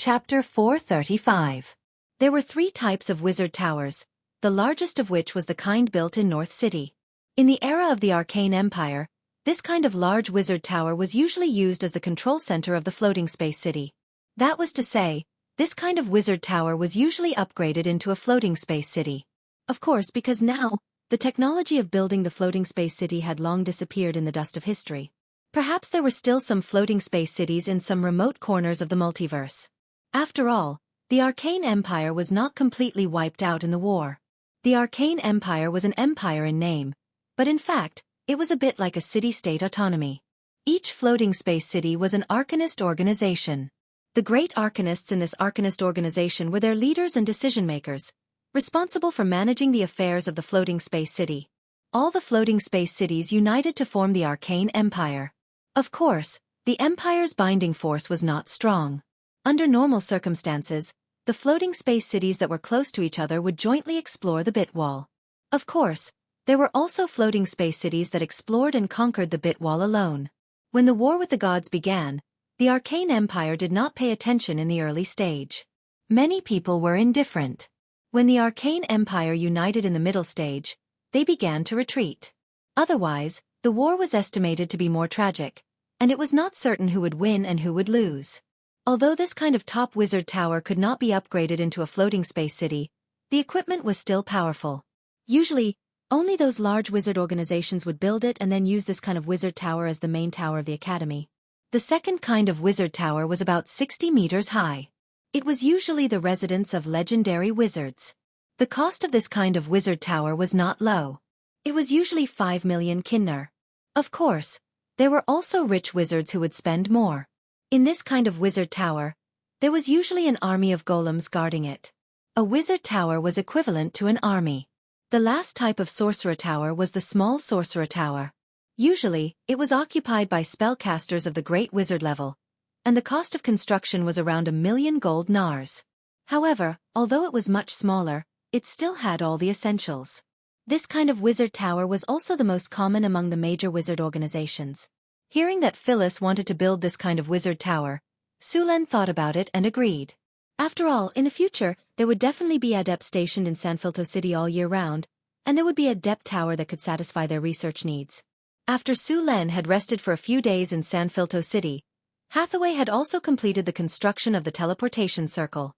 Chapter 435. There were 3 types of wizard towers, the largest of which was the kind built in North City. In the era of the Arcane Empire, this kind of large wizard tower was usually used as the control center of the floating space city. That was to say, this kind of wizard tower was usually upgraded into a floating space city. Of course, because now, the technology of building the floating space city had long disappeared in the dust of history. Perhaps there were still some floating space cities in some remote corners of the multiverse. After all, the Arcane Empire was not completely wiped out in the war. The Arcane Empire was an empire in name, but in fact, it was a bit like a city-state autonomy. Each floating space city was an arcanist organization. The great arcanists in this arcanist organization were their leaders and decision-makers, responsible for managing the affairs of the floating space city. All the floating space cities united to form the Arcane Empire. Of course, the empire's binding force was not strong. Under normal circumstances, the floating space cities that were close to each other would jointly explore the bit wall. Of course, there were also floating space cities that explored and conquered the bit wall alone. When the war with the gods began, the Arcane Empire did not pay attention in the early stage. Many people were indifferent. When the Arcane Empire united in the middle stage, they began to retreat. Otherwise, the war was estimated to be more tragic, and it was not certain who would win and who would lose. Although this kind of top wizard tower could not be upgraded into a floating space city, the equipment was still powerful. Usually, only those large wizard organizations would build it and then use this kind of wizard tower as the main tower of the academy. The second kind of wizard tower was about 60 meters high. It was usually the residence of legendary wizards. The cost of this kind of wizard tower was not low. It was usually 5 million kinner. Of course, there were also rich wizards who would spend more. In this kind of wizard tower, there was usually an army of golems guarding it. A wizard tower was equivalent to an army. The last type of sorcerer tower was the small sorcerer tower. Usually, it was occupied by spellcasters of the great wizard level, and the cost of construction was around 1 million gold nars. However, although it was much smaller, it still had all the essentials. This kind of wizard tower was also the most common among the major wizard organizations. Hearing that Phyllis wanted to build this kind of wizard tower, Sulen thought about it and agreed. After all, in the future, there would definitely be adepts stationed in Sanfilto City all year round, and there would be a adept tower that could satisfy their research needs. After Sulen had rested for a few days in Sanfilto City, Hathaway had also completed the construction of the teleportation circle.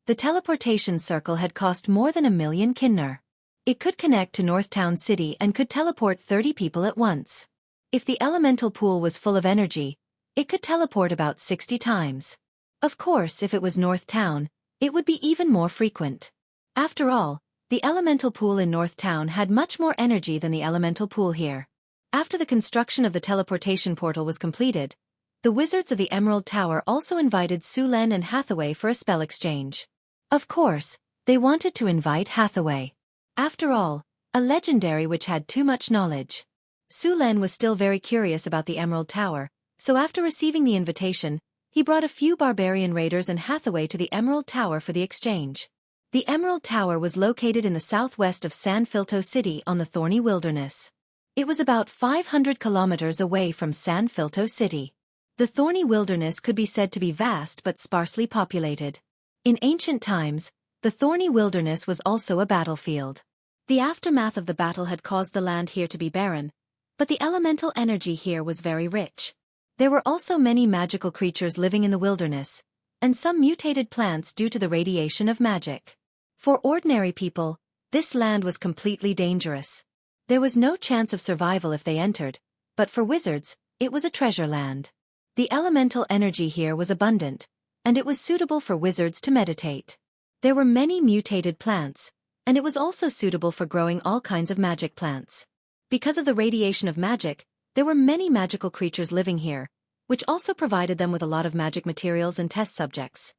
The teleportation circle had cost more than 1 million kinner. It could connect to Northtown City and could teleport 30 people at once. If the elemental pool was full of energy, it could teleport about 60 times. Of course, if it was Northtown, it would be even more frequent. After all, the elemental pool in Northtown had much more energy than the elemental pool here. After the construction of the teleportation portal was completed, the wizards of the Emerald Tower also invited Sulen and Hathaway for a spell exchange. Of course, they wanted to invite Hathaway. After all, a legendary which had too much knowledge. Sulen was still very curious about the Emerald Tower, so after receiving the invitation, he brought a few barbarian raiders and Hathaway to the Emerald Tower for the exchange. The Emerald Tower was located in the southwest of Sanfilto City on the Thorny Wilderness. It was about 500 kilometers away from Sanfilto City. The Thorny Wilderness could be said to be vast but sparsely populated. In ancient times, the Thorny Wilderness was also a battlefield. The aftermath of the battle had caused the land here to be barren, but the elemental energy here was very rich. There were also many magical creatures living in the wilderness, and some mutated plants due to the radiation of magic. For ordinary people, this land was completely dangerous. There was no chance of survival if they entered, but for wizards, it was a treasure land. The elemental energy here was abundant, and it was suitable for wizards to meditate. There were many mutated plants, and it was also suitable for growing all kinds of magic plants. Because of the radiation of magic, there were many magical creatures living here, which also provided them with a lot of magic materials and test subjects.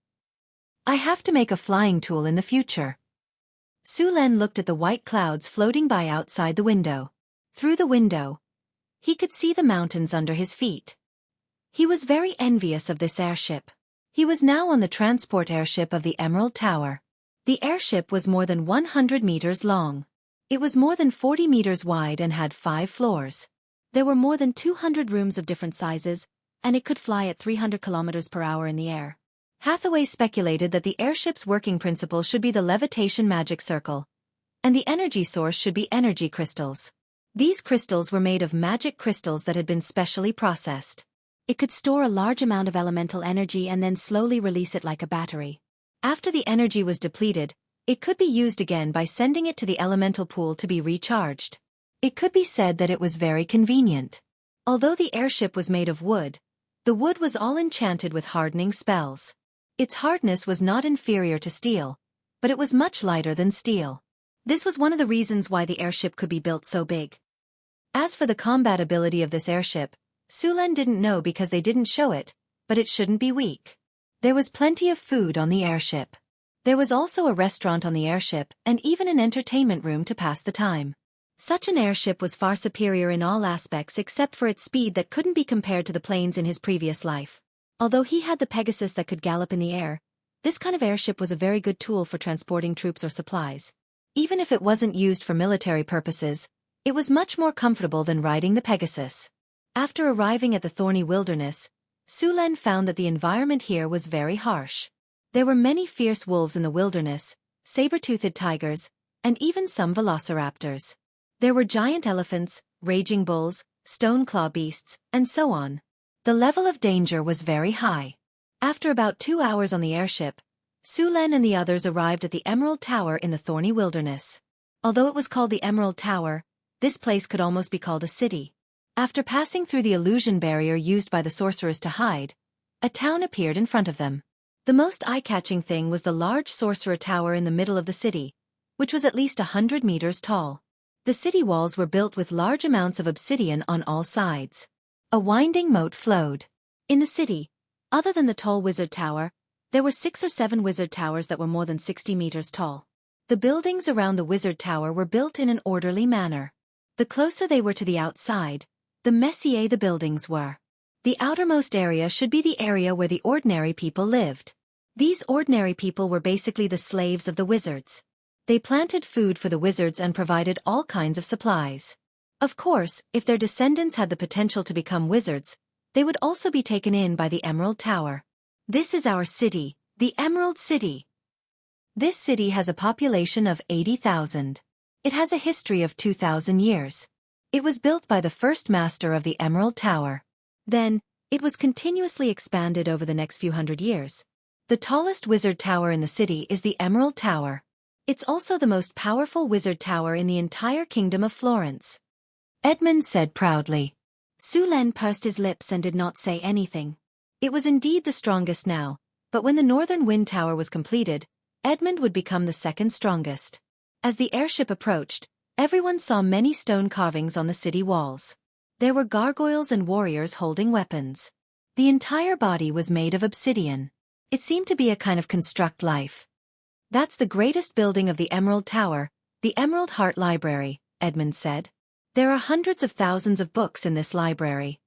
I have to make a flying tool in the future. Sulen looked at the white clouds floating by outside the window. Through the window, he could see the mountains under his feet. He was very envious of this airship. He was now on the transport airship of the Emerald Tower. The airship was more than 100 meters long. It was more than 40 meters wide and had 5 floors. There were more than 200 rooms of different sizes, and it could fly at 300 kilometers per hour in the air. Hathaway speculated that the airship's working principle should be the levitation magic circle, and the energy source should be energy crystals. These crystals were made of magic crystals that had been specially processed. It could store a large amount of elemental energy and then slowly release it like a battery. After the energy was depleted, it could be used again by sending it to the elemental pool to be recharged. It could be said that it was very convenient. Although the airship was made of wood, the wood was all enchanted with hardening spells. Its hardness was not inferior to steel, but it was much lighter than steel. This was one of the reasons why the airship could be built so big. As for the combat ability of this airship, Sulen didn't know because they didn't show it, but it shouldn't be weak. There was plenty of food on the airship. There was also a restaurant on the airship and even an entertainment room to pass the time. Such an airship was far superior in all aspects except for its speed that couldn't be compared to the planes in his previous life. Although he had the Pegasus that could gallop in the air, this kind of airship was a very good tool for transporting troops or supplies. Even if it wasn't used for military purposes, it was much more comfortable than riding the Pegasus. After arriving at the thorny wilderness, Sulen found that the environment here was very harsh. There were many fierce wolves in the wilderness, saber-toothed tigers, and even some velociraptors. There were giant elephants, raging bulls, stone-claw beasts, and so on. The level of danger was very high. After about 2 hours on the airship, Sulen and the others arrived at the Emerald Tower in the thorny wilderness. Although it was called the Emerald Tower, this place could almost be called a city. After passing through the illusion barrier used by the sorcerers to hide, a town appeared in front of them. The most eye-catching thing was the large sorcerer tower in the middle of the city, which was at least 100 meters tall. The city walls were built with large amounts of obsidian on all sides. A winding moat flowed. In the city, other than the tall wizard tower, there were 6 or 7 wizard towers that were more than 60 meters tall. The buildings around the wizard tower were built in an orderly manner. The closer they were to the outside, the messier the buildings were. The outermost area should be the area where the ordinary people lived. These ordinary people were basically the slaves of the wizards. They planted food for the wizards and provided all kinds of supplies. Of course, if their descendants had the potential to become wizards, they would also be taken in by the Emerald Tower. This is our city, the Emerald City. This city has a population of 80,000. It has a history of 2,000 years. It was built by the first master of the Emerald Tower. Then, it was continuously expanded over the next few hundred years. The tallest wizard tower in the city is the Emerald Tower. It's also the most powerful wizard tower in the entire kingdom of Florence. Edmund said proudly. Sulen pursed his lips and did not say anything. It was indeed the strongest now, but when the northern wind tower was completed, Edmund would become the second strongest. As the airship approached, everyone saw many stone carvings on the city walls. There were gargoyles and warriors holding weapons. The entire body was made of obsidian. It seemed to be a kind of construct life. That's the greatest building of the Emerald Tower, the Emerald Heart Library, Edmund said. There are hundreds of thousands of books in this library.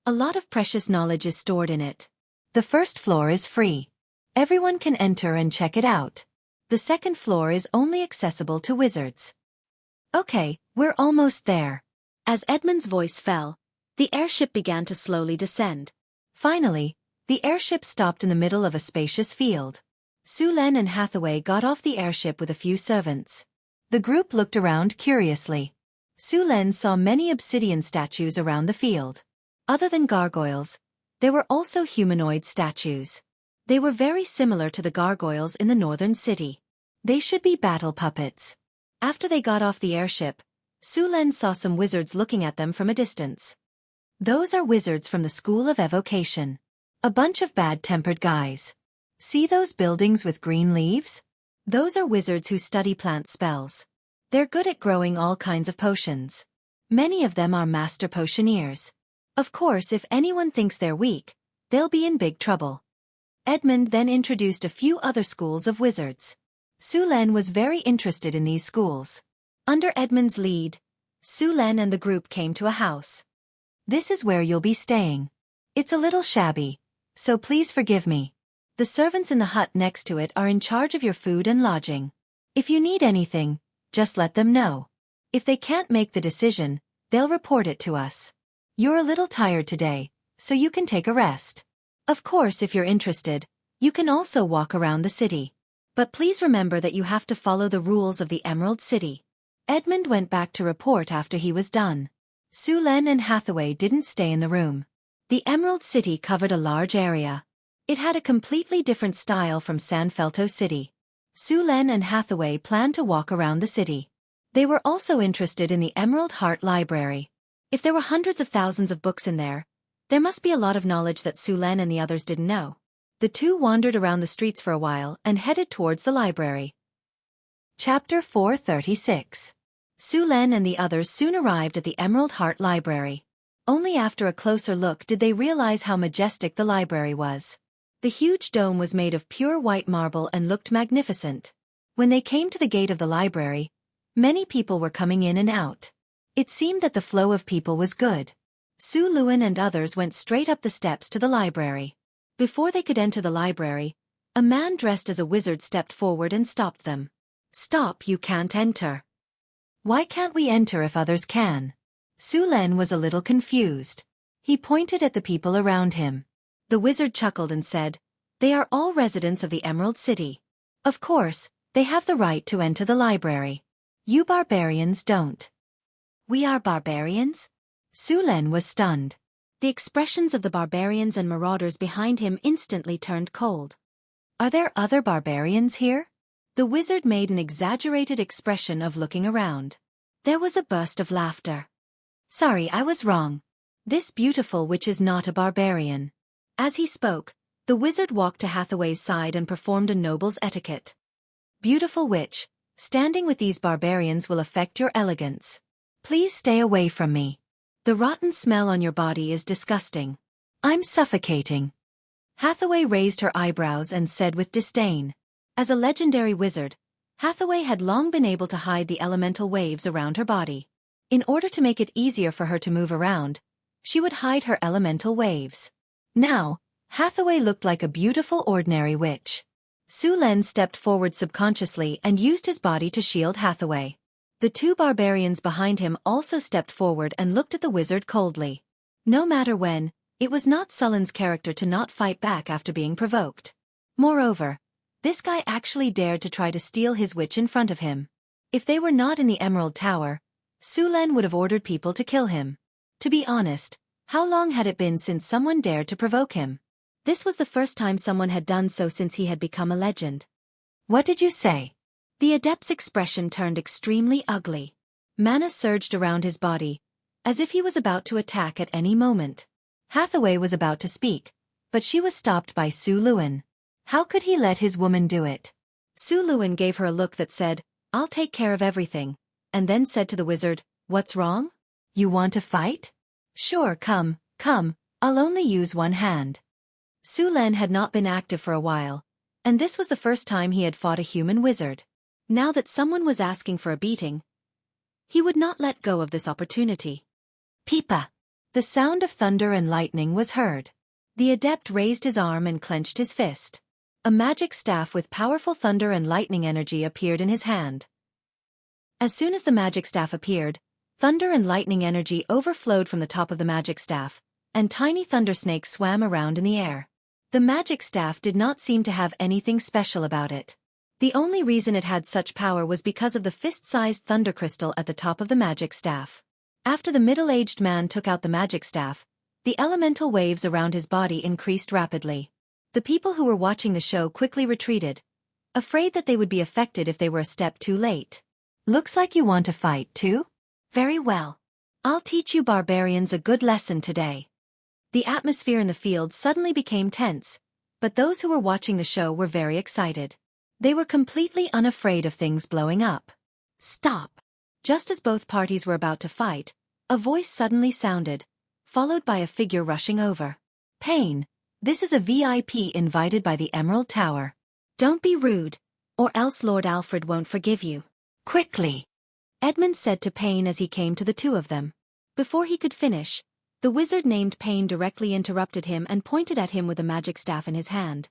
A lot of precious knowledge is stored in it. The first floor is free. Everyone can enter and check it out. The second floor is only accessible to wizards. Okay, we're almost there. As Edmund's voice fell, the airship began to slowly descend. Finally, the airship stopped in the middle of a spacious field. Sulen and Hathaway got off the airship with a few servants. The group looked around curiously. Sulen saw many obsidian statues around the field. Other than gargoyles, there were also humanoid statues. They were very similar to the gargoyles in the northern city. They should be battle puppets. After they got off the airship, Sulen saw some wizards looking at them from a distance. Those are wizards from the School of Evocation. A bunch of bad-tempered guys. See those buildings with green leaves? Those are wizards who study plant spells. They're good at growing all kinds of potions. Many of them are master potioneers. Of course, if anyone thinks they're weak, they'll be in big trouble. Edmund then introduced a few other schools of wizards. Sulen was very interested in these schools. Under Edmund's lead, Sulen and the group came to a house. This is where you'll be staying. It's a little shabby, so please forgive me. The servants in the hut next to it are in charge of your food and lodging. If you need anything, just let them know. If they can't make the decision, they'll report it to us. You're a little tired today, so you can take a rest. Of course, if you're interested, You can also walk around the city. But please remember that you have to follow the rules of the Emerald City. Edmund went back to report after he was done. Sulen and Hathaway didn't stay in the room. The Emerald City covered a large area. It had a completely different style from Sanfelto City. Sulen and Hathaway planned to walk around the city. They were also interested in the Emerald Heart Library. If there were hundreds of thousands of books in there must be a lot of knowledge that Sulen and the others didn't know. The two wandered around the streets for a while and headed towards the library. Chapter 436. Sulen and the others soon arrived at the Emerald Heart Library. Only after a closer look did they realize how majestic the library was. The huge dome was made of pure white marble and looked magnificent. When they came to the gate of the library, many people were coming in and out. It seemed that the flow of people was good. Su Luan and others went straight up the steps to the library. Before they could enter the library, a man dressed as a wizard stepped forward and stopped them. "Stop, you can't enter." "Why can't we enter if others can?" Sulen was a little confused. He pointed at the people around him. The wizard chuckled and said, "They are all residents of the Emerald City. Of course, they have the right to enter the library. You barbarians don't." "We are barbarians?" Sulen was stunned. The expressions of the barbarians and marauders behind him instantly turned cold. "Are there other barbarians here?" The wizard made an exaggerated expression of looking around. There was a burst of laughter. "Sorry, I was wrong. This beautiful witch is not a barbarian." As he spoke, the wizard walked to Hathaway's side and performed a noble's etiquette. "Beautiful witch, standing with these barbarians will affect your elegance. Please stay away from me. The rotten smell on your body is disgusting. I'm suffocating." Hathaway raised her eyebrows and said with disdain. As a legendary wizard, Hathaway had long been able to hide the elemental waves around her body. In order to make it easier for her to move around, she would hide her elemental waves. Now, Hathaway looked like a beautiful ordinary witch. Sulen stepped forward subconsciously and used his body to shield Hathaway. The two barbarians behind him also stepped forward and looked at the wizard coldly. No matter when, it was not Sulen's character to not fight back after being provoked. Moreover, this guy actually dared to try to steal his witch in front of him. If they were not in the Emerald Tower, Sulen would have ordered people to kill him. To be honest, how long had it been since someone dared to provoke him? This was the first time someone had done so since he had become a legend. "What did you say?" The adept's expression turned extremely ugly. Mana surged around his body, as if he was about to attack at any moment. Hathaway was about to speak, but she was stopped by Su Luan. How could he let his woman do it? Su Luan gave her a look that said, "I'll take care of everything," and then said to the wizard, "What's wrong? You want to fight? Sure, come, I'll only use one hand." Sulen had not been active for a while, and this was the first time he had fought a human wizard. Now that someone was asking for a beating, he would not let go of this opportunity. Pipa! The sound of thunder and lightning was heard. The adept raised his arm and clenched his fist. A magic staff with powerful thunder and lightning energy appeared in his hand. As soon as the magic staff appeared, thunder and lightning energy overflowed from the top of the magic staff, and tiny thunder snakes swam around in the air. The magic staff did not seem to have anything special about it. The only reason it had such power was because of the fist-sized thunder crystal at the top of the magic staff. After the middle-aged man took out the magic staff, the elemental waves around his body increased rapidly. The people who were watching the show quickly retreated, afraid that they would be affected if they were a step too late. "Looks like you want to fight too? Very well. I'll teach you barbarians a good lesson today." The atmosphere in the field suddenly became tense, but those who were watching the show were very excited. They were completely unafraid of things blowing up. "Stop!" Just as both parties were about to fight, a voice suddenly sounded, followed by a figure rushing over. "Pain, this is a VIP invited by the Emerald Tower. Don't be rude, or else Lord Alfred won't forgive you. Quickly!" Edmund said to Pain as he came to the two of them. Before he could finish, the wizard named Pain directly interrupted him and pointed at him with a magic staff in his hand.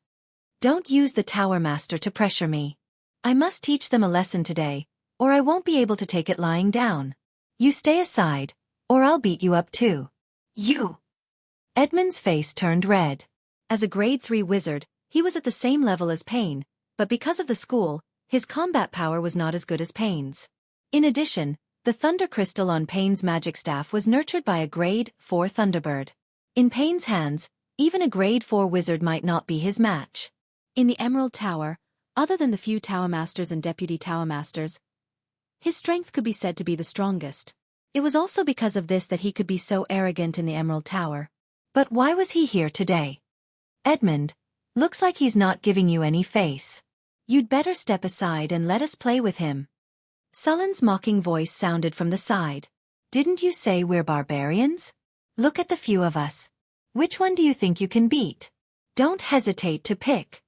"Don't use the Tower Master to pressure me. I must teach them a lesson today, or I won't be able to take it lying down. You stay aside, or I'll beat you up too." "You!" Edmund's face turned red. As a grade 3 wizard, He was at the same level as Pain, but because of the school, his combat power was not as good as Pain's. In addition, the thunder crystal on Pain's magic staff was nurtured by a grade 4 Thunderbird. In Pain's hands, even a grade 4 wizard might not be his match. In the Emerald Tower, other than the few Tower Masters and Deputy Tower Masters, his strength could be said to be the strongest. It was also because of this that he could be so arrogant in the Emerald Tower. But why was he here today? Edmund, looks like he's not giving you any face. You'd better step aside and let us play with him. Sullen's mocking voice sounded from the side. Didn't you say we're barbarians? Look at the few of us. Which one do you think you can beat? Don't hesitate to pick.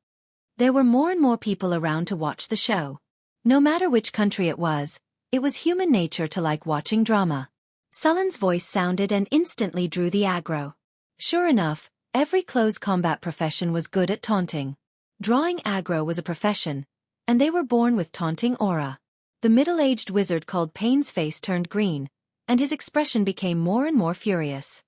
There were more and more people around to watch the show. No matter which country it was human nature to like watching drama. Sullen's voice sounded and instantly drew the aggro. Sure enough, every close combat profession was good at taunting. Drawing aggro was a profession, and they were born with taunting aura. The middle-aged wizard called Pain's face turned green, and his expression became more and more furious.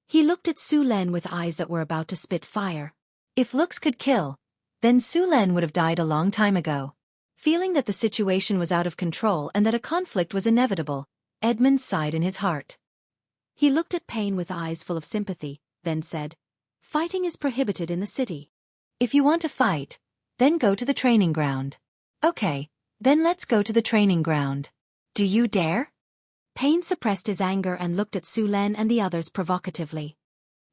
He looked at Su Len with eyes that were about to spit fire. If looks could kill, then Su Len would have died a long time ago. Feeling that the situation was out of control and that a conflict was inevitable, Edmund sighed in his heart. He looked at Pain with eyes full of sympathy, then said, "Fighting is prohibited in the city. If you want to fight, then go to the training ground." "Okay, then let's go to the training ground. Do you dare?" Pain suppressed his anger and looked at Su Len and the others provocatively.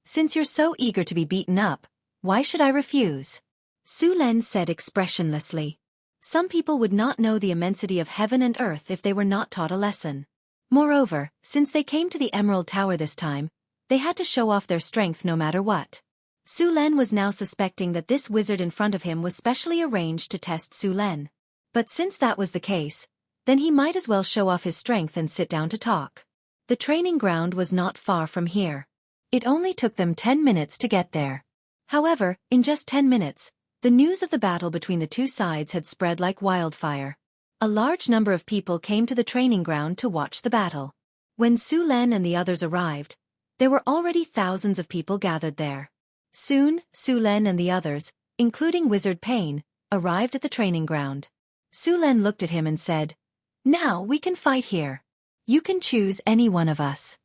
"Since you're so eager to be beaten up, why should I refuse?" Su Len said expressionlessly. Some people would not know the immensity of heaven and earth if they were not taught a lesson. Moreover, since they came to the Emerald Tower this time, they had to show off their strength no matter what. Su Len was now suspecting that this wizard in front of him was specially arranged to test Su Len. But since that was the case, then he might as well show off his strength and sit down to talk. The training ground was not far from here. It only took them 10 minutes to get there. However, in just 10 minutes, the news of the battle between the two sides had spread like wildfire. A large number of people came to the training ground to watch the battle. When Su Len and the others arrived, there were already thousands of people gathered there. Soon, Su Len and the others, including Wizard Pain, arrived at the training ground. Su Len looked at him and said, "Now we can fight here. You can choose any one of us."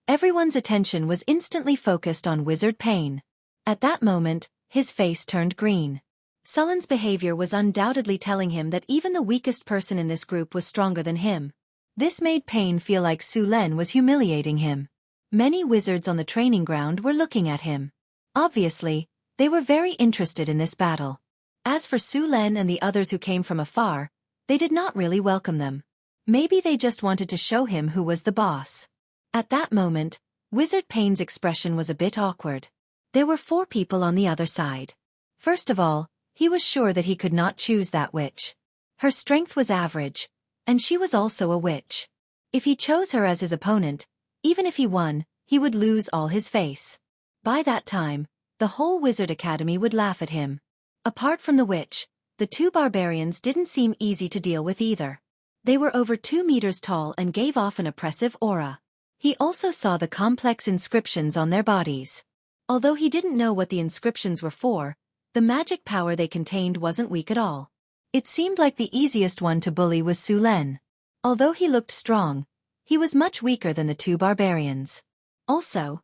Everyone's attention was instantly focused on Wizard Pain. At that moment, his face turned green. Sullen's behavior was undoubtedly telling him that even the weakest person in this group was stronger than him. This made Pain feel like Su Len was humiliating him. Many wizards on the training ground were looking at him. Obviously, they were very interested in this battle. As for Su Len and the others who came from afar, they did not really welcome them. Maybe they just wanted to show him who was the boss. At that moment, Wizard Pain's expression was a bit awkward. There were 4 people on the other side. First of all, he was sure that he could not choose that witch. Her strength was average, and she was also a witch. If he chose her as his opponent, even if he won, he would lose all his face. By that time, the whole Wizard Academy would laugh at him. Apart from the witch, the 2 barbarians didn't seem easy to deal with either. They were over 2 meters tall and gave off an oppressive aura. He also saw the complex inscriptions on their bodies. Although he didn't know what the inscriptions were for, the magic power they contained wasn't weak at all. It seemed like the easiest one to bully was Su Len. Although he looked strong, he was much weaker than the 2 barbarians. Also,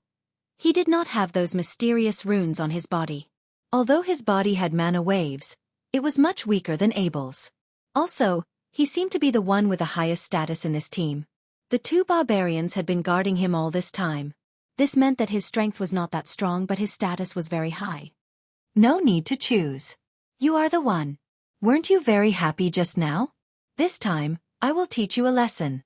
he did not have those mysterious runes on his body. Although his body had mana waves, it was much weaker than Abel's. Also, he seemed to be the one with the highest status in this team. The 2 barbarians had been guarding him all this time. This meant that his strength was not that strong, but his status was very high. No need to choose. You are the one. Weren't you very happy just now? This time, I will teach you a lesson.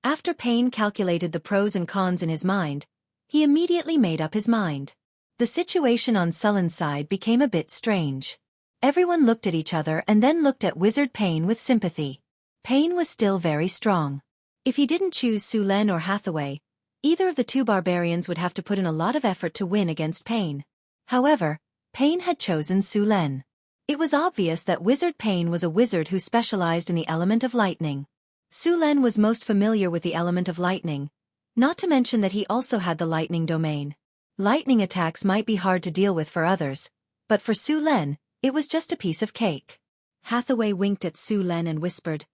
After Pain calculated the pros and cons in his mind, he immediately made up his mind. The situation on Sullen's side became a bit strange. Everyone looked at each other and then looked at Wizard Pain with sympathy. Pain was still very strong. If he didn't choose Su Len or Hathaway, either of the 2 barbarians would have to put in a lot of effort to win against Pain. However, Pain had chosen Su Len. It was obvious that Wizard Pain was a wizard who specialized in the element of lightning. Su Len was most familiar with the element of lightning, not to mention that he also had the lightning domain. Lightning attacks might be hard to deal with for others, but for Su Len, it was just a piece of cake. Hathaway winked at Su Len and whispered,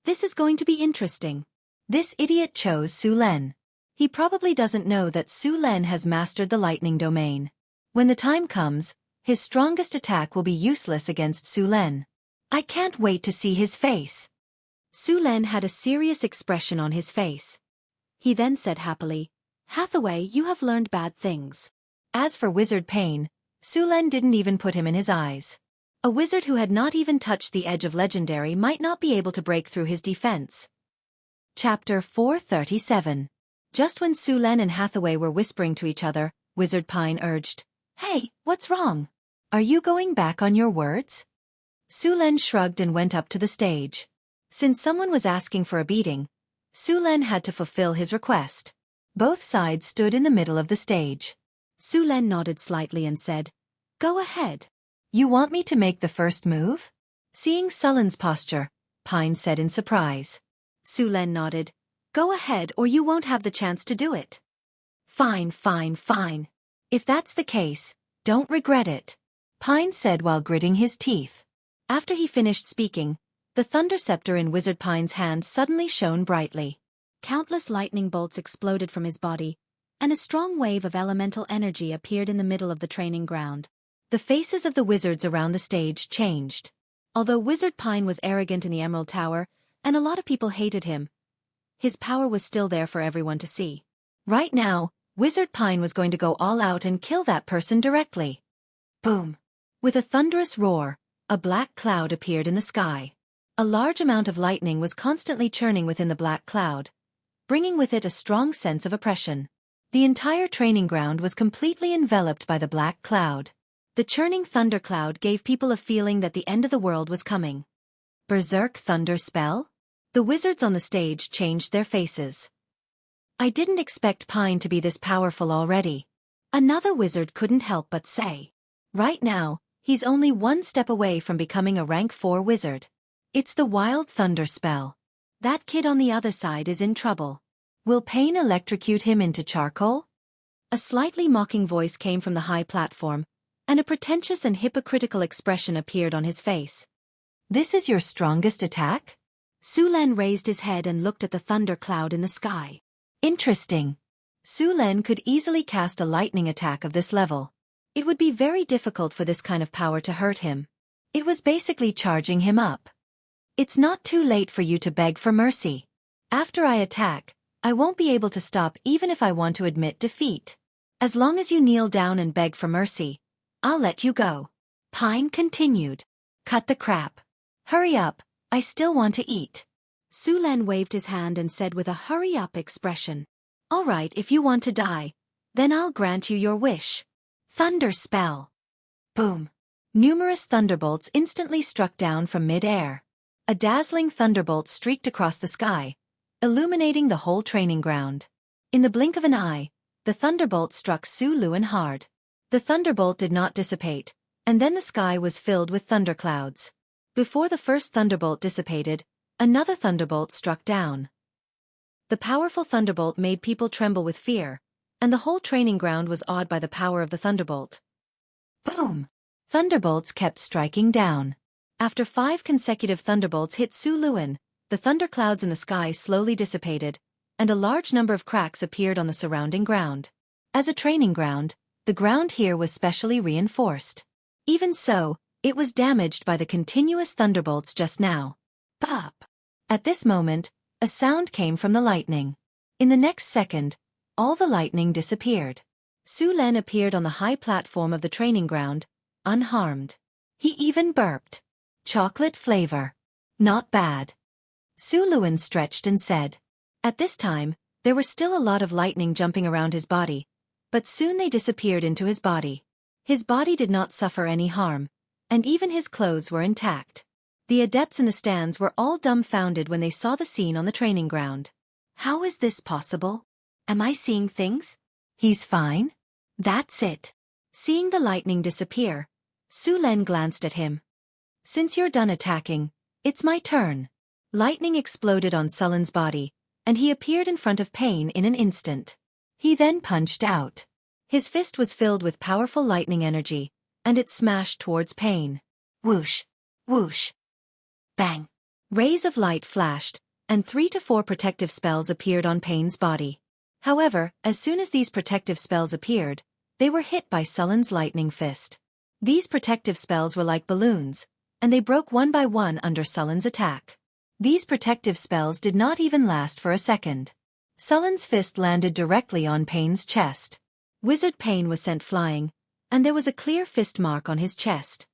"This is going to be interesting." This idiot chose Su Len. He probably doesn't know that Su Len has mastered the lightning domain. When the time comes, his strongest attack will be useless against Su Len. I can't wait to see his face. Su Len had a serious expression on his face. He then said happily, "Hathaway, you have learned bad things." As for Wizard Pain, Su Len didn't even put him in his eyes. A wizard who had not even touched the edge of legendary might not be able to break through his defense. Chapter 437. Just when Su Len and Hathaway were whispering to each other, Wizard Pine urged, "Hey, what's wrong? Are you going back on your words?" Su Len shrugged and went up to the stage. Since someone was asking for a beating, Su Len had to fulfill his request. Both sides stood in the middle of the stage. Su Len nodded slightly and said, "Go ahead." "You want me to make the first move?" Seeing Sullen's posture, Pine said in surprise. Su Len nodded. "Go ahead or you won't have the chance to do it." Fine. If that's the case, don't regret it," Pine said while gritting his teeth. After he finished speaking, the thunder scepter in Wizard Pine's hand suddenly shone brightly. Countless lightning bolts exploded from his body, and a strong wave of elemental energy appeared in the middle of the training ground. The faces of the wizards around the stage changed. Although Wizard Pine was arrogant in the Emerald Tower, and a lot of people hated him, his power was still there for everyone to see. Right now, Wizard Pine was going to go all out and kill that person directly. Boom! With a thunderous roar, a black cloud appeared in the sky. A large amount of lightning was constantly churning within the black cloud, bringing with it a strong sense of oppression. The entire training ground was completely enveloped by the black cloud. The churning thunder cloud gave people a feeling that the end of the world was coming. Berserk thunder spell? The wizards on the stage changed their faces. I didn't expect Pine to be this powerful already. Another wizard couldn't help but say. Right now, he's only one step away from becoming a rank 4 wizard. It's the wild thunder spell. That kid on the other side is in trouble. Will Payne electrocute him into charcoal? A slightly mocking voice came from the high platform, and a pretentious and hypocritical expression appeared on his face. This is your strongest attack? Su Len raised his head and looked at the thunder cloud in the sky. Interesting. Su Len could easily cast a lightning attack of this level. It would be very difficult for this kind of power to hurt him. It was basically charging him up. It's not too late for you to beg for mercy. After I attack, I won't be able to stop even if I want to admit defeat. As long as you kneel down and beg for mercy, I'll let you go. Pine continued. Cut the crap. Hurry up, I still want to eat. Su Len waved his hand and said with a hurry-up expression. All right, if you want to die, then I'll grant you your wish. Thunder spell. Boom. Numerous thunderbolts instantly struck down from mid-air. A dazzling thunderbolt streaked across the sky, illuminating the whole training ground. In the blink of an eye, the thunderbolt struck Su Luen hard. The thunderbolt did not dissipate, and then the sky was filled with thunderclouds. Before the first thunderbolt dissipated, another thunderbolt struck down. The powerful thunderbolt made people tremble with fear, and the whole training ground was awed by the power of the thunderbolt. Boom! Thunderbolts kept striking down. After 5 consecutive thunderbolts hit Su Luen, the thunderclouds in the sky slowly dissipated, and a large number of cracks appeared on the surrounding ground. As a training ground, the ground here was specially reinforced. Even so, it was damaged by the continuous thunderbolts just now. Pop! At this moment, a sound came from the lightning. In the next second, all the lightning disappeared. Su Len appeared on the high platform of the training ground, unharmed. He even burped. Chocolate flavor. Not bad. Su Luen stretched and said. At this time, there were still a lot of lightning jumping around his body, but soon they disappeared into his body. His body did not suffer any harm, and even his clothes were intact. The adepts in the stands were all dumbfounded when they saw the scene on the training ground. How is this possible? Am I seeing things? He's fine? That's it. Seeing the lightning disappear, Su Len glanced at him. Since you're done attacking, it's my turn. Lightning exploded on Sullen's body, and he appeared in front of Payne in an instant. He then punched out. His fist was filled with powerful lightning energy, and it smashed towards Pain. Whoosh! Whoosh! Bang! Rays of light flashed, and 3 to 4 protective spells appeared on Pain's body. However, as soon as these protective spells appeared, they were hit by Sullen's lightning fist. These protective spells were like balloons, and they broke one by one under Sullen's attack. These protective spells did not even last for a second. Sullen's fist landed directly on Pain's chest. Wizard Pain was sent flying, and there was a clear fist mark on his chest.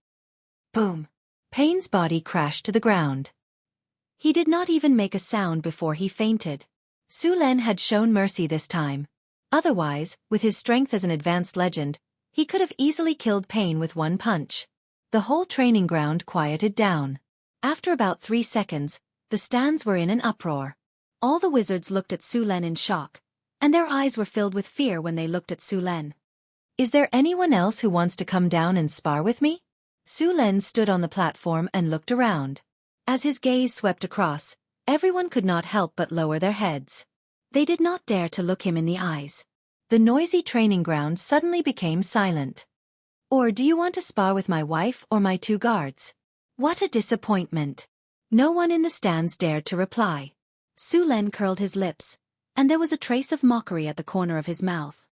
Boom! Pain's body crashed to the ground. He did not even make a sound before he fainted. Su Len had shown mercy this time. Otherwise, with his strength as an advanced legend, he could have easily killed Pain with one punch. The whole training ground quieted down. After about 3 seconds, the stands were in an uproar. All the wizards looked at Su Len in shock, and their eyes were filled with fear when they looked at Su Len. "Is there anyone else who wants to come down and spar with me?" Su Len stood on the platform and looked around. As his gaze swept across, everyone could not help but lower their heads. They did not dare to look him in the eyes. The noisy training ground suddenly became silent. "Or do you want to spar with my wife or my 2 guards?" What a disappointment. No one in the stands dared to reply. Su Len curled his lips, and there was a trace of mockery at the corner of his mouth.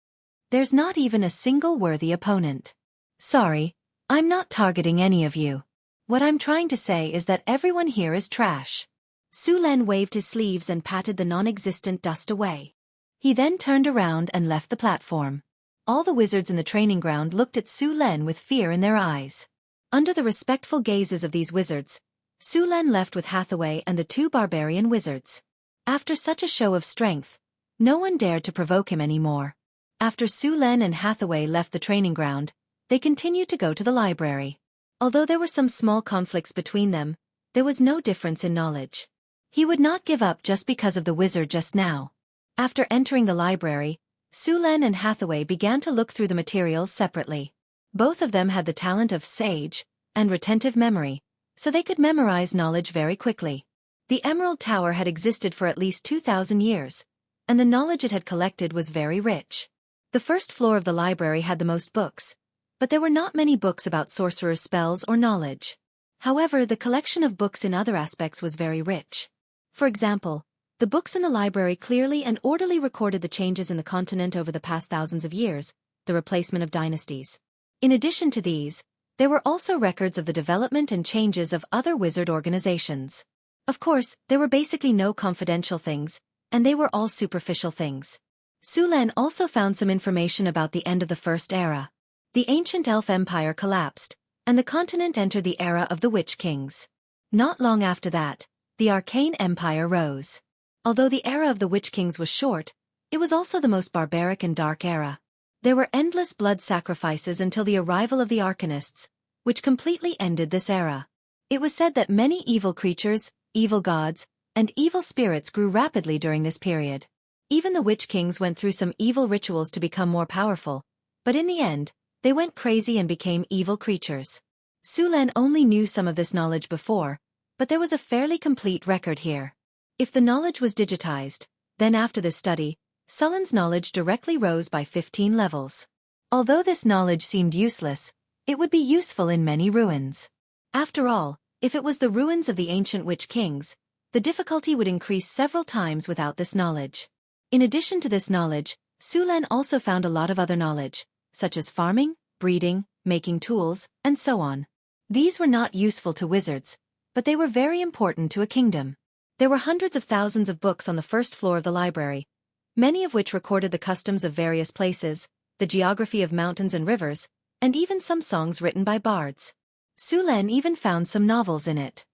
"There's not even a single worthy opponent. Sorry, I'm not targeting any of you. What I'm trying to say is that everyone here is trash." Su Len waved his sleeves and patted the non-existent dust away. He then turned around and left the platform. All the wizards in the training ground looked at Su Len with fear in their eyes. Under the respectful gazes of these wizards, Su Len left with Hathaway and the 2 barbarian wizards. After such a show of strength, no one dared to provoke him anymore. After Su Len and Hathaway left the training ground, they continued to go to the library. Although there were some small conflicts between them, there was no difference in knowledge. He would not give up just because of the wizard just now. After entering the library, Su Len and Hathaway began to look through the materials separately. Both of them had the talent of sage and retentive memory, so they could memorize knowledge very quickly. The Emerald Tower had existed for at least 2,000 years, and the knowledge it had collected was very rich. The first floor of the library had the most books, but there were not many books about sorcerer's spells or knowledge. However, the collection of books in other aspects was very rich. For example, the books in the library clearly and orderly recorded the changes in the continent over the past thousands of years, the replacement of dynasties. In addition to these, there were also records of the development and changes of other wizard organizations. Of course, there were basically no confidential things, and they were all superficial things. Su Len also found some information about the end of the First Era. The ancient elf empire collapsed, and the continent entered the era of the Witch Kings. Not long after that, the Arcane Empire rose. Although the era of the Witch Kings was short, it was also the most barbaric and dark era. There were endless blood sacrifices until the arrival of the Arcanists, which completely ended this era. It was said that many evil creatures, evil gods, and evil spirits grew rapidly during this period. Even the Witch Kings went through some evil rituals to become more powerful, but in the end, they went crazy and became evil creatures. Su Len only knew some of this knowledge before, but there was a fairly complete record here. If the knowledge was digitized, then after this study, Sullen's knowledge directly rose by 15 levels. Although this knowledge seemed useless, it would be useful in many ruins. After all, if it was the ruins of the ancient Witch Kings, the difficulty would increase several times without this knowledge. In addition to this knowledge, Su Len also found a lot of other knowledge, such as farming, breeding, making tools, and so on. These were not useful to wizards, but they were very important to a kingdom. There were hundreds of thousands of books on the first floor of the library, many of which recorded the customs of various places, the geography of mountains and rivers, and even some songs written by bards. Su Len even found some novels in it.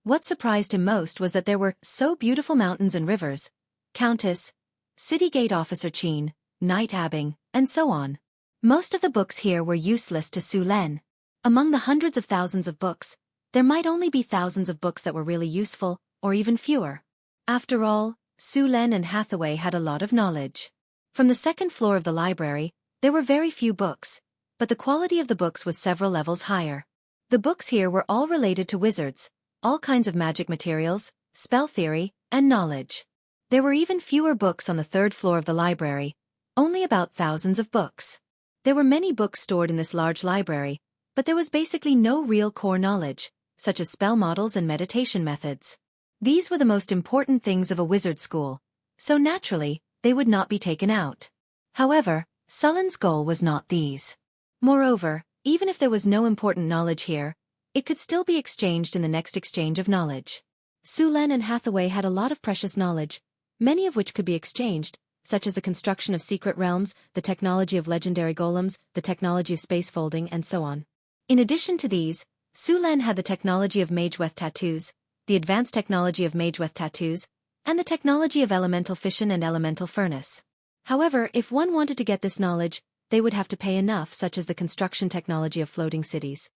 What surprised him most was that there were so beautiful mountains and rivers, Countess, City Gate Officer Chin, Knight Abbing, and so on. Most of the books here were useless to Su Len. Among the hundreds of thousands of books, there might only be thousands of books that were really useful, or even fewer. After all, Su Len and Hathaway had a lot of knowledge. From the second floor of the library, there were very few books, but the quality of the books was several levels higher. The books here were all related to wizards, all kinds of magic materials, spell theory, and knowledge. There were even fewer books on the third floor of the library, only about thousands of books. There were many books stored in this large library, but there was basically no real core knowledge, such as spell models and meditation methods. These were the most important things of a wizard school, so naturally, they would not be taken out. However, Sullen's goal was not these. Moreover, even if there was no important knowledge here, it could still be exchanged in the next exchange of knowledge. Sulen and Hathaway had a lot of precious knowledge, many of which could be exchanged, such as the construction of secret realms, the technology of legendary golems, the technology of space folding, and so on. In addition to these, Sulen had the technology of Mageweth tattoos, the advanced technology of Mageweth tattoos, and the technology of elemental fission and elemental furnace. However, if one wanted to get this knowledge, they would have to pay enough, such as the construction technology of floating cities.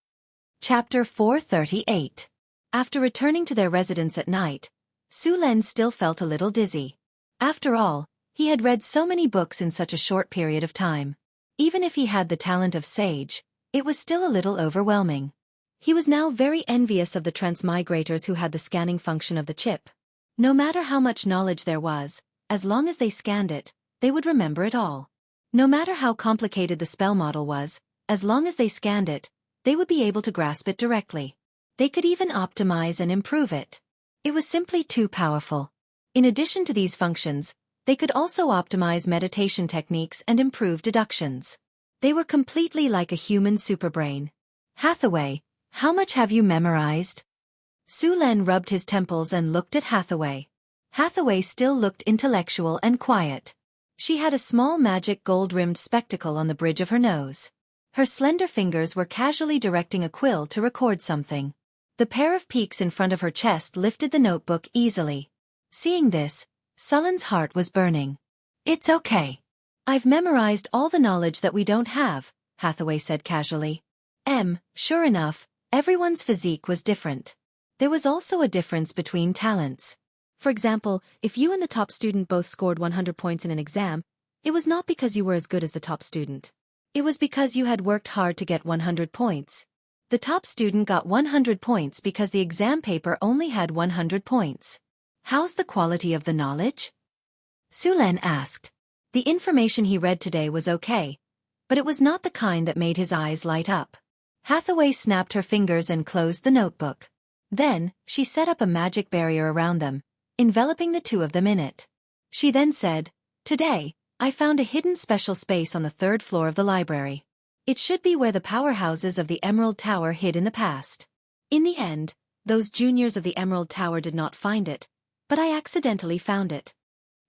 Chapter 438. After returning to their residence at night, Sulen still felt a little dizzy. After all, he had read so many books in such a short period of time. Even if he had the talent of Sage, it was still a little overwhelming. He was now very envious of the transmigrators who had the scanning function of the chip. No matter how much knowledge there was, as long as they scanned it, they would remember it all. No matter how complicated the spell model was, as long as they scanned it, they would be able to grasp it directly. They could even optimize and improve it. It was simply too powerful. In addition to these functions, they could also optimize meditation techniques and improve deductions. They were completely like a human superbrain. Hathaway, how much have you memorized? Sulen rubbed his temples and looked at Hathaway. Hathaway still looked intellectual and quiet. She had a small magic gold-rimmed spectacle on the bridge of her nose. Her slender fingers were casually directing a quill to record something. The pair of peaks in front of her chest lifted the notebook easily. Seeing this, Sullen's heart was burning. It's okay. I've memorized all the knowledge that we don't have, Hathaway said casually. Sure enough, everyone's physique was different. There was also a difference between talents. For example, if you and the top student both scored 100 points in an exam, it was not because you were as good as the top student. It was because you had worked hard to get 100 points. The top student got 100 points because the exam paper only had 100 points. How's the quality of the knowledge? Sulen asked. The information he read today was okay, but it was not the kind that made his eyes light up. Hathaway snapped her fingers and closed the notebook. Then, she set up a magic barrier around them, enveloping the two of them in it. She then said, Today, I found a hidden special space on the 3rd floor of the library. It should be where the powerhouses of the Emerald Tower hid in the past. In the end, those juniors of the Emerald Tower did not find it, but I accidentally found it.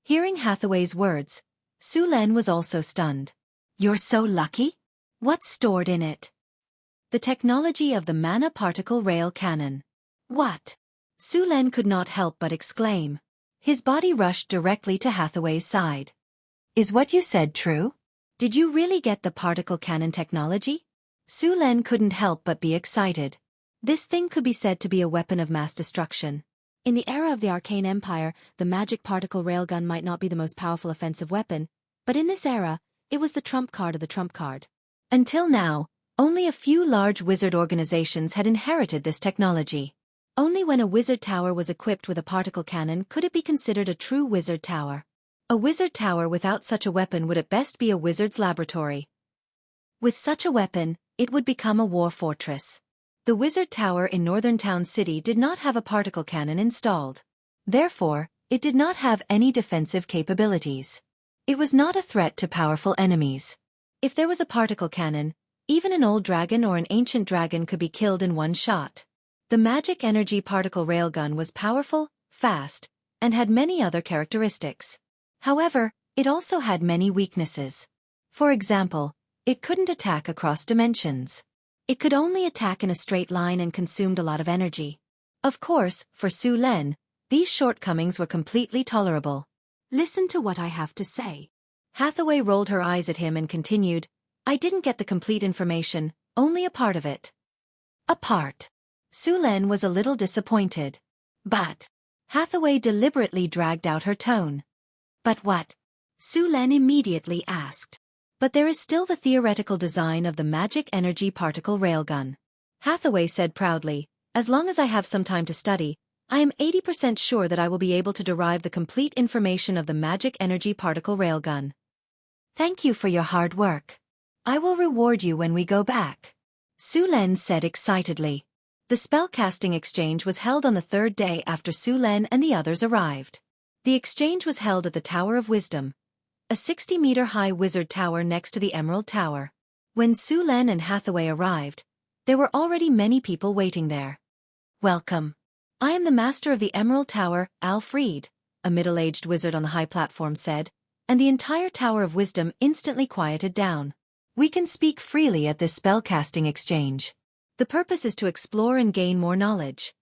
Hearing Hathaway's words, Sulen was also stunned. You're so lucky? What's stored in it? The technology of the mana particle rail cannon. What? Sulen could not help but exclaim. His body rushed directly to Hathaway's side. Is what you said true? Did you really get the particle cannon technology? Sulen couldn't help but be excited. This thing could be said to be a weapon of mass destruction. In the era of the Arcane Empire, the magic particle railgun might not be the most powerful offensive weapon, but in this era, it was the trump card of the trump card. Until now, only a few large wizard organizations had inherited this technology. Only when a wizard tower was equipped with a particle cannon could it be considered a true wizard tower. A wizard tower without such a weapon would at best be a wizard's laboratory. With such a weapon, it would become a war fortress. The wizard tower in Northern Town City did not have a particle cannon installed. Therefore, it did not have any defensive capabilities. It was not a threat to powerful enemies. If there was a particle cannon, even an old dragon or an ancient dragon could be killed in one shot. The magic energy particle railgun was powerful, fast, and had many other characteristics. However, it also had many weaknesses. For example, it couldn't attack across dimensions. It could only attack in a straight line and consumed a lot of energy. Of course, for Sulen, these shortcomings were completely tolerable. Listen to what I have to say. Hathaway rolled her eyes at him and continued, I didn't get the complete information, only a part of it. A part. Sulen was a little disappointed. But Hathaway deliberately dragged out her tone. But what? Sulen immediately asked. But there is still the theoretical design of the magic energy particle railgun. Hathaway said proudly, as long as I have some time to study, I am 80% sure that I will be able to derive the complete information of the magic energy particle railgun. Thank you for your hard work. I will reward you when we go back, Su Len said excitedly. The spellcasting exchange was held on the third day after Su Len and the others arrived. The exchange was held at the Tower of Wisdom, a 60-meter-high wizard tower next to the Emerald Tower. When Su Len and Hathaway arrived, there were already many people waiting there. Welcome. I am the master of the Emerald Tower, Alfred, a middle-aged wizard on the high platform said, and the entire Tower of Wisdom instantly quieted down. We can speak freely at this spellcasting exchange. The purpose is to explore and gain more knowledge.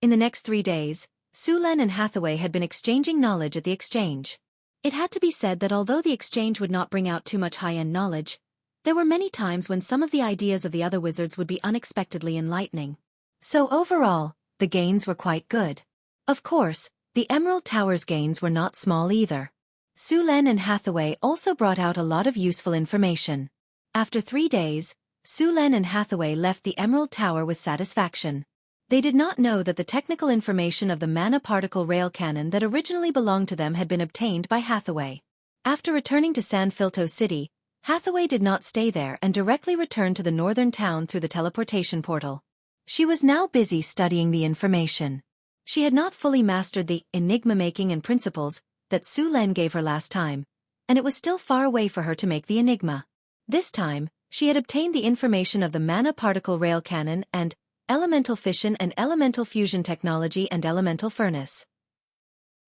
In the next 3 days, Su Len and Hathaway had been exchanging knowledge at the exchange. It had to be said that although the exchange would not bring out too much high-end knowledge, there were many times when some of the ideas of the other wizards would be unexpectedly enlightening. So overall, the gains were quite good. Of course, the Emerald Tower's gains were not small either. Su Len and Hathaway also brought out a lot of useful information. After 3 days, Su Len and Hathaway left the Emerald Tower with satisfaction. They did not know that the technical information of the mana particle rail cannon that originally belonged to them had been obtained by Hathaway. After returning to San Filto City, Hathaway did not stay there and directly returned to the northern town through the teleportation portal. She was now busy studying the information. She had not fully mastered the enigma-making and principles that Su Len gave her last time, and it was still far away for her to make the enigma. This time, she had obtained the information of the mana particle rail cannon and elemental fission and elemental fusion technology and elemental furnace.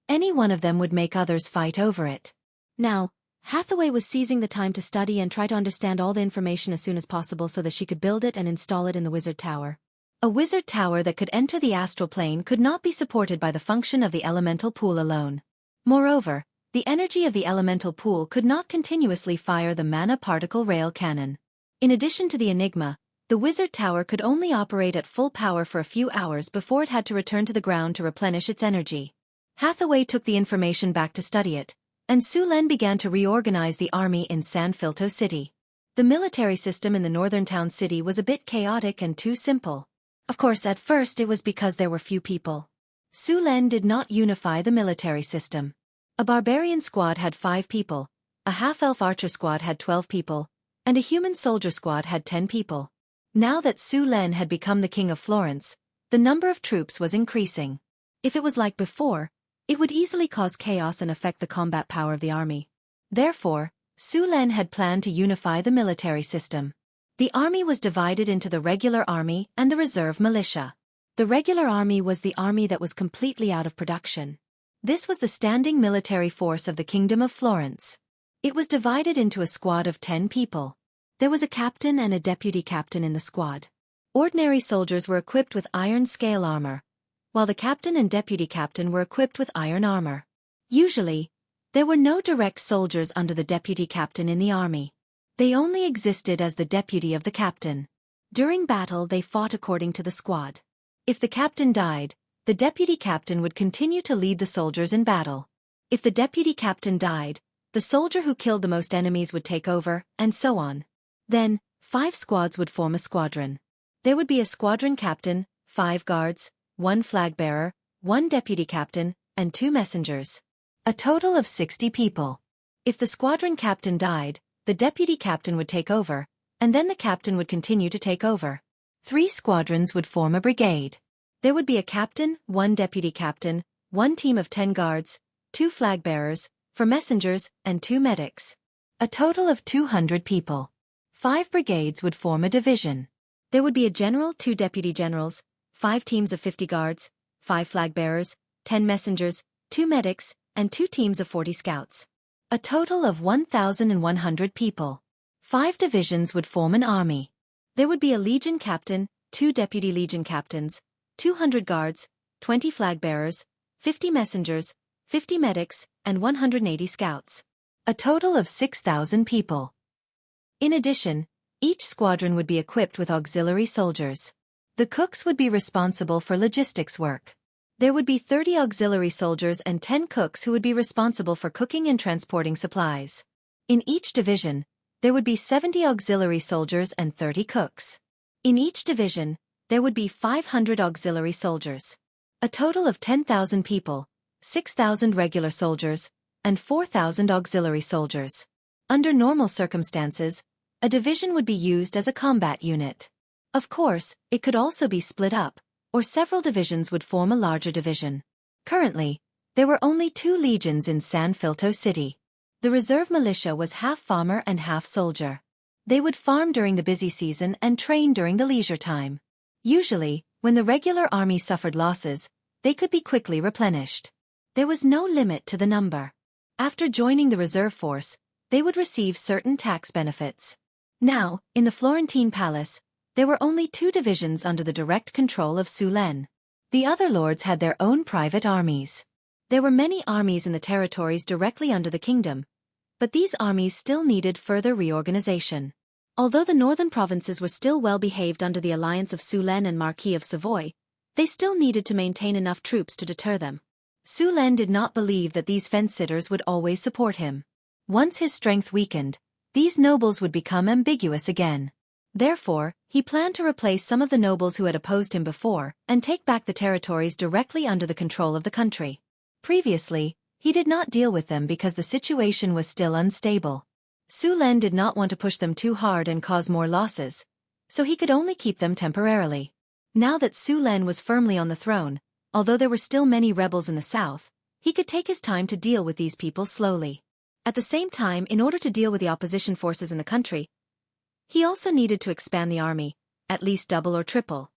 Any one of them would make others fight over it. Now, Hathaway was seizing the time to study and try to understand all the information as soon as possible so that she could build it and install it in the Wizard Tower. A Wizard Tower that could enter the astral plane could not be supported by the function of the elemental pool alone. Moreover, the energy of the elemental pool could not continuously fire the mana particle rail cannon. In addition to the enigma, the Wizard Tower could only operate at full power for a few hours before it had to return to the ground to replenish its energy. Hathaway took the information back to study it, and Su Len began to reorganize the army in San Filto City. The military system in the northern town city was a bit chaotic and too simple. Of course, at first it was because there were few people. Su Len did not unify the military system. A barbarian squad had 5 people, a half-elf archer squad had 12 people, and a human soldier squad had 10 people. Now that Su Len had become the king of Florence, the number of troops was increasing. If it was like before, it would easily cause chaos and affect the combat power of the army. Therefore, Su Len had planned to unify the military system. The army was divided into the regular army and the reserve militia. The regular army was the army that was completely out of production. This was the standing military force of the Kingdom of Florence. It was divided into a squad of 10 people. There was a captain and a deputy captain in the squad. Ordinary soldiers were equipped with iron scale armor, while the captain and deputy captain were equipped with iron armor. Usually, there were no direct soldiers under the deputy captain in the army. They only existed as the deputy of the captain. During battle they fought according to the squad. If the captain died, the deputy captain would continue to lead the soldiers in battle. If the deputy captain died, the soldier who killed the most enemies would take over, and so on. Then, 5 squads would form a squadron. There would be a squadron captain, 5 guards, 1 flag bearer, 1 deputy captain, and 2 messengers. A total of 60 people. If the squadron captain died, the deputy captain would take over, and then the captain would continue to take over. 3 squadrons would form a brigade. There would be a captain, 1 deputy captain, 1 team of 10 guards, 2 flag bearers, 4 messengers, and 2 medics. A total of 200 people. 5 brigades would form a division. There would be a general, 2 deputy generals, 5 teams of 50 guards, 5 flag bearers, 10 messengers, 2 medics, and 2 teams of 40 scouts. A total of 1,100 people. 5 divisions would form an army. There would be a legion captain, 2 deputy legion captains, 200 guards, 20 flag bearers, 50 messengers, 50 medics, and 180 scouts. A total of 6,000 people. In addition, each squadron would be equipped with auxiliary soldiers. The cooks would be responsible for logistics work. There would be 30 auxiliary soldiers and 10 cooks who would be responsible for cooking and transporting supplies. In each division, there would be 70 auxiliary soldiers and 30 cooks. In each division, there would be 500 auxiliary soldiers. A total of 10,000 people, 6,000 regular soldiers, and 4,000 auxiliary soldiers. Under normal circumstances, A division would be used as a combat unit. Of course, it could also be split up, or several divisions would form a larger division. Currently, there were only 2 legions in San Filto City. The reserve militia was half farmer and half soldier. They would farm during the busy season and train during the leisure time. Usually, when the regular army suffered losses, they could be quickly replenished. There was no limit to the number. After joining the reserve force, they would receive certain tax benefits. Now, in the Florentine palace, there were only 2 divisions under the direct control of Sulen. The other lords had their own private armies. There were many armies in the territories directly under the kingdom, but these armies still needed further reorganization. Although the northern provinces were still well behaved under the alliance of Sulen and Marquis of Savoy, they still needed to maintain enough troops to deter them. Sulen did not believe that these fence-sitters would always support him. Once his strength weakened, these nobles would become ambiguous again. Therefore, he planned to replace some of the nobles who had opposed him before and take back the territories directly under the control of the country. Previously, he did not deal with them because the situation was still unstable. Sulen did not want to push them too hard and cause more losses, so he could only keep them temporarily. Now that Sulen was firmly on the throne, although there were still many rebels in the south, he could take his time to deal with these people slowly. At the same time, in order to deal with the opposition forces in the country, he also needed to expand the army, at least double or triple.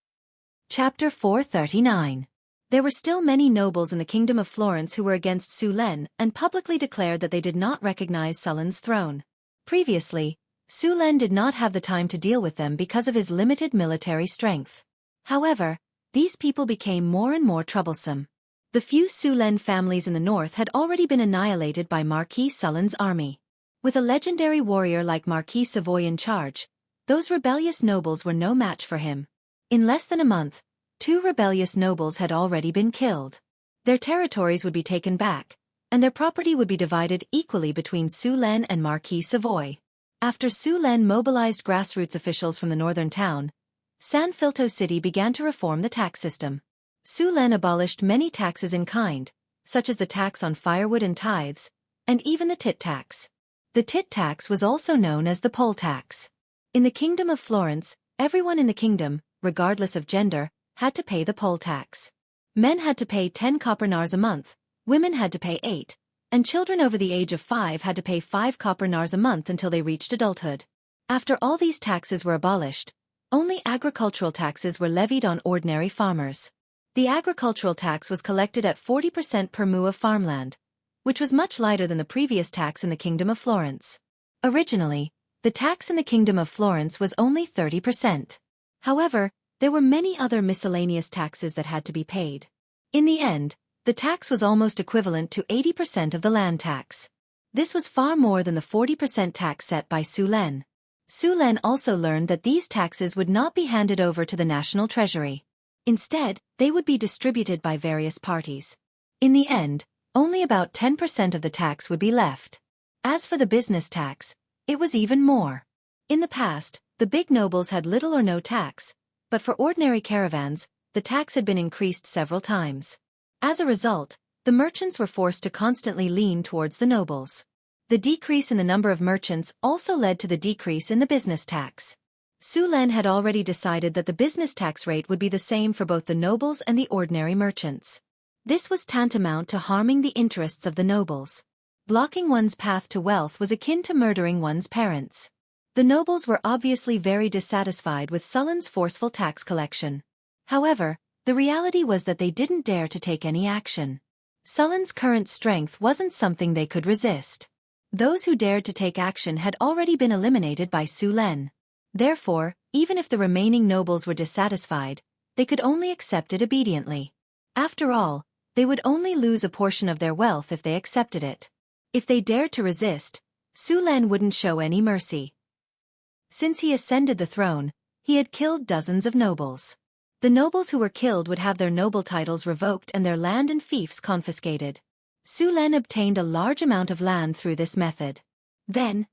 Chapter 439. There were still many nobles in the Kingdom of Florence who were against Sulen and publicly declared that they did not recognize Sulen's throne. Previously, Sulen did not have the time to deal with them because of his limited military strength. However, these people became more and more troublesome. The few Sulen families in the north had already been annihilated by Marquis Sulen's army. With a legendary warrior like Marquis Savoy in charge, those rebellious nobles were no match for him. In less than a month, 2 rebellious nobles had already been killed. Their territories would be taken back, and their property would be divided equally between Sulen and Marquis Savoy. After Sulen mobilized grassroots officials from the northern town, San Filto City began to reform the tax system. Sulen abolished many taxes in kind, such as the tax on firewood and tithes, and even the tit tax. The tit tax was also known as the poll tax. In the Kingdom of Florence, everyone in the kingdom, regardless of gender, had to pay the poll tax. Men had to pay 10 copper-nars a month, women had to pay 8, and children over the age of 5 had to pay 5 copper-nars a month until they reached adulthood. After all these taxes were abolished, only agricultural taxes were levied on ordinary farmers. The agricultural tax was collected at 40% per mu of farmland, which was much lighter than the previous tax in the Kingdom of Florence. Originally, the tax in the Kingdom of Florence was only 30%. However, there were many other miscellaneous taxes that had to be paid. In the end, the tax was almost equivalent to 80% of the land tax. This was far more than the 40% tax set by Sulen. Sulen also learned that these taxes would not be handed over to the national treasury. Instead, they would be distributed by various parties. In the end, only about 10% of the tax would be left. As for the business tax, it was even more. In the past, the big nobles had little or no tax, but for ordinary caravans, the tax had been increased several times. As a result, the merchants were forced to constantly lean towards the nobles. The decrease in the number of merchants also led to the decrease in the business tax. Sulen had already decided that the business tax rate would be the same for both the nobles and the ordinary merchants. This was tantamount to harming the interests of the nobles. Blocking one's path to wealth was akin to murdering one's parents. The nobles were obviously very dissatisfied with Sulen's forceful tax collection. However, the reality was that they didn't dare to take any action. Sulen's current strength wasn't something they could resist. Those who dared to take action had already been eliminated by Sulen. Therefore, even if the remaining nobles were dissatisfied, they could only accept it obediently. After all, they would only lose a portion of their wealth if they accepted it. If they dared to resist, Sulen wouldn't show any mercy. Since he ascended the throne, he had killed dozens of nobles. The nobles who were killed would have their noble titles revoked and their land and fiefs confiscated. Sulen obtained a large amount of land through this method. Then,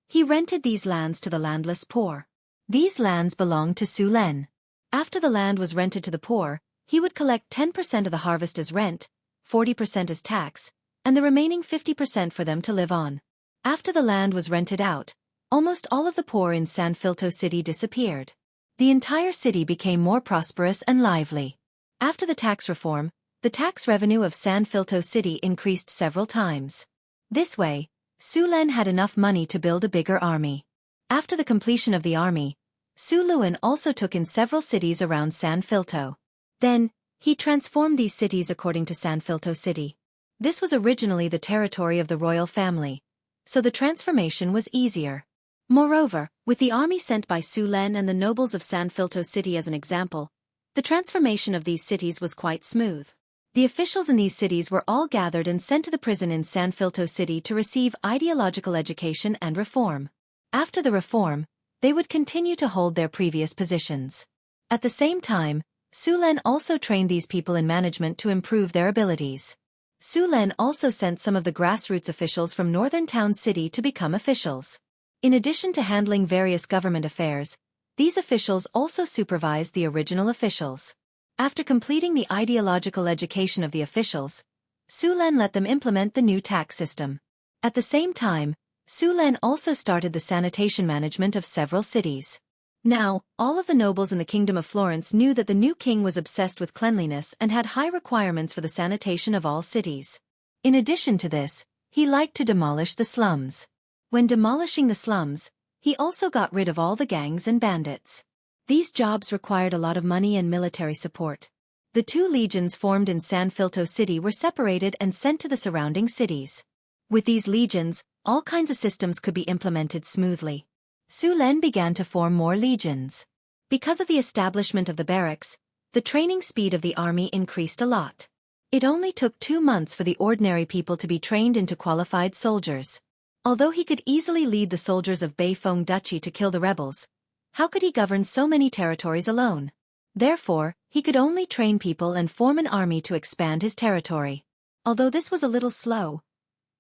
he rented these lands to the landless poor. These lands belonged to Sulen. After the land was rented to the poor, he would collect 10% of the harvest as rent, 40% as tax, and the remaining 50% for them to live on. After the land was rented out, almost all of the poor in San Filto City disappeared. The entire city became more prosperous and lively. After the tax reform, the tax revenue of San Filto City increased several times. This way, Su Len had enough money to build a bigger army. After the completion of the army, Su Luan also took in several cities around San Filto. Then, he transformed these cities according to San Filto City. This was originally the territory of the royal family, so the transformation was easier. Moreover, with the army sent by Su Len and the nobles of San Filto City as an example, the transformation of these cities was quite smooth. The officials in these cities were all gathered and sent to the prison in San Filto City to receive ideological education and reform. After the reform, they would continue to hold their previous positions. At the same time, Su Len also trained these people in management to improve their abilities. Su Len also sent some of the grassroots officials from northern town city to become officials. In addition to handling various government affairs, these officials also supervised the original officials. After completing the ideological education of the officials, Su Len let them implement the new tax system. At the same time, Su Len also started the sanitation management of several cities. Now, all of the nobles in the Kingdom of Florence knew that the new king was obsessed with cleanliness and had high requirements for the sanitation of all cities. In addition to this, he liked to demolish the slums. When demolishing the slums, he also got rid of all the gangs and bandits. These jobs required a lot of money and military support. The two legions formed in San Filto City were separated and sent to the surrounding cities. With these legions, all kinds of systems could be implemented smoothly. Su Len began to form more legions. Because of the establishment of the barracks, the training speed of the army increased a lot. It only took 2 months for the ordinary people to be trained into qualified soldiers. Although he could easily lead the soldiers of Beifeng Duchy to kill the rebels, how could he govern so many territories alone? Therefore, he could only train people and form an army to expand his territory. Although this was a little slow,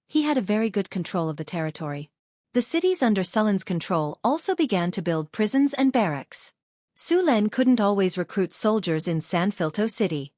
he had a very good control of the territory. The cities under Sullen's control also began to build prisons and barracks. Su Len couldn't always recruit soldiers in San Filto City.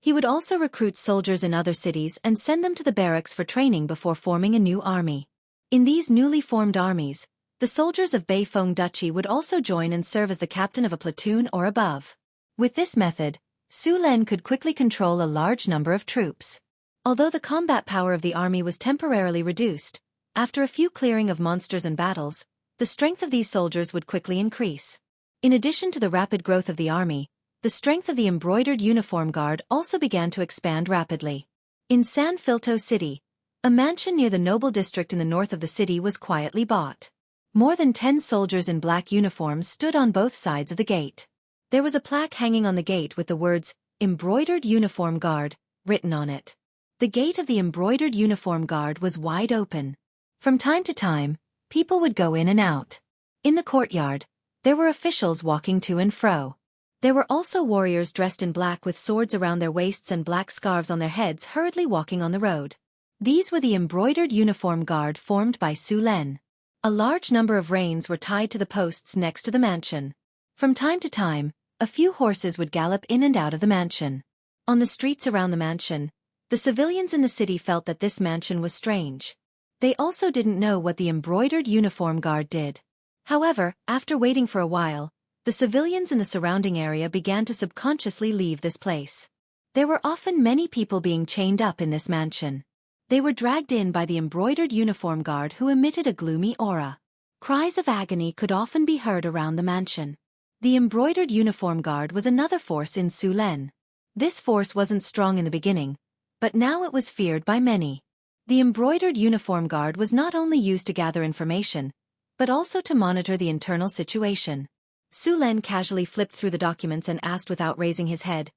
He would also recruit soldiers in other cities and send them to the barracks for training before forming a new army. In these newly formed armies, the soldiers of Beifeng Duchy would also join and serve as the captain of a platoon or above. With this method, Su Len could quickly control a large number of troops. Although the combat power of the army was temporarily reduced, after a few clearing of monsters and battles, the strength of these soldiers would quickly increase. In addition to the rapid growth of the army, the strength of the embroidered uniform guard also began to expand rapidly. In San Filto City, a mansion near the noble district in the north of the city was quietly bought. More than 10 soldiers in black uniforms stood on both sides of the gate. There was a plaque hanging on the gate with the words, "Embroidered Uniform Guard," written on it. The gate of the embroidered uniform guard was wide open. From time to time, people would go in and out. In the courtyard, there were officials walking to and fro. There were also warriors dressed in black with swords around their waists and black scarves on their heads hurriedly walking on the road. These were the embroidered uniform guard formed by Su Len. A large number of reins were tied to the posts next to the mansion. From time to time, a few horses would gallop in and out of the mansion. On the streets around the mansion, the civilians in the city felt that this mansion was strange. They also didn't know what the embroidered uniform guard did. However, after waiting for a while, the civilians in the surrounding area began to subconsciously leave this place. There were often many people being chained up in this mansion. They were dragged in by the embroidered uniform guard who emitted a gloomy aura. Cries of agony could often be heard around the mansion. The embroidered uniform guard was another force in Su Len. This force wasn't strong in the beginning, but now it was feared by many. The embroidered uniform guard was not only used to gather information, but also to monitor the internal situation. Su Len casually flipped through the documents and asked without raising his head,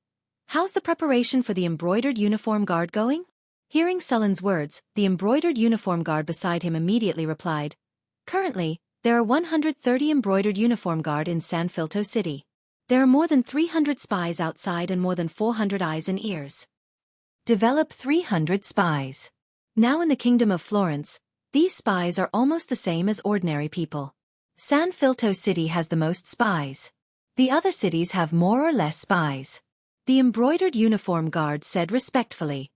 "How's the preparation for the embroidered uniform guard going?" Hearing Sullen's words, the embroidered uniform guard beside him immediately replied, "Currently, there are 130 embroidered uniform guard in San Filto City. There are more than 300 spies outside and more than 400 eyes and ears. Develop 300 spies." Now in the Kingdom of Florence, these spies are almost the same as ordinary people. San Filto City has the most spies. The other cities have more or less spies. The embroidered uniform guard said respectfully,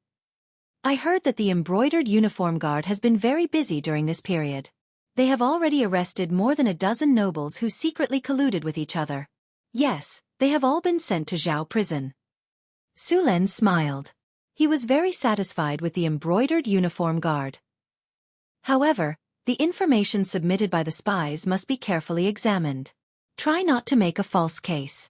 "I heard that the embroidered uniform guard has been very busy during this period. They have already arrested more than a dozen nobles who secretly colluded with each other. Yes, they have all been sent to Zhao prison. Su Len smiled. He was very satisfied with the embroidered uniform guard. However, the information submitted by the spies must be carefully examined. Try not to make a false case.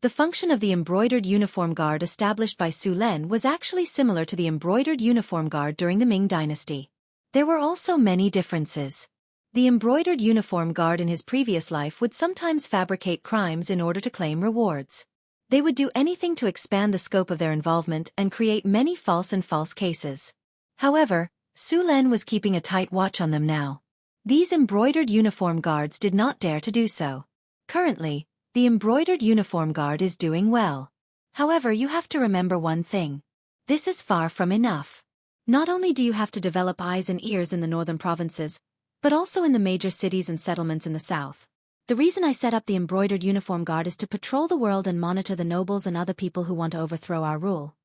The function of the embroidered uniform guard established by Su Len was actually similar to the embroidered uniform guard during the Ming dynasty. There were also many differences. The embroidered uniform guard in his previous life would sometimes fabricate crimes in order to claim rewards. They would do anything to expand the scope of their involvement and create many false cases. However, Su Len was keeping a tight watch on them now. These embroidered uniform guards did not dare to do so. Currently, the embroidered uniform guard is doing well. However, you have to remember one thing. This is far from enough. Not only do you have to develop eyes and ears in the northern provinces, but also in the major cities and settlements in the south. The reason I set up the embroidered uniform guard is to patrol the world and monitor the nobles and other people who want to overthrow our rule.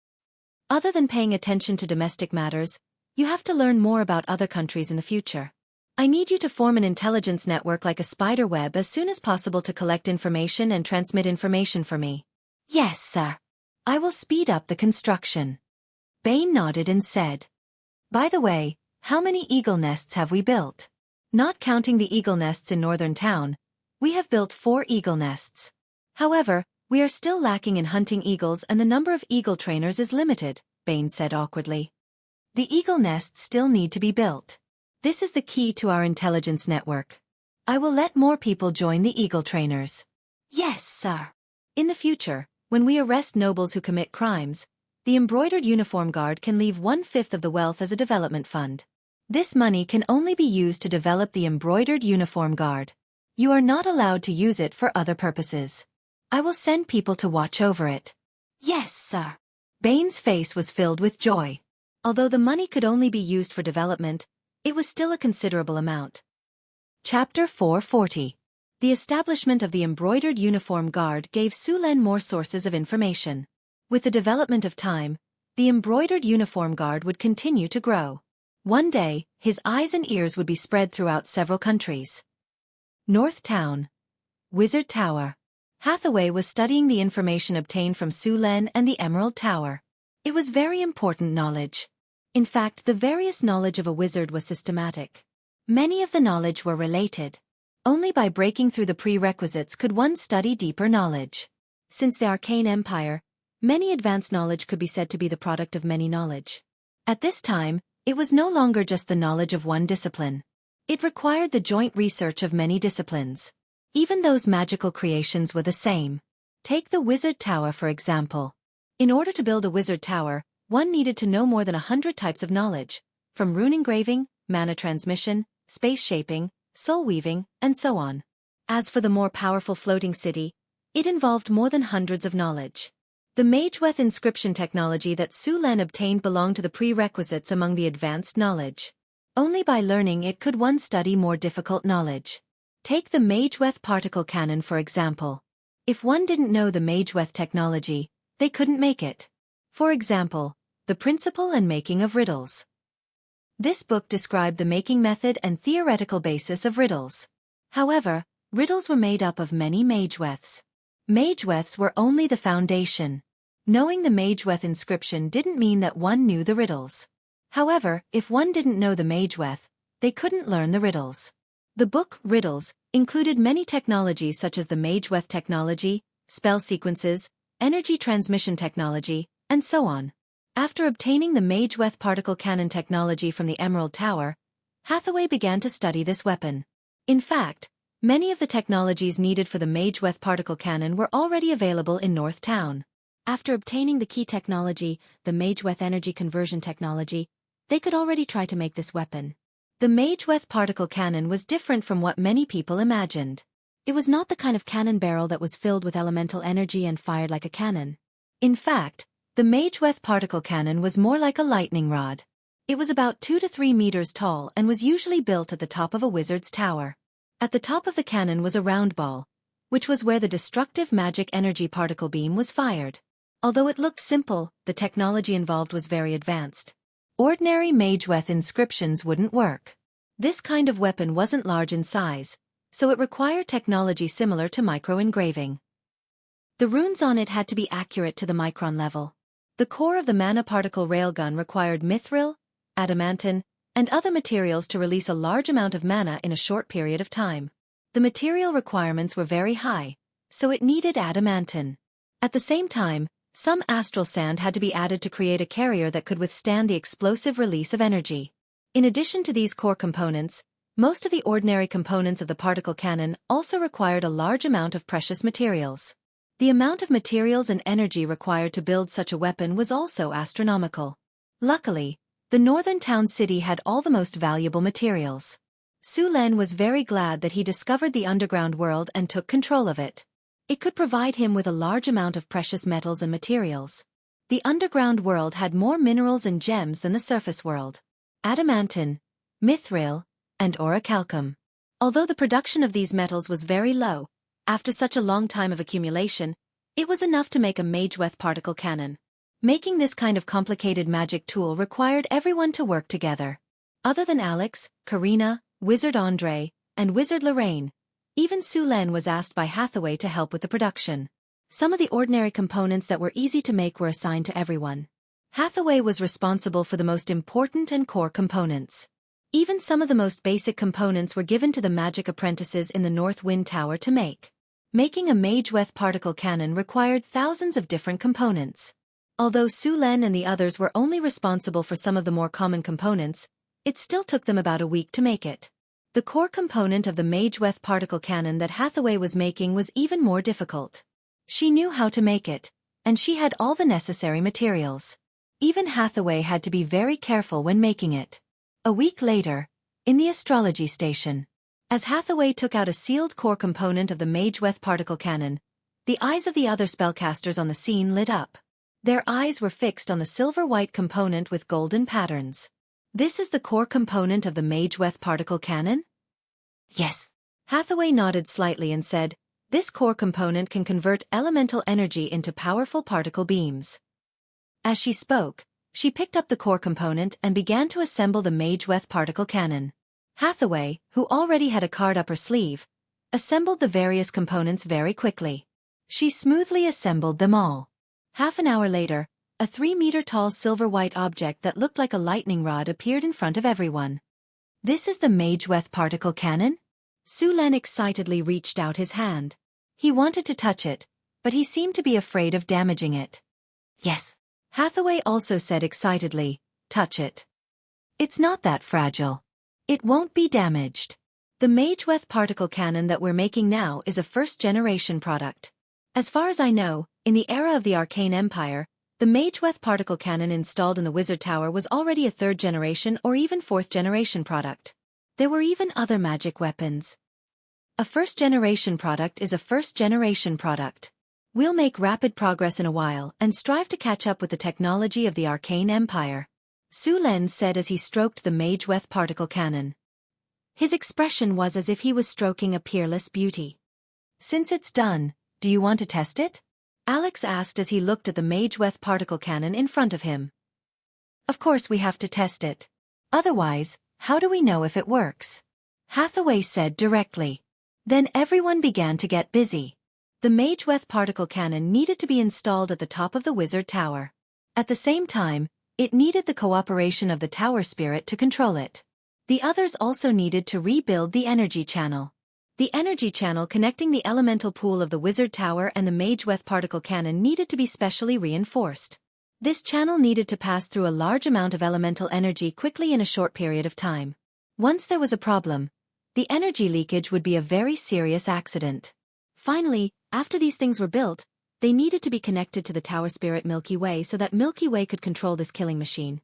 Other than paying attention to domestic matters, you have to learn more about other countries in the future. I need you to form an intelligence network like a spider web as soon as possible to collect information and transmit information for me. Yes, sir. I will speed up the construction. Bane nodded and said. By the way, how many eagle nests have we built? Not counting the eagle nests in northern town, we have built 4 eagle nests. However, we are still lacking in hunting eagles and the number of eagle trainers is limited, Bane said awkwardly. The eagle nests still need to be built. This is the key to our intelligence network. I will let more people join the eagle trainers. Yes, sir. In the future, when we arrest nobles who commit crimes, the embroidered uniform guard can leave 1/5 of the wealth as a development fund. This money can only be used to develop the embroidered uniform guard. You are not allowed to use it for other purposes. I will send people to watch over it. Yes, sir. Bane's face was filled with joy. Although the money could only be used for development, it was still a considerable amount. Chapter 440. The establishment of the embroidered uniform guard gave Su Len more sources of information. With the development of time, the embroidered uniform guard would continue to grow. One day, his eyes and ears would be spread throughout several countries. North Town. Wizard Tower. Hathaway was studying the information obtained from Su Len and the Emerald Tower. It was very important knowledge. In fact, the various knowledge of a wizard was systematic. Many of the knowledge were related. Only by breaking through the prerequisites could one study deeper knowledge. Since the Arcane Empire, many advanced knowledge could be said to be the product of many knowledge. At this time, it was no longer just the knowledge of one discipline. It required the joint research of many disciplines. Even those magical creations were the same. Take the Wizard Tower for example. In order to build a wizard tower, one needed to know more than 100 types of knowledge, from rune engraving, mana transmission, space shaping, soul weaving, and so on. As for the more powerful floating city, it involved more than hundreds of knowledge. The Mageweth inscription technology that Su Len obtained belonged to the prerequisites among the advanced knowledge. Only by learning it could one study more difficult knowledge. Take the Mageweth particle cannon for example. If one didn't know the Mageweth technology, they couldn't make it. For example, the principle and making of riddles. This book described the making method and theoretical basis of riddles. However, riddles were made up of many Mageweths. Mageweths were only the foundation. Knowing the Mageweth inscription didn't mean that one knew the riddles. However, if one didn't know the Mageweth, they couldn't learn the riddles. The book, Riddles, included many technologies such as the Mageweth technology, spell sequences, energy transmission technology, and so on. After obtaining the Mageweth particle cannon technology from the Emerald Tower, Hathaway began to study this weapon. In fact, many of the technologies needed for the Mageweth particle cannon were already available in North Town. After obtaining the key technology, the Mageweth energy conversion technology, they could already try to make this weapon. The Mageweth particle cannon was different from what many people imagined. It was not the kind of cannon barrel that was filled with elemental energy and fired like a cannon. In fact, the Mageweth particle cannon was more like a lightning rod. It was about 2 to 3 meters tall and was usually built at the top of a wizard's tower. At the top of the cannon was a round ball, which was where the destructive magic energy particle beam was fired. Although it looked simple, the technology involved was very advanced. Ordinary Mageweth inscriptions wouldn't work. This kind of weapon wasn't large in size, so it required technology similar to micro-engraving. The runes on it had to be accurate to the micron level. The core of the mana particle railgun required mithril, adamantine, and other materials to release a large amount of mana in a short period of time. The material requirements were very high, so it needed adamantine. At the same time, some astral sand had to be added to create a carrier that could withstand the explosive release of energy. In addition to these core components, most of the ordinary components of the particle cannon also required a large amount of precious materials. The amount of materials and energy required to build such a weapon was also astronomical. Luckily, the northern town city had all the most valuable materials. Su Len was very glad that he discovered the underground world and took control of it. It could provide him with a large amount of precious metals and materials. The underground world had more minerals and gems than the surface world. Adamantine, mithril, and orichalcum. Although the production of these metals was very low, after such a long time of accumulation, it was enough to make a Mageweth particle cannon. Making this kind of complicated magic tool required everyone to work together. Other than Alex, Karina, Wizard Andre, and Wizard Lorraine, even Su Len was asked by Hathaway to help with the production. Some of the ordinary components that were easy to make were assigned to everyone. Hathaway was responsible for the most important and core components. Even some of the most basic components were given to the magic apprentices in the North Wind Tower to make. Making a Mageweth particle cannon required thousands of different components. Although Su Len and the others were only responsible for some of the more common components, it still took them about a week to make it. The core component of the Mageweth particle cannon that Hathaway was making was even more difficult. She knew how to make it, and she had all the necessary materials. Even Hathaway had to be very careful when making it. A week later, in the astrology station, as Hathaway took out a sealed core component of the Mageweth particle cannon, the eyes of the other spellcasters on the scene lit up. Their eyes were fixed on the silver-white component with golden patterns. This is the core component of the Mageweth particle cannon? Yes. Hathaway nodded slightly and said, this core component can convert elemental energy into powerful particle beams. As she spoke, she picked up the core component and began to assemble the Mageweth particle cannon. Hathaway, who already had a card up her sleeve, assembled the various components very quickly. She smoothly assembled them all. Half an hour later, a 3-meter-tall silver-white object that looked like a lightning rod appeared in front of everyone. This is the Mageweth particle cannon? Su Len excitedly reached out his hand. He wanted to touch it, but he seemed to be afraid of damaging it. Yes. Hathaway also said excitedly, touch it. It's not that fragile. It won't be damaged. The Mageweth particle cannon that we're making now is a first-generation product. As far as I know, in the era of the Arcane Empire, the Mageweth particle cannon installed in the Wizard Tower was already a third-generation or even fourth-generation product. There were even other magic weapons. A first-generation product is a first-generation product. We'll make rapid progress in a while and strive to catch up with the technology of the Arcane Empire, Su Len said as he stroked the Mageweth particle cannon. His expression was as if he was stroking a peerless beauty. Since it's done, do you want to test it? Alex asked as he looked at the Mageweth particle cannon in front of him. Of course we have to test it. Otherwise, how do we know if it works? Hathaway said directly. Then everyone began to get busy. The Mageweth particle cannon needed to be installed at the top of the Wizard Tower. At the same time, it needed the cooperation of the Tower Spirit to control it. The others also needed to rebuild the energy channel. The energy channel connecting the elemental pool of the Wizard Tower and the Mageweth particle cannon needed to be specially reinforced. This channel needed to pass through a large amount of elemental energy quickly in a short period of time. Once there was a problem, the energy leakage would be a very serious accident. Finally, after these things were built, they needed to be connected to the Tower Spirit Milky Way so that Milky Way could control this killing machine.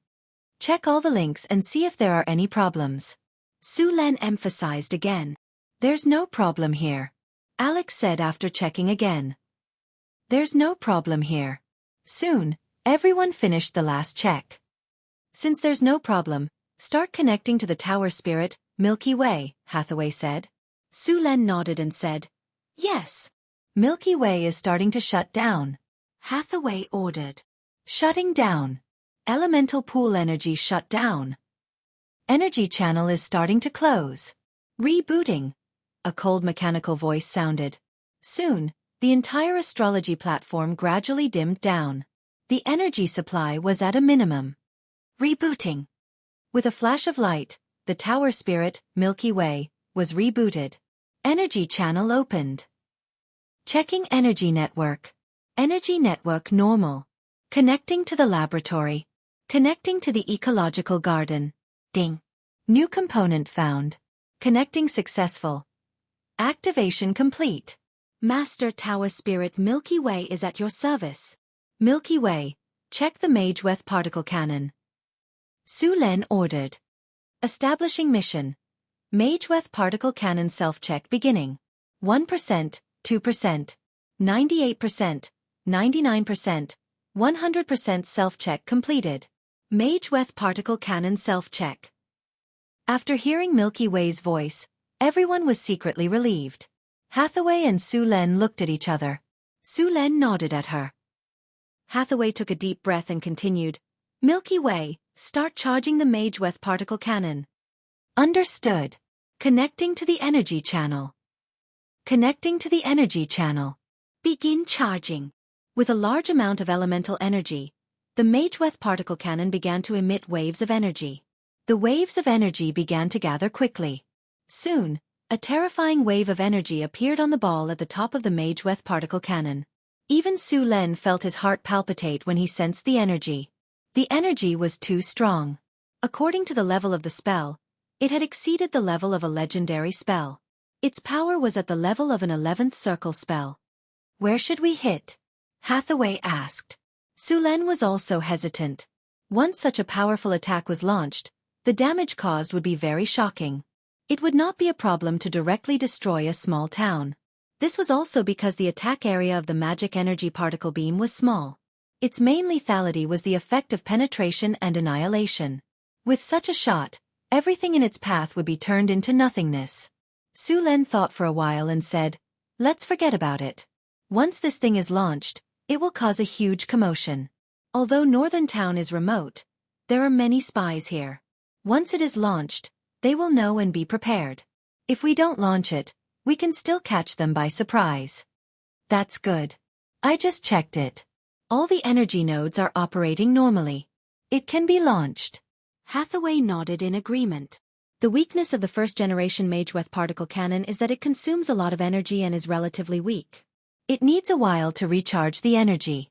Check all the links and see if there are any problems. Su Len emphasized again. There's no problem here. Alex said after checking again. There's no problem here. Soon, everyone finished the last check. Since there's no problem, start connecting to the Tower Spirit, Milky Way, Hathaway said. Su Len nodded and said, yes. Milky Way is starting to shut down. Hathaway ordered. Shutting down. Elemental pool energy shut down. Energy channel is starting to close. Rebooting. A cold mechanical voice sounded. Soon, the entire astrology platform gradually dimmed down. The energy supply was at a minimum. Rebooting. With a flash of light, the tower spirit, Milky Way, was rebooted. Energy channel opened. Checking energy network. Energy network normal. Connecting to the laboratory. Connecting to the ecological garden. Ding. New component found. Connecting successful. Activation complete. Master Tower Spirit Milky Way is at your service. Milky Way, check the Mageweth particle cannon. Su Len ordered. Establishing mission. Mageweth particle cannon self-check beginning. 1%, 2%, 98%, 99%, 100% self-check completed. Mageweth particle cannon self-check. After hearing Milky Way's voice, everyone was secretly relieved. Hathaway and Su Len looked at each other. Su Len nodded at her. Hathaway took a deep breath and continued, Milky Way, start charging the Mageweth particle cannon. Understood. Connecting to the energy channel. Connecting to the energy channel. Begin charging. With a large amount of elemental energy, the Mageweth particle cannon began to emit waves of energy. The waves of energy began to gather quickly. Soon, a terrifying wave of energy appeared on the ball at the top of the Mageweth particle cannon. Even Su Len felt his heart palpitate when he sensed the energy. The energy was too strong. According to the level of the spell, it had exceeded the level of a legendary spell. Its power was at the level of an 11th circle spell. Where should we hit? Hathaway asked. Su Len was also hesitant. Once such a powerful attack was launched, the damage caused would be very shocking. It would not be a problem to directly destroy a small town. This was also because the attack area of the magic energy particle beam was small. Its main lethality was the effect of penetration and annihilation. With such a shot, everything in its path would be turned into nothingness. Su Len thought for a while and said, let's forget about it. Once this thing is launched, it will cause a huge commotion. Although Northern Town is remote, there are many spies here. Once it is launched, they will know and be prepared. If we don't launch it, we can still catch them by surprise. That's good. I just checked it. All the energy nodes are operating normally. It can be launched. Hathaway nodded in agreement. The weakness of the first-generation Mageweth particle cannon is that it consumes a lot of energy and is relatively weak. It needs a while to recharge the energy.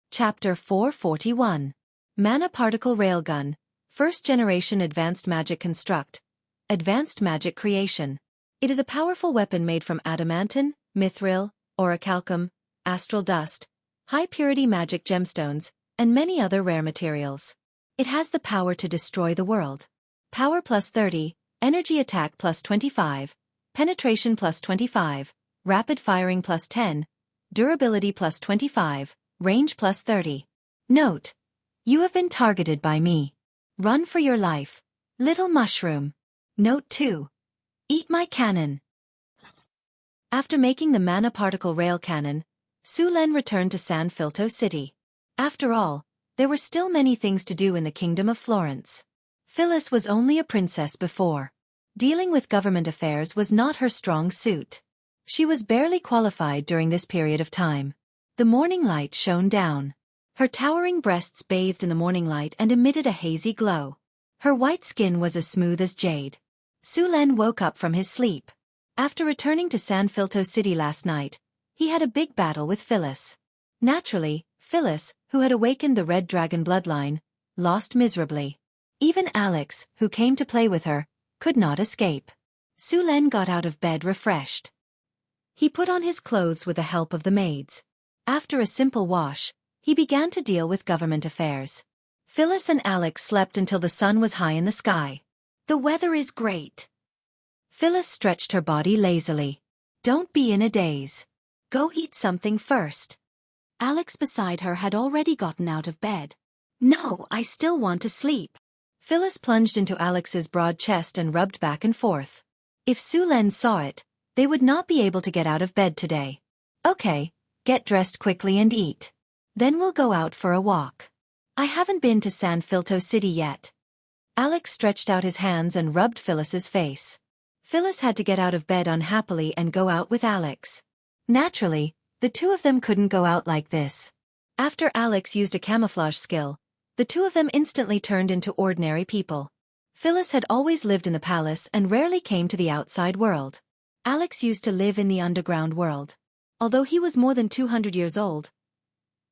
Chapter 441. Mana Particle Railgun, First-Generation Advanced Magic Construct, Advanced Magic Creation. It is a powerful weapon made from adamantine, mithril, orichalcum, astral dust, high-purity magic gemstones, and many other rare materials. It has the power to destroy the world. Power plus 30, energy attack plus 25, penetration plus 25, rapid firing plus 10, durability plus 25, range plus 30. Note: you have been targeted by me. Run for your life. Little mushroom. Note 2. Eat my cannon. After making the mana particle rail cannon, Su Len returned to San Filto City. After all, there were still many things to do in the Kingdom of Florence. Phyllis was only a princess before. Dealing with government affairs was not her strong suit. She was barely qualified during this period of time. The morning light shone down. Her towering breasts bathed in the morning light and emitted a hazy glow. Her white skin was as smooth as jade. Su Len woke up from his sleep. After returning to San Filto City last night, he had a big battle with Phyllis. Naturally, Phyllis, who had awakened the Red Dragon bloodline, lost miserably. Even Alex, who came to play with her, could not escape. Su Len got out of bed refreshed. He put on his clothes with the help of the maids. After a simple wash, he began to deal with government affairs. Phyllis and Alex slept until the sun was high in the sky. The weather is great. Phyllis stretched her body lazily. Don't be in a daze. Go eat something first. Alex beside her had already gotten out of bed. No, I still want to sleep. Phyllis plunged into Alex's broad chest and rubbed back and forth. If Su Len saw it, they would not be able to get out of bed today. Okay, get dressed quickly and eat. Then we'll go out for a walk. I haven't been to San Filto City yet. Alex stretched out his hands and rubbed Phyllis's face. Phyllis had to get out of bed unhappily and go out with Alex. Naturally, the two of them couldn't go out like this. After Alex used a camouflage skill, the two of them instantly turned into ordinary people. Phyllis had always lived in the palace and rarely came to the outside world. Alex used to live in the underground world. Although he was more than 200 years old,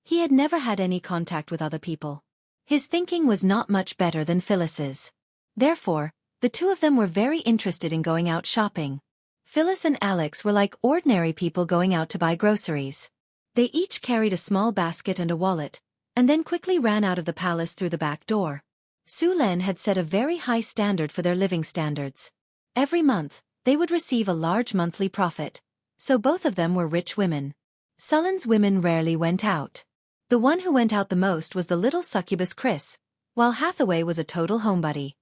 he had never had any contact with other people. His thinking was not much better than Phyllis's. Therefore, the two of them were very interested in going out shopping. Phyllis and Alex were like ordinary people going out to buy groceries. They each carried a small basket and a wallet, and then quickly ran out of the palace through the back door. Su Len had set a very high standard for their living standards. Every month, they would receive a large monthly profit, so both of them were rich women. Sullen's women rarely went out. The one who went out the most was the little succubus Chris, while Hathaway was a total homebody.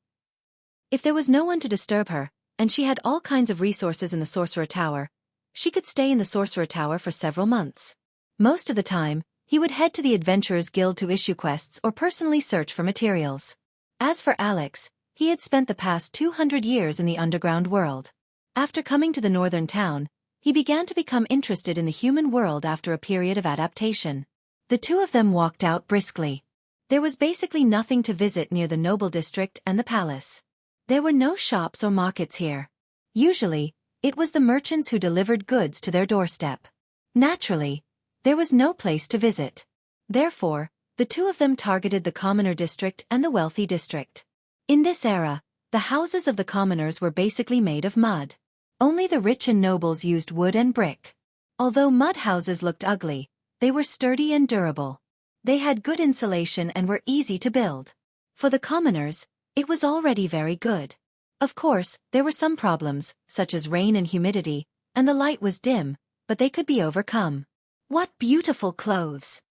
If there was no one to disturb her, and she had all kinds of resources in the Sorcerer Tower, she could stay in the Sorcerer Tower for several months. Most of the time, he would head to the Adventurers Guild to issue quests or personally search for materials. As for Alex, he had spent the past 200 years in the underground world. After coming to the northern town, he began to become interested in the human world after a period of adaptation. The two of them walked out briskly. There was basically nothing to visit near the noble district and the palace. There were no shops or markets here. Usually, it was the merchants who delivered goods to their doorstep. Naturally, there was no place to visit. Therefore, the two of them targeted the commoner district and the wealthy district. In this era, the houses of the commoners were basically made of mud. Only the rich and nobles used wood and brick. Although mud houses looked ugly, they were sturdy and durable. They had good insulation and were easy to build. For the commoners, it was already very good. Of course, there were some problems, such as rain and humidity, and the light was dim, but they could be overcome. What beautiful clothes!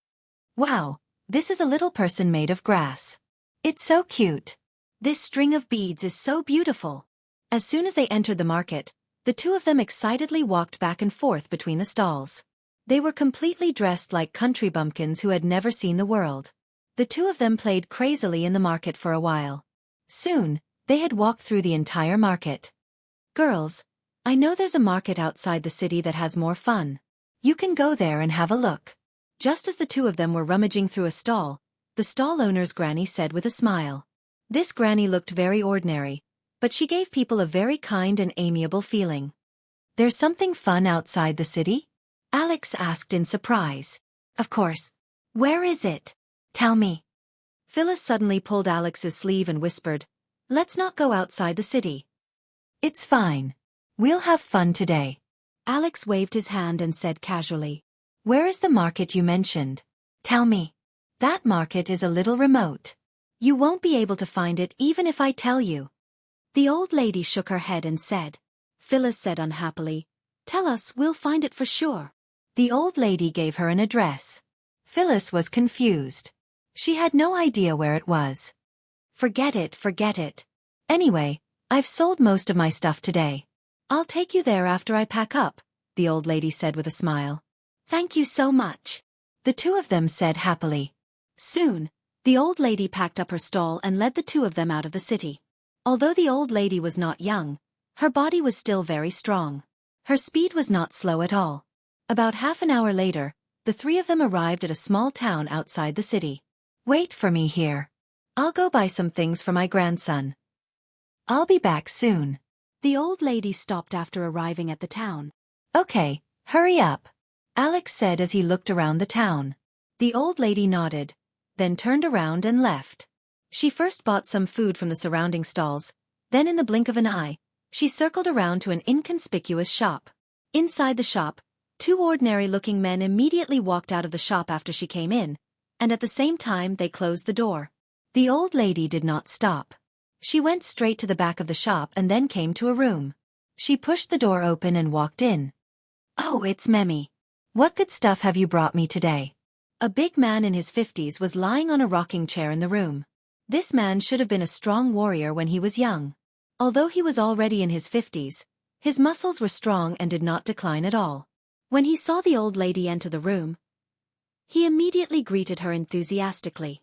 Wow, this is a little person made of grass. It's so cute. This string of beads is so beautiful. As soon as they entered the market, the two of them excitedly walked back and forth between the stalls. They were completely dressed like country bumpkins who had never seen the world. The two of them played crazily in the market for a while. Soon, they had walked through the entire market. Girls, I know there's a market outside the city that has more fun. You can go there and have a look. Just as the two of them were rummaging through a stall, the stall owner's granny said with a smile. This granny looked very ordinary, but she gave people a very kind and amiable feeling. There's something fun outside the city? Alex asked in surprise. Of course. Where is it? Tell me. Phyllis suddenly pulled Alex's sleeve and whispered, "Let's not go outside the city." It's fine. We'll have fun today. Alex waved his hand and said casually, "Where is the market you mentioned? Tell me." That market is a little remote. You won't be able to find it even if I tell you. The old lady shook her head and said. Phyllis said unhappily, "Tell us, we'll find it for sure." The old lady gave her an address. Phyllis was confused. She had no idea where it was. Forget it. Anyway, I've sold most of my stuff today. I'll take you there after I pack up, the old lady said with a smile. Thank you so much. The two of them said happily. Soon, the old lady packed up her stall and led the two of them out of the city. Although the old lady was not young, her body was still very strong. Her speed was not slow at all. About half an hour later, the three of them arrived at a small town outside the city. Wait for me here. I'll go buy some things for my grandson. I'll be back soon. The old lady stopped after arriving at the town. Okay, hurry up, Alex said as he looked around the town. The old lady nodded, then turned around and left. She first bought some food from the surrounding stalls, then in the blink of an eye, she circled around to an inconspicuous shop. Inside the shop, two ordinary-looking men immediately walked out of the shop after she came in, and at the same time they closed the door. The old lady did not stop. She went straight to the back of the shop and then came to a room. She pushed the door open and walked in. Oh, it's Memmy. What good stuff have you brought me today? A big man in his 50s was lying on a rocking chair in the room. This man should have been a strong warrior when he was young. Although he was already in his 50s, his muscles were strong and did not decline at all. When he saw the old lady enter the room, he immediately greeted her enthusiastically.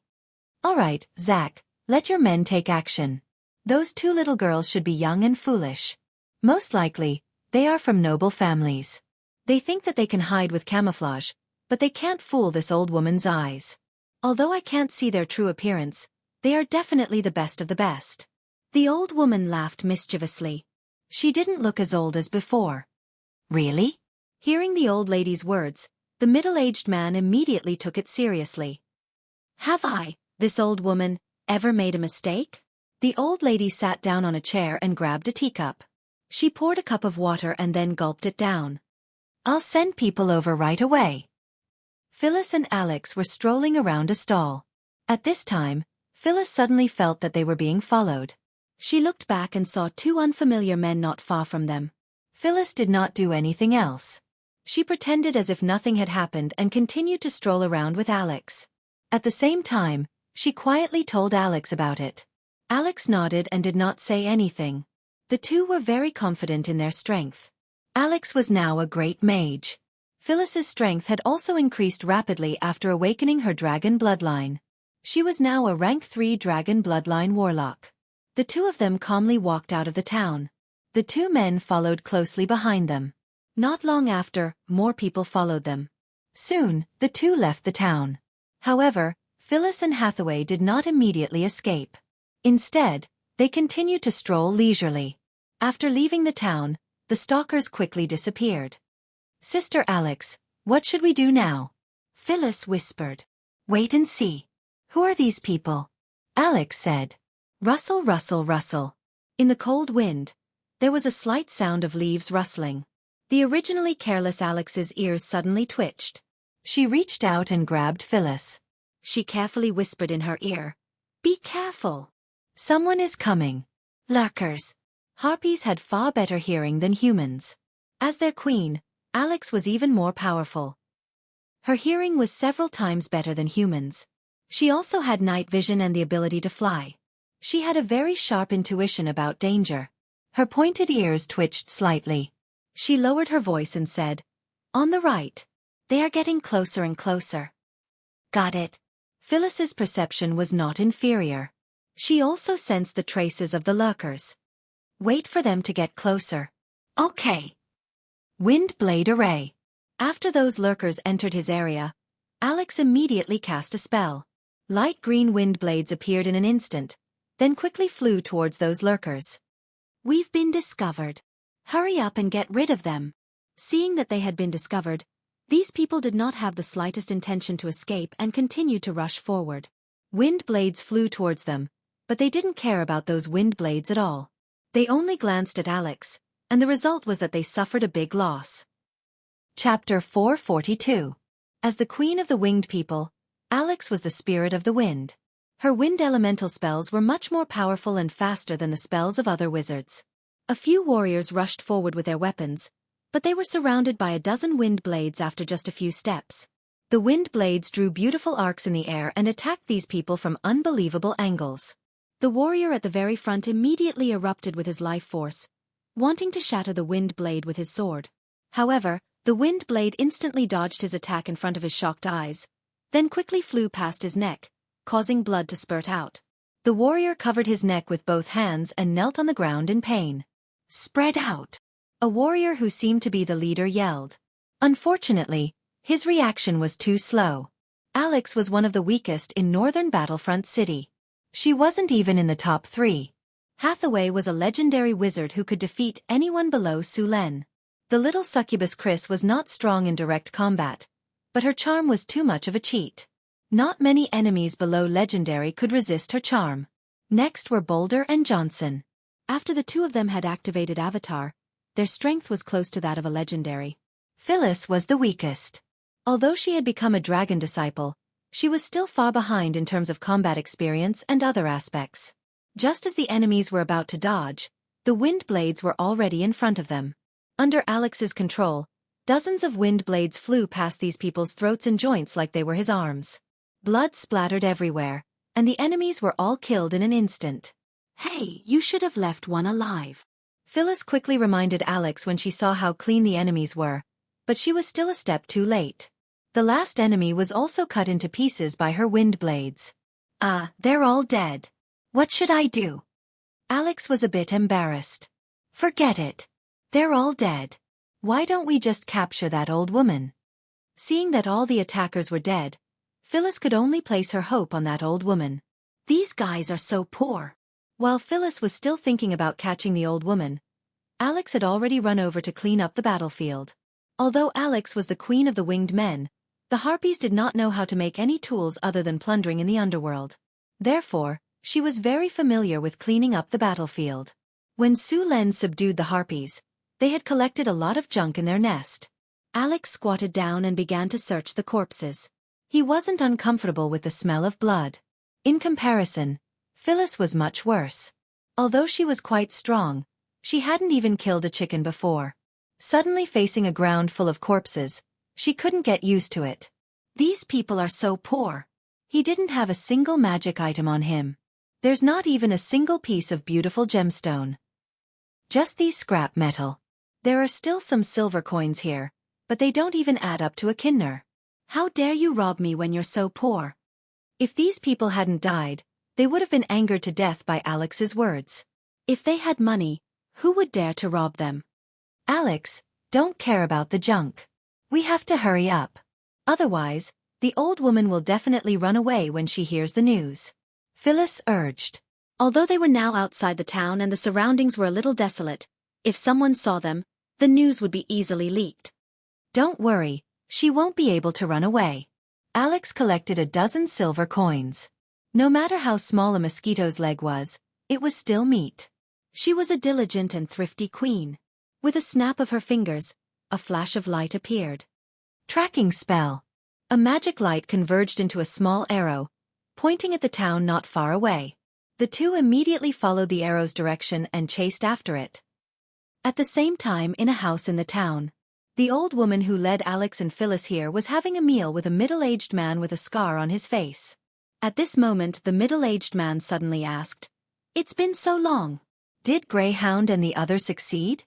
All right, Zach, let your men take action. Those two little girls should be young and foolish. Most likely, they are from noble families. They think that they can hide with camouflage, but they can't fool this old woman's eyes. Although I can't see their true appearance, they are definitely the best of the best. The old woman laughed mischievously. She didn't look as old as before. Really? Hearing the old lady's words, the middle-aged man immediately took it seriously. Have I, this old woman, ever made a mistake? The old lady sat down on a chair and grabbed a teacup. She poured a cup of water and then gulped it down. I'll send people over right away. Phyllis and Alex were strolling around a stall. At this time, Phyllis suddenly felt that they were being followed. She looked back and saw two unfamiliar men not far from them. Phyllis did not do anything else. She pretended as if nothing had happened and continued to stroll around with Alex. At the same time, she quietly told Alex about it. Alex nodded and did not say anything. The two were very confident in their strength. Alex was now a great mage. Phyllis's strength had also increased rapidly after awakening her dragon bloodline. She was now a rank 3 dragon bloodline warlock. The two of them calmly walked out of the town. The two men followed closely behind them. Not long after, more people followed them. Soon, the two left the town. However, Phyllis and Hathaway did not immediately escape. Instead, they continued to stroll leisurely. After leaving the town, the stalkers quickly disappeared. Sister Alex, what should we do now? Phyllis whispered. Wait and see. Who are these people? Alex said. Rustle, rustle, rustle. In the cold wind, there was a slight sound of leaves rustling. The originally careless Alex's ears suddenly twitched. She reached out and grabbed Phyllis. She carefully whispered in her ear. Be careful. Someone is coming. Lurkers. Harpies had far better hearing than humans. As their queen, Alex was even more powerful. Her hearing was several times better than humans. She also had night vision and the ability to fly. She had a very sharp intuition about danger. Her pointed ears twitched slightly. She lowered her voice and said, On the right. They are getting closer and closer. Got it. Phyllis's perception was not inferior. She also sensed the traces of the lurkers. Wait for them to get closer. Okay. Wind blade array. After those lurkers entered his area, Alex immediately cast a spell. Light green wind blades appeared in an instant, then quickly flew towards those lurkers. We've been discovered. Hurry up and get rid of them. Seeing that they had been discovered, these people did not have the slightest intention to escape and continued to rush forward. Wind blades flew towards them, but they didn't care about those wind blades at all. They only glanced at Alex, and the result was that they suffered a big loss. Chapter 442. As the queen of the winged people, Alex was the spirit of the wind. Her wind elemental spells were much more powerful and faster than the spells of other wizards. A few warriors rushed forward with their weapons, but they were surrounded by a dozen wind blades after just a few steps. The wind blades drew beautiful arcs in the air and attacked these people from unbelievable angles. The warrior at the very front immediately erupted with his life force, wanting to shatter the wind blade with his sword. However, the wind blade instantly dodged his attack in front of his shocked eyes, then quickly flew past his neck, causing blood to spurt out. The warrior covered his neck with both hands and knelt on the ground in pain. Spread out! A warrior who seemed to be the leader yelled. Unfortunately, his reaction was too slow. Alex was one of the weakest in Northern Battlefront City. She wasn't even in the top 3. Hathaway was a legendary wizard who could defeat anyone below Sulen. The little succubus Chris was not strong in direct combat, but her charm was too much of a cheat. Not many enemies below legendary could resist her charm. Next were Boulder and Johnson. After the two of them had activated Avatar, their strength was close to that of a legendary. Phyllis was the weakest. Although she had become a dragon disciple, she was still far behind in terms of combat experience and other aspects. Just as the enemies were about to dodge, the wind blades were already in front of them. Under Alex's control, dozens of wind blades flew past these people's throats and joints like they were his arms. Blood splattered everywhere, and the enemies were all killed in an instant. Hey, you should have left one alive. Phyllis quickly reminded Alex when she saw how clean the enemies were, but she was still a step too late. The last enemy was also cut into pieces by her wind blades. They're all dead. What should I do? Alex was a bit embarrassed. Forget it. They're all dead. Why don't we just capture that old woman? Seeing that all the attackers were dead, Phyllis could only place her hope on that old woman. These guys are so poor. While Phyllis was still thinking about catching the old woman, Alex had already run over to clean up the battlefield. Although Alex was the queen of the winged men, the Harpies did not know how to make any tools other than plundering in the underworld. Therefore, she was very familiar with cleaning up the battlefield. When Su Len subdued the Harpies, they had collected a lot of junk in their nest. Alex squatted down and began to search the corpses. He wasn't uncomfortable with the smell of blood. In comparison, Phyllis was much worse. Although she was quite strong, she hadn't even killed a chicken before. Suddenly facing a ground full of corpses, she couldn't get used to it. These people are so poor. He didn't have a single magic item on him. There's not even a single piece of beautiful gemstone. Just these scrap metal. There are still some silver coins here, but they don't even add up to a kinner. How dare you rob me when you're so poor? If these people hadn't died, they would have been angered to death by Alex's words. If they had money, who would dare to rob them? Alex, don't care about the junk. We have to hurry up. Otherwise, the old woman will definitely run away when she hears the news. Phyllis urged. Although they were now outside the town and the surroundings were a little desolate, if someone saw them, the news would be easily leaked. Don't worry, she won't be able to run away. Alex collected a dozen silver coins. No matter how small a mosquito's leg was, it was still meat. She was a diligent and thrifty queen. With a snap of her fingers, a flash of light appeared. Tracking spell. A magic light converged into a small arrow, pointing at the town not far away. The two immediately followed the arrow's direction and chased after it. At the same time, in a house in the town, the old woman who led Alex and Phyllis here was having a meal with a middle-aged man with a scar on his face. At this moment, the middle-aged man suddenly asked, "It's been so long. Did Greyhound and the others succeed?"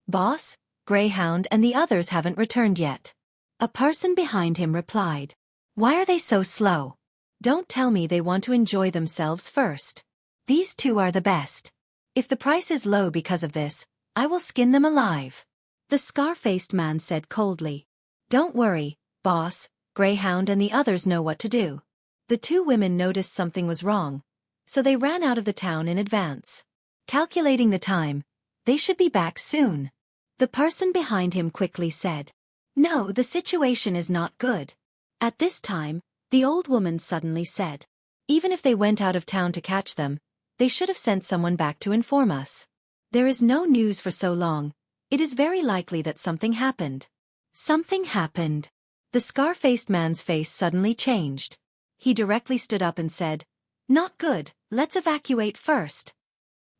"Boss, Greyhound and the others haven't returned yet." A person behind him replied, "Why are they so slow? Don't tell me they want to enjoy themselves first. These two are the best. If the price is low because of this, I will skin them alive." The scar-faced man said coldly, "Don't worry, boss, Greyhound and the others know what to do." The two women noticed something was wrong, so they ran out of the town in advance. Calculating the time, they should be back soon. The person behind him quickly said, "No, the situation is not good." At this time, the old woman suddenly said, "Even if they went out of town to catch them, they should have sent someone back to inform us. There is no news for so long. It is very likely that something happened." Something happened. The scar-faced man's face suddenly changed. He directly stood up and said, "Not good, let's evacuate first."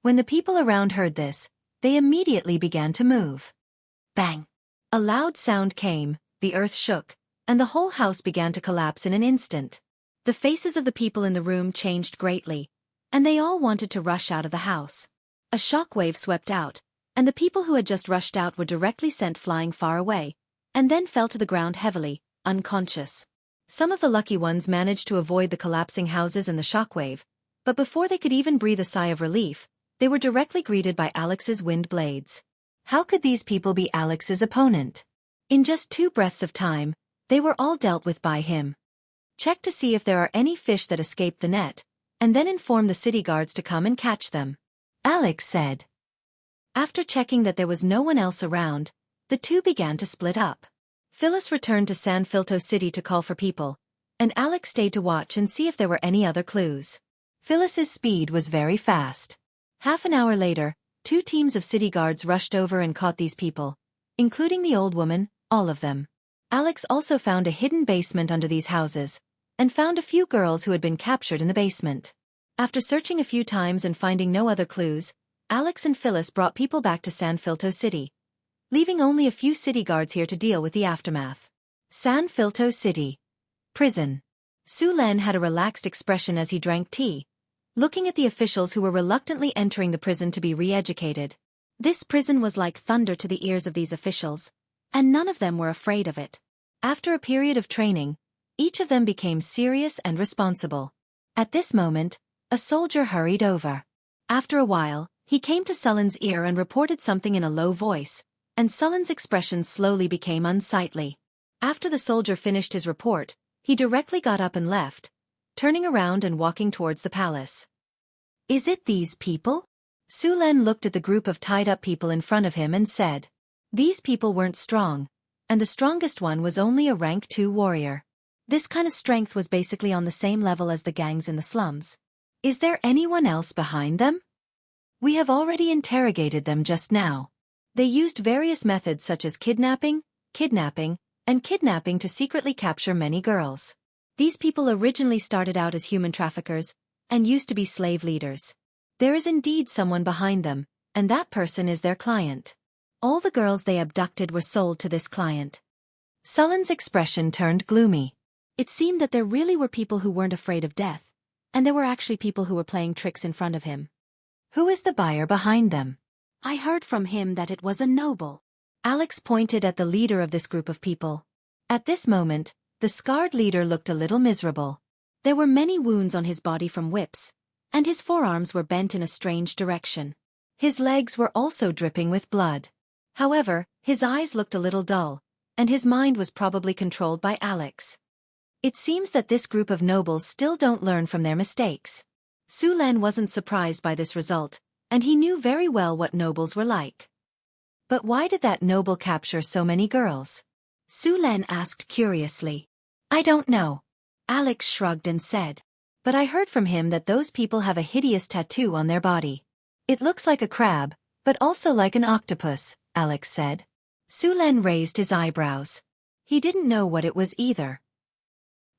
When the people around heard this, they immediately began to move. Bang! A loud sound came, the earth shook, and the whole house began to collapse in an instant. The faces of the people in the room changed greatly, and they all wanted to rush out of the house. A shockwave swept out, and the people who had just rushed out were directly sent flying far away, and then fell to the ground heavily, unconscious. Some of the lucky ones managed to avoid the collapsing houses and the shockwave, but before they could even breathe a sigh of relief, they were directly greeted by Alex's wind blades. How could these people be Alex's opponent? In just 2 breaths of time, they were all dealt with by him. Check to see if there are any fish that escaped the net, and then inform the city guards to come and catch them," Alex said. After checking that there was no one else around, the two began to split up. Phyllis returned to San Filto City to call for people, and Alex stayed to watch and see if there were any other clues. Phyllis's speed was very fast. Half an hour later, 2 teams of city guards rushed over and caught these people, including the old woman, all of them. Alex also found a hidden basement under these houses, and found a few girls who had been captured in the basement. After searching a few times and finding no other clues, Alex and Phyllis brought people back to San Filto City, leaving only a few city guards here to deal with the aftermath. San Filto City. Prison. Su Len had a relaxed expression as he drank tea, looking at the officials who were reluctantly entering the prison to be re-educated. This prison was like thunder to the ears of these officials, and none of them were afraid of it. After a period of training, each of them became serious and responsible. At this moment, a soldier hurried over. After a while, he came to Sullen's ear and reported something in a low voice, and Sullen's expression slowly became unsightly. After the soldier finished his report, he directly got up and left, turning around and walking towards the palace. Is it these people? Sulen looked at the group of tied-up people in front of him and said. These people weren't strong, and the strongest one was only a rank 2 warrior. This kind of strength was basically on the same level as the gangs in the slums. Is there anyone else behind them? We have already interrogated them just now. They used various methods such as kidnapping, and kidnapping to secretly capture many girls. These people originally started out as human traffickers, and used to be slave leaders. There is indeed someone behind them, and that person is their client. All the girls they abducted were sold to this client. Sullen's expression turned gloomy. It seemed that there really were people who weren't afraid of death, and there were actually people who were playing tricks in front of him. Who is the buyer behind them? I heard from him that it was a noble. Alex pointed at the leader of this group of people. At this moment, the scarred leader looked a little miserable. There were many wounds on his body from whips, and his forearms were bent in a strange direction. His legs were also dripping with blood. However, his eyes looked a little dull, and his mind was probably controlled by Alex. It seems that this group of nobles still don't learn from their mistakes. Sulen wasn't surprised by this result, and he knew very well what nobles were like. But why did that noble capture so many girls? Sulen asked curiously. I don't know. Alex shrugged and said. But I heard from him that those people have a hideous tattoo on their body. It looks like a crab, but also like an octopus, Alex said. Sulen raised his eyebrows. He didn't know what it was either.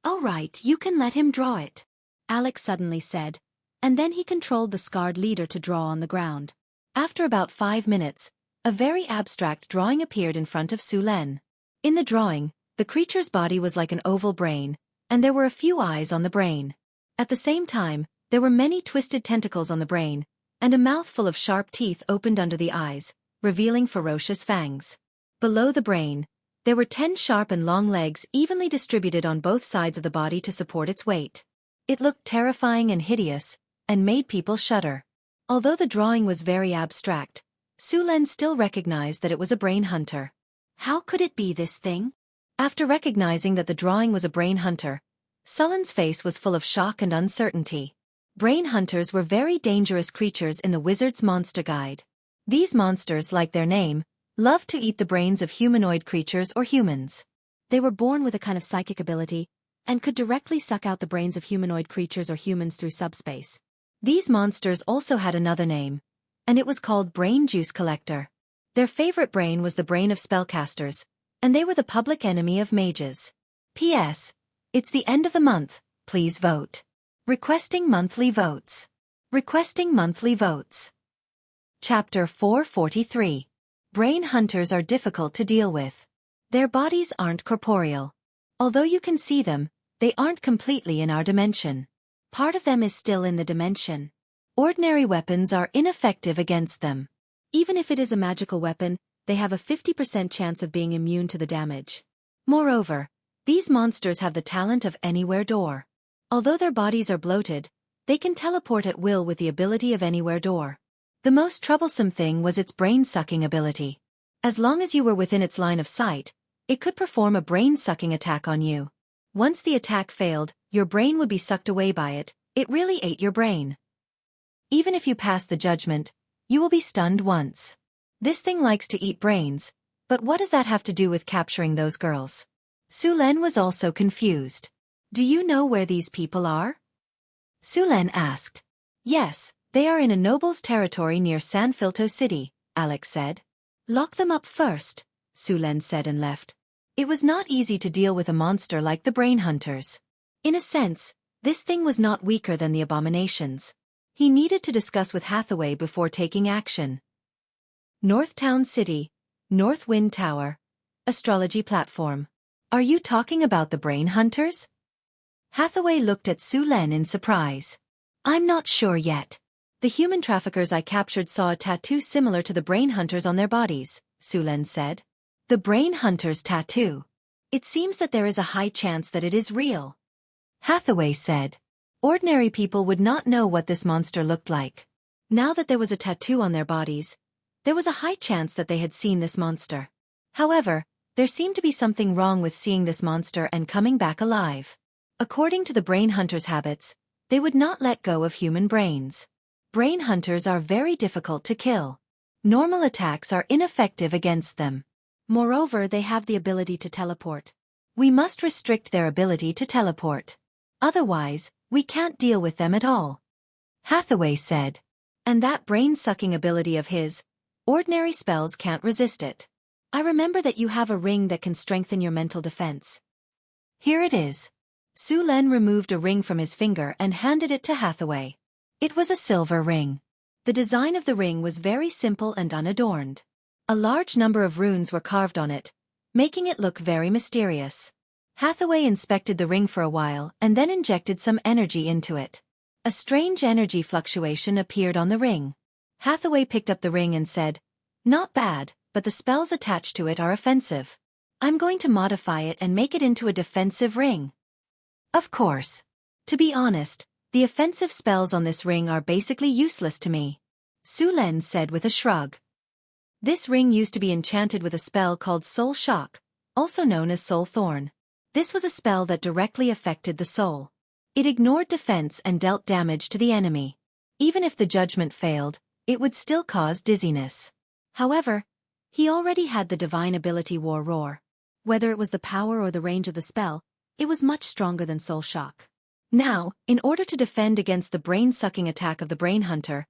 All right, you can let him draw it, Alex suddenly said, and then he controlled the scarred leader to draw on the ground. After about 5 minutes, a very abstract drawing appeared in front of Sulen. In the drawing, the creature's body was like an oval brain, and there were a few eyes on the brain. At the same time, there were many twisted tentacles on the brain, and a mouth full of sharp teeth opened under the eyes, revealing ferocious fangs. Below the brain, there were 10 sharp and long legs evenly distributed on both sides of the body to support its weight. It looked terrifying and hideous, and made people shudder. Although the drawing was very abstract, Sulen still recognized that it was a brain hunter. How could it be this thing? After recognizing that the drawing was a brain hunter, Sullen's face was full of shock and uncertainty. Brain hunters were very dangerous creatures in the Wizard's Monster Guide. These monsters, like their name, loved to eat the brains of humanoid creatures or humans. They were born with a kind of psychic ability, and could directly suck out the brains of humanoid creatures or humans through subspace. These monsters also had another name, and it was called Brain Juice Collector. Their favorite brain was the brain of spellcasters, and they were the public enemy of mages. P.S. It's the end of the month, please vote. Requesting monthly votes. Requesting monthly votes. Chapter 443. Brain hunters are difficult to deal with. Their bodies aren't corporeal. Although you can see them, they aren't completely in our dimension. Part of them is still in the dimension. Ordinary weapons are ineffective against them. Even if it is a magical weapon, they have a 50% chance of being immune to the damage. Moreover, these monsters have the talent of Anywhere Door. Although their bodies are bloated, they can teleport at will with the ability of Anywhere Door. The most troublesome thing was its brain-sucking ability. As long as you were within its line of sight, it could perform a brain-sucking attack on you. Once the attack failed, your brain would be sucked away by it. It really ate your brain. Even if you pass the judgment, you will be stunned once. This thing likes to eat brains, but what does that have to do with capturing those girls? Sulen was also confused. Do you know where these people are? Sulen asked. Yes, they are in a noble's territory near San Filto City, Alex said. Lock them up first, Sulen said and left. It was not easy to deal with a monster like the brain hunters. In a sense, this thing was not weaker than the abominations. He needed to discuss with Hathaway before taking action. Northtown City, North Wind Tower, Astrology Platform. Are you talking about the brain hunters? Hathaway looked at Sulen in surprise. I'm not sure yet. The human traffickers I captured saw a tattoo similar to the brain hunters on their bodies, Sulen said. The brain hunter's tattoo. It seems that there is a high chance that it is real. Hathaway said. Ordinary people would not know what this monster looked like. Now that there was a tattoo on their bodies, there was a high chance that they had seen this monster. However, there seemed to be something wrong with seeing this monster and coming back alive. According to the brain hunters' habits, they would not let go of human brains. Brain hunters are very difficult to kill. Normal attacks are ineffective against them. Moreover, they have the ability to teleport. We must restrict their ability to teleport. Otherwise, we can't deal with them at all. Hathaway said. And that brain-sucking ability of his, ordinary spells can't resist it. I remember that you have a ring that can strengthen your mental defense. Here it is. Su Len removed a ring from his finger and handed it to Hathaway. It was a silver ring. The design of the ring was very simple and unadorned. A large number of runes were carved on it, making it look very mysterious. Hathaway inspected the ring for a while and then injected some energy into it. A strange energy fluctuation appeared on the ring. Hathaway picked up the ring and said, "Not bad, but the spells attached to it are offensive. I'm going to modify it and make it into a defensive ring." Of course. To be honest, the offensive spells on this ring are basically useless to me, Su Len said with a shrug. This ring used to be enchanted with a spell called Soul Shock, also known as Soul Thorn. This was a spell that directly affected the soul. It ignored defense and dealt damage to the enemy. Even if the judgment failed, it would still cause dizziness. However, he already had the divine ability War Roar. Whether it was the power or the range of the spell, it was much stronger than Soul Shock. Now, in order to defend against the brain-sucking attack of the Brain Hunter,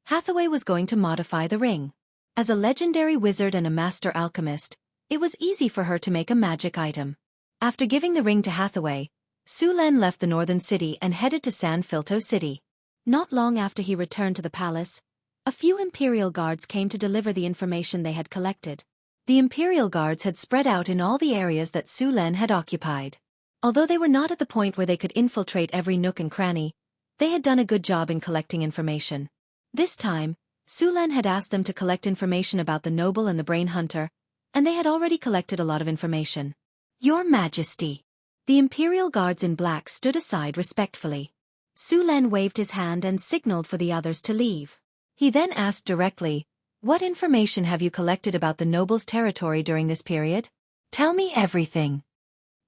Hathaway was going to modify the ring. As a legendary wizard and a master alchemist, it was easy for her to make a magic item. After giving the ring to Hathaway, Su Len left the northern city and headed to San Filto City. Not long after he returned to the palace, a few Imperial Guards came to deliver the information they had collected. The Imperial Guards had spread out in all the areas that Su Len had occupied. Although they were not at the point where they could infiltrate every nook and cranny, they had done a good job in collecting information. This time, Su Len had asked them to collect information about the noble and the brain hunter, and they had already collected a lot of information. "Your Majesty." The Imperial Guards in black stood aside respectfully. Su Len waved his hand and signaled for the others to leave. He then asked directly, "What information have you collected about the noble's territory during this period? Tell me everything."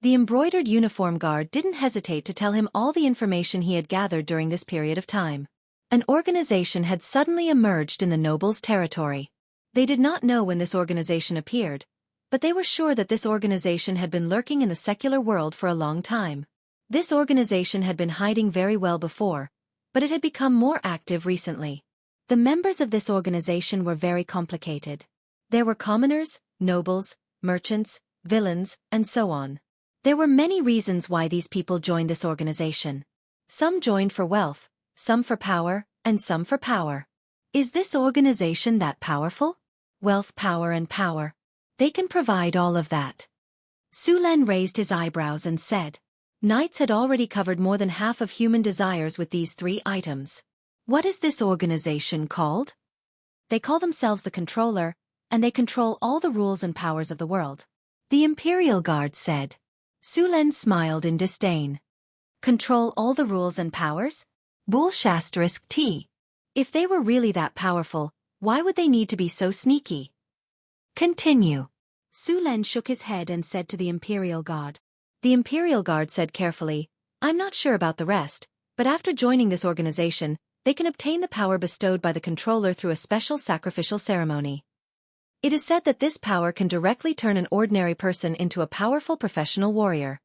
The embroidered uniform guard didn't hesitate to tell him all the information he had gathered during this period of time. An organization had suddenly emerged in the noble's territory. They did not know when this organization appeared, but they were sure that this organization had been lurking in the secular world for a long time. This organization had been hiding very well before, but it had become more active recently. The members of this organization were very complicated. There were commoners, nobles, merchants, villains, and so on. There were many reasons why these people joined this organization. Some joined for wealth, some for power, and some for power. Is this organization that powerful? Wealth, power, and power. They can provide all of that. Su Len raised his eyebrows and said, "Knights had already covered more than half of human desires with these 3 items. What is this organization called?" "They call themselves the Controller, and they control all the rules and powers of the world," the Imperial Guard said. Su Len smiled in disdain. "Control all the rules and powers? Bull**T. If they were really that powerful, why would they need to be so sneaky?" "Continue." Su Len shook his head and said to the Imperial Guard. The Imperial Guard said carefully, "I'm not sure about the rest, but after joining this organization, they can obtain the power bestowed by the controller through a special sacrificial ceremony. It is said that this power can directly turn an ordinary person into a powerful professional warrior."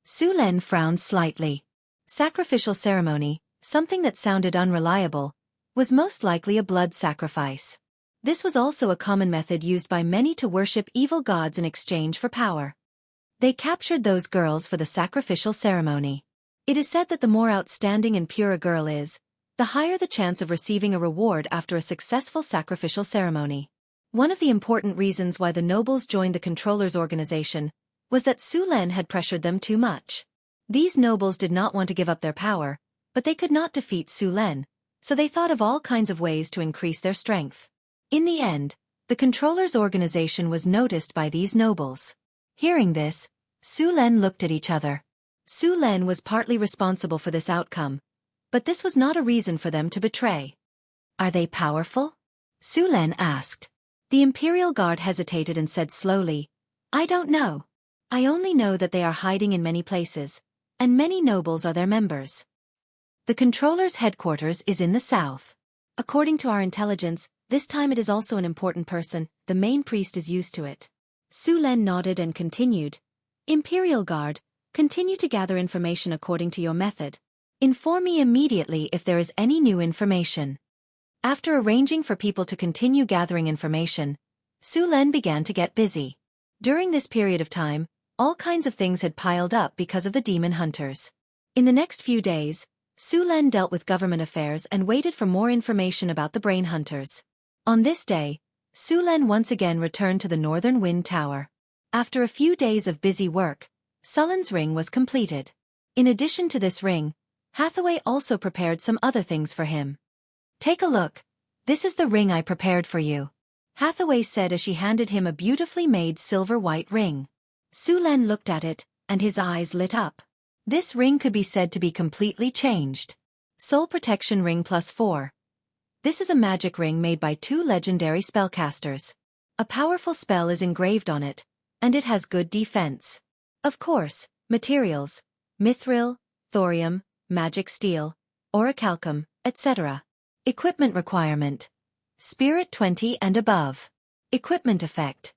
Su Len frowned slightly. Sacrificial ceremony, something that sounded unreliable, was most likely a blood sacrifice. This was also a common method used by many to worship evil gods in exchange for power. They captured those girls for the sacrificial ceremony. It is said that the more outstanding and pure a girl is, the higher the chance of receiving a reward after a successful sacrificial ceremony. One of the important reasons why the nobles joined the controller's organization was that Su Len had pressured them too much. These nobles did not want to give up their power, but they could not defeat Su Len, so they thought of all kinds of ways to increase their strength. In the end, the controller's organization was noticed by these nobles. Hearing this, Su Len looked at each other. Su Len was partly responsible for this outcome, but this was not a reason for them to betray. Are they powerful? Su Len asked. The Imperial Guard hesitated and said slowly, I don't know. I only know that they are hiding in many places, and many nobles are their members. The controller's headquarters is in the south. According to our intelligence, this time it is also an important person, the main priest is used to it. Su Len nodded and continued. Imperial Guard, continue to gather information according to your method. Inform me immediately if there is any new information. After arranging for people to continue gathering information, Su Len began to get busy. During this period of time, all kinds of things had piled up because of the demon hunters. In the next few days, Su Len dealt with government affairs and waited for more information about the brain hunters. On this day, Su Len once again returned to the Northern Wind Tower. After a few days of busy work, Sullen's ring was completed. In addition to this ring, Hathaway also prepared some other things for him. Take a look. This is the ring I prepared for you, Hathaway said as she handed him a beautifully made silver-white ring. Su Len looked at it, and his eyes lit up. This ring could be said to be completely changed. Soul Protection Ring +4. This is a magic ring made by 2 legendary spellcasters. A powerful spell is engraved on it, and it has good defense. Of course, materials: mithril, thorium, magic steel, orichalcum, etc. Equipment requirement: Spirit 20 and above. Equipment effect: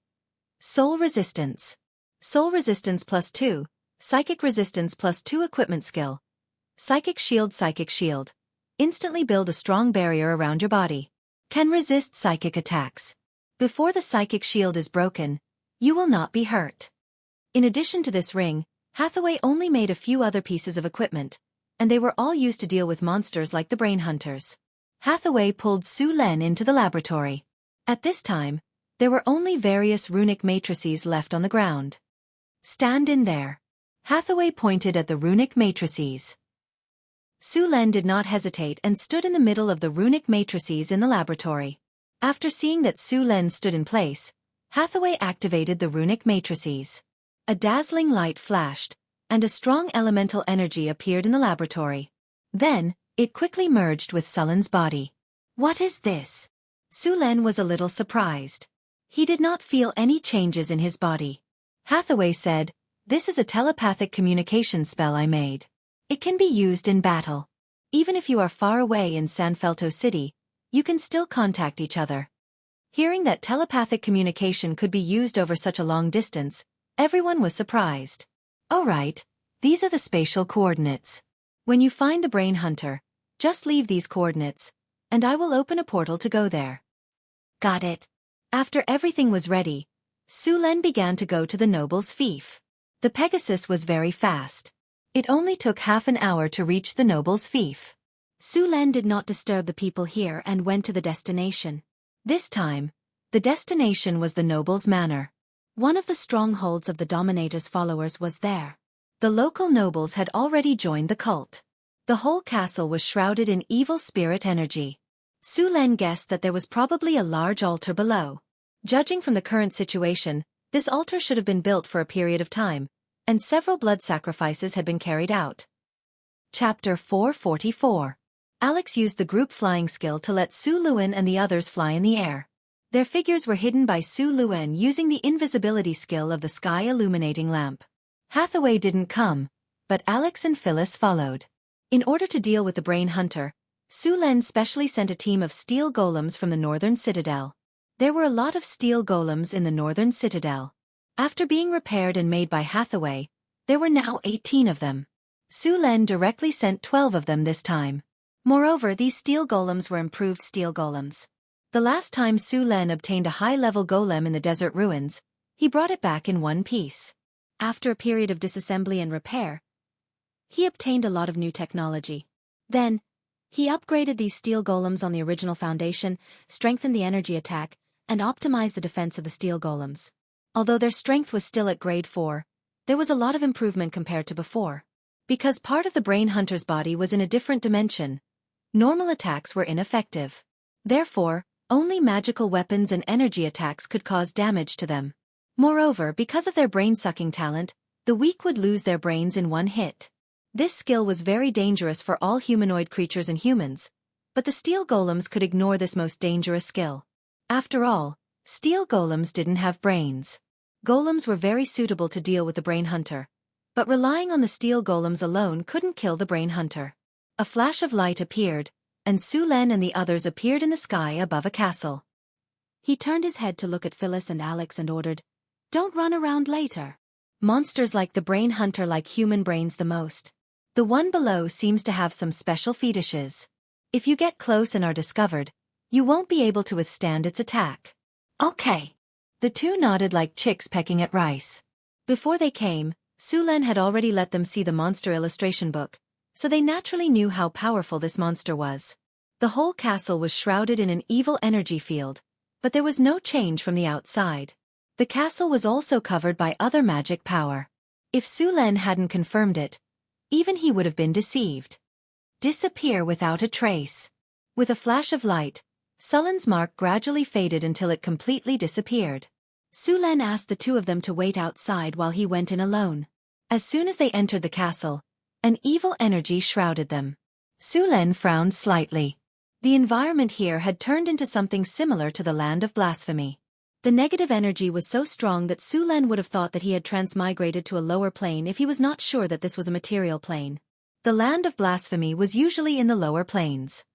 Soul Resistance. Soul Resistance +2. Psychic Resistance +2 Equipment skill: Psychic Shield. Instantly build a strong barrier around your body. Can resist psychic attacks. Before the psychic shield is broken, you will not be hurt. In addition to this ring, Hathaway only made a few other pieces of equipment, and they were all used to deal with monsters like the brain hunters. Hathaway pulled Su Len into the laboratory. At this time, there were only various runic matrices left on the ground. Stand in there. Hathaway pointed at the runic matrices. Su Len did not hesitate and stood in the middle of the runic matrices in the laboratory. After seeing that Su Len stood in place, Hathaway activated the runic matrices. A dazzling light flashed, and a strong elemental energy appeared in the laboratory. Then, it quickly merged with Sullen's body. What is this? Su Len was a little surprised. He did not feel any changes in his body. Hathaway said, This is a telepathic communication spell I made. It can be used in battle. Even if you are far away in San Felto City, you can still contact each other. Hearing that telepathic communication could be used over such a long distance, everyone was surprised. All right, these are the spatial coordinates. When you find the brain hunter, just leave these coordinates, and I will open a portal to go there. Got it. After everything was ready, Su Len began to go to the noble's fief. The Pegasus was very fast. It only took half an hour to reach the noble's fief. Su Len did not disturb the people here and went to the destination. This time, the destination was the noble's manor. One of the strongholds of the Dominator's followers was there. The local nobles had already joined the cult. The whole castle was shrouded in evil spirit energy. Su Len guessed that there was probably a large altar below. Judging from the current situation, this altar should have been built for a period of time, and several blood sacrifices had been carried out. Chapter 444. Alex used the group flying skill to let Su Luen and the others fly in the air. Their figures were hidden by Su Luen using the invisibility skill of the sky illuminating lamp. Hathaway didn't come, but Alex and Phyllis followed. In order to deal with the brain hunter, Su Len specially sent a team of steel golems from the northern citadel. There were a lot of steel golems in the northern citadel. After being repaired and made by Hathaway, there were now 18 of them. Su Len directly sent 12 of them this time. Moreover, these steel golems were improved steel golems. The last time Su Len obtained a high-level golem in the desert ruins, he brought it back in one piece. After a period of disassembly and repair, he obtained a lot of new technology. Then, he upgraded these steel golems on the original foundation, strengthened the energy attack, and optimized the defense of the steel golems. Although their strength was still at grade 4, there was a lot of improvement compared to before. Because part of the brain hunter's body was in a different dimension, normal attacks were ineffective. Therefore, only magical weapons and energy attacks could cause damage to them. Moreover, because of their brain-sucking talent, the weak would lose their brains in one hit. This skill was very dangerous for all humanoid creatures and humans, But the steel golems could ignore this most dangerous skill. After all, steel golems didn't have brains. Golems were very suitable to deal with the brain hunter. But relying on the steel golems alone couldn't kill the brain hunter. A flash of light appeared, and Su Len and the others appeared in the sky above a castle. He turned his head to look at Phyllis and Alex and ordered, "Don't run around later. Monsters like the brain hunter like human brains the most. The one below seems to have some special fetishes. If you get close and are discovered, you won't be able to withstand its attack." "Okay." The two nodded like chicks pecking at rice. Before they came, Su Len had already let them see the monster illustration book, so they naturally knew how powerful this monster was. The whole castle was shrouded in an evil energy field, but there was no change from the outside. The castle was also covered by other magic power. If Su Len hadn't confirmed it, even he would have been deceived. Disappear without a trace. With a flash of light, Sullen's mark gradually faded until it completely disappeared. Su Len asked the two of them to wait outside while he went in alone. As soon as they entered the castle, an evil energy shrouded them. Su Len frowned slightly. The environment here had turned into something similar to the land of blasphemy. The negative energy was so strong that Su Len would have thought that he had transmigrated to a lower plane if he was not sure that this was a material plane. The land of blasphemy was usually in the lower planes.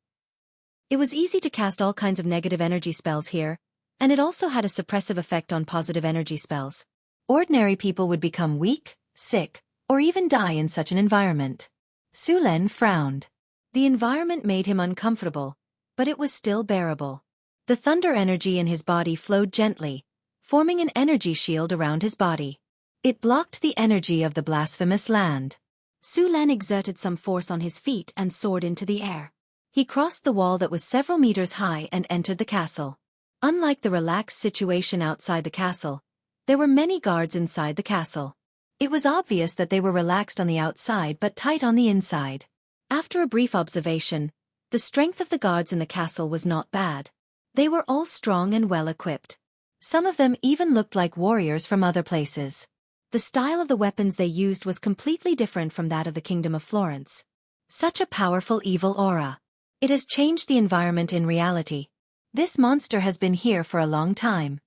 It was easy to cast all kinds of negative energy spells here, and it also had a suppressive effect on positive energy spells. Ordinary people would become weak, sick, or even die in such an environment. Su Len frowned. The environment made him uncomfortable, but it was still bearable. The thunder energy in his body flowed gently, forming an energy shield around his body. It blocked the energy of the blasphemous land. Su Len exerted some force on his feet and soared into the air. He crossed the wall that was several meters high and entered the castle. Unlike the relaxed situation outside the castle, there were many guards inside the castle. It was obvious that they were relaxed on the outside but tight on the inside. After a brief observation, the strength of the guards in the castle was not bad. They were all strong and well-equipped. Some of them even looked like warriors from other places. The style of the weapons they used was completely different from that of the Kingdom of Florence. Such a powerful evil aura. It has changed the environment in reality. This monster has been here for a long time.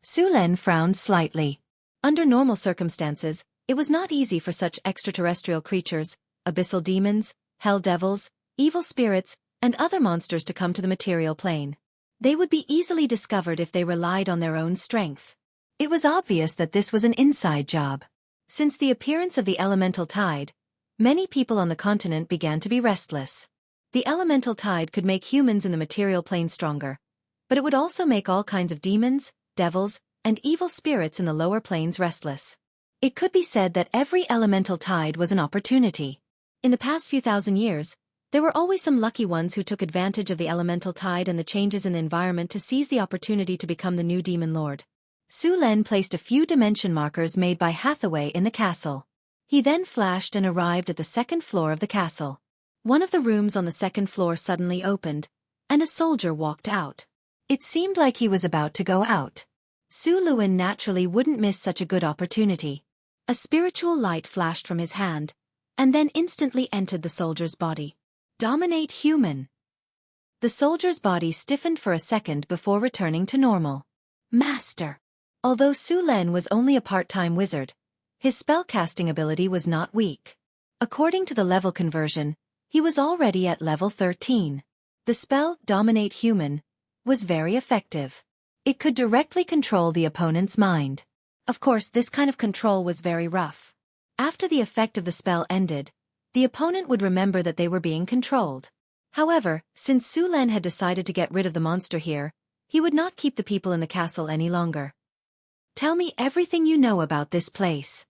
Su Len frowned slightly. Under normal circumstances, it was not easy for such extraterrestrial creatures, abyssal demons, hell devils, evil spirits, and other monsters to come to the material plane. They would be easily discovered if they relied on their own strength. It was obvious that this was an inside job. Since the appearance of the elemental tide, many people on the continent began to be restless. The elemental tide could make humans in the material plane stronger, but it would also make all kinds of demons, devils, and evil spirits in the lower planes restless. It could be said that every elemental tide was an opportunity. In the past few thousand years, there were always some lucky ones who took advantage of the elemental tide and the changes in the environment to seize the opportunity to become the new demon lord. Su Len placed a few dimension markers made by Hathaway in the castle. He then flashed and arrived at the second floor of the castle. One of the rooms on the second floor suddenly opened, and a soldier walked out. It seemed like he was about to go out. Su Luen naturally wouldn't miss such a good opportunity. A spiritual light flashed from his hand, and then instantly entered the soldier's body. Dominate human. The soldier's body stiffened for a second before returning to normal. Master. Although Su Len was only a part-time wizard, his spellcasting ability was not weak. According to the level conversion, he was already at level 13. The spell, Dominate Human, was very effective. It could directly control the opponent's mind. Of course, this kind of control was very rough. After the effect of the spell ended, the opponent would remember that they were being controlled. However, since Su Len had decided to get rid of the monster here, he would not keep the people in the castle any longer. Tell me everything you know about this place.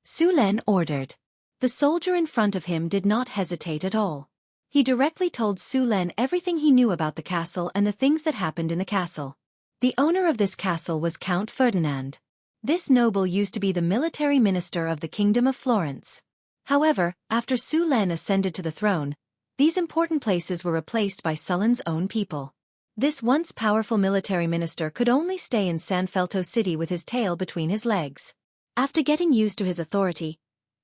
Su Len ordered. The soldier in front of him did not hesitate at all. He directly told Su Len everything he knew about the castle and the things that happened in the castle. The owner of this castle was Count Ferdinand. This noble used to be the military minister of the Kingdom of Florence. However, after Su Len ascended to the throne, these important places were replaced by Sullen's own people. This once powerful military minister could only stay in San Felto City with his tail between his legs. After getting used to his authority,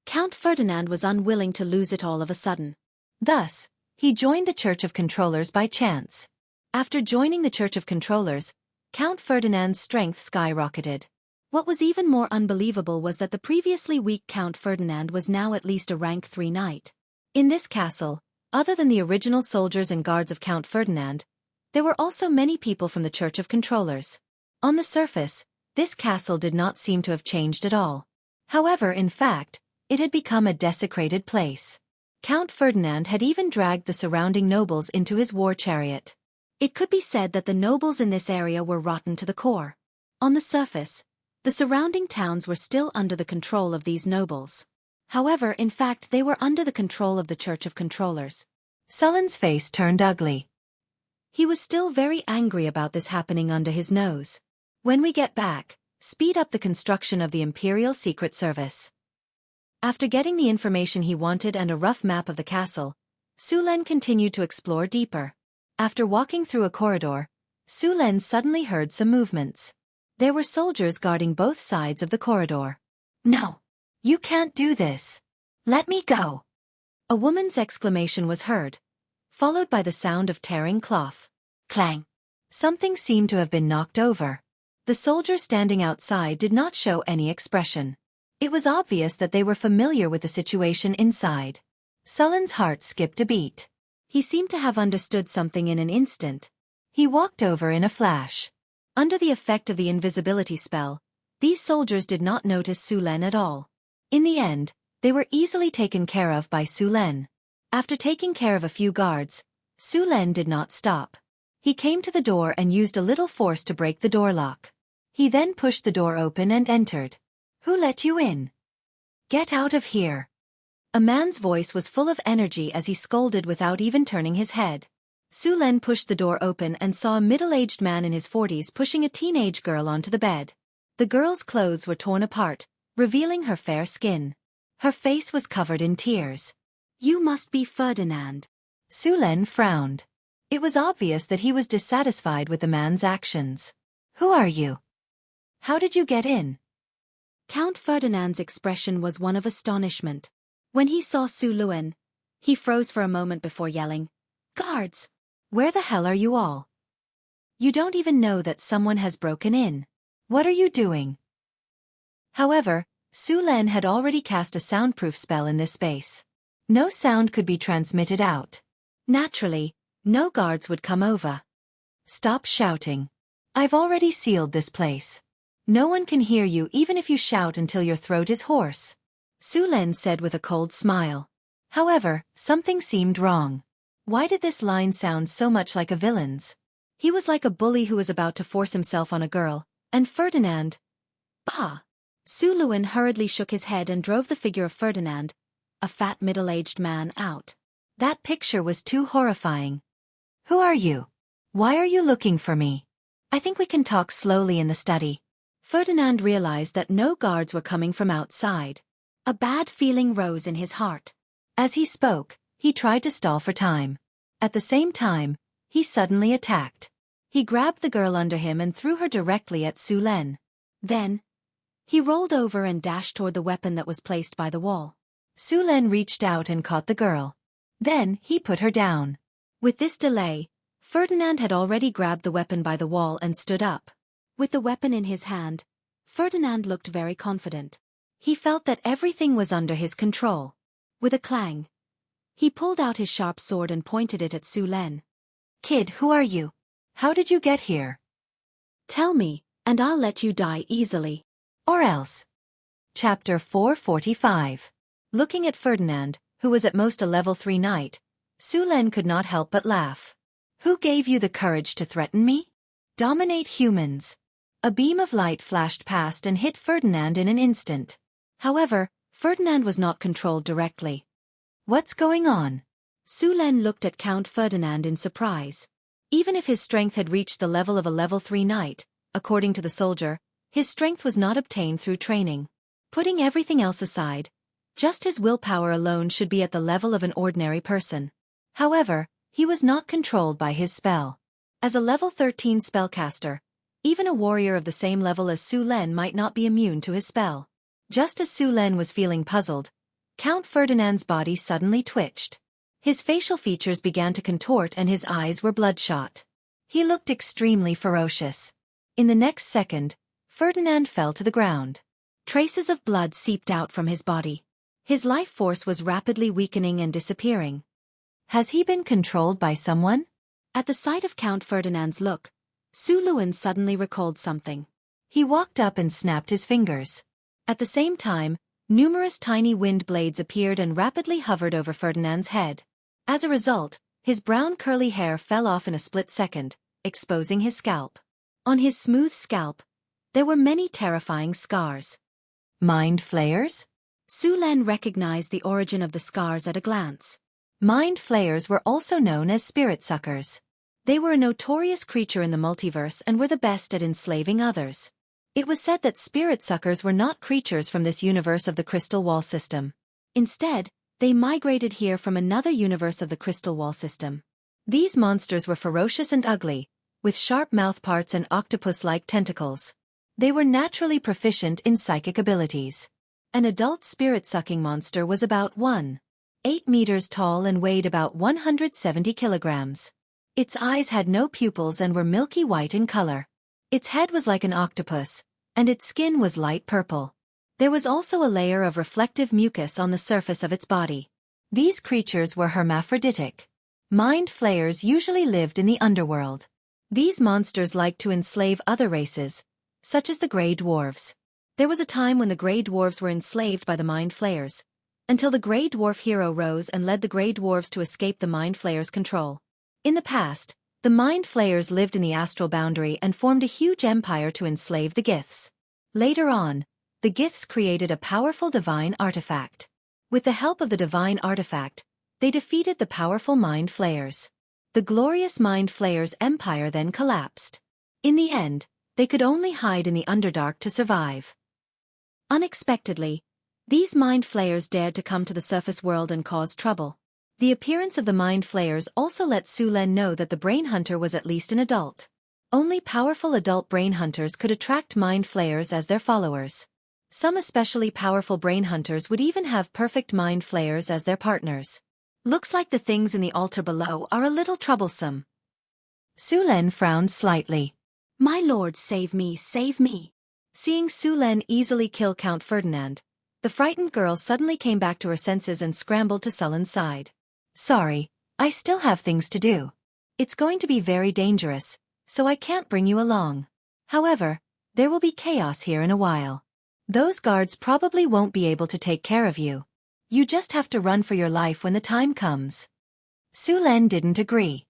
Count Ferdinand was unwilling to lose it all of a sudden. Thus, He joined the Church of Controllers by chance. After joining the Church of Controllers, Count Ferdinand's strength skyrocketed. What was even more unbelievable was that the previously weak Count Ferdinand was now at least a rank 3 knight. In this castle, other than the original soldiers and guards of Count Ferdinand, there were also many people from the Church of Controllers. On the surface, this castle did not seem to have changed at all. However, in fact, it had become a desecrated place. Count Ferdinand had even dragged the surrounding nobles into his war chariot. It could be said that the nobles in this area were rotten to the core. On the surface, the surrounding towns were still under the control of these nobles. However, in fact, they were under the control of the Church of Controllers. Sullen's face turned ugly. He was still very angry about this happening under his nose. When we get back, speed up the construction of the Imperial Secret Service. After getting the information he wanted and a rough map of the castle, Su Len continued to explore deeper. After walking through a corridor, Su Len suddenly heard some movements. There were soldiers guarding both sides of the corridor. "No! You can't do this! Let me go!" A woman's exclamation was heard, followed by the sound of tearing cloth. Clang! Something seemed to have been knocked over. The soldiers standing outside did not show any expression. It was obvious that they were familiar with the situation inside. Sullen's heart skipped a beat. He seemed to have understood something in an instant. He walked over in a flash. Under the effect of the invisibility spell, these soldiers did not notice Su Len at all. In the end, they were easily taken care of by Su Len. After taking care of a few guards, Su Len did not stop. He came to the door and used a little force to break the door lock. He then pushed the door open and entered. "Who let you in? Get out of here!" A man's voice was full of energy as he scolded without even turning his head. Su Len pushed the door open and saw a middle-aged man in his 40s pushing a teenage girl onto the bed. The girl's clothes were torn apart, revealing her fair skin. Her face was covered in tears. "You must be Ferdinand." Su Len frowned. It was obvious that he was dissatisfied with the man's actions. "Who are you? How did you get in?" Count Ferdinand's expression was one of astonishment. When he saw Su Len, he froze for a moment before yelling, "Guards! Where the hell are you all? You don't even know that someone has broken in. What are you doing?" However, Su Len had already cast a soundproof spell in this space. No sound could be transmitted out. Naturally, no guards would come over. "Stop shouting. I've already sealed this place. No one can hear you even if you shout until your throat is hoarse," Su Len said with a cold smile. However, something seemed wrong. Why did this line sound so much like a villain's? He was like a bully who was about to force himself on a girl, and Ferdinand. Bah! Su Len hurriedly shook his head and drove the figure of Ferdinand, a fat middle-aged man, out. That picture was too horrifying. "Who are you? Why are you looking for me? I think we can talk slowly in the study." Ferdinand realized that no guards were coming from outside. A bad feeling rose in his heart. As he spoke, he tried to stall for time. At the same time, he suddenly attacked. He grabbed the girl under him and threw her directly at Su Len. Then, he rolled over and dashed toward the weapon that was placed by the wall. Su Len reached out and caught the girl. Then, he put her down. With this delay, Ferdinand had already grabbed the weapon by the wall and stood up. With the weapon in his hand, Ferdinand looked very confident. He felt that everything was under his control. With a clang, he pulled out his sharp sword and pointed it at Su Len. "Kid, who are you? How did you get here? Tell me, and I'll let you die easily. Or else." Chapter 445. Looking at Ferdinand, who was at most a level 3 knight, Su Len could not help but laugh. "Who gave you the courage to threaten me? Dominate humans." A beam of light flashed past and hit Ferdinand in an instant. However, Ferdinand was not controlled directly. "What's going on?" Su Len looked at Count Ferdinand in surprise. Even if his strength had reached the level of a level 3 knight, according to the soldier, his strength was not obtained through training. Putting everything else aside, just his willpower alone should be at the level of an ordinary person. However, he was not controlled by his spell. As a level 13 spellcaster, even a warrior of the same level as Su Len might not be immune to his spell. Just as Su Len was feeling puzzled, Count Ferdinand's body suddenly twitched. His facial features began to contort and his eyes were bloodshot. He looked extremely ferocious. In the next second, Ferdinand fell to the ground. Traces of blood seeped out from his body. His life force was rapidly weakening and disappearing. Has he been controlled by someone? At the sight of Count Ferdinand's look, Su Luan suddenly recalled something. He walked up and snapped his fingers. At the same time, numerous tiny wind blades appeared and rapidly hovered over Ferdinand's head. As a result, his brown curly hair fell off in a split second, exposing his scalp. On his smooth scalp, there were many terrifying scars. Mind flayers? Su Len recognized the origin of the scars at a glance. Mind flayers were also known as spirit suckers. They were a notorious creature in the multiverse and were the best at enslaving others. It was said that spirit suckers were not creatures from this universe of the Crystal Wall system. Instead, they migrated here from another universe of the Crystal Wall system. These monsters were ferocious and ugly, with sharp mouthparts and octopus-like tentacles. They were naturally proficient in psychic abilities. An adult spirit-sucking monster was about 1.8 meters tall and weighed about 170 kilograms. Its eyes had no pupils and were milky white in color. Its head was like an octopus, and its skin was light purple. There was also a layer of reflective mucus on the surface of its body. These creatures were hermaphroditic. Mind flayers usually lived in the underworld. These monsters liked to enslave other races, such as the Grey Dwarves. There was a time when the Grey Dwarves were enslaved by the Mind Flayers, until the Grey Dwarf hero rose and led the Grey Dwarves to escape the Mind Flayers' control. In the past, the Mind Flayers lived in the astral boundary and formed a huge empire to enslave the Giths. Later on, the Giths created a powerful divine artifact. With the help of the divine artifact, they defeated the powerful Mind Flayers. The glorious Mind Flayers' empire then collapsed. In the end, they could only hide in the Underdark to survive. Unexpectedly, these Mind Flayers dared to come to the surface world and cause trouble. The appearance of the Mind Flayers also let Su Len know that the Brain Hunter was at least an adult. Only powerful adult Brain Hunters could attract Mind Flayers as their followers. Some especially powerful Brain Hunters would even have perfect Mind Flayers as their partners. Looks like the things in the altar below are a little troublesome. Su Len frowned slightly. My lord, save me, save me. Seeing Su Len easily kill Count Ferdinand, the frightened girl suddenly came back to her senses and scrambled to Sullen's side. Sorry, I still have things to do. It's going to be very dangerous, so I can't bring you along. However, there will be chaos here in a while. Those guards probably won't be able to take care of you. You just have to run for your life when the time comes. Su Len didn't agree.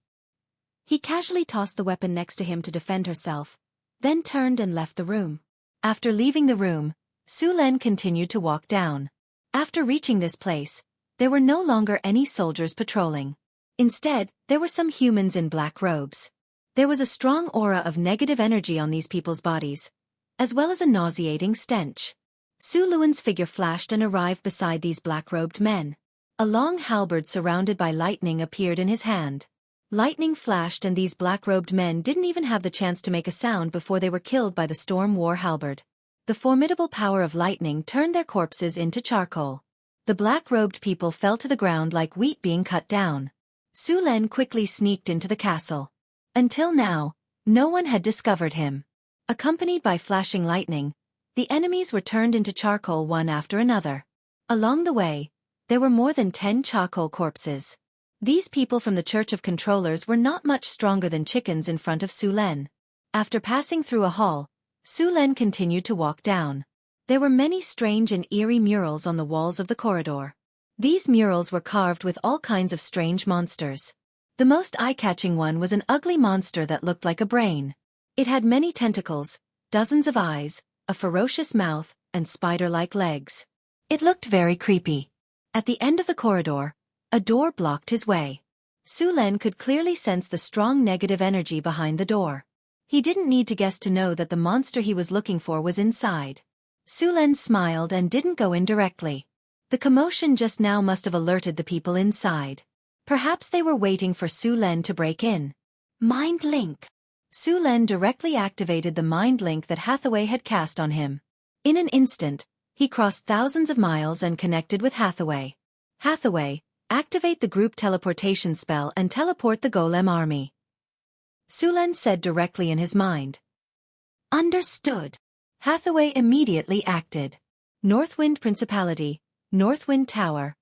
He casually tossed the weapon next to him to defend herself, then turned and left the room. After leaving the room, Su Len continued to walk down. After reaching this place, there were no longer any soldiers patrolling. Instead, there were some humans in black robes. There was a strong aura of negative energy on these people's bodies, as well as a nauseating stench. Su Luan's figure flashed and arrived beside these black-robed men. A long halberd surrounded by lightning appeared in his hand. Lightning flashed and these black-robed men didn't even have the chance to make a sound before they were killed by the storm war halberd. The formidable power of lightning turned their corpses into charcoal. The black-robed people fell to the ground like wheat being cut down. Su Len quickly sneaked into the castle. Until now, no one had discovered him. Accompanied by flashing lightning, the enemies were turned into charcoal one after another. Along the way, there were more than 10 charcoal corpses. These people from the Church of Controllers were not much stronger than chickens in front of Su Len. After passing through a hall, Su Len continued to walk down. There were many strange and eerie murals on the walls of the corridor. These murals were carved with all kinds of strange monsters. The most eye-catching one was an ugly monster that looked like a brain. It had many tentacles, dozens of eyes, a ferocious mouth, and spider-like legs. It looked very creepy. At the end of the corridor, a door blocked his way. Su Len could clearly sense the strong negative energy behind the door. He didn't need to guess to know that the monster he was looking for was inside. Su Len smiled and didn't go in directly. The commotion just now must have alerted the people inside. Perhaps they were waiting for Su Len to break in. Mind Link. Su Len directly activated the mind link that Hathaway had cast on him. In an instant, he crossed thousands of miles and connected with Hathaway. Hathaway, Activate the group teleportation spell and teleport the golem army. Sulen said directly in his mind. Understood. Hathaway immediately acted. Northwind Principality, Northwind Tower.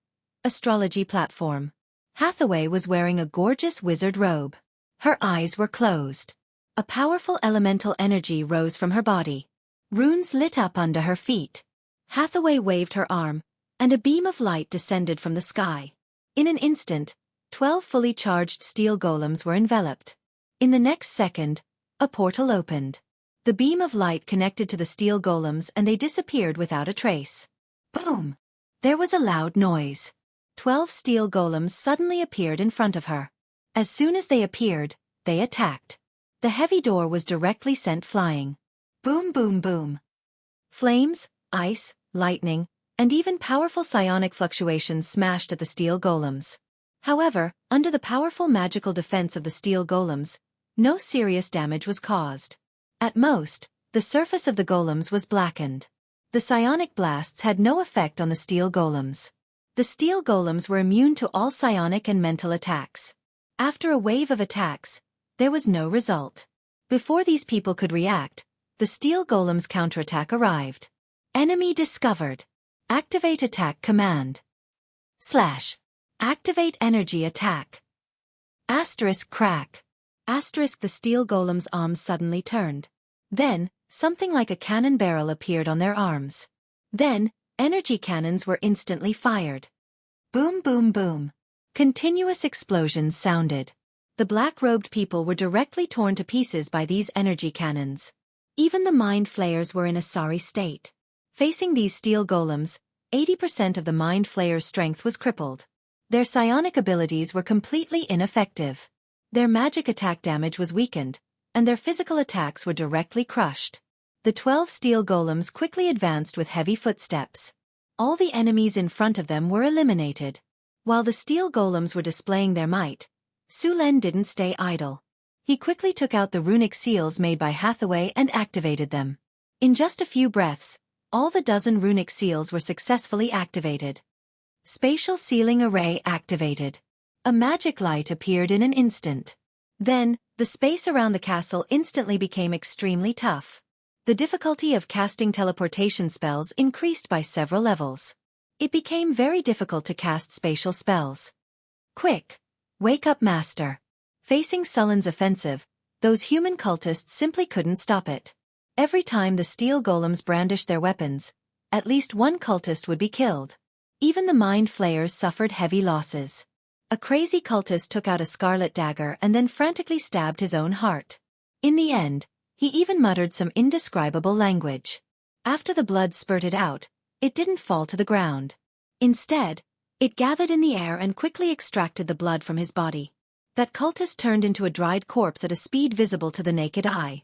Astrology platform. Hathaway was wearing a gorgeous wizard robe. Her eyes were closed. A powerful elemental energy rose from her body. Runes lit up under her feet. Hathaway waved her arm, and a beam of light descended from the sky. In an instant, 12 fully charged steel golems were enveloped. In the next second, a portal opened. The beam of light connected to the steel golems and they disappeared without a trace. Boom! There was a loud noise. 12 steel golems suddenly appeared in front of her. As soon as they appeared, they attacked. The heavy door was directly sent flying. Boom boom boom. Flames, ice, lightning, and even powerful psionic fluctuations smashed at the steel golems. However, under the powerful magical defense of the steel golems, no serious damage was caused. At most, the surface of the golems was blackened. The psionic blasts had no effect on the steel golems. The steel golems were immune to all psionic and mental attacks. After a wave of attacks, there was no result. Before these people could react, the steel golems' counterattack arrived. Enemy discovered. Activate attack command. / Activate energy attack. * crack. * The steel golems' arms suddenly turned. Then, something like a cannon barrel appeared on their arms. Then, energy cannons were instantly fired. Boom boom boom. Continuous explosions sounded. The black-robed people were directly torn to pieces by these energy cannons. Even the mind flayers were in a sorry state. Facing these steel golems, 80% of the mind flayers' strength was crippled. Their psionic abilities were completely ineffective. Their magic attack damage was weakened, and their physical attacks were directly crushed. The 12 steel golems quickly advanced with heavy footsteps. All the enemies in front of them were eliminated. While the steel golems were displaying their might, Sulen didn't stay idle. He quickly took out the runic seals made by Hathaway and activated them. In just a few breaths, all the dozen runic seals were successfully activated. Spatial sealing array activated. A magic light appeared in an instant. Then, the space around the castle instantly became extremely tough. The difficulty of casting teleportation spells increased by several levels. It became very difficult to cast spatial spells. Quick! Wake up, Master! Facing Sulen's offensive, those human cultists simply couldn't stop it. Every time the steel golems brandished their weapons, at least one cultist would be killed. Even the mind flayers suffered heavy losses. A crazy cultist took out a scarlet dagger and then frantically stabbed his own heart. In the end, he even muttered some indescribable language. After the blood spurted out, it didn't fall to the ground. Instead, it gathered in the air and quickly extracted the blood from his body. That cultist turned into a dried corpse at a speed visible to the naked eye.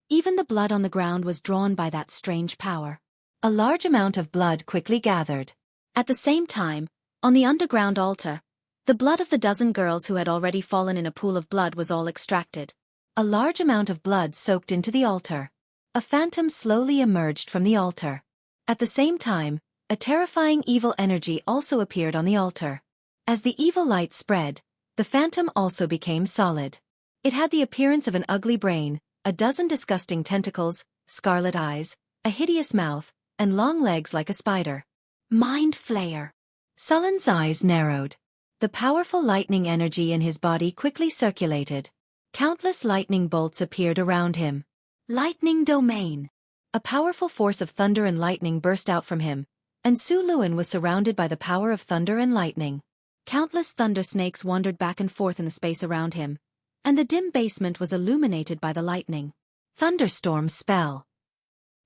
Even the blood on the ground was drawn by that strange power. A large amount of blood quickly gathered. At the same time, on the underground altar, the blood of the dozen girls who had already fallen in a pool of blood was all extracted. A large amount of blood soaked into the altar. A phantom slowly emerged from the altar. At the same time, a terrifying evil energy also appeared on the altar. As the evil light spread, the phantom also became solid. It had the appearance of an ugly brain, a dozen disgusting tentacles, scarlet eyes, a hideous mouth, and long legs like a spider. Mind Flayer. Sulen's eyes narrowed. The powerful lightning energy in his body quickly circulated. Countless lightning bolts appeared around him. Lightning Domain. A powerful force of thunder and lightning burst out from him, and Su Luan was surrounded by the power of thunder and lightning. Countless thunder snakes wandered back and forth in the space around him, and the dim basement was illuminated by the lightning. Thunderstorm spell.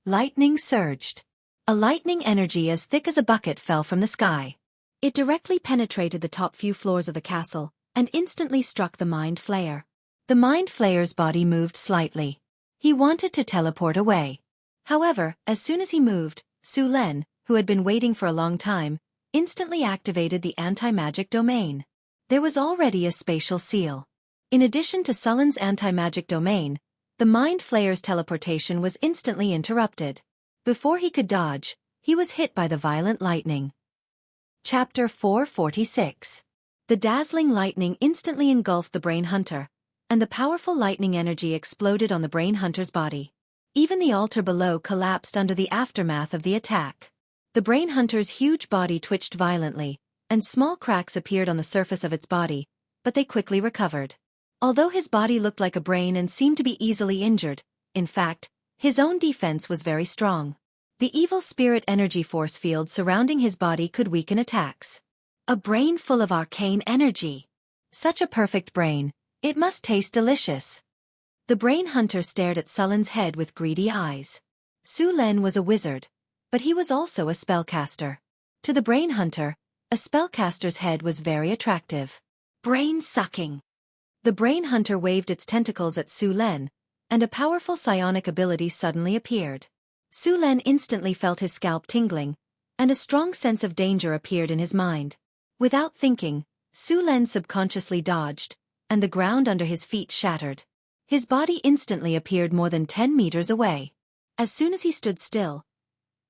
Lightning surged. A lightning energy as thick as a bucket fell from the sky. It directly penetrated the top few floors of the castle, and instantly struck the Mind Flayer. The Mind Flayer's body moved slightly. He wanted to teleport away. However, as soon as he moved, Sulen, who had been waiting for a long time, instantly activated the anti-magic domain. There was already a spatial seal. In addition to Sulen's anti-magic domain, the Mind Flayer's teleportation was instantly interrupted. Before he could dodge, he was hit by the violent lightning. Chapter 446. The dazzling lightning instantly engulfed the brain hunter, and the powerful lightning energy exploded on the brain hunter's body. Even the altar below collapsed under the aftermath of the attack. The brain hunter's huge body twitched violently, and small cracks appeared on the surface of its body, but they quickly recovered. Although his body looked like a brain and seemed to be easily injured, in fact, his own defense was very strong. The evil spirit energy force field surrounding his body could weaken attacks. A brain full of arcane energy. Such a perfect brain, it must taste delicious. The brain hunter stared at Sullen's head with greedy eyes. Su Len was a wizard, but he was also a spellcaster. To the brain hunter, a spellcaster's head was very attractive. Brain-sucking. The brain hunter waved its tentacles at Su Len, and a powerful psionic ability suddenly appeared. Su Len instantly felt his scalp tingling, and a strong sense of danger appeared in his mind. Without thinking, Su Len subconsciously dodged, and the ground under his feet shattered. His body instantly appeared more than 10 meters away. As soon as he stood still,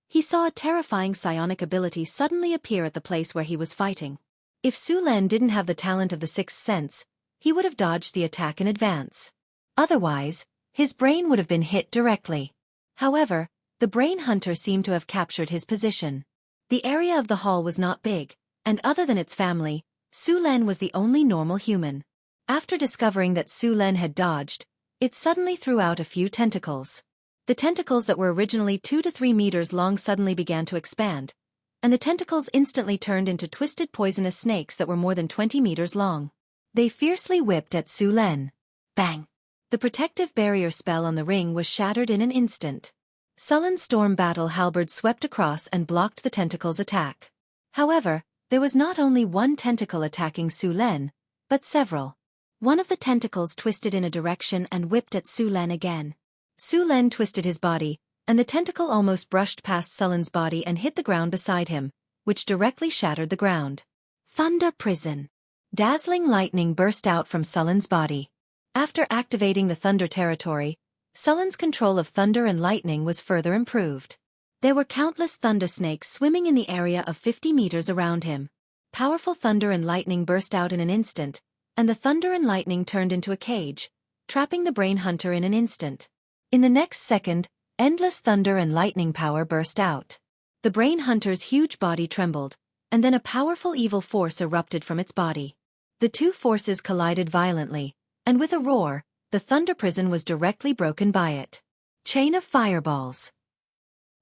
he saw a terrifying psionic ability suddenly appear at the place where he was fighting. If Su Len didn't have the talent of the sixth sense, he would have dodged the attack in advance. Otherwise, his brain would have been hit directly. However, the brain hunter seemed to have captured his position. The area of the hall was not big, and other than its family, Su Len was the only normal human. After discovering that Su Len had dodged, it suddenly threw out a few tentacles. The tentacles that were originally 2 to 3 meters long suddenly began to expand, and the tentacles instantly turned into twisted poisonous snakes that were more than 20 meters long. They fiercely whipped at Su Len. Bang! The protective barrier spell on the ring was shattered in an instant. Sullen's storm battle halberd swept across and blocked the tentacles' attack. However, there was not only one tentacle attacking Su Len, but several. One of the tentacles twisted in a direction and whipped at Su Len again. Su Len twisted his body, and the tentacle almost brushed past Sullen's body and hit the ground beside him, which directly shattered the ground. Thunder Prison. Dazzling lightning burst out from Sullen's body. After activating the Thunder Territory, Sullen's control of thunder and lightning was further improved. There were countless thunder snakes swimming in the area of 50 meters around him. Powerful thunder and lightning burst out in an instant, and the thunder and lightning turned into a cage, trapping the brain hunter in an instant. In the next second, endless thunder and lightning power burst out. The brain hunter's huge body trembled, and then a powerful evil force erupted from its body. The two forces collided violently, and with a roar, the thunder prison was directly broken by it. Chain of fireballs.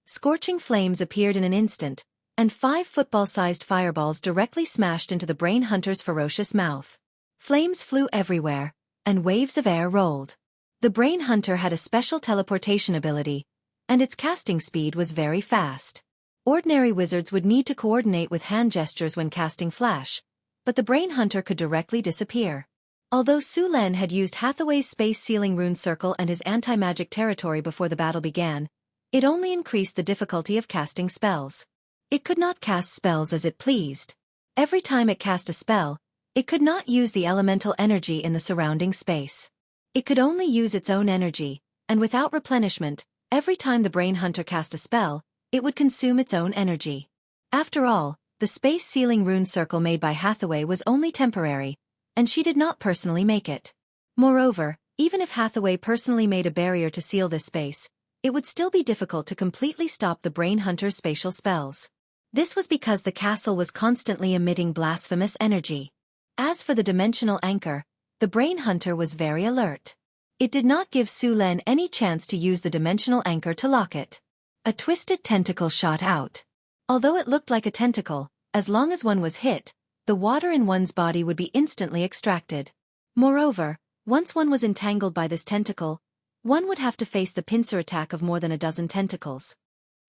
Scorching flames appeared in an instant, and 5 football-sized fireballs directly smashed into the brain hunter's ferocious mouth. Flames flew everywhere, and waves of air rolled. The brain hunter had a special teleportation ability, and its casting speed was very fast. Ordinary wizards would need to coordinate with hand gestures when casting flash, but the brain hunter could directly disappear. Although Su Len had used Hathaway's space sealing rune circle and his anti-magic territory before the battle began, it only increased the difficulty of casting spells. It could not cast spells as it pleased. Every time it cast a spell, it could not use the elemental energy in the surrounding space. It could only use its own energy, and without replenishment, every time the brain hunter cast a spell, it would consume its own energy. After all, the space sealing rune circle made by Hathaway was only temporary, and she did not personally make it. Moreover, even if Hathaway personally made a barrier to seal this space, it would still be difficult to completely stop the brain hunter's spatial spells. This was because the castle was constantly emitting blasphemous energy. As for the dimensional anchor, the brain hunter was very alert. It did not give Su Len any chance to use the dimensional anchor to lock it. A twisted tentacle shot out. Although it looked like a tentacle, as long as one was hit, the water in one's body would be instantly extracted. Moreover, once one was entangled by this tentacle, one would have to face the pincer attack of more than a dozen tentacles.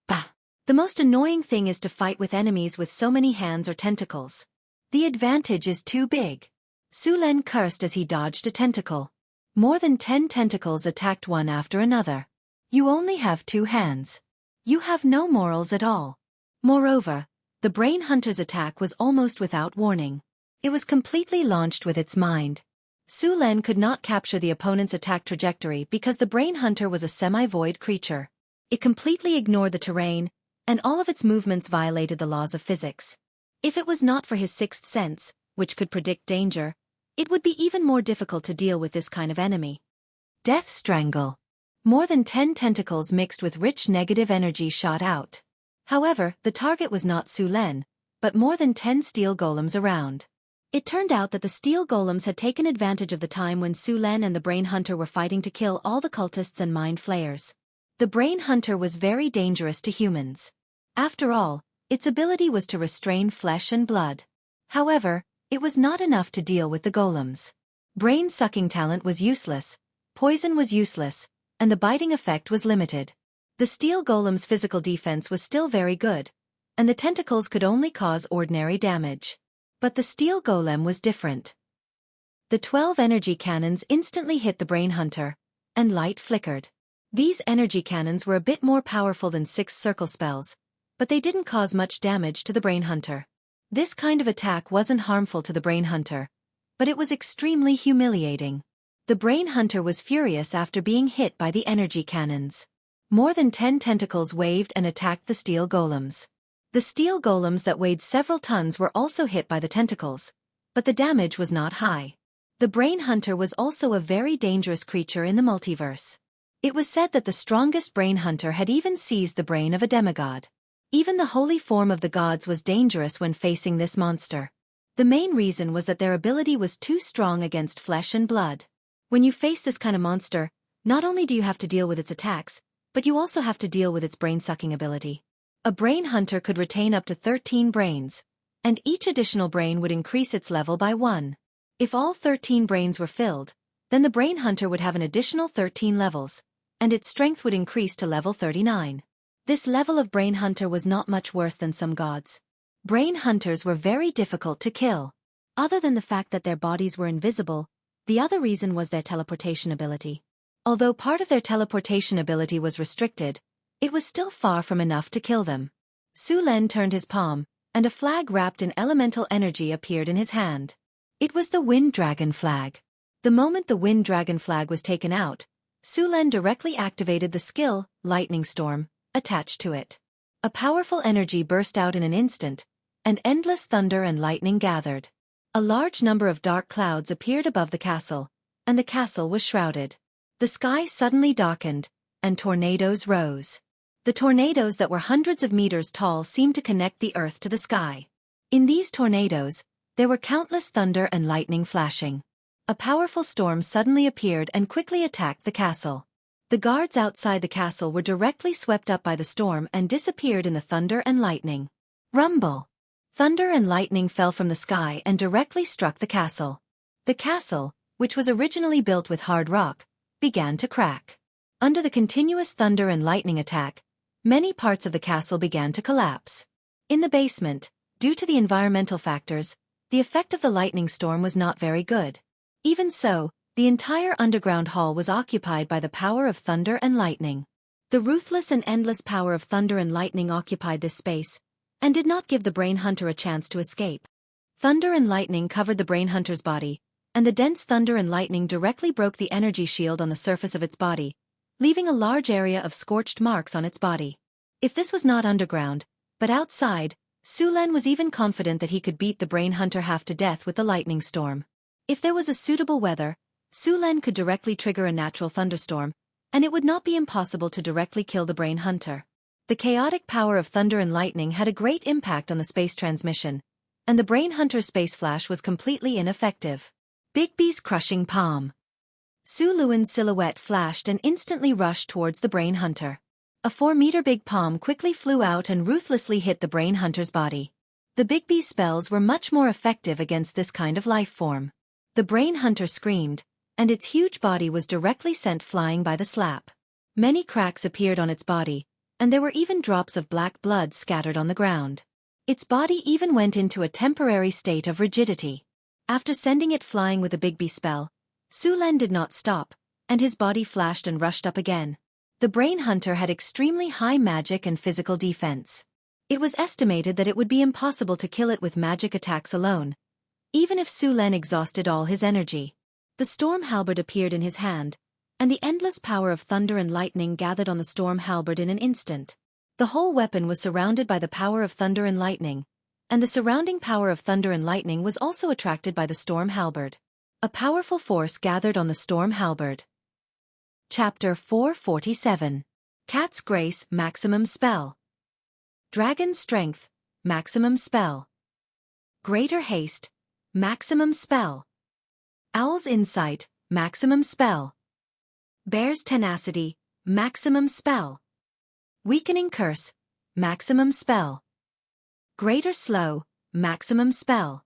Bah! The most annoying thing is to fight with enemies with so many hands or tentacles. The advantage is too big. Su Len cursed as he dodged a tentacle. More than 10 tentacles attacked one after another. You only have 2 hands. You have no morals at all. Moreover, the brain hunter's attack was almost without warning. It was completely launched with its mind. Su Len could not capture the opponent's attack trajectory because the brain hunter was a semi-void creature. It completely ignored the terrain, and all of its movements violated the laws of physics. If it was not for his sixth sense, which could predict danger, it would be even more difficult to deal with this kind of enemy. Death Strangle. More than 10 tentacles mixed with rich negative energy shot out. However, the target was not Su Len, but more than 10 steel golems around. It turned out that the steel golems had taken advantage of the time when Su Len and the Brain Hunter were fighting to kill all the cultists and mind flayers. The Brain Hunter was very dangerous to humans. After all, its ability was to restrain flesh and blood. However, it was not enough to deal with the golems. Brain-sucking talent was useless, poison was useless, and the biting effect was limited. The steel golem's physical defense was still very good, and the tentacles could only cause ordinary damage. But the steel golem was different. The 12 energy cannons instantly hit the Brain Hunter, and light flickered. These energy cannons were a bit more powerful than 6 circle spells, but they didn't cause much damage to the Brain Hunter. This kind of attack wasn't harmful to the Brain Hunter, but it was extremely humiliating. The Brain Hunter was furious after being hit by the energy cannons. More than 10 tentacles waved and attacked the steel golems. The steel golems that weighed several tons were also hit by the tentacles, but the damage was not high. The Brain Hunter was also a very dangerous creature in the multiverse. It was said that the strongest Brain Hunter had even seized the brain of a demigod. Even the holy form of the gods was dangerous when facing this monster. The main reason was that their ability was too strong against flesh and blood. When you face this kind of monster, not only do you have to deal with its attacks, but you also have to deal with its brain-sucking ability. A Brain Hunter could retain up to 13 brains, and each additional brain would increase its level by 1. If all 13 brains were filled, then the Brain Hunter would have an additional 13 levels, and its strength would increase to level 39. This level of Brain Hunter was not much worse than some gods. Brain Hunters were very difficult to kill. Other than the fact that their bodies were invisible, the other reason was their teleportation ability. Although part of their teleportation ability was restricted, it was still far from enough to kill them. Su Len turned his palm, and a flag wrapped in elemental energy appeared in his hand. It was the Wind Dragon flag. The moment the Wind Dragon flag was taken out, Su Len directly activated the skill, Lightning Storm, attached to it. A powerful energy burst out in an instant, and endless thunder and lightning gathered. A large number of dark clouds appeared above the castle, and the castle was shrouded. The sky suddenly darkened, and tornadoes rose. The tornadoes that were hundreds of meters tall seemed to connect the earth to the sky. In these tornadoes, there were countless thunder and lightning flashing. A powerful storm suddenly appeared and quickly attacked the castle. The guards outside the castle were directly swept up by the storm and disappeared in the thunder and lightning. Rumble! Thunder and lightning fell from the sky and directly struck the castle. The castle, which was originally built with hard rock, began to crack. Under the continuous thunder and lightning attack, many parts of the castle began to collapse. In the basement, due to the environmental factors, the effect of the lightning storm was not very good. Even so, the entire underground hall was occupied by the power of thunder and lightning. The ruthless and endless power of thunder and lightning occupied this space, and did not give the Brain Hunter a chance to escape. Thunder and lightning covered the Brain Hunter's body, and the dense thunder and lightning directly broke the energy shield on the surface of its body, leaving a large area of scorched marks on its body. If this was not underground, but outside, Su Len was even confident that he could beat the Brain Hunter half to death with the lightning storm. If there was a suitable weather, Su Len could directly trigger a natural thunderstorm, and it would not be impossible to directly kill the Brain Hunter. The chaotic power of thunder and lightning had a great impact on the space transmission, and the Brain Hunter's space flash was completely ineffective. Bigby's crushing palm. Su Luan's silhouette flashed and instantly rushed towards the Brain Hunter. A 4-meter big palm quickly flew out and ruthlessly hit the Brain Hunter's body. The Bigby's spells were much more effective against this kind of life form. The Brain Hunter screamed, and its huge body was directly sent flying by the slap. Many cracks appeared on its body, and there were even drops of black blood scattered on the ground. Its body even went into a temporary state of rigidity. After sending it flying with a Bigby spell, Su Len did not stop, and his body flashed and rushed up again. The Brain Hunter had extremely high magic and physical defense. It was estimated that it would be impossible to kill it with magic attacks alone, even if Su Len exhausted all his energy. The storm halberd appeared in his hand, and the endless power of thunder and lightning gathered on the storm halberd in an instant. The whole weapon was surrounded by the power of thunder and lightning, and the surrounding power of thunder and lightning was also attracted by the storm halberd. A powerful force gathered on the storm halberd. Chapter 447. Cat's Grace Maximum Spell. Dragon's Strength Maximum Spell. Greater Haste Maximum Spell. Owl's Insight Maximum Spell. Bear's Tenacity Maximum Spell. Weakening Curse Maximum Spell. Greater Slow Maximum Spell.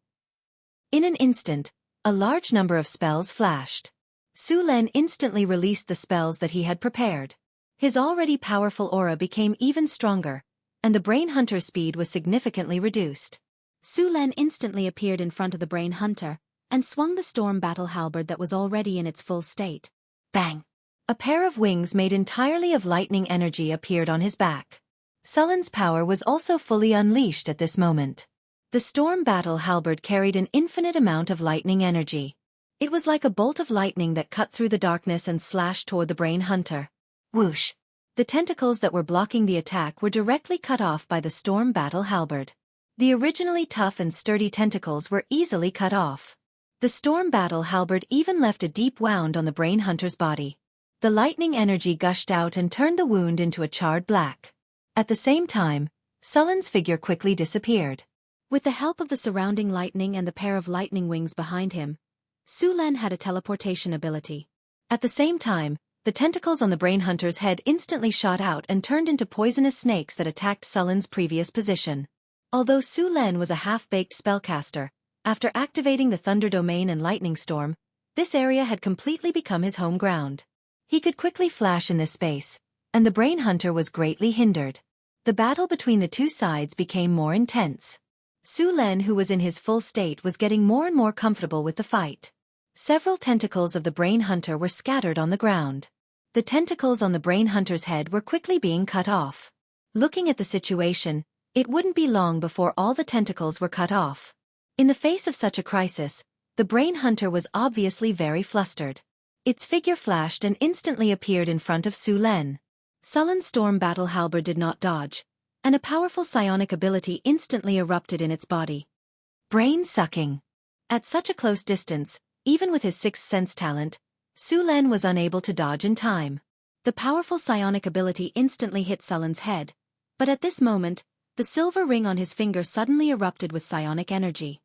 In an instant, a large number of spells flashed. Su Len instantly released the spells that he had prepared. His already powerful aura became even stronger, and the Brain Hunter's speed was significantly reduced. Su Len instantly appeared in front of the Brain Hunter, and swung the storm battle halberd that was already in its full state. Bang! A pair of wings made entirely of lightning energy appeared on his back. Sullen's power was also fully unleashed at this moment. The storm battle halberd carried an infinite amount of lightning energy. It was like a bolt of lightning that cut through the darkness and slashed toward the Brain Hunter. Whoosh! The tentacles that were blocking the attack were directly cut off by the storm battle halberd. The originally tough and sturdy tentacles were easily cut off. The storm battle halberd even left a deep wound on the Brain Hunter's body. The lightning energy gushed out and turned the wound into a charred black. At the same time, Sullen's figure quickly disappeared. With the help of the surrounding lightning and the pair of lightning wings behind him, Su Len had a teleportation ability. At the same time, the tentacles on the Brain Hunter's head instantly shot out and turned into poisonous snakes that attacked Sullen's previous position. Although Su Len was a half-baked spellcaster, after activating the Thunder Domain and Lightning Storm, this area had completely become his home ground. He could quickly flash in this space, and the Brain Hunter was greatly hindered. The battle between the two sides became more intense. Su Len, who was in his full state, was getting more and more comfortable with the fight. Several tentacles of the Brain Hunter were scattered on the ground. The tentacles on the Brain Hunter's head were quickly being cut off. Looking at the situation, it wouldn't be long before all the tentacles were cut off. In the face of such a crisis, the Brain Hunter was obviously very flustered. Its figure flashed and instantly appeared in front of Su Len. Sullen's storm battle halberd did not dodge, and a powerful psionic ability instantly erupted in its body. Brain sucking. At such a close distance, even with his sixth sense talent, Su Len was unable to dodge in time. The powerful psionic ability instantly hit Sullen's head, but at this moment, the silver ring on his finger suddenly erupted with psionic energy.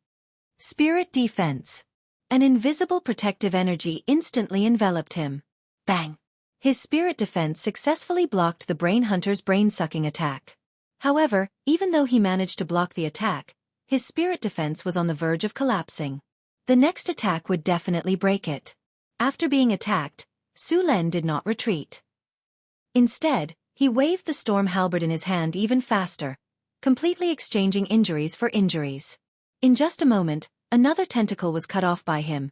Spirit Defense. An invisible protective energy instantly enveloped him. Bang! His spirit defense successfully blocked the Brain Hunter's brain-sucking attack. However, even though he managed to block the attack, his spirit defense was on the verge of collapsing. The next attack would definitely break it. After being attacked, Su Len did not retreat. Instead, he waved the storm halberd in his hand even faster, completely exchanging injuries for injuries. In just a moment, another tentacle was cut off by him,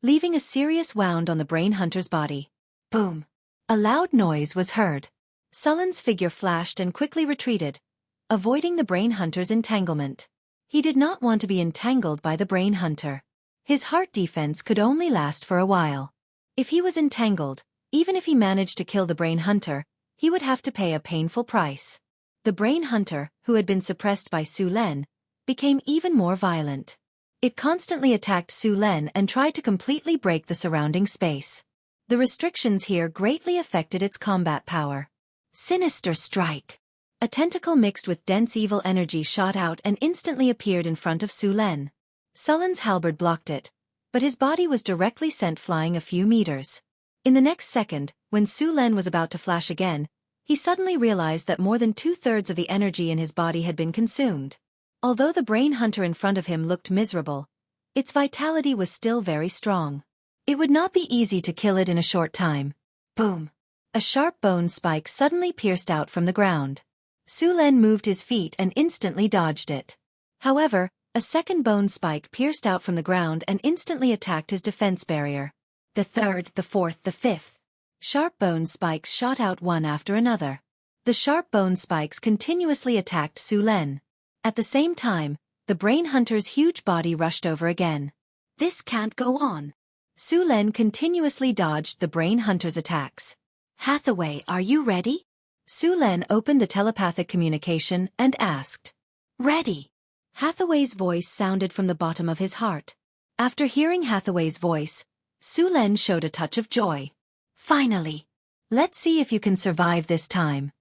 leaving a serious wound on the Brain Hunter's body. Boom! A loud noise was heard. Sullen's figure flashed and quickly retreated, avoiding the Brain Hunter's entanglement. He did not want to be entangled by the Brain Hunter. His heart defense could only last for a while. If he was entangled, even if he managed to kill the Brain Hunter, he would have to pay a painful price. The Brain Hunter, who had been suppressed by Su Len, became even more violent. It constantly attacked Su Len and tried to completely break the surrounding space. The restrictions here greatly affected its combat power. Sinister Strike. A tentacle mixed with dense evil energy shot out and instantly appeared in front of Su Len. Sullen's halberd blocked it, but his body was directly sent flying a few meters. In the next second, when Su Len was about to flash again, he suddenly realized that more than 2/3 of the energy in his body had been consumed. Although the Brain Hunter in front of him looked miserable, its vitality was still very strong. It would not be easy to kill it in a short time. Boom! A sharp bone spike suddenly pierced out from the ground. Su Len moved his feet and instantly dodged it. However, a second bone spike pierced out from the ground and instantly attacked his defense barrier. The third, the fourth, the fifth. Sharp bone spikes shot out one after another. The sharp bone spikes continuously attacked Su Len. At the same time, the Brain Hunter's huge body rushed over again. This can't go on. Su Len continuously dodged the Brain Hunter's attacks. Hathaway, are you ready? Su Len opened the telepathic communication and asked. Ready. Hathaway's voice sounded from the bottom of his heart. After hearing Hathaway's voice, Su Len showed a touch of joy. Finally! Let's see if you can survive this time.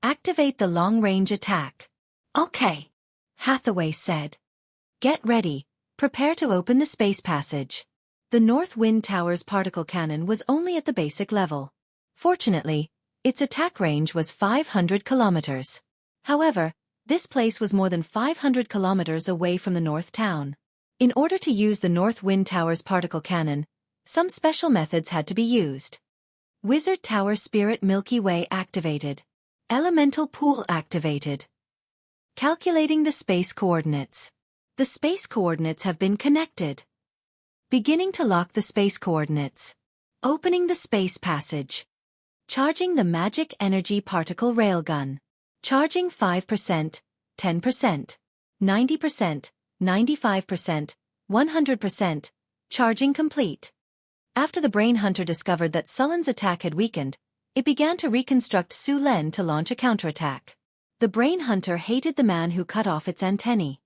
Activate the long-range attack. Okay, Hathaway said. Get ready, prepare to open the space passage. The North Wind Tower's particle cannon was only at the basic level. Fortunately, its attack range was 500 kilometers. However, this place was more than 500 kilometers away from the North Town. In order to use the North Wind Tower's particle cannon, some special methods had to be used. Wizard Tower Spirit Milky Way activated. Elemental Pool activated. Calculating the space coordinates. The space coordinates have been connected. Beginning to lock the space coordinates. Opening the space passage. Charging the magic energy particle railgun. Charging 5%, 10%, 90%, 95%, 100%. Charging complete. After the Brain Hunter discovered that Sullen's attack had weakened, it began to reconstruct Su Len to launch a counterattack. The Brain Hunter hated the man who cut off its antennae.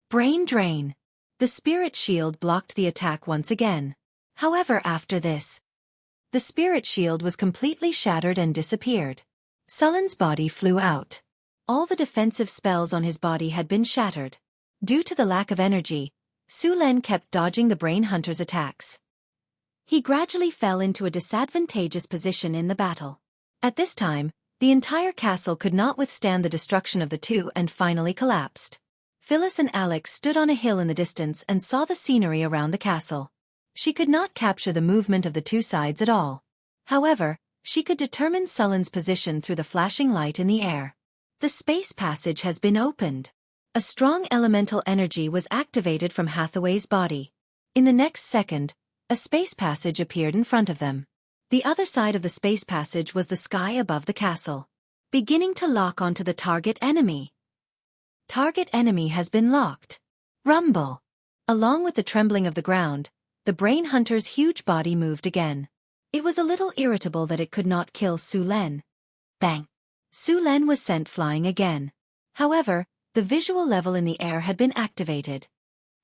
Brain drain. The spirit shield blocked the attack once again. However, after this, the spirit shield was completely shattered and disappeared. Sullen's body flew out. All the defensive spells on his body had been shattered. Due to the lack of energy, Su Len kept dodging the Brain Hunter's attacks. He gradually fell into a disadvantageous position in the battle. At this time, the entire castle could not withstand the destruction of the two and finally collapsed. Phyllis and Alex stood on a hill in the distance and saw the scenery around the castle. She could not capture the movement of the two sides at all. However, she could determine Sullen's position through the flashing light in the air. The space passage has been opened. A strong elemental energy was activated from Hathaway's body. In the next second, a space passage appeared in front of them. The other side of the space passage was the sky above the castle. Beginning to lock onto the target enemy. Target enemy has been locked. Rumble. Along with the trembling of the ground, the Brain Hunter's huge body moved again. It was a little irritable that it could not kill Su Len. Bang! Su Len was sent flying again. However, the visual level in the air had been activated.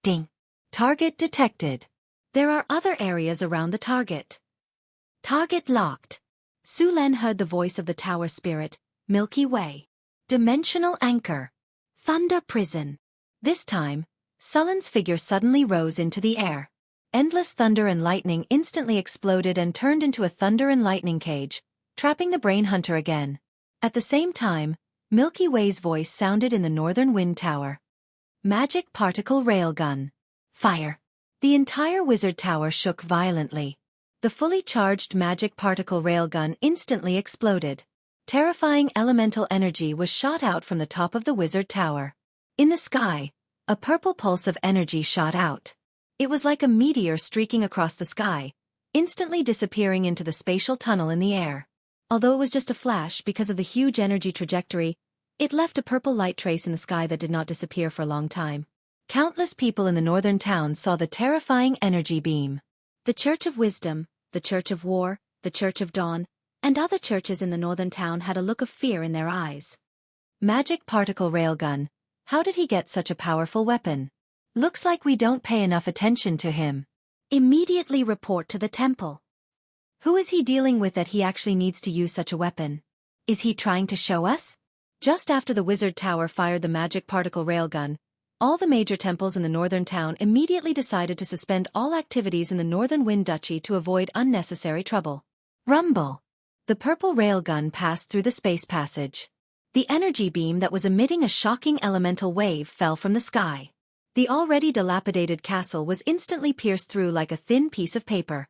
Ding! Target detected. There are other areas around the target. Target locked. Su Len heard the voice of the tower spirit, Milky Way. Dimensional anchor. Thunder prison. This time, Sullen's figure suddenly rose into the air. Endless thunder and lightning instantly exploded and turned into a thunder and lightning cage, trapping the Brain Hunter again. At the same time, Milky Way's voice sounded in the Northern Wind Tower. Magic particle railgun. Fire. The entire wizard tower shook violently. The fully charged magic particle railgun instantly exploded. Terrifying elemental energy was shot out from the top of the wizard tower. In the sky, a purple pulse of energy shot out. It was like a meteor streaking across the sky, instantly disappearing into the spatial tunnel in the air. Although it was just a flash because of the huge energy trajectory, it left a purple light trace in the sky that did not disappear for a long time. Countless people in the northern town saw the terrifying energy beam. The Church of Wisdom, the Church of War, the Church of Dawn, and other churches in the northern town had a look of fear in their eyes. Magic particle railgun. How did he get such a powerful weapon? Looks like we don't pay enough attention to him. Immediately report to the temple. Who is he dealing with that he actually needs to use such a weapon? Is he trying to show us? Just after the wizard tower fired the magic particle railgun, all the major temples in the northern town immediately decided to suspend all activities in the Northern Wind Duchy to avoid unnecessary trouble. Rumble. The purple railgun passed through the space passage. The energy beam that was emitting a shocking elemental wave fell from the sky. The already dilapidated castle was instantly pierced through like a thin piece of paper.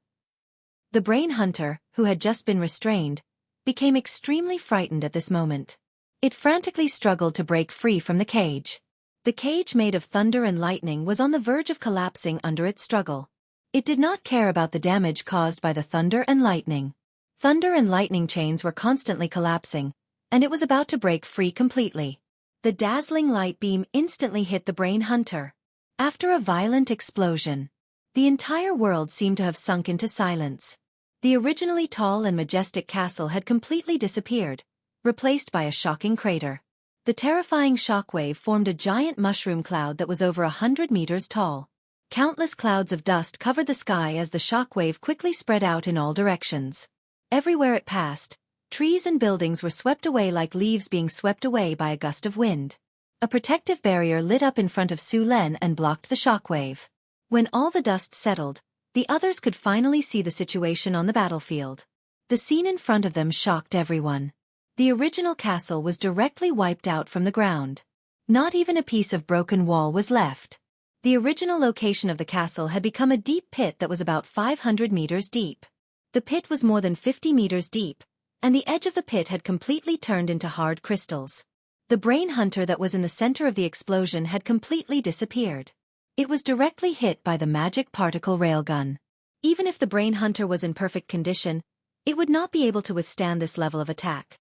The Brain Hunter, who had just been restrained, became extremely frightened at this moment. It frantically struggled to break free from the cage. The cage made of thunder and lightning was on the verge of collapsing under its struggle. It did not care about the damage caused by the thunder and lightning. Thunder and lightning chains were constantly collapsing, and it was about to break free completely. The dazzling light beam instantly hit the Brain Hunter. After a violent explosion, the entire world seemed to have sunk into silence. The originally tall and majestic castle had completely disappeared, replaced by a shocking crater. The terrifying shockwave formed a giant mushroom cloud that was over 100 meters tall. Countless clouds of dust covered the sky as the shockwave quickly spread out in all directions. Everywhere it passed, trees and buildings were swept away like leaves being swept away by a gust of wind. A protective barrier lit up in front of Su Len and blocked the shockwave. When all the dust settled, the others could finally see the situation on the battlefield. The scene in front of them shocked everyone. The original castle was directly wiped out from the ground. Not even a piece of broken wall was left. The original location of the castle had become a deep pit that was about 500 meters deep. The pit was more than 50 meters deep, and the edge of the pit had completely turned into hard crystals. The brain hunter that was in the center of the explosion had completely disappeared. It was directly hit by the magic particle railgun. Even if the brain hunter was in perfect condition, it would not be able to withstand this level of attack.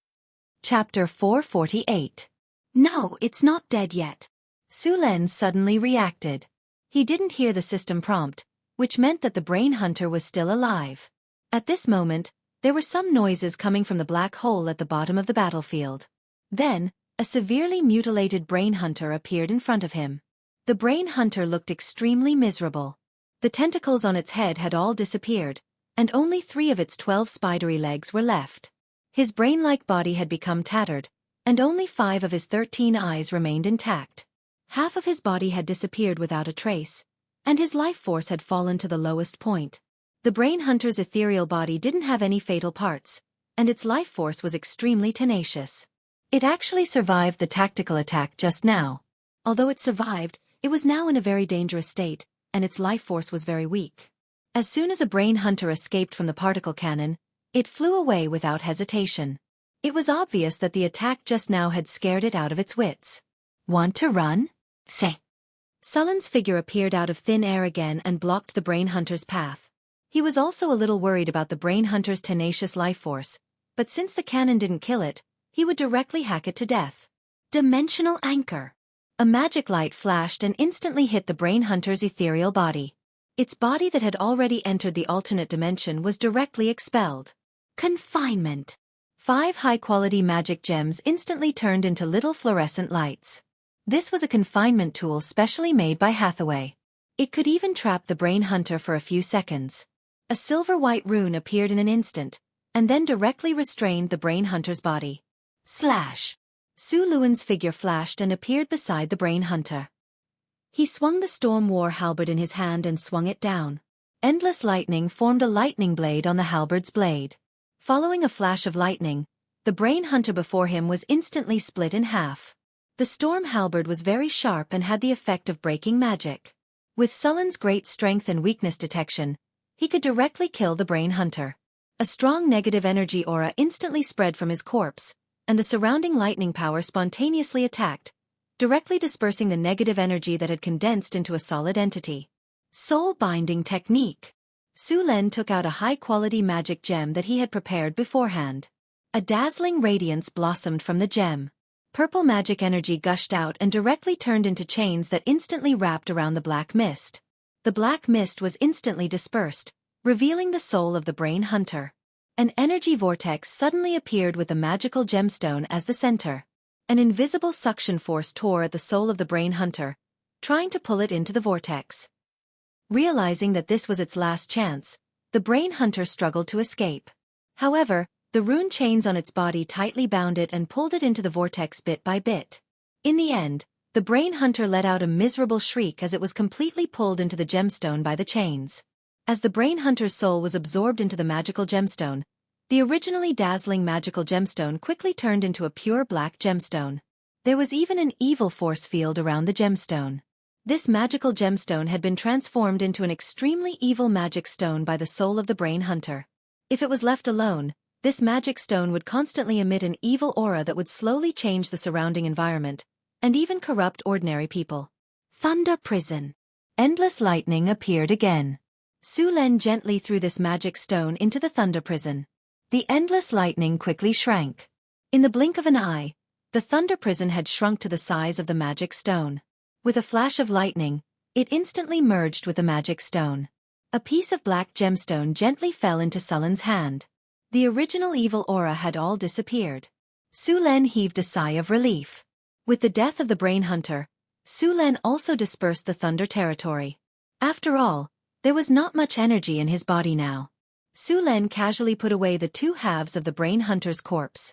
Chapter 448. No, it's not dead yet. Su Len suddenly reacted. He didn't hear the system prompt, which meant that the brain hunter was still alive. At this moment, there were some noises coming from the black hole at the bottom of the battlefield. Then, a severely mutilated brain hunter appeared in front of him. The brain hunter looked extremely miserable. The tentacles on its head had all disappeared, and only 3 of its 12 spidery legs were left. His brain-like body had become tattered, and only 5 of his 13 eyes remained intact. Half of his body had disappeared without a trace, and his life force had fallen to the lowest point. The brain hunter's ethereal body didn't have any fatal parts, and its life force was extremely tenacious. It actually survived the tactical attack just now. Although it survived, it was now in a very dangerous state, and its life force was very weak. As soon as a brain hunter escaped from the particle cannon, it flew away without hesitation. It was obvious that the attack just now had scared it out of its wits. Want to run? Say. Sullen's figure appeared out of thin air again and blocked the brain hunter's path. He was also a little worried about the brain hunter's tenacious life force, but since the cannon didn't kill it, he would directly hack it to death. Dimensional anchor. A magic light flashed and instantly hit the brain hunter's ethereal body. Its body that had already entered the alternate dimension was directly expelled. Confinement. 5 high-quality magic gems instantly turned into little fluorescent lights. This was a confinement tool specially made by Hathaway. It could even trap the brain hunter for a few seconds. A silver-white rune appeared in an instant, and then directly restrained the brain hunter's body. Slash. Su Luan's figure flashed and appeared beside the brain hunter. He swung the Storm War halberd in his hand and swung it down. Endless lightning formed a lightning blade on the halberd's blade. Following a flash of lightning, the brain hunter before him was instantly split in half. The storm halberd was very sharp and had the effect of breaking magic. With Sullen's great strength and weakness detection, he could directly kill the brain hunter. A strong negative energy aura instantly spread from his corpse, and the surrounding lightning power spontaneously attacked, directly dispersing the negative energy that had condensed into a solid entity. Soul binding technique. Su Len took out a high-quality magic gem that he had prepared beforehand. A dazzling radiance blossomed from the gem. Purple magic energy gushed out and directly turned into chains that instantly wrapped around the black mist. The black mist was instantly dispersed, revealing the soul of the brain hunter. An energy vortex suddenly appeared with the magical gemstone as the center. An invisible suction force tore at the soul of the brain hunter, trying to pull it into the vortex. Realizing that this was its last chance, the brain hunter struggled to escape. However, the rune chains on its body tightly bound it and pulled it into the vortex bit by bit. In the end, the brain hunter let out a miserable shriek as it was completely pulled into the gemstone by the chains. As the brain hunter's soul was absorbed into the magical gemstone, the originally dazzling magical gemstone quickly turned into a pure black gemstone. There was even an evil force field around the gemstone. This magical gemstone had been transformed into an extremely evil magic stone by the soul of the brain hunter. If it was left alone, this magic stone would constantly emit an evil aura that would slowly change the surrounding environment, and even corrupt ordinary people. Thunder Prison. Endless lightning appeared again. Su Len gently threw this magic stone into the Thunder Prison. The endless lightning quickly shrank. In the blink of an eye, the Thunder Prison had shrunk to the size of the magic stone. With a flash of lightning, it instantly merged with the magic stone. A piece of black gemstone gently fell into Sullen's hand. The original evil aura had all disappeared. Su Len heaved a sigh of relief. With the death of the Brain Hunter, Su Len also dispersed the Thunder territory. After all, there was not much energy in his body now. Su Len casually put away the two halves of the Brain Hunter's corpse.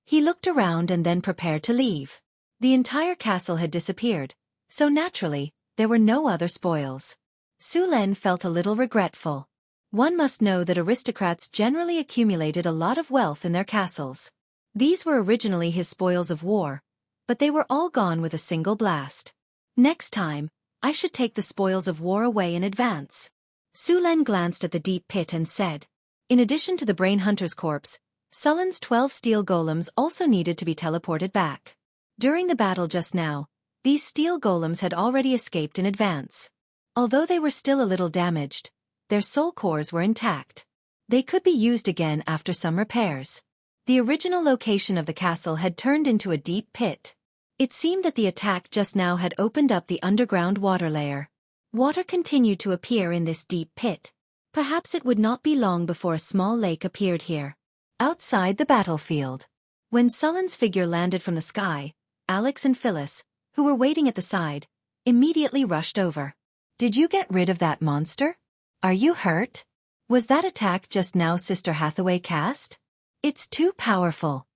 He looked around and then prepared to leave. The entire castle had disappeared, so naturally, there were no other spoils. Su Len felt a little regretful. One must know that aristocrats generally accumulated a lot of wealth in their castles. These were originally his spoils of war, but they were all gone with a single blast. Next time, I should take the spoils of war away in advance. Su Len glanced at the deep pit and said. In addition to the Brain Hunter's corpse, Sullen's 12 steel golems also needed to be teleported back. During the battle just now, these steel golems had already escaped in advance. Although they were still a little damaged, their soul cores were intact. They could be used again after some repairs. The original location of the castle had turned into a deep pit. It seemed that the attack just now had opened up the underground water layer. Water continued to appear in this deep pit. Perhaps it would not be long before a small lake appeared here. Outside the battlefield. When Sullen's figure landed from the sky, Alex and Phyllis, who were waiting at the side, immediately rushed over. Did you get rid of that monster? Are you hurt? Was that attack just now Sister Hathaway cast? It's too powerful.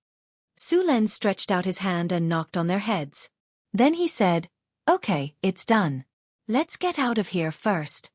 Su Len stretched out his hand and knocked on their heads. Then he said, Okay, it's done. Let's get out of here first.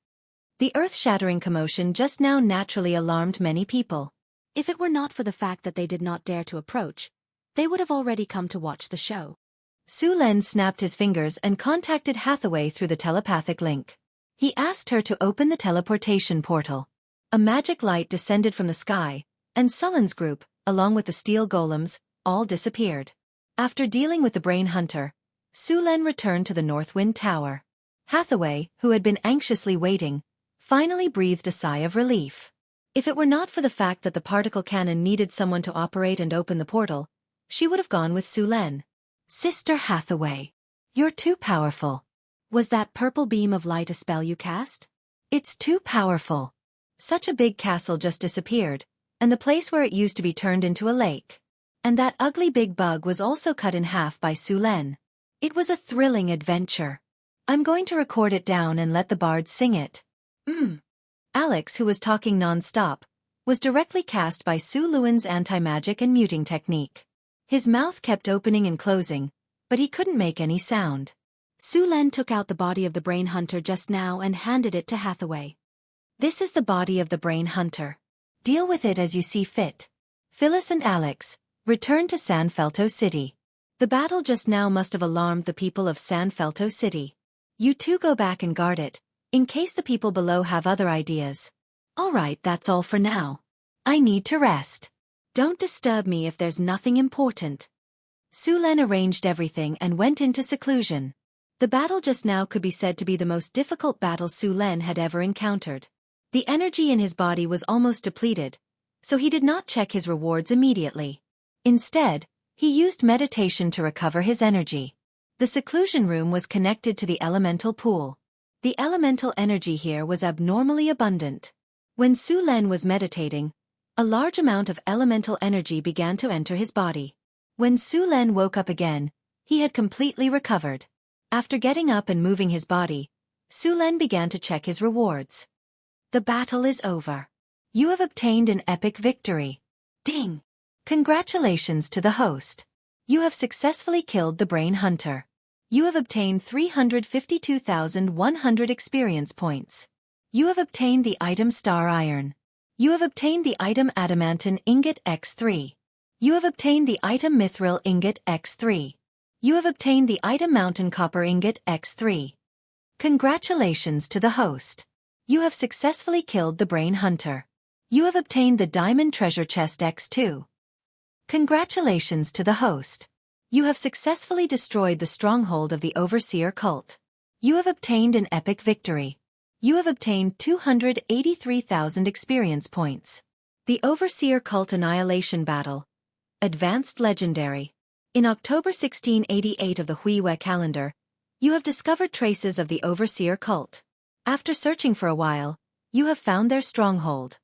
The earth-shattering commotion just now naturally alarmed many people. If it were not for the fact that they did not dare to approach, they would have already come to watch the show. Su Len snapped his fingers and contacted Hathaway through the telepathic link. He asked her to open the teleportation portal. A magic light descended from the sky, and Sullen's group, along with the steel golems, all disappeared. After dealing with the Brain Hunter, Su Len returned to the Northwind Tower. Hathaway, who had been anxiously waiting, finally breathed a sigh of relief. If it were not for the fact that the particle cannon needed someone to operate and open the portal, she would have gone with Su Len. Sister Hathaway, you're too powerful. Was that purple beam of light a spell you cast? It's too powerful. Such a big castle just disappeared, and the place where it used to be turned into a lake. And that ugly big bug was also cut in half by Su Len. It was a thrilling adventure. I'm going to record it down and let the bards sing it. Alex, who was talking non-stop, was directly cast by Su Luan's anti-magic and muting technique. His mouth kept opening and closing, but he couldn't make any sound. Su Len took out the body of the Brain Hunter just now and handed it to Hathaway. This is the body of the Brain Hunter. Deal with it as you see fit. Phyllis and Alex, return to San Felto City. The battle just now must have alarmed the people of San Felto City. You two go back and guard it, in case the people below have other ideas. Alright, that's all for now. I need to rest. Don't disturb me if there's nothing important. Su Len arranged everything and went into seclusion. The battle just now could be said to be the most difficult battle Su Len had ever encountered. The energy in his body was almost depleted, so he did not check his rewards immediately. Instead, he used meditation to recover his energy. The seclusion room was connected to the elemental pool. The elemental energy here was abnormally abundant. When Su Len was meditating, a large amount of elemental energy began to enter his body. When Su Len woke up again, he had completely recovered. After getting up and moving his body, Su Len began to check his rewards. The battle is over. You have obtained an epic victory. Ding! Congratulations to the host. You have successfully killed the Brain Hunter. You have obtained 352,100 experience points. You have obtained the item Star Iron. You have obtained the item Adamantine Ingot X3. You have obtained the item Mithril Ingot X3. You have obtained the item Mountain Copper Ingot X3. Congratulations to the host. You have successfully killed the Brain Hunter. You have obtained the Diamond Treasure Chest X2. Congratulations to the host. You have successfully destroyed the stronghold of the Overseer cult. You have obtained an epic victory. You have obtained 283,000 experience points. The Overseer Cult Annihilation Battle. Advanced Legendary. In October 1688 of the Huiwe calendar, you have discovered traces of the Overseer cult. After searching for a while, you have found their stronghold.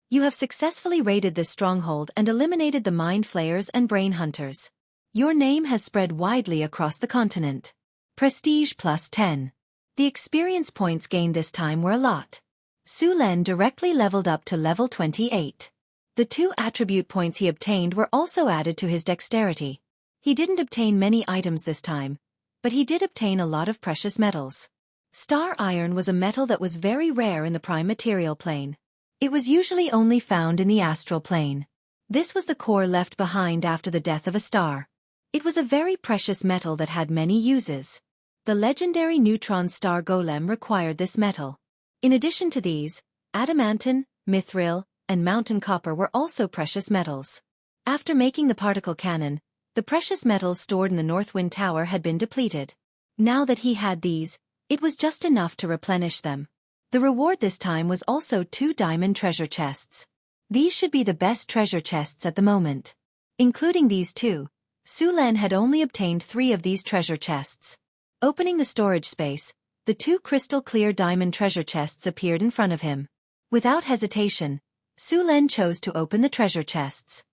You have successfully raided this stronghold and eliminated the Mind Flayers and Brain Hunters. Your name has spread widely across the continent. Prestige plus 10. The experience points gained this time were a lot. Su Len directly leveled up to level 28. The 2 attribute points he obtained were also added to his dexterity. He didn't obtain many items this time, but he did obtain a lot of precious metals. Star iron was a metal that was very rare in the prime material plane. It was usually only found in the astral plane. This was the core left behind after the death of a star. It was a very precious metal that had many uses. The legendary neutron star golem required this metal. In addition to these, adamantine, mithril, and mountain copper were also precious metals. After making the particle cannon, the precious metals stored in the Northwind Tower had been depleted. Now that he had these, it was just enough to replenish them. The reward this time was also 2 diamond treasure chests. These should be the best treasure chests at the moment. Including these 2, Su Len had only obtained 3 of these treasure chests. Opening the storage space, the 2 crystal-clear diamond treasure chests appeared in front of him. Without hesitation, Su Len chose to open the treasure chests.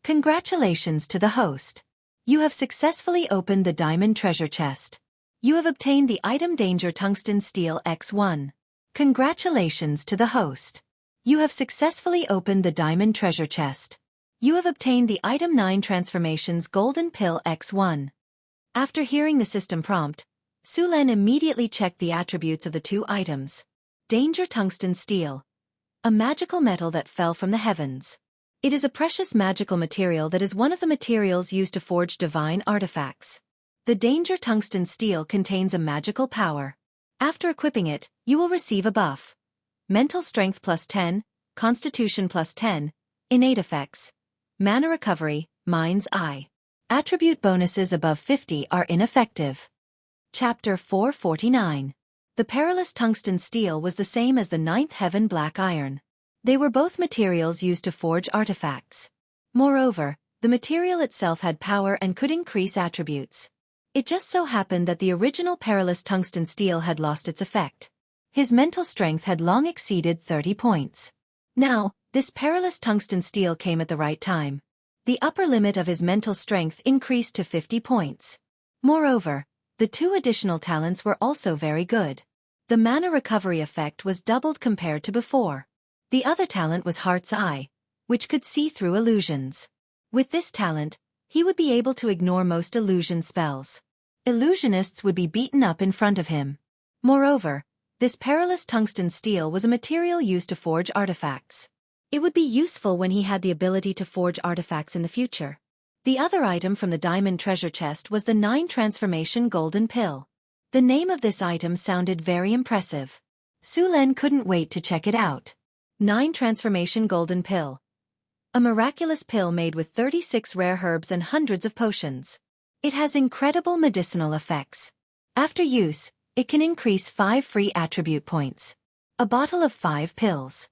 Congratulations to the host. You have successfully opened the diamond treasure chest. You have obtained the item Danger Tungsten Steel X1. Congratulations to the host. You have successfully opened the diamond treasure chest. You have obtained the item 9 Transformations Golden Pill X1. After hearing the system prompt, Su Len immediately checked the attributes of the 2 items. Danger Tungsten Steel. A magical metal that fell from the heavens. It is a precious magical material that is one of the materials used to forge divine artifacts. The Danger Tungsten Steel contains a magical power. After equipping it, you will receive a buff. Mental Strength plus 10, Constitution plus 10, Innate Effects, Mana Recovery, Mind's Eye. Attribute bonuses above 50 are ineffective. Chapter 449. The perilous tungsten steel was the same as the 9th heaven black iron. They were both materials used to forge artifacts. Moreover, the material itself had power and could increase attributes. It just so happened that the original perilous tungsten steel had lost its effect. His mental strength had long exceeded 30 points. Now, this perilous tungsten steel came at the right time. The upper limit of his mental strength increased to 50 points. Moreover, the 2 additional talents were also very good. The mana recovery effect was doubled compared to before. The other talent was Heart's Eye, which could see through illusions. With this talent, he would be able to ignore most illusion spells. Illusionists would be beaten up in front of him. Moreover, this perilous tungsten steel was a material used to forge artifacts. It would be useful when he had the ability to forge artifacts in the future. The other item from the diamond treasure chest was the 9 Transformation Golden Pill. The name of this item sounded very impressive. Su Len couldn't wait to check it out. 9 Transformation Golden Pill. A miraculous pill made with 36 rare herbs and hundreds of potions. It has incredible medicinal effects. After use, it can increase 5 free attribute points. A bottle of 5 pills.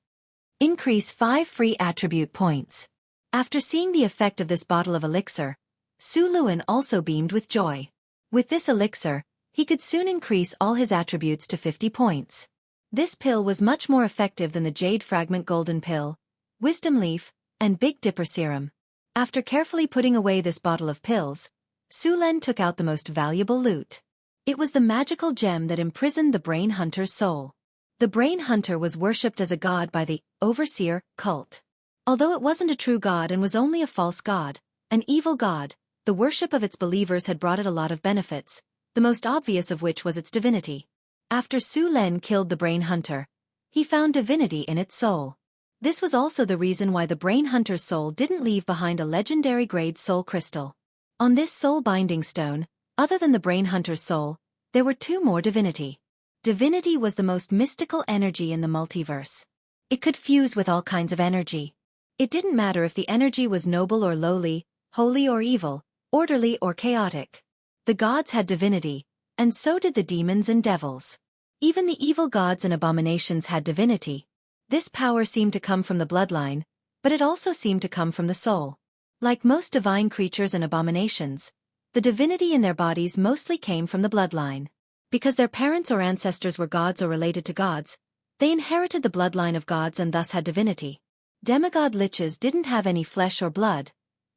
Increase 5 free attribute points. After seeing the effect of this bottle of elixir, Su Luen also beamed with joy. With this elixir, he could soon increase all his attributes to 50 points. This pill was much more effective than the Jade Fragment Golden Pill, Wisdom Leaf, and Big Dipper Serum. After carefully putting away this bottle of pills, Su Len took out the most valuable loot. It was the magical gem that imprisoned the Brain Hunter's soul. The Brain Hunter was worshipped as a god by the Overseer cult. Although it wasn't a true god and was only a false god, an evil god, the worship of its believers had brought it a lot of benefits, the most obvious of which was its divinity. After Su Len killed the Brain Hunter, he found divinity in its soul. This was also the reason why the Brain Hunter's soul didn't leave behind a legendary grade soul crystal. On this soul binding stone, other than the Brain Hunter's soul, there were 2 more divinity. Divinity was the most mystical energy in the multiverse. It could fuse with all kinds of energy. It didn't matter if the energy was noble or lowly, holy or evil, orderly or chaotic. The gods had divinity, and so did the demons and devils. Even the evil gods and abominations had divinity. This power seemed to come from the bloodline, but it also seemed to come from the soul. Like most divine creatures and abominations, the divinity in their bodies mostly came from the bloodline. Because their parents or ancestors were gods or related to gods, they inherited the bloodline of gods and thus had divinity. Demigod liches didn't have any flesh or blood,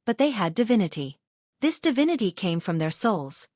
but they had divinity. This divinity came from their souls.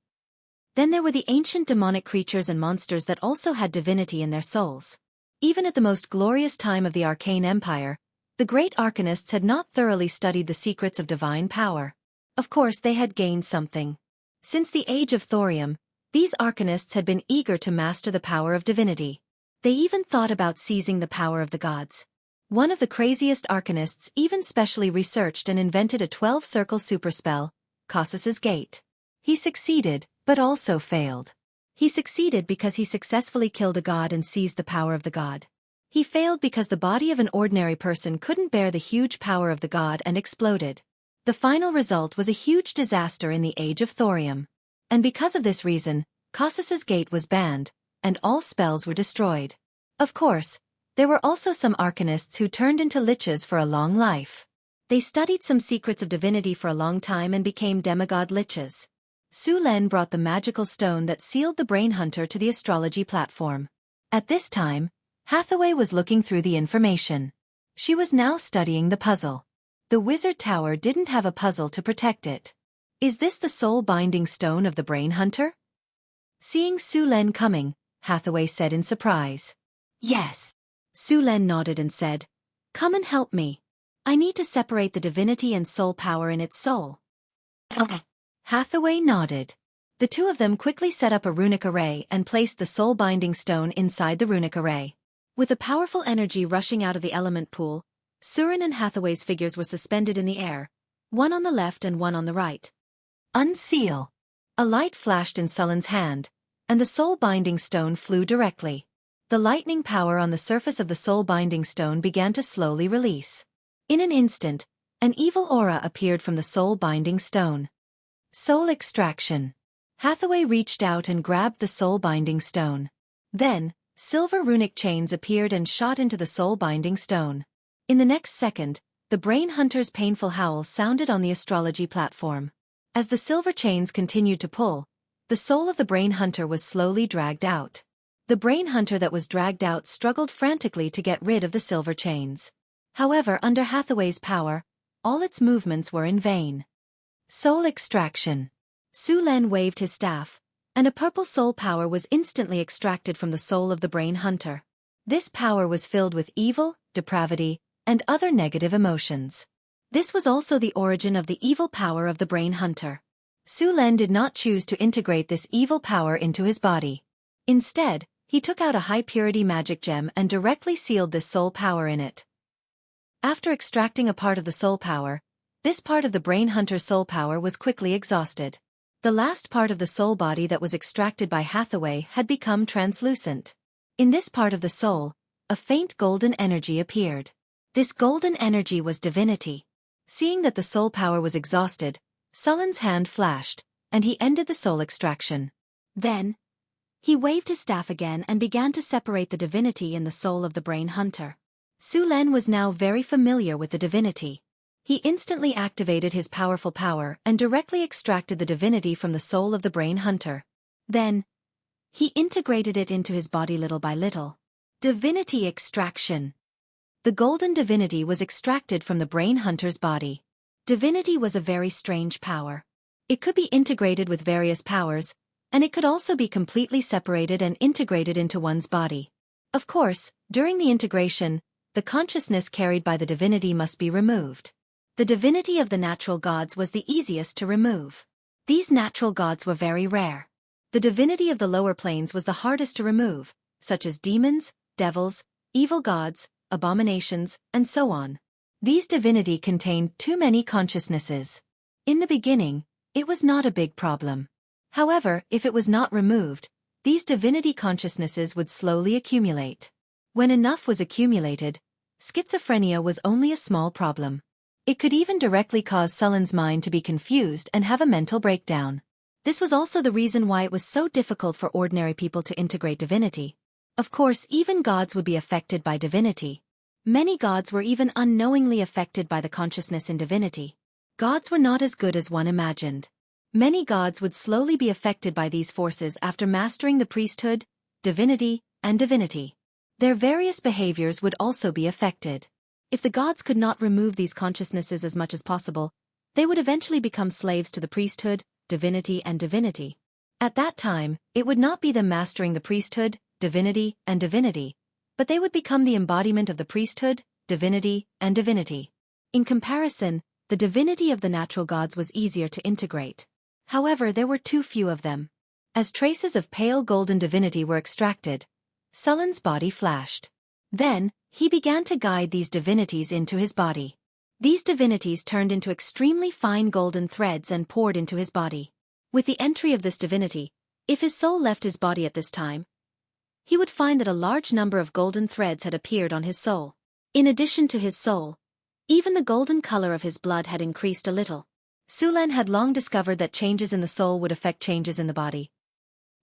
Then there were the ancient demonic creatures and monsters that also had divinity in their souls. Even at the most glorious time of the Arcane Empire, the great arcanists had not thoroughly studied the secrets of divine power. Of course they had gained something. Since the age of thorium, these arcanists had been eager to master the power of divinity. They even thought about seizing the power of the gods. One of the craziest arcanists even specially researched and invented a 12-circle superspell, Causis's Gate. He succeeded, but also failed. He succeeded because he successfully killed a god and seized the power of the god. He failed because the body of an ordinary person couldn't bear the huge power of the god and exploded. The final result was a huge disaster in the age of thorium. And because of this reason, Causis's Gate was banned, and all spells were destroyed. Of course, there were also some arcanists who turned into liches for a long life. They studied some secrets of divinity for a long time and became demigod liches. Su Len brought the magical stone that sealed the brain hunter to the astrology platform. At this time, Hathaway was looking through the information. She was now studying the puzzle. The wizard tower didn't have a puzzle to protect it. Is this the soul-binding stone of the brain hunter? Seeing Su Len coming, Hathaway said in surprise. Yes. Su Len nodded and said, "Come and help me. I need to separate the divinity and soul power in its soul." Okay. Hathaway nodded. The two of them quickly set up a runic array and placed the soul-binding stone inside the runic array. With a powerful energy rushing out of the element pool, Surin and Hathaway's figures were suspended in the air, one on the left and one on the right. Unseal. A light flashed in Sullen's hand, and the soul-binding stone flew directly. The lightning power on the surface of the soul-binding stone began to slowly release. In an instant, an evil aura appeared from the soul-binding stone. Soul extraction. Hathaway reached out and grabbed the soul-binding stone. Then, silver runic chains appeared and shot into the soul-binding stone. In the next second, the brain hunter's painful howl sounded on the astrology platform. As the silver chains continued to pull, the soul of the brain hunter was slowly dragged out. The brain hunter that was dragged out struggled frantically to get rid of the silver chains. However, under Hathaway's power, all its movements were in vain. Soul extraction. Su Len waved his staff, and a purple soul power was instantly extracted from the soul of the brain hunter. This power was filled with evil, depravity, and other negative emotions. This was also the origin of the evil power of the brain hunter. Su Len did not choose to integrate this evil power into his body. Instead, he took out a high-purity magic gem and directly sealed this soul power in it. After extracting a part of the soul power, this part of the brain hunter's soul power was quickly exhausted. The last part of the soul body that was extracted by Hathaway had become translucent. In this part of the soul, a faint golden energy appeared. This golden energy was divinity. Seeing that the soul power was exhausted, Sullen's hand flashed, and he ended the soul extraction. Then, he waved his staff again and began to separate the divinity in the soul of the brain hunter. Su Len was now very familiar with the divinity. He instantly activated his powerful power and directly extracted the divinity from the soul of the brain hunter. Then, he integrated it into his body little by little. Divinity extraction. The golden divinity was extracted from the brain hunter's body. Divinity was a very strange power. It could be integrated with various powers, and it could also be completely separated and integrated into one's body. Of course, during the integration, the consciousness carried by the divinity must be removed. The divinity of the natural gods was the easiest to remove. These natural gods were very rare. The divinity of the lower planes was the hardest to remove, such as demons, devils, evil gods, abominations, and so on. These divinity contained too many consciousnesses. In the beginning, it was not a big problem. However, if it was not removed, these divinity consciousnesses would slowly accumulate. When enough was accumulated, schizophrenia was only a small problem. It could even directly cause Sullen's mind to be confused and have a mental breakdown. This was also the reason why it was so difficult for ordinary people to integrate divinity. Of course, even gods would be affected by divinity. Many gods were even unknowingly affected by the consciousness in divinity. Gods were not as good as one imagined. Many gods would slowly be affected by these forces after mastering the priesthood, divinity, and divinity. Their various behaviors would also be affected. If the gods could not remove these consciousnesses as much as possible, They would eventually become slaves to the priesthood, divinity and divinity. At that time, it would not be them mastering the priesthood, divinity and divinity, but they would become the embodiment of the priesthood, divinity and divinity. In comparison, the divinity of the natural gods was easier to integrate. However, there were too few of them. As traces of pale golden divinity were extracted, Sullen's body flashed. Then, he began to guide these divinities into his body. These divinities turned into extremely fine golden threads and poured into his body. With the entry of this divinity, if his soul left his body at this time, he would find that a large number of golden threads had appeared on his soul. In addition to his soul, even the golden color of his blood had increased a little. Sulen had long discovered that changes in the soul would affect changes in the body.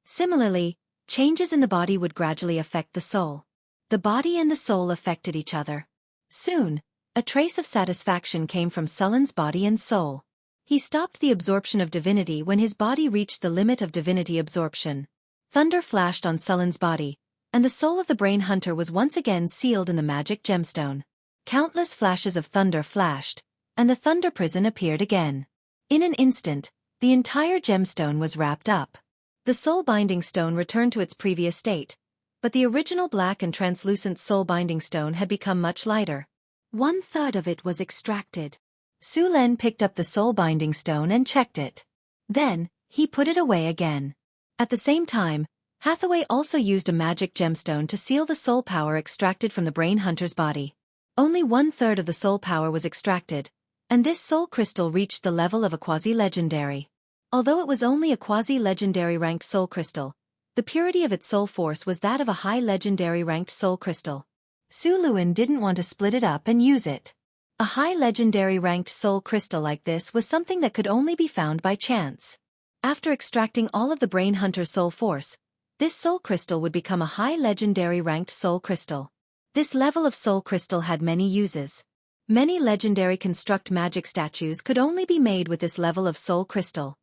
Similarly, changes in the body would gradually affect the soul. The body and the soul affected each other. Soon, a trace of satisfaction came from Sullen's body and soul. He stopped the absorption of divinity when his body reached the limit of divinity absorption. Thunder flashed on Sullen's body, and the soul of the brain hunter was once again sealed in the magic gemstone. Countless flashes of thunder flashed, and the thunder prison appeared again. In an instant, the entire gemstone was wrapped up. The soul-binding stone returned to its previous state, but the original black and translucent soul-binding stone had become much lighter. 1/3 of it was extracted. Sulen picked up the soul-binding stone and checked it. Then, he put it away again. At the same time, Hathaway also used a magic gemstone to seal the soul power extracted from the brain hunter's body. Only 1/3 of the soul power was extracted, and this soul crystal reached the level of a quasi-legendary. Although it was only a quasi-legendary ranked soul crystal, the purity of its soul force was that of a high legendary ranked soul crystal. Su Luan didn't want to split it up and use it. A high legendary ranked soul crystal like this was something that could only be found by chance. After extracting all of the brain hunter's soul force, this soul crystal would become a high legendary ranked soul crystal. This level of soul crystal had many uses. Many legendary construct magic statues could only be made with this level of soul crystal.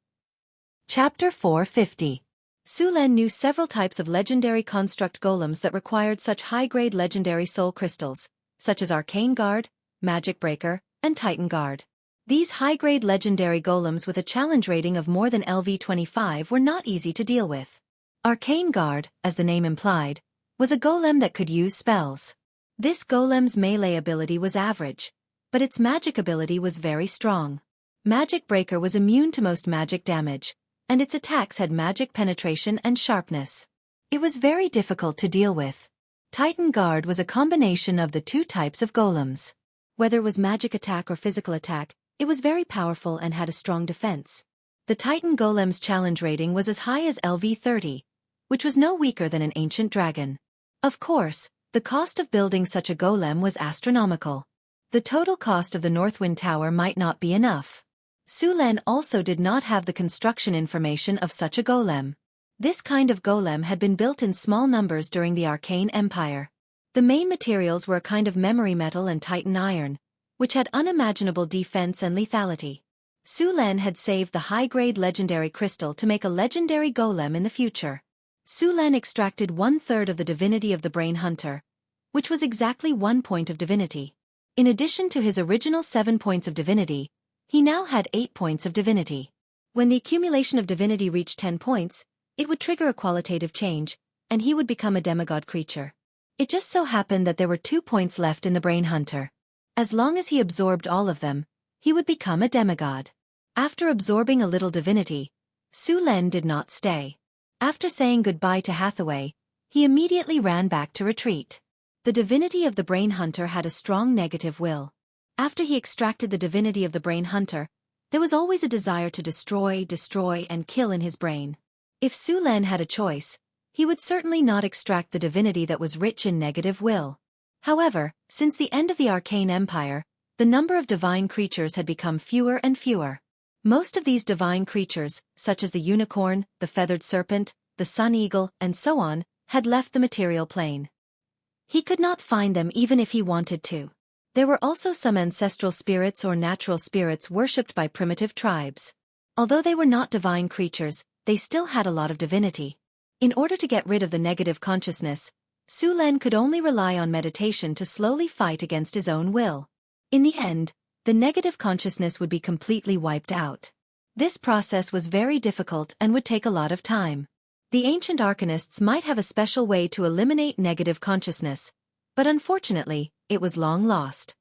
Chapter 450. Sulen knew several types of legendary construct golems that required such high-grade legendary soul crystals, such as Arcane Guard, Magic Breaker, and Titan Guard. These high-grade legendary golems with a challenge rating of more than LV25 were not easy to deal with. Arcane Guard, as the name implied, was a golem that could use spells. This golem's melee ability was average, but its magic ability was very strong. Magic Breaker was immune to most magic damage, and its attacks had magic penetration and sharpness. It was very difficult to deal with. Titan Guard was a combination of the two types of golems. Whether it was magic attack or physical attack, it was very powerful and had a strong defense. The Titan Golem's challenge rating was as high as LV30, which was no weaker than an ancient dragon. Of course, the cost of building such a golem was astronomical. The total cost of the Northwind Tower might not be enough. Sulen also did not have the construction information of such a golem. This kind of golem had been built in small numbers during the Arcane Empire. The main materials were a kind of memory metal and Titan iron, which had unimaginable defense and lethality. Sulen had saved the high-grade legendary crystal to make a legendary golem in the future. Sulen extracted 1/3 of the divinity of the brain hunter, which was exactly 1 point of divinity. In addition to his original 7 points of divinity, he now had 8 points of divinity. When the accumulation of divinity reached 10 points, it would trigger a qualitative change, and he would become a demigod creature. It just so happened that there were 2 points left in the brain hunter. As long as he absorbed all of them, he would become a demigod. After absorbing a little divinity, Sulen did not stay. After saying goodbye to Hathaway, he immediately ran back to retreat. The divinity of the brain hunter had a strong negative will. After he extracted the divinity of the brain hunter, there was always a desire to destroy, and kill in his brain. If Sulen had a choice, he would certainly not extract the divinity that was rich in negative will. However, since the end of the Arcane Empire, the number of divine creatures had become fewer and fewer. Most of these divine creatures, such as the unicorn, the feathered serpent, the sun eagle, and so on, had left the material plane. He could not find them even if he wanted to. There were also some ancestral spirits or natural spirits worshipped by primitive tribes. Although they were not divine creatures, they still had a lot of divinity. In order to get rid of the negative consciousness, Sulen could only rely on meditation to slowly fight against his own will. In the end, the negative consciousness would be completely wiped out. This process was very difficult and would take a lot of time. The ancient arcanists might have a special way to eliminate negative consciousness, but unfortunately, it was long lost.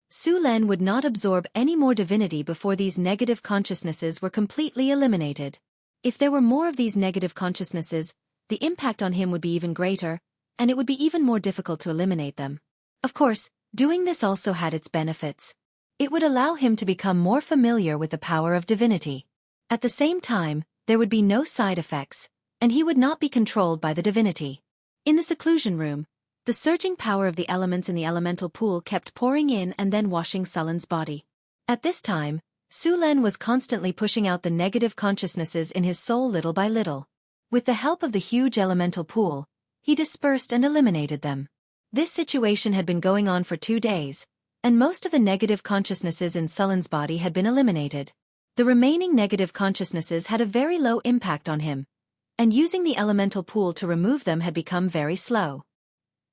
Su Len would not absorb any more divinity before these negative consciousnesses were completely eliminated. If there were more of these negative consciousnesses, the impact on him would be even greater, and it would be even more difficult to eliminate them. Of course, doing this also had its benefits. It would allow him to become more familiar with the power of divinity. At the same time, there would be no side effects, and he would not be controlled by the divinity. In the seclusion room, the surging power of the elements in the elemental pool kept pouring in and then washing Sullen's body. At this time, Su Len was constantly pushing out the negative consciousnesses in his soul little by little. With the help of the huge elemental pool, he dispersed and eliminated them. This situation had been going on for 2 days, and most of the negative consciousnesses in Sullen's body had been eliminated. The remaining negative consciousnesses had a very low impact on him, and using the elemental pool to remove them had become very slow.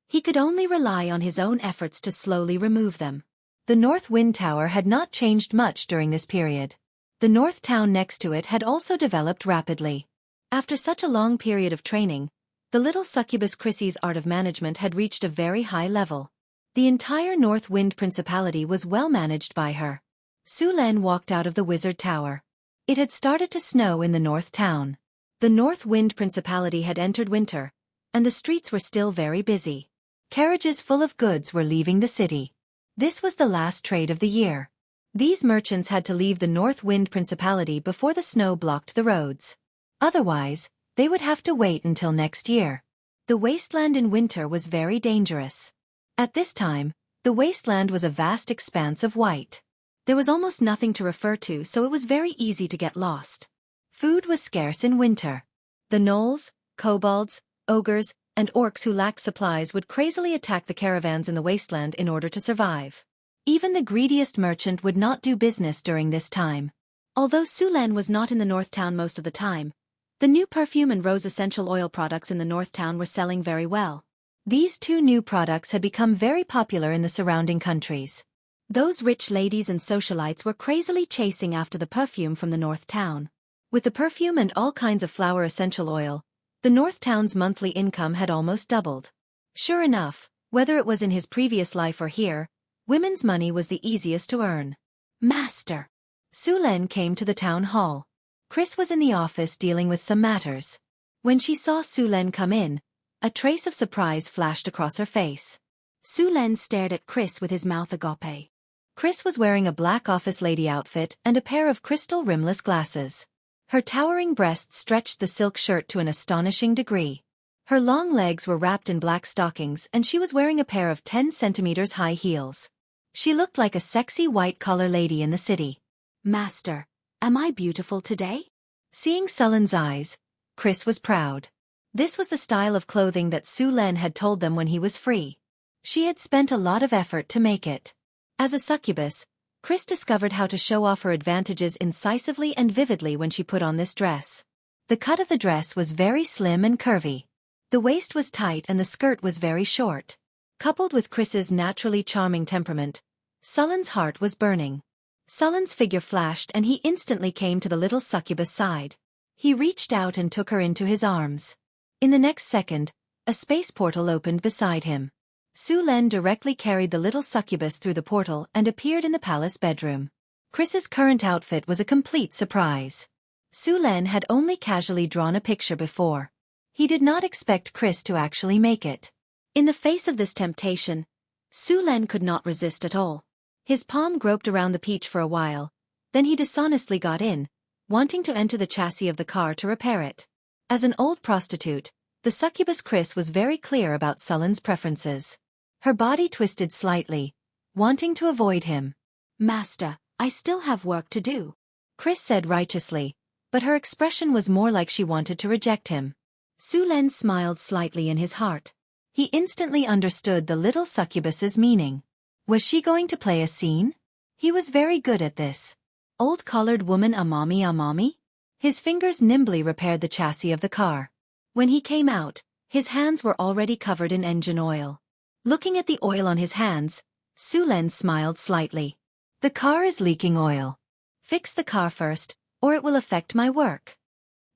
He could only rely on his own efforts to slowly remove them. The North Wind Tower had not changed much during this period. The North Town next to it had also developed rapidly. After such a long period of training, the little succubus Chrissy's art of management had reached a very high level. The entire North Wind Principality was well managed by her. Su Len walked out of the Wizard Tower. It had started to snow in the North Town. The North Wind Principality had entered winter, and the streets were still very busy. Carriages full of goods were leaving the city. This was the last trade of the year. These merchants had to leave the North Wind Principality before the snow blocked the roads. Otherwise, they would have to wait until next year. The wasteland in winter was very dangerous. At this time, the wasteland was a vast expanse of white. There was almost nothing to refer to, so it was very easy to get lost. Food was scarce in winter. The gnolls, kobolds, ogres, and orcs who lacked supplies would crazily attack the caravans in the wasteland in order to survive. Even the greediest merchant would not do business during this time. Although Su Len was not in the North Town most of the time, the new perfume and rose essential oil products in the North Town were selling very well. These 2 new products had become very popular in the surrounding countries. Those rich ladies and socialites were crazily chasing after the perfume from the North Town. With the perfume and all kinds of flower essential oil, the North Town's monthly income had almost doubled. Sure enough, whether it was in his previous life or here, women's money was the easiest to earn. Master! Su Len came to the town hall. Chris was in the office dealing with some matters. When she saw Su Len come in, a trace of surprise flashed across her face. Su Len stared at Chris with his mouth agape. Chris was wearing a black office lady outfit and a pair of crystal rimless glasses. Her towering breasts stretched the silk shirt to an astonishing degree. Her long legs were wrapped in black stockings and she was wearing a pair of 10 centimeters high heels. She looked like a sexy white-collar lady in the city. Master, am I beautiful today? Seeing Sullen's eyes, Chris was proud. This was the style of clothing that Su Len had told them when he was free. She had spent a lot of effort to make it. As a succubus, Chris discovered how to show off her advantages incisively and vividly when she put on this dress. The cut of the dress was very slim and curvy. The waist was tight and the skirt was very short. Coupled with Chris's naturally charming temperament, Sullen's heart was burning. Sullen's figure flashed and he instantly came to the little succubus side. He reached out and took her into his arms. In the next second, a space portal opened beside him. Su Len directly carried the little succubus through the portal and appeared in the palace bedroom. Chris's current outfit was a complete surprise. Su Len had only casually drawn a picture before. He did not expect Chris to actually make it. In the face of this temptation, Su Len could not resist at all. His palm groped around the peach for a while, then he dishonestly got in, wanting to enter the chassis of the car to repair it. As an old prostitute, the succubus Chris was very clear about Sullen's preferences. Her body twisted slightly, wanting to avoid him. Master, I still have work to do, Chris said righteously, but her expression was more like she wanted to reject him. Su Len smiled slightly in his heart. He instantly understood the little succubus's meaning. Was she going to play a scene? He was very good at this. Old collared woman Amami? His fingers nimbly repaired the chassis of the car. When he came out, his hands were already covered in engine oil. Looking at the oil on his hands, Su Len smiled slightly. The car is leaking oil. Fix the car first, or it will affect my work.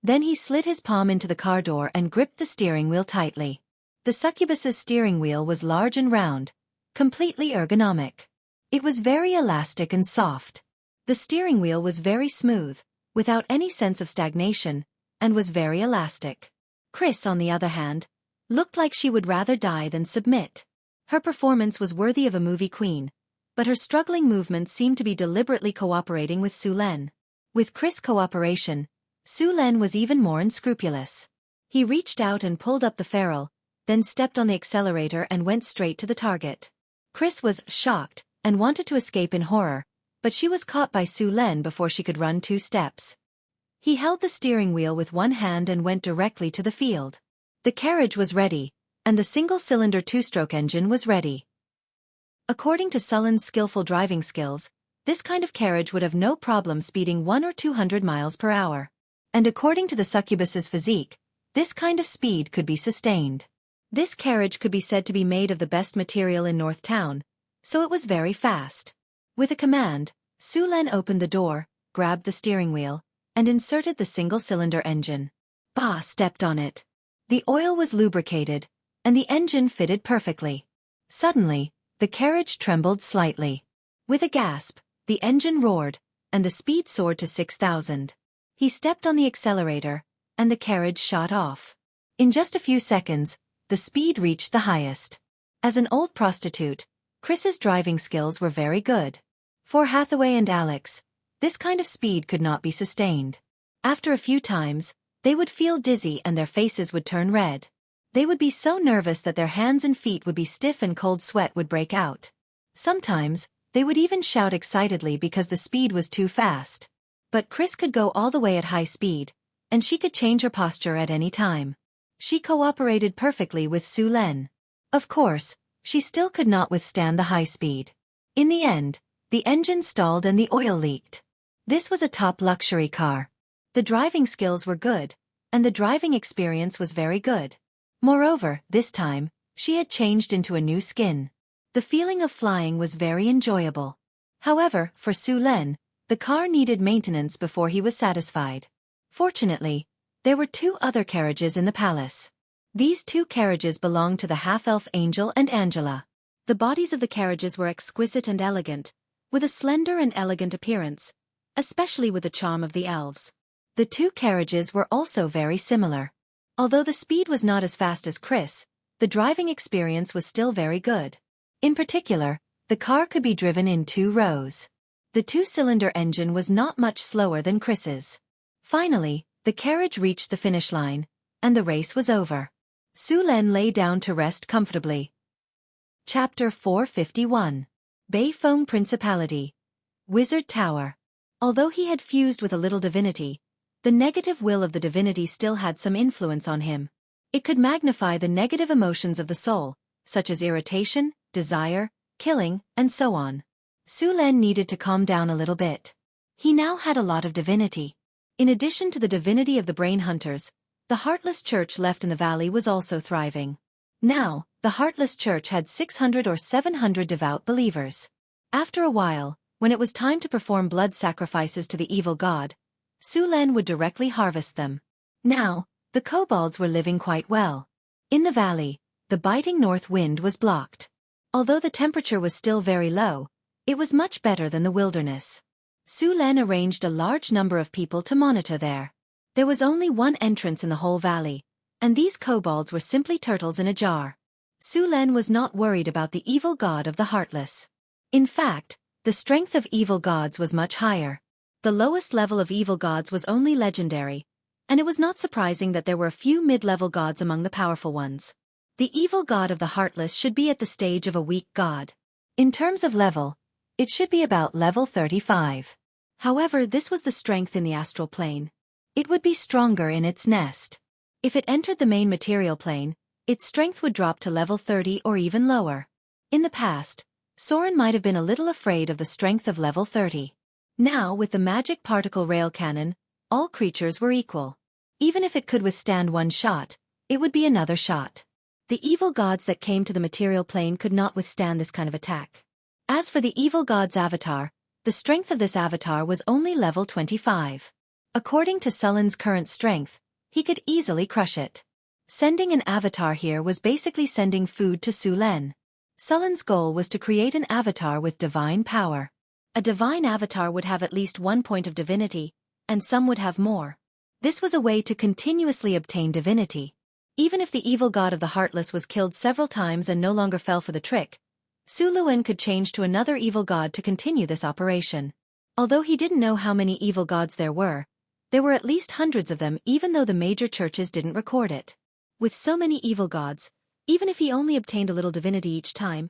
Then he slid his palm into the car door and gripped the steering wheel tightly. The succubus's steering wheel was large and round, completely ergonomic. It was very elastic and soft. The steering wheel was very smooth, without any sense of stagnation, and was very elastic. Chris, on the other hand, looked like she would rather die than submit. Her performance was worthy of a movie queen, but her struggling movements seemed to be deliberately cooperating with Su-Len. With Chris' cooperation, Su-Len was even more unscrupulous. He reached out and pulled up the ferrule, then stepped on the accelerator and went straight to the target. Chris was shocked and wanted to escape in horror, but she was caught by Su-Len before she could run 2 steps. He held the steering wheel with one hand and went directly to the field. The carriage was ready, and the single-cylinder 2-stroke engine was ready. According to Su-Len's skillful driving skills, this kind of carriage would have no problem speeding 100 or 200 miles per hour. And according to the succubus's physique, this kind of speed could be sustained. This carriage could be said to be made of the best material in North Town, so it was very fast. With a command, Su-Len opened the door, grabbed the steering wheel, and inserted the single-cylinder engine. Ba stepped on it. The oil was lubricated, and the engine fitted perfectly. Suddenly, the carriage trembled slightly. With a gasp, the engine roared, and the speed soared to 6,000. He stepped on the accelerator, and the carriage shot off. In just a few seconds, the speed reached the highest. As an old prostitute, Chris's driving skills were very good. For Hathaway and Alex, this kind of speed could not be sustained. After a few times, they would feel dizzy and their faces would turn red. They would be so nervous that their hands and feet would be stiff and cold sweat would break out. Sometimes, they would even shout excitedly because the speed was too fast. But Chris could go all the way at high speed, and she could change her posture at any time. She cooperated perfectly with Su-Len. Of course, she still could not withstand the high speed. In the end, the engine stalled and the oil leaked. This was a top luxury car. The driving skills were good, and the driving experience was very good. Moreover, this time, she had changed into a new skin. The feeling of flying was very enjoyable. However, for Su-Len, the car needed maintenance before he was satisfied. Fortunately, there were 2 other carriages in the palace. These 2 carriages belonged to the half-elf Angel and Angela. The bodies of the carriages were exquisite and elegant, with a slender and elegant appearance, especially with the charm of the elves. The 2 carriages were also very similar. Although the speed was not as fast as Chris, the driving experience was still very good. In particular, the car could be driven in 2 rows. The 2-cylinder engine was not much slower than Chris's. Finally, the carriage reached the finish line, and the race was over. Su-Len lay down to rest comfortably. Chapter 451. Beifeng Principality. Wizard Tower. Although he had fused with a little divinity, the negative will of the divinity still had some influence on him. It could magnify the negative emotions of the soul, such as irritation, desire, killing, and so on. Su-Len needed to calm down a little bit. He now had a lot of divinity. In addition to the divinity of the brain hunters, the Heartless Church left in the valley was also thriving. Now, the Heartless Church had 600 or 700 devout believers. After a while, when it was time to perform blood sacrifices to the evil god, Su-Len would directly harvest them. Now, the kobolds were living quite well. In the valley, the biting north wind was blocked. Although the temperature was still very low, it was much better than the wilderness. Su-Len arranged a large number of people to monitor there. There was only one entrance in the whole valley, and these kobolds were simply turtles in a jar. Su-Len was not worried about the evil god of the Heartless. In fact, the strength of evil gods was much higher. The lowest level of evil gods was only legendary, and it was not surprising that there were a few mid-level gods among the powerful ones. The evil god of the Heartless should be at the stage of a weak god. In terms of level, it should be about level 35. However, this was the strength in the astral plane. It would be stronger in its nest. If it entered the main material plane, its strength would drop to level 30 or even lower. In the past, Soren might have been a little afraid of the strength of level 30. Now, with the magic particle rail cannon, all creatures were equal. Even if it could withstand one shot, it would be another shot. The evil gods that came to the material plane could not withstand this kind of attack. As for the evil god's avatar, The strength of this avatar was only level 25. According to Sulan's current strength, he could easily crush it. Sending an avatar here was basically sending food to Sulan. Sulan's goal was to create an avatar with divine power. A divine avatar would have at least 1 point of divinity, and some would have more. This was a way to continuously obtain divinity. Even if the evil god of the Heartless was killed several times and no longer fell for the trick, Suluan could change to another evil god to continue this operation. Although he didn't know how many evil gods there were at least hundreds of them, even though the major churches didn't record it. With so many evil gods, even if he only obtained a little divinity each time,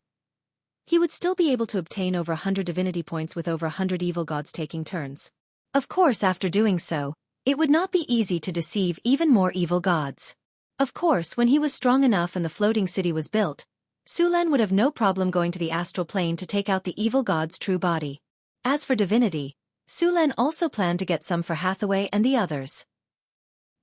he would still be able to obtain over 100 divinity points with over 100 evil gods taking turns. Of course, after doing so, it would not be easy to deceive even more evil gods. Of course, when he was strong enough and the floating city was built, Sulan would have no problem going to the astral plane to take out the evil god's true body. As for divinity, Sulan also planned to get some for Hathaway and the others.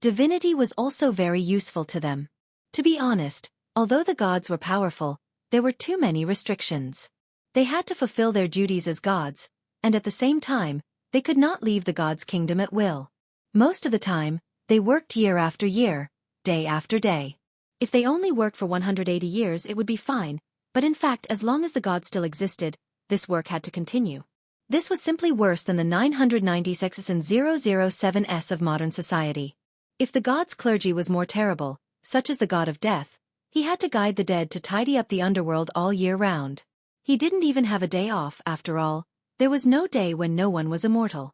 Divinity was also very useful to them. To be honest, although the gods were powerful, there were too many restrictions. They had to fulfill their duties as gods, and at the same time, they could not leave the god's kingdom at will. Most of the time, they worked year after year, day after day. If they only worked for 180 years it would be fine, but in fact as long as the god still existed, this work had to continue. This was simply worse than the 996s and 007s of modern society. If the god's clergy was more terrible, such as the god of death, he had to guide the dead to tidy up the underworld all year round. He didn't even have a day off, after all. There was no day when no one was immortal.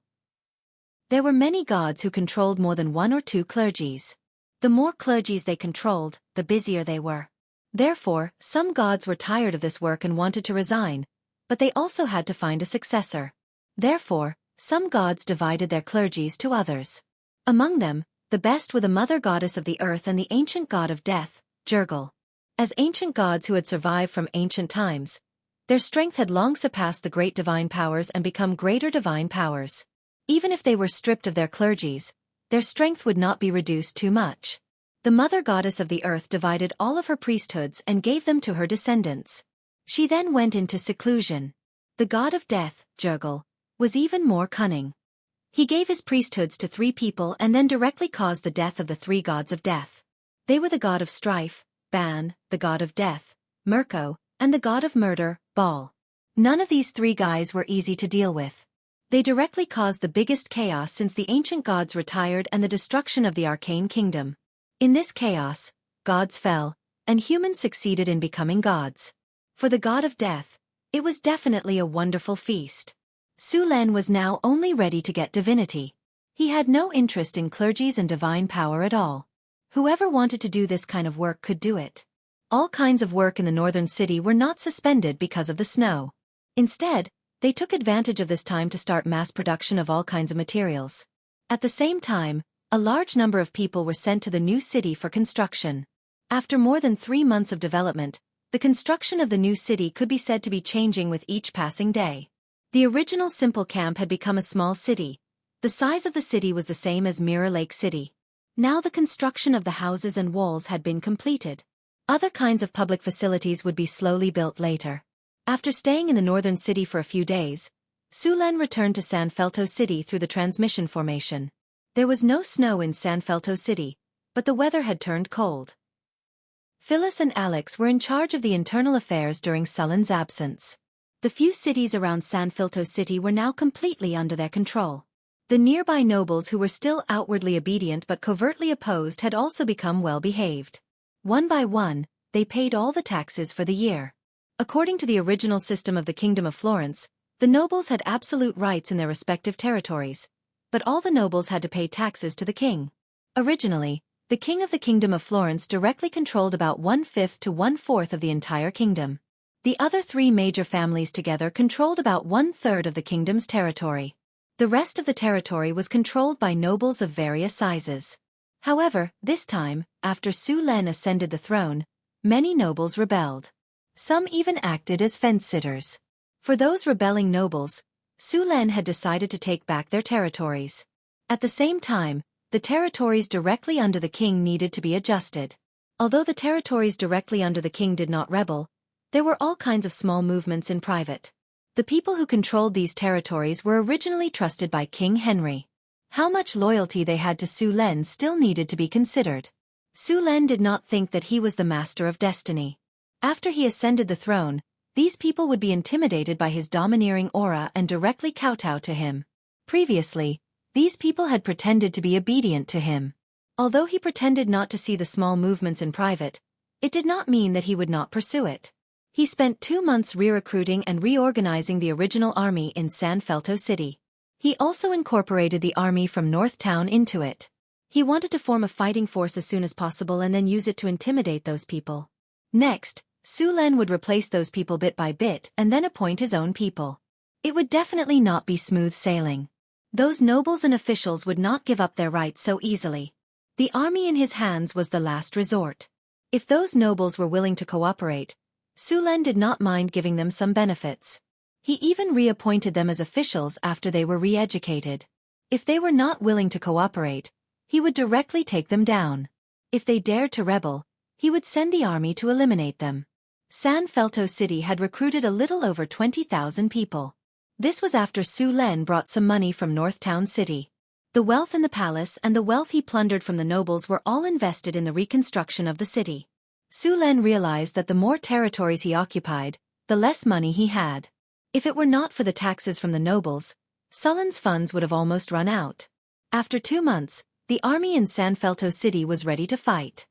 There were many gods who controlled more than 1 or 2 clergies. The more clergies they controlled, the busier they were. Therefore, some gods were tired of this work and wanted to resign, but they also had to find a successor. Therefore, some gods divided their clergies to others. Among them, the best were the mother goddess of the earth and the ancient god of death, Jurgal. As ancient gods who had survived from ancient times, their strength had long surpassed the great divine powers and become greater divine powers. Even if they were stripped of their clergies, their strength would not be reduced too much. The mother goddess of the earth divided all of her priesthoods and gave them to her descendants. She then went into seclusion. The god of death, Jurgal, was even more cunning. He gave his priesthoods to 3 people and then directly caused the death of the 3 gods of death. They were the god of strife, Ban, the god of death, Mirko, and the god of murder, Baal. None of these 3 guys were easy to deal with. They directly caused the biggest chaos since the ancient gods retired and the destruction of the arcane kingdom. In this chaos, gods fell, and humans succeeded in becoming gods. For the god of death, it was definitely a wonderful feast. Sulan was now only ready to get divinity. He had no interest in clergies and divine power at all. Whoever wanted to do this kind of work could do it. All kinds of work in the northern city were not suspended because of the snow. Instead, they took advantage of this time to start mass production of all kinds of materials. At the same time, a large number of people were sent to the new city for construction. After more than 3 months of development, the construction of the new city could be said to be changing with each passing day. The original simple camp had become a small city. The size of the city was the same as Mirror Lake City. Now the construction of the houses and walls had been completed. Other kinds of public facilities would be slowly built later. After staying in the northern city for a few days, Sulan returned to San Felto City through the transmission formation. There was no snow in San Felto City, but the weather had turned cold. Phyllis and Alex were in charge of the internal affairs during Sulan's absence. The few cities around San Felto City were now completely under their control. The nearby nobles who were still outwardly obedient but covertly opposed had also become well-behaved. One by one, they paid all the taxes for the year. According to the original system of the Kingdom of Florence, the nobles had absolute rights in their respective territories, but all the nobles had to pay taxes to the king. Originally, the king of the Kingdom of Florence directly controlled about 1/5 to 1/4 of the entire kingdom. The other 3 major families together controlled about 1/3 of the kingdom's territory. The rest of the territory was controlled by nobles of various sizes. However, this time, after Sulan ascended the throne, many nobles rebelled. Some even acted as fence-sitters. For those rebelling nobles, Sulan had decided to take back their territories. At the same time, the territories directly under the king needed to be adjusted. Although the territories directly under the king did not rebel, there were all kinds of small movements in private. The people who controlled these territories were originally trusted by King Henry. How much loyalty they had to Su Len still needed to be considered. Su Len did not think that he was the master of destiny. After he ascended the throne, these people would be intimidated by his domineering aura and directly kowtow to him. Previously, these people had pretended to be obedient to him. Although he pretended not to see the small movements in private, it did not mean that he would not pursue it. He spent 2 months re-recruiting and reorganizing the original army in San Felto City. He also incorporated the army from North Town into it. He wanted to form a fighting force as soon as possible and then use it to intimidate those people. Next, Su Len would replace those people bit by bit and then appoint his own people. It would definitely not be smooth sailing. Those nobles and officials would not give up their rights so easily. The army in his hands was the last resort. If those nobles were willing to cooperate, Su Len did not mind giving them some benefits. He even reappointed them as officials after they were re-educated. If they were not willing to cooperate, he would directly take them down. If they dared to rebel, he would send the army to eliminate them. San Felto City had recruited a little over 20,000 people. This was after Su Len brought some money from North Town City. The wealth in the palace and the wealth he plundered from the nobles were all invested in the reconstruction of the city. Su Len realized that the more territories he occupied, the less money he had. If it were not for the taxes from the nobles, Su Len's funds would have almost run out. After 2 months, the army in San Felto City was ready to fight.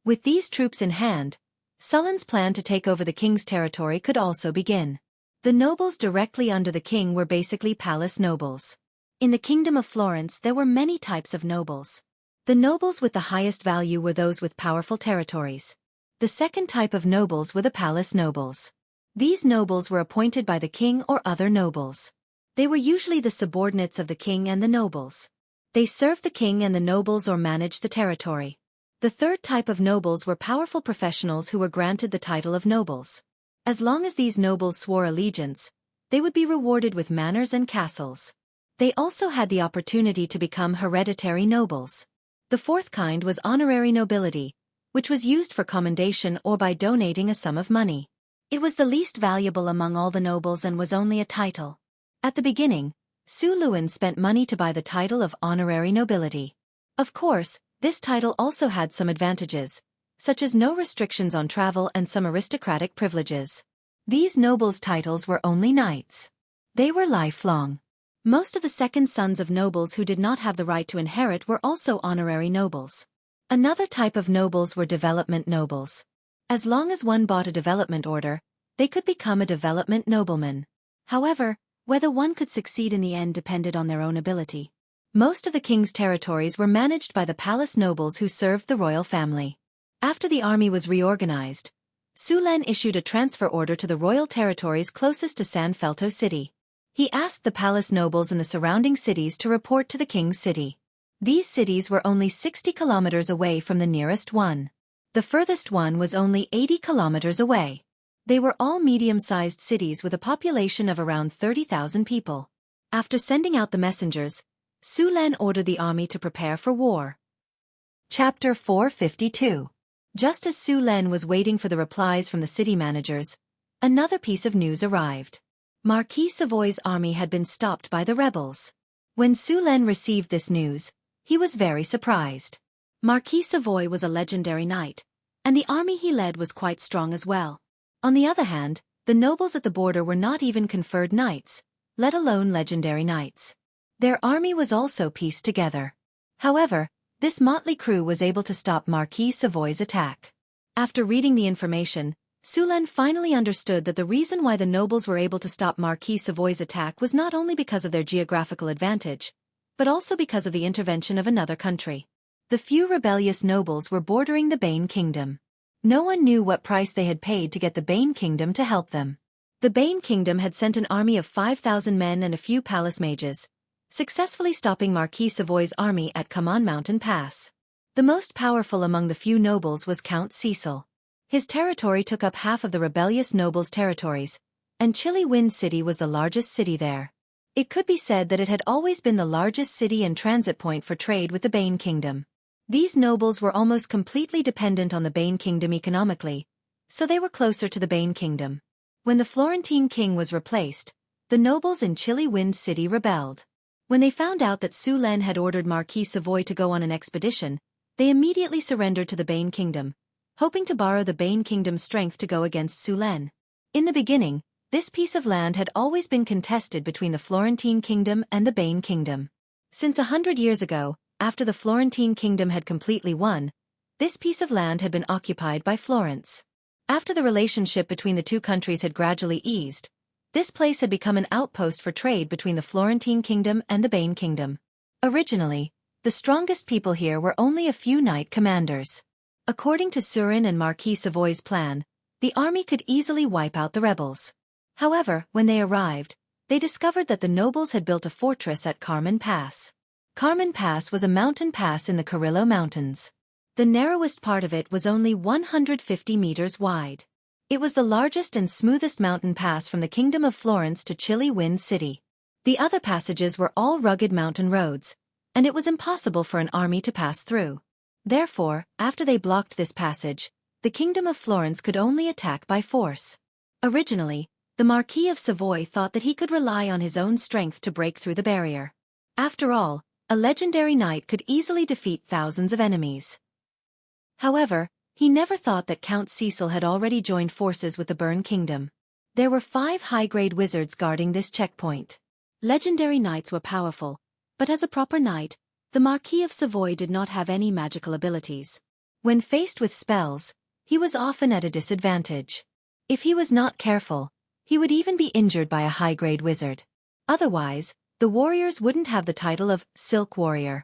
With these troops in hand, Su Len's plan to take over the king's territory could also begin. The nobles directly under the king were basically palace nobles. In the Kingdom of Florence there were many types of nobles. The nobles with the highest value were those with powerful territories. The second type of nobles were the palace nobles. These nobles were appointed by the king or other nobles. They were usually the subordinates of the king and the nobles. They served the king and the nobles or managed the territory. The third type of nobles were powerful professionals who were granted the title of nobles. As long as these nobles swore allegiance, they would be rewarded with manors and castles. They also had the opportunity to become hereditary nobles. The fourth kind was honorary nobility, which was used for commendation or by donating a sum of money. It was the least valuable among all the nobles and was only a title. At the beginning, Su Luen spent money to buy the title of honorary nobility. Of course, this title also had some advantages, such as no restrictions on travel and some aristocratic privileges. These nobles' titles were only knights. They were lifelong. Most of the second sons of nobles who did not have the right to inherit were also honorary nobles. Another type of nobles were development nobles. As long as one bought a development order, they could become a development nobleman. However, whether one could succeed in the end depended on their own ability. Most of the king's territories were managed by the palace nobles who served the royal family. After the army was reorganized, Su Len issued a transfer order to the royal territories closest to San Felto City. He asked the palace nobles in the surrounding cities to report to the king's city. These cities were only 60 kilometers away from the nearest one. The furthest one was only 80 kilometers away. They were all medium-sized cities with a population of around 30,000 people. After sending out the messengers, Su Len ordered the army to prepare for war. Chapter 452. Just as Su Len was waiting for the replies from the city managers, another piece of news arrived. Marquis Savoy's army had been stopped by the rebels. When Su Len received this news, he was very surprised. Marquis Savoy was a legendary knight, and the army he led was quite strong as well. On the other hand, the nobles at the border were not even conferred knights, let alone legendary knights. Their army was also pieced together. However, this motley crew was able to stop Marquis Savoy's attack. After reading the information, Su Len finally understood that the reason why the nobles were able to stop Marquis Savoy's attack was not only because of their geographical advantage, but also because of the intervention of another country. The few rebellious nobles were bordering the Bane Kingdom. No one knew what price they had paid to get the Bane Kingdom to help them. The Bane Kingdom had sent an army of 5,000 men and a few palace mages, successfully stopping Marquis Savoy's army at Kaman Mountain Pass. The most powerful among the few nobles was Count Cecil. His territory took up half of the rebellious nobles' territories, and Chili Wind City was the largest city there. It could be said that it had always been the largest city and transit point for trade with the Bane Kingdom. These nobles were almost completely dependent on the Bane Kingdom economically, so they were closer to the Bane Kingdom. When the Florentine king was replaced, the nobles in chilly Wind City rebelled. When they found out that Su Len had ordered Marquis Savoy to go on an expedition, they immediately surrendered to the Bane Kingdom, hoping to borrow the Bane Kingdom's strength to go against Su Len. In the beginning, this piece of land had always been contested between the Florentine Kingdom and the Bane Kingdom. Since 100 years ago, after the Florentine Kingdom had completely won, this piece of land had been occupied by Florence. After the relationship between the two countries had gradually eased, this place had become an outpost for trade between the Florentine Kingdom and the Bane Kingdom. Originally, the strongest people here were only a few knight commanders. According to Surin and Marquis Savoy's plan, the army could easily wipe out the rebels. However, when they arrived, they discovered that the nobles had built a fortress at Carmen Pass. Carmen Pass was a mountain pass in the Carrillo Mountains. The narrowest part of it was only 150 meters wide. It was the largest and smoothest mountain pass from the Kingdom of Florence to chilly Wind City. The other passages were all rugged mountain roads, and it was impossible for an army to pass through. Therefore, after they blocked this passage, the Kingdom of Florence could only attack by force. Originally, the Marquis of Savoy thought that he could rely on his own strength to break through the barrier. After all, a legendary knight could easily defeat thousands of enemies. However, he never thought that Count Cecil had already joined forces with the Bern Kingdom. There were 5 high-grade wizards guarding this checkpoint. Legendary knights were powerful, but as a proper knight, the Marquis of Savoy did not have any magical abilities. When faced with spells, he was often at a disadvantage. If he was not careful, he would even be injured by a high-grade wizard. Otherwise, the warriors wouldn't have the title of Silk Warrior.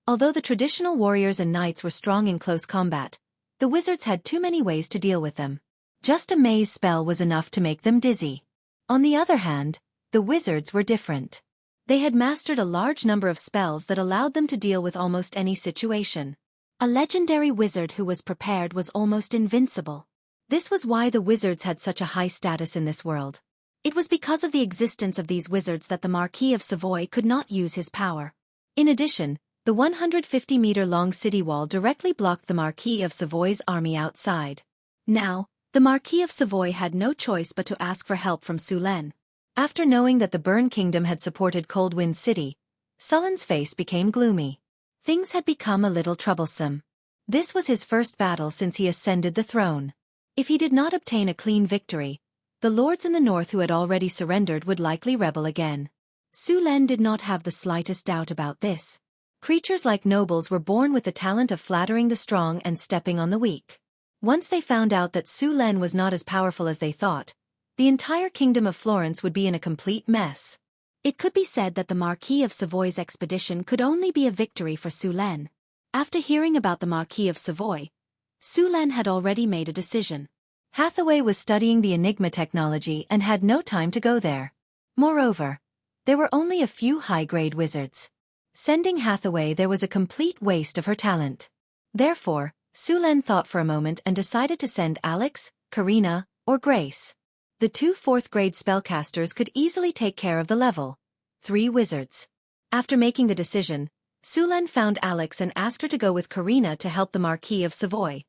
Although the traditional warriors and knights were strong in close combat, the wizards had too many ways to deal with them. Just a maze spell was enough to make them dizzy. On the other hand, the wizards were different. They had mastered a large number of spells that allowed them to deal with almost any situation. A legendary wizard who was prepared was almost invincible. This was why the wizards had such a high status in this world. It was because of the existence of these wizards that the Marquis of Savoy could not use his power. In addition, the 150-meter-long city wall directly blocked the Marquis of Savoy's army outside. Now, the Marquis of Savoy had no choice but to ask for help from Su Len. After knowing that the Bern Kingdom had supported Cold Wind City, Sullen's face became gloomy. Things had become a little troublesome. This was his first battle since he ascended the throne. If he did not obtain a clean victory, the lords in the north who had already surrendered would likely rebel again. Su Len did not have the slightest doubt about this. Creatures like nobles were born with the talent of flattering the strong and stepping on the weak. Once they found out that Su Len was not as powerful as they thought, the entire Kingdom of Florence would be in a complete mess. It could be said that the Marquis of Savoy's expedition could only be a victory for Su Len. After hearing about the Marquis of Savoy, Su Len had already made a decision. Hathaway was studying the Enigma technology and had no time to go there. Moreover, there were only a few high-grade wizards. Sending Hathaway there was a complete waste of her talent. Therefore, Su Len thought for a moment and decided to send Alex, Karina, or Grace. The 2 4th-grade spellcasters could easily take care of the level 3 wizards. After making the decision, Su Len found Alex and asked her to go with Karina to help the Marquis of Savoy.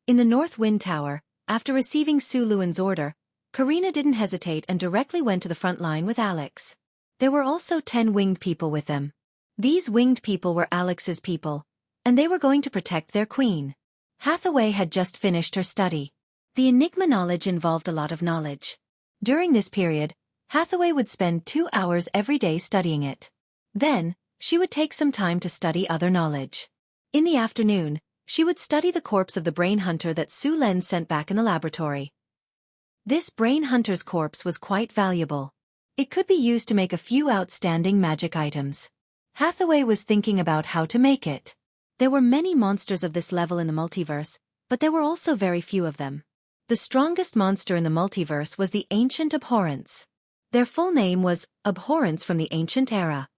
In the North Wind Tower, after receiving Su Luan's order, Karina didn't hesitate and directly went to the front line with Alex. There were also 10 winged people with them. These winged people were Alex's people, and they were going to protect their queen. Hathaway had just finished her study. The Enigma knowledge involved a lot of knowledge. During this period, Hathaway would spend 2 hours every day studying it. Then, she would take some time to study other knowledge. In the afternoon, she would study the corpse of the brain hunter that Su Len sent back in the laboratory. This brain hunter's corpse was quite valuable. It could be used to make a few outstanding magic items. Hathaway was thinking about how to make it. There were many monsters of this level in the multiverse, but there were also very few of them. The strongest monster in the multiverse was the Ancient Abhorrence. Their full name was Abhorrence from the Ancient Era.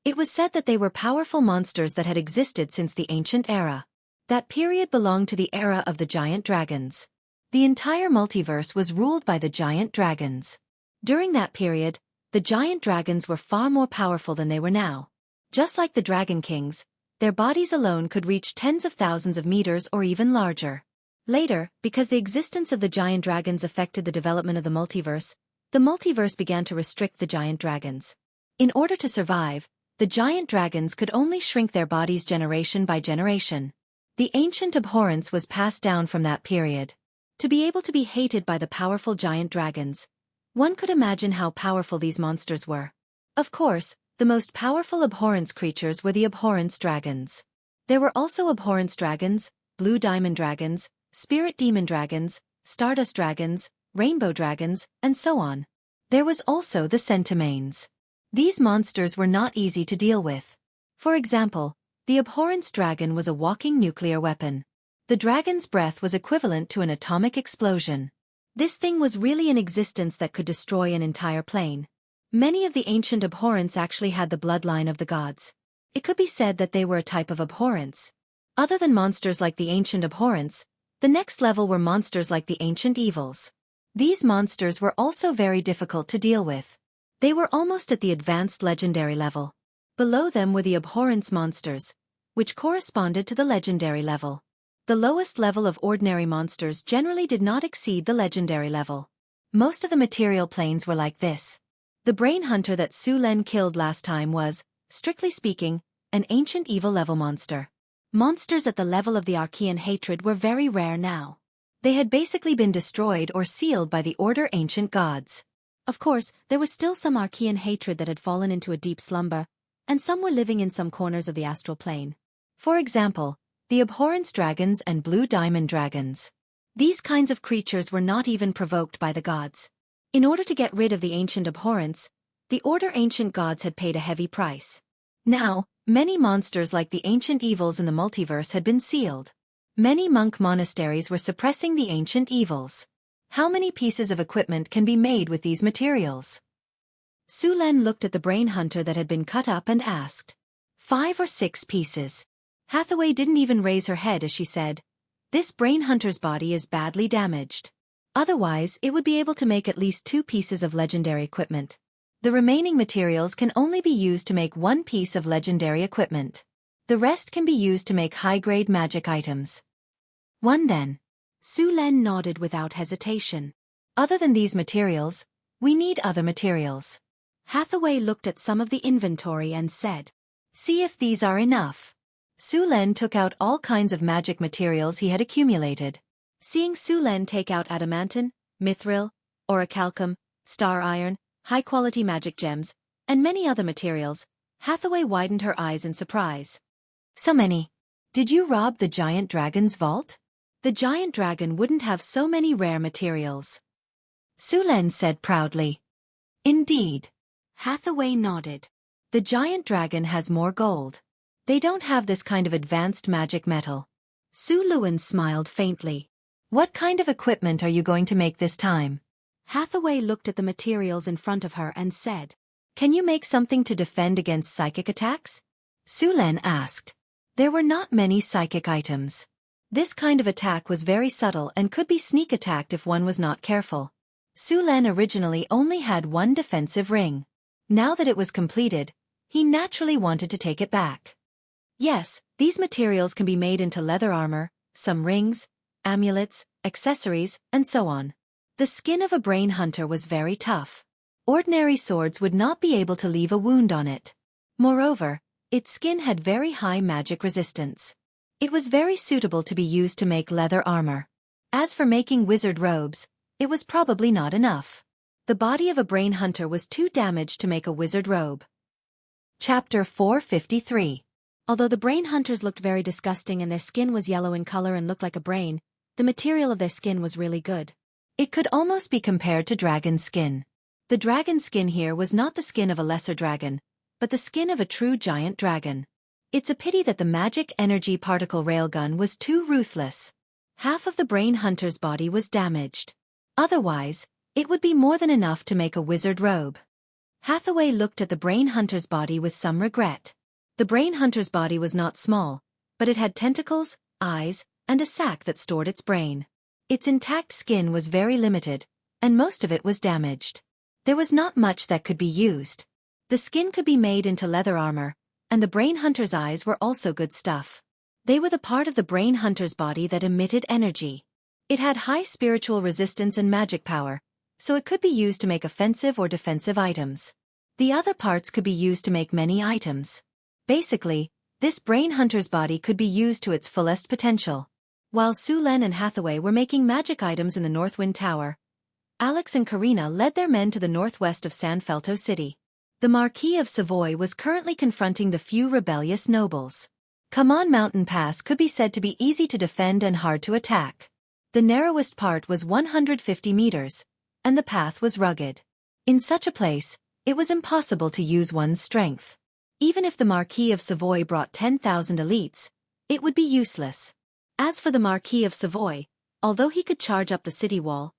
It was said that they were powerful monsters that had existed since the Ancient Era. That period belonged to the era of the giant dragons. The entire multiverse was ruled by the giant dragons. During that period, the giant dragons were far more powerful than they were now. Just like the Dragon Kings, their bodies alone could reach tens of thousands of meters or even larger. Later, because the existence of the giant dragons affected the development of the multiverse began to restrict the giant dragons. In order to survive, the giant dragons could only shrink their bodies generation by generation. The ancient abhorrence was passed down from that period. To be able to be hated by the powerful giant dragons, one could imagine how powerful these monsters were. Of course, the most powerful abhorrence creatures were the abhorrence dragons. There were also abhorrence dragons, blue diamond dragons, spirit demon dragons, stardust dragons, rainbow dragons, and so on. There was also the centimanes. These monsters were not easy to deal with. For example, the abhorrence dragon was a walking nuclear weapon. The dragon's breath was equivalent to an atomic explosion. This thing was really in existence that could destroy an entire plane. Many of the ancient abhorrence actually had the bloodline of the gods. It could be said that they were a type of abhorrence. Other than monsters like the ancient abhorrence, the next level were monsters like the ancient evils. These monsters were also very difficult to deal with. They were almost at the advanced legendary level. Below them were the abhorrence monsters, which corresponded to the legendary level. The lowest level of ordinary monsters generally did not exceed the legendary level. Most of the material planes were like this. The brain hunter that Su Len killed last time was, strictly speaking, an ancient evil level monster. Monsters at the level of the Archean hatred were very rare now. They had basically been destroyed or sealed by the Order Ancient Gods. Of course, there was still some Archean hatred that had fallen into a deep slumber, and some were living in some corners of the astral plane. For example, the abhorrence dragons and blue diamond dragons. These kinds of creatures were not even provoked by the gods. In order to get rid of the ancient abhorrence, the Order Ancient Gods had paid a heavy price. Now, many monsters like the ancient evils in the multiverse had been sealed. Many monk monasteries were suppressing the ancient evils. How many pieces of equipment can be made with these materials? Su Len looked at the brain hunter that had been cut up and asked. 5 or 6 pieces. Hathaway didn't even raise her head as she said, "This brain hunter's body is badly damaged. Otherwise, it would be able to make at least 2 pieces of legendary equipment. The remaining materials can only be used to make 1 piece of legendary equipment. The rest can be used to make high-grade magic items." 1 then. Su Len nodded without hesitation. Other than these materials, we need other materials. Hathaway looked at some of the inventory and said, "See if these are enough." Su Len took out all kinds of magic materials he had accumulated. Seeing Su Len take out adamantine, mithril, orichalcum, star iron, high-quality magic gems, and many other materials, Hathaway widened her eyes in surprise. "So many. Did you rob the giant dragon's vault?" "The giant dragon wouldn't have so many rare materials," Su Len said proudly. "Indeed." Hathaway nodded. "The giant dragon has more gold. They don't have this kind of advanced magic metal." Su Luen smiled faintly. "What kind of equipment are you going to make this time?" Hathaway looked at the materials in front of her and said, "Can you make something to defend against psychic attacks?" Su Len asked. There were not many psychic items. This kind of attack was very subtle and could be sneak attacked if one was not careful. Su Len originally only had 1 defensive ring. Now that it was completed, he naturally wanted to take it back. Yes, these materials can be made into leather armor, some rings, amulets, accessories, and so on. The skin of a brain hunter was very tough. Ordinary swords would not be able to leave a wound on it. Moreover, its skin had very high magic resistance. It was very suitable to be used to make leather armor. As for making wizard robes, it was probably not enough. The body of a brain hunter was too damaged to make a wizard robe. Chapter 453. Although the brain hunters looked very disgusting and their skin was yellow in color and looked like a brain, the material of their skin was really good. It could almost be compared to dragon skin. The dragon skin here was not the skin of a lesser dragon, but the skin of a true giant dragon. It's a pity that the magic energy particle railgun was too ruthless. Half of the brain hunter's body was damaged. Otherwise, it would be more than enough to make a wizard robe. Hathaway looked at the brain hunter's body with some regret. The brain hunter's body was not small, but it had tentacles, eyes, and a sac that stored its brain. Its intact skin was very limited, and most of it was damaged. There was not much that could be used. The skin could be made into leather armor, and the brain hunter's eyes were also good stuff. They were the part of the brain hunter's body that emitted energy. It had high spiritual resistance and magic power, so it could be used to make offensive or defensive items. The other parts could be used to make many items. Basically, this brain hunter's body could be used to its fullest potential. While Sulen and Hathaway were making magic items in the Northwind Tower, Alex and Karina led their men to the northwest of San Felto City. The Marquis of Savoy was currently confronting the few rebellious nobles. Kaman Mountain Pass could be said to be easy to defend and hard to attack. The narrowest part was 150 meters, and the path was rugged. In such a place, it was impossible to use one's strength. Even if the Marquis of Savoy brought 10,000 elites, it would be useless. As for the Marquis of Savoy, although he could charge up the city wall,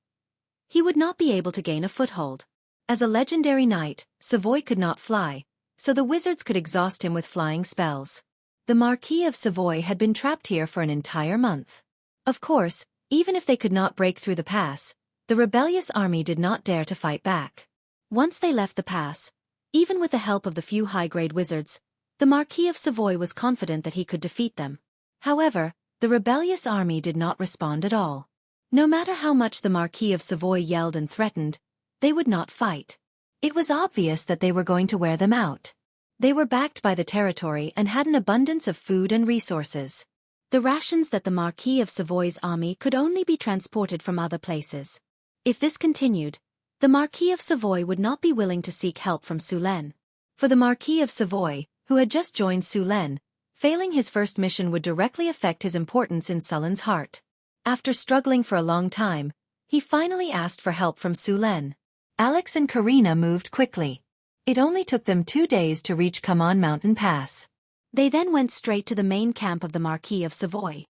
he would not be able to gain a foothold. As a legendary knight, Savoy could not fly, so the wizards could exhaust him with flying spells. The Marquis of Savoy had been trapped here for an entire month. Of course, even if they could not break through the pass, the rebellious army did not dare to fight back. Once they left the pass, even with the help of the few high-grade wizards, the Marquis of Savoy was confident that he could defeat them. However, the rebellious army did not respond at all. No matter how much the Marquis of Savoy yelled and threatened, they would not fight. It was obvious that they were going to wear them out. They were backed by the territory and had an abundance of food and resources. The rations that the Marquis of Savoy's army could only be transported from other places. If this continued, the Marquis of Savoy would not be willing to seek help from Sulen. For the Marquis of Savoy, who had just joined Sulen, failing his first mission would directly affect his importance in Sulen's heart. After struggling for a long time, he finally asked for help from Sulen. Alex and Karina moved quickly. It only took them 2 days to reach Kaman Mountain Pass. They then went straight to the main camp of the Marquis of Savoy.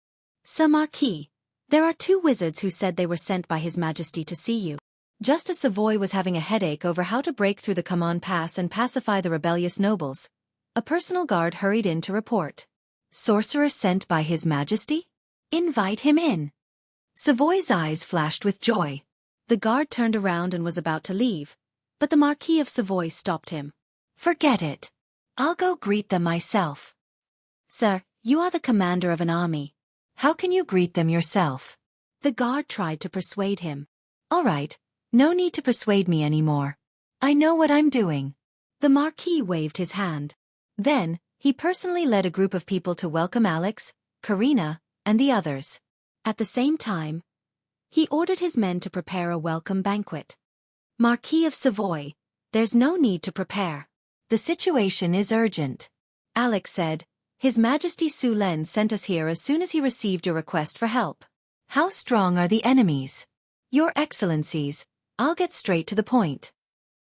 Sir Marquis, there are 2 wizards who said they were sent by His Majesty to see you. Just as Savoy was having a headache over how to break through the Kaman Pass and pacify the rebellious nobles, a personal guard hurried in to report. Sorcerer sent by His Majesty? Invite him in. Savoy's eyes flashed with joy. The guard turned around and was about to leave, but the Marquis of Savoy stopped him. Forget it. I'll go greet them myself. Sir, you are the commander of an army. How can you greet them yourself? The guard tried to persuade him. All right, no need to persuade me anymore. I know what I'm doing. The Marquis waved his hand. Then, he personally led a group of people to welcome Alex, Karina, and the others. At the same time, he ordered his men to prepare a welcome banquet. Marquis of Savoy, there's no need to prepare. The situation is urgent. Alex said, His Majesty Sulen sent us here as soon as he received your request for help. How strong are the enemies? Your Excellencies, I'll get straight to the point.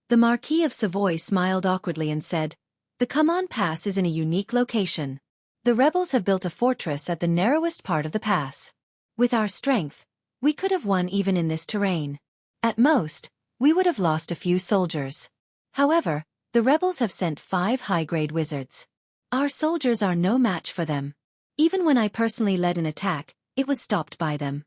The Marquis of Savoy smiled awkwardly and said, The Kaman Pass is in a unique location. The rebels have built a fortress at the narrowest part of the pass. With our strength, we could have won even in this terrain. At most, we would have lost a few soldiers. However, the rebels have sent 5 high-grade wizards. Our soldiers are no match for them. Even when I personally led an attack, it was stopped by them.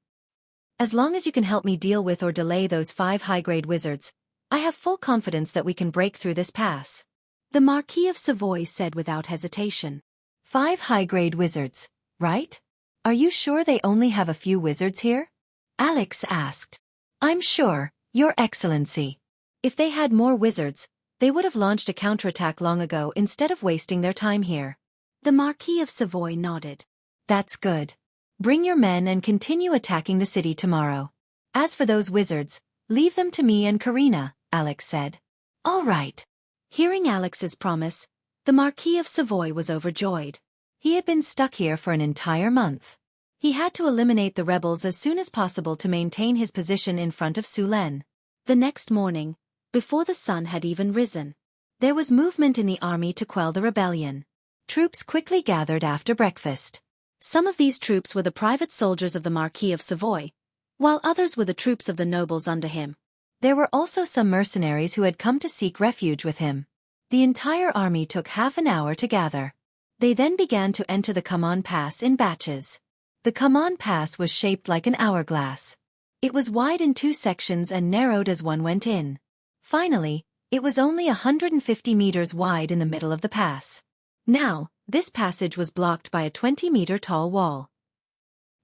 As long as you can help me deal with or delay those 5 high-grade wizards, I have full confidence that we can break through this pass. The Marquis of Savoy said without hesitation. 5 high-grade wizards, right? Are you sure they only have a few wizards here? Alex asked. I'm sure, Your Excellency. If they had more wizards, they would have launched a counterattack long ago instead of wasting their time here. The Marquis of Savoy nodded. That's good. Bring your men and continue attacking the city tomorrow. As for those wizards, leave them to me and Karina, Alex said. All right. Hearing Alex's promise, the Marquis of Savoy was overjoyed. He had been stuck here for an entire month. He had to eliminate the rebels as soon as possible to maintain his position in front of Sulen. The next morning, before the sun had even risen, there was movement in the army to quell the rebellion. Troops quickly gathered after breakfast. Some of these troops were the private soldiers of the Marquis of Savoy, while others were the troops of the nobles under him. There were also some mercenaries who had come to seek refuge with him. The entire army took half an hour to gather. They then began to enter the Kaman Pass in batches. The Kaman Pass was shaped like an hourglass. It was wide in 2 sections and narrowed as one went in. Finally, it was only 150 meters wide in the middle of the pass. Now, this passage was blocked by a 20-meter tall wall.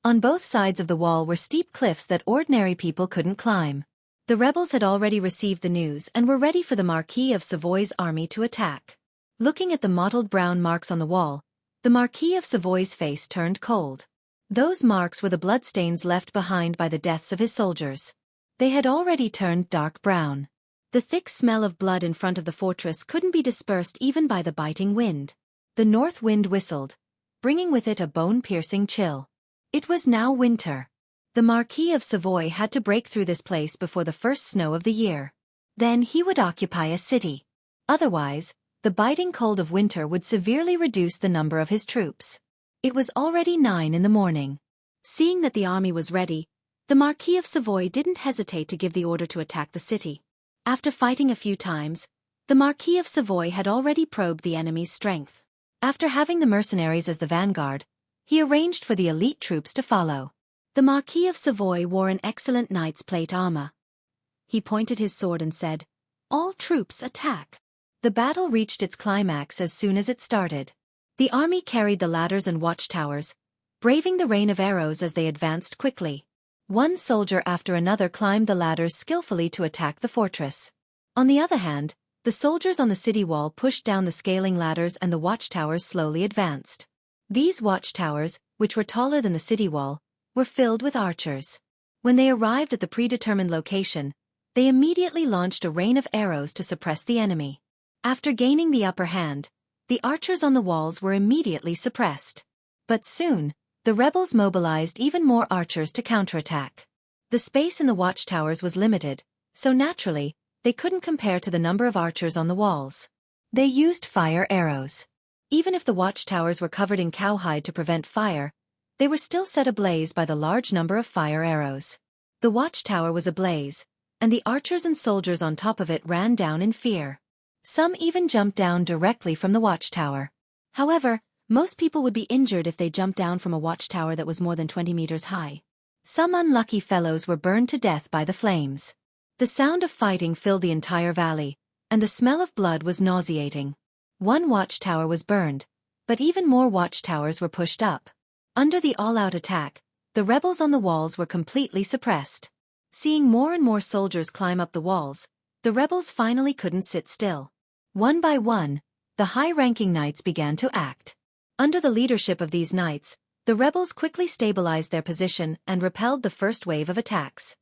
On both sides of the wall were steep cliffs that ordinary people couldn't climb. The rebels had already received the news and were ready for the Marquis of Savoy's army to attack. Looking at the mottled brown marks on the wall, the Marquis of Savoy's face turned cold. Those marks were the bloodstains left behind by the deaths of his soldiers. They had already turned dark brown. The thick smell of blood in front of the fortress couldn't be dispersed even by the biting wind. The north wind whistled, bringing with it a bone-piercing chill. It was now winter. The Marquis of Savoy had to break through this place before the first snow of the year. Then he would occupy a city. Otherwise, the biting cold of winter would severely reduce the number of his troops. It was already 9 in the morning. Seeing that the army was ready, the Marquis of Savoy didn't hesitate to give the order to attack the city. After fighting a few times, the Marquis of Savoy had already probed the enemy's strength. After having the mercenaries as the vanguard, he arranged for the elite troops to follow. The Marquis of Savoy wore an excellent knight's plate armor. He pointed his sword and said, "All troops attack." The battle reached its climax as soon as it started. The army carried the ladders and watchtowers, braving the rain of arrows as they advanced quickly. One soldier after another climbed the ladders skillfully to attack the fortress. On the other hand, the soldiers on the city wall pushed down the scaling ladders and the watchtowers slowly advanced. These watchtowers, which were taller than the city wall, were filled with archers. When they arrived at the predetermined location, they immediately launched a rain of arrows to suppress the enemy. After gaining the upper hand, the archers on the walls were immediately suppressed. But soon, the rebels mobilized even more archers to counterattack. The space in the watchtowers was limited, so naturally, they couldn't compare to the number of archers on the walls. They used fire arrows. Even if the watchtowers were covered in cowhide to prevent fire, they were still set ablaze by the large number of fire arrows. The watchtower was ablaze, and the archers and soldiers on top of it ran down in fear. Some even jumped down directly from the watchtower. However, most people would be injured if they jumped down from a watchtower that was more than 20 meters high. Some unlucky fellows were burned to death by the flames. The sound of fighting filled the entire valley, and the smell of blood was nauseating. One watchtower was burned, but even more watchtowers were pushed up. Under the all-out attack, the rebels on the walls were completely suppressed. Seeing more and more soldiers climb up the walls, the rebels finally couldn't sit still. One by one, the high-ranking knights began to act. Under the leadership of these knights, the rebels quickly stabilized their position and repelled the first wave of attacks.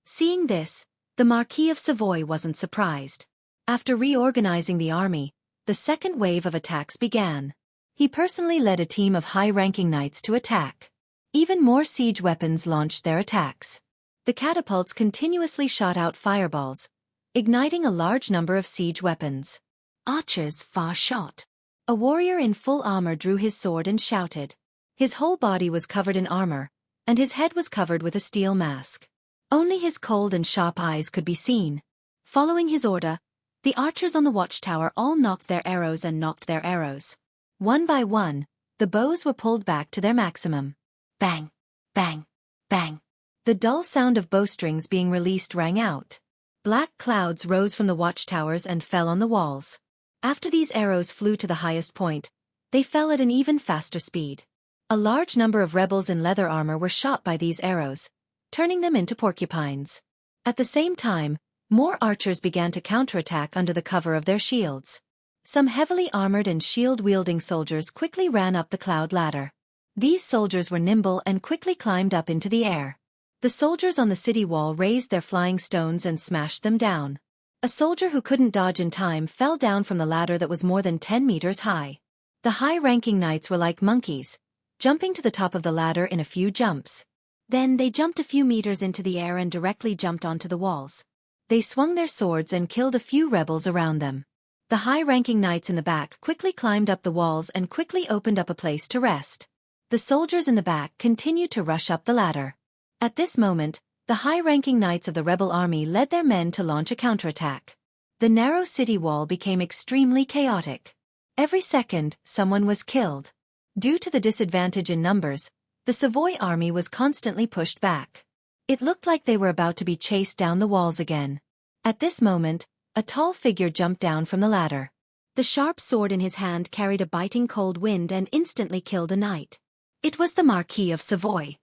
Seeing this, the Marquis of Savoy wasn't surprised. After reorganizing the army, the second wave of attacks began. He personally led a team of high-ranking knights to attack. Even more siege weapons launched their attacks. The catapults continuously shot out fireballs, igniting a large number of siege weapons. Archers far shot. A warrior in full armor drew his sword and shouted. His whole body was covered in armor, and his head was covered with a steel mask. Only his cold and sharp eyes could be seen. Following his order, the archers on the watchtower all knocked their arrows and knocked their arrows. One by one, the bows were pulled back to their maximum. Bang! Bang! Bang! The dull sound of bowstrings being released rang out. Black clouds rose from the watchtowers and fell on the walls. After these arrows flew to the highest point, they fell at an even faster speed. A large number of rebels in leather armor were shot by these arrows, turning them into porcupines. At the same time, more archers began to counterattack under the cover of their shields. Some heavily armored and shield-wielding soldiers quickly ran up the cloud ladder. These soldiers were nimble and quickly climbed up into the air. The soldiers on the city wall raised their flying stones and smashed them down. A soldier who couldn't dodge in time fell down from the ladder that was more than 10 meters high. The high-ranking knights were like monkeys, jumping to the top of the ladder in a few jumps. Then they jumped a few meters into the air and directly jumped onto the walls. They swung their swords and killed a few rebels around them. The high-ranking knights in the back quickly climbed up the walls and quickly opened up a place to rest. The soldiers in the back continued to rush up the ladder. At this moment, the high-ranking knights of the rebel army led their men to launch a counterattack. The narrow city wall became extremely chaotic. Every second, someone was killed. Due to the disadvantage in numbers, the Savoy army was constantly pushed back. It looked like they were about to be chased down the walls again. At this moment, a tall figure jumped down from the ladder. The sharp sword in his hand carried a biting cold wind and instantly killed a knight. It was the Marquis of Savoy.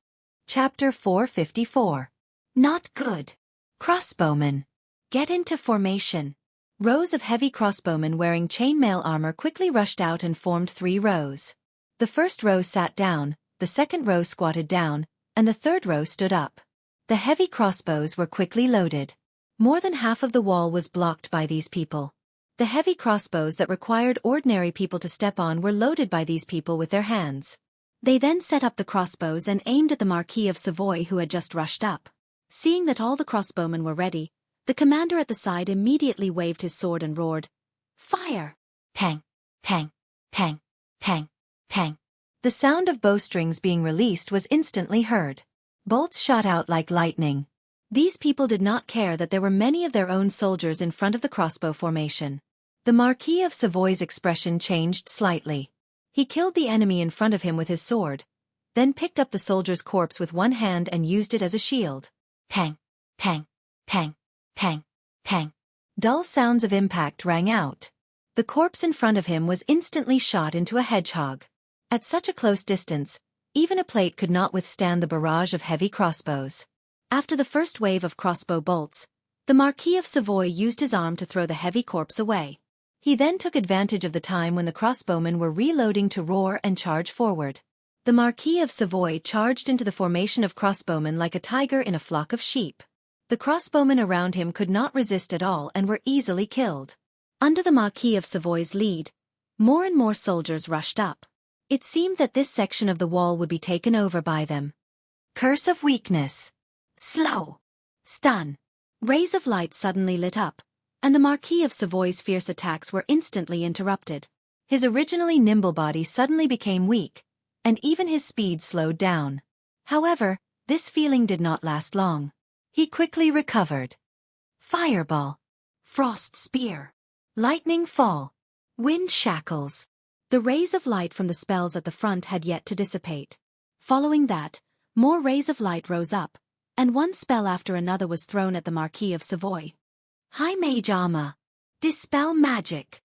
Chapter 454. Not good. Crossbowmen. Get into formation. Rows of heavy crossbowmen wearing chainmail armor quickly rushed out and formed 3 rows. The first row sat down, the second row squatted down, and the third row stood up. The heavy crossbows were quickly loaded. More than half of the wall was blocked by these people. The heavy crossbows that required ordinary people to step on were loaded by these people with their hands. They then set up the crossbows and aimed at the Marquis of Savoy who had just rushed up. Seeing that all the crossbowmen were ready, the commander at the side immediately waved his sword and roared, "Fire!" Pang! Pang! Pang! Pang! Pang! The sound of bowstrings being released was instantly heard. Bolts shot out like lightning. These people did not care that there were many of their own soldiers in front of the crossbow formation. The Marquis of Savoy's expression changed slightly. He killed the enemy in front of him with his sword, then picked up the soldier's corpse with one hand and used it as a shield. Pang! Pang! Pang! Pang! Pang! Dull sounds of impact rang out. The corpse in front of him was instantly shot into a hedgehog. At such a close distance, even a plate could not withstand the barrage of heavy crossbows. After the first wave of crossbow bolts, the Marquis of Savoy used his arm to throw the heavy corpse away. He then took advantage of the time when the crossbowmen were reloading to roar and charge forward. The Marquis of Savoy charged into the formation of crossbowmen like a tiger in a flock of sheep. The crossbowmen around him could not resist at all and were easily killed. Under the Marquis of Savoy's lead, more and more soldiers rushed up. It seemed that this section of the wall would be taken over by them. Curse of weakness. Slow. Stun. Rays of light suddenly lit up, and the Marquis of Savoy's fierce attacks were instantly interrupted. His originally nimble body suddenly became weak, and even his speed slowed down. However, this feeling did not last long. He quickly recovered. Fireball. Frost spear. Lightning fall. Wind shackles. The rays of light from the spells at the front had yet to dissipate. Following that, more rays of light rose up, and one spell after another was thrown at the Marquis of Savoy. High Mage Armor. Dispel Magic.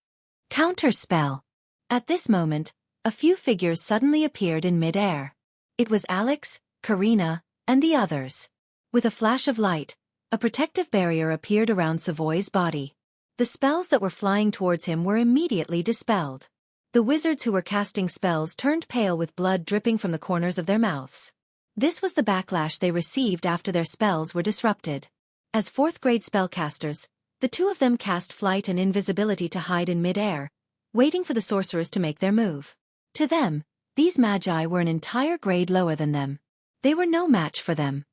Counterspell. At this moment, a few figures suddenly appeared in mid-air. It was Alex, Karina, and the others. With a flash of light, a protective barrier appeared around Savoy's body. The spells that were flying towards him were immediately dispelled. The wizards who were casting spells turned pale with blood dripping from the corners of their mouths. This was the backlash they received after their spells were disrupted. As 4th-grade spellcasters, the 2 of them cast flight and invisibility to hide in mid-air, waiting for the sorcerers to make their move. To them, these magi were an entire grade lower than them. They were no match for them.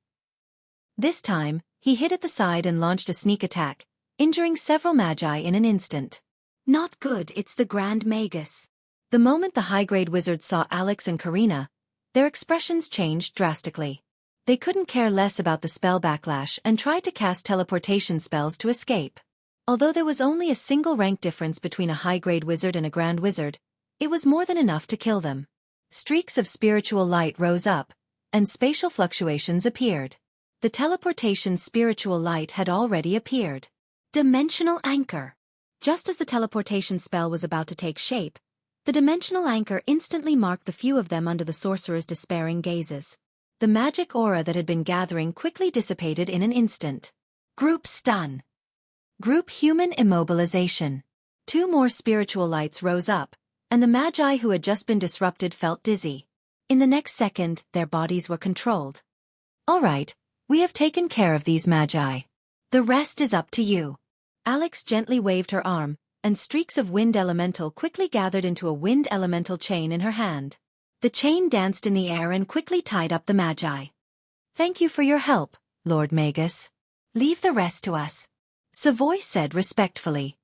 This time, he hid at the side and launched a sneak attack, injuring several magi in an instant. Not good, it's the Grand Magus. The moment the high-grade wizards saw Alex and Karina, their expressions changed drastically. They couldn't care less about the spell backlash and tried to cast teleportation spells to escape. Although there was only a single rank difference between a high-grade wizard and a grand wizard, it was more than enough to kill them. Streaks of spiritual light rose up, and spatial fluctuations appeared. The teleportation spiritual light had already appeared. Dimensional Anchor. Just as the teleportation spell was about to take shape, the dimensional anchor instantly marked the few of them under the sorcerer's despairing gazes. The magic aura that had been gathering quickly dissipated in an instant. Group Stun. Group Human Immobilization. 2 more spiritual lights rose up, and the magi who had just been disrupted felt dizzy. In the next second, their bodies were controlled. All right, we have taken care of these magi. The rest is up to you. Alex gently waved her arm, and streaks of wind elemental quickly gathered into a wind elemental chain in her hand. The chain danced in the air and quickly tied up the magi. Thank you for your help, Lord Magus. Leave the rest to us, Savoy said respectfully.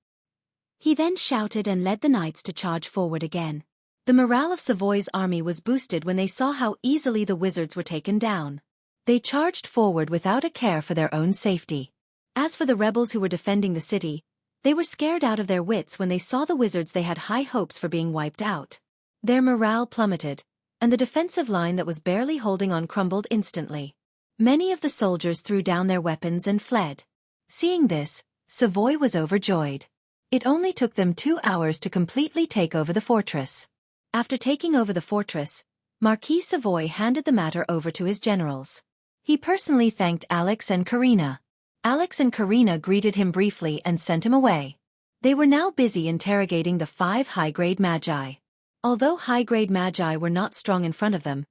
He then shouted and led the knights to charge forward again. The morale of Savoy's army was boosted when they saw how easily the wizards were taken down. They charged forward without a care for their own safety. As for the rebels who were defending the city, they were scared out of their wits when they saw the wizards they had high hopes for being wiped out. Their morale plummeted, and the defensive line that was barely holding on crumbled instantly. Many of the soldiers threw down their weapons and fled. Seeing this, Savoy was overjoyed. It only took them 2 hours to completely take over the fortress. After taking over the fortress, Marquis Savoy handed the matter over to his generals. He personally thanked Alex and Karina. Alex and Karina greeted him briefly and sent him away. They were now busy interrogating the 5 high-grade magi. Although high-grade magi were not strong in front of them,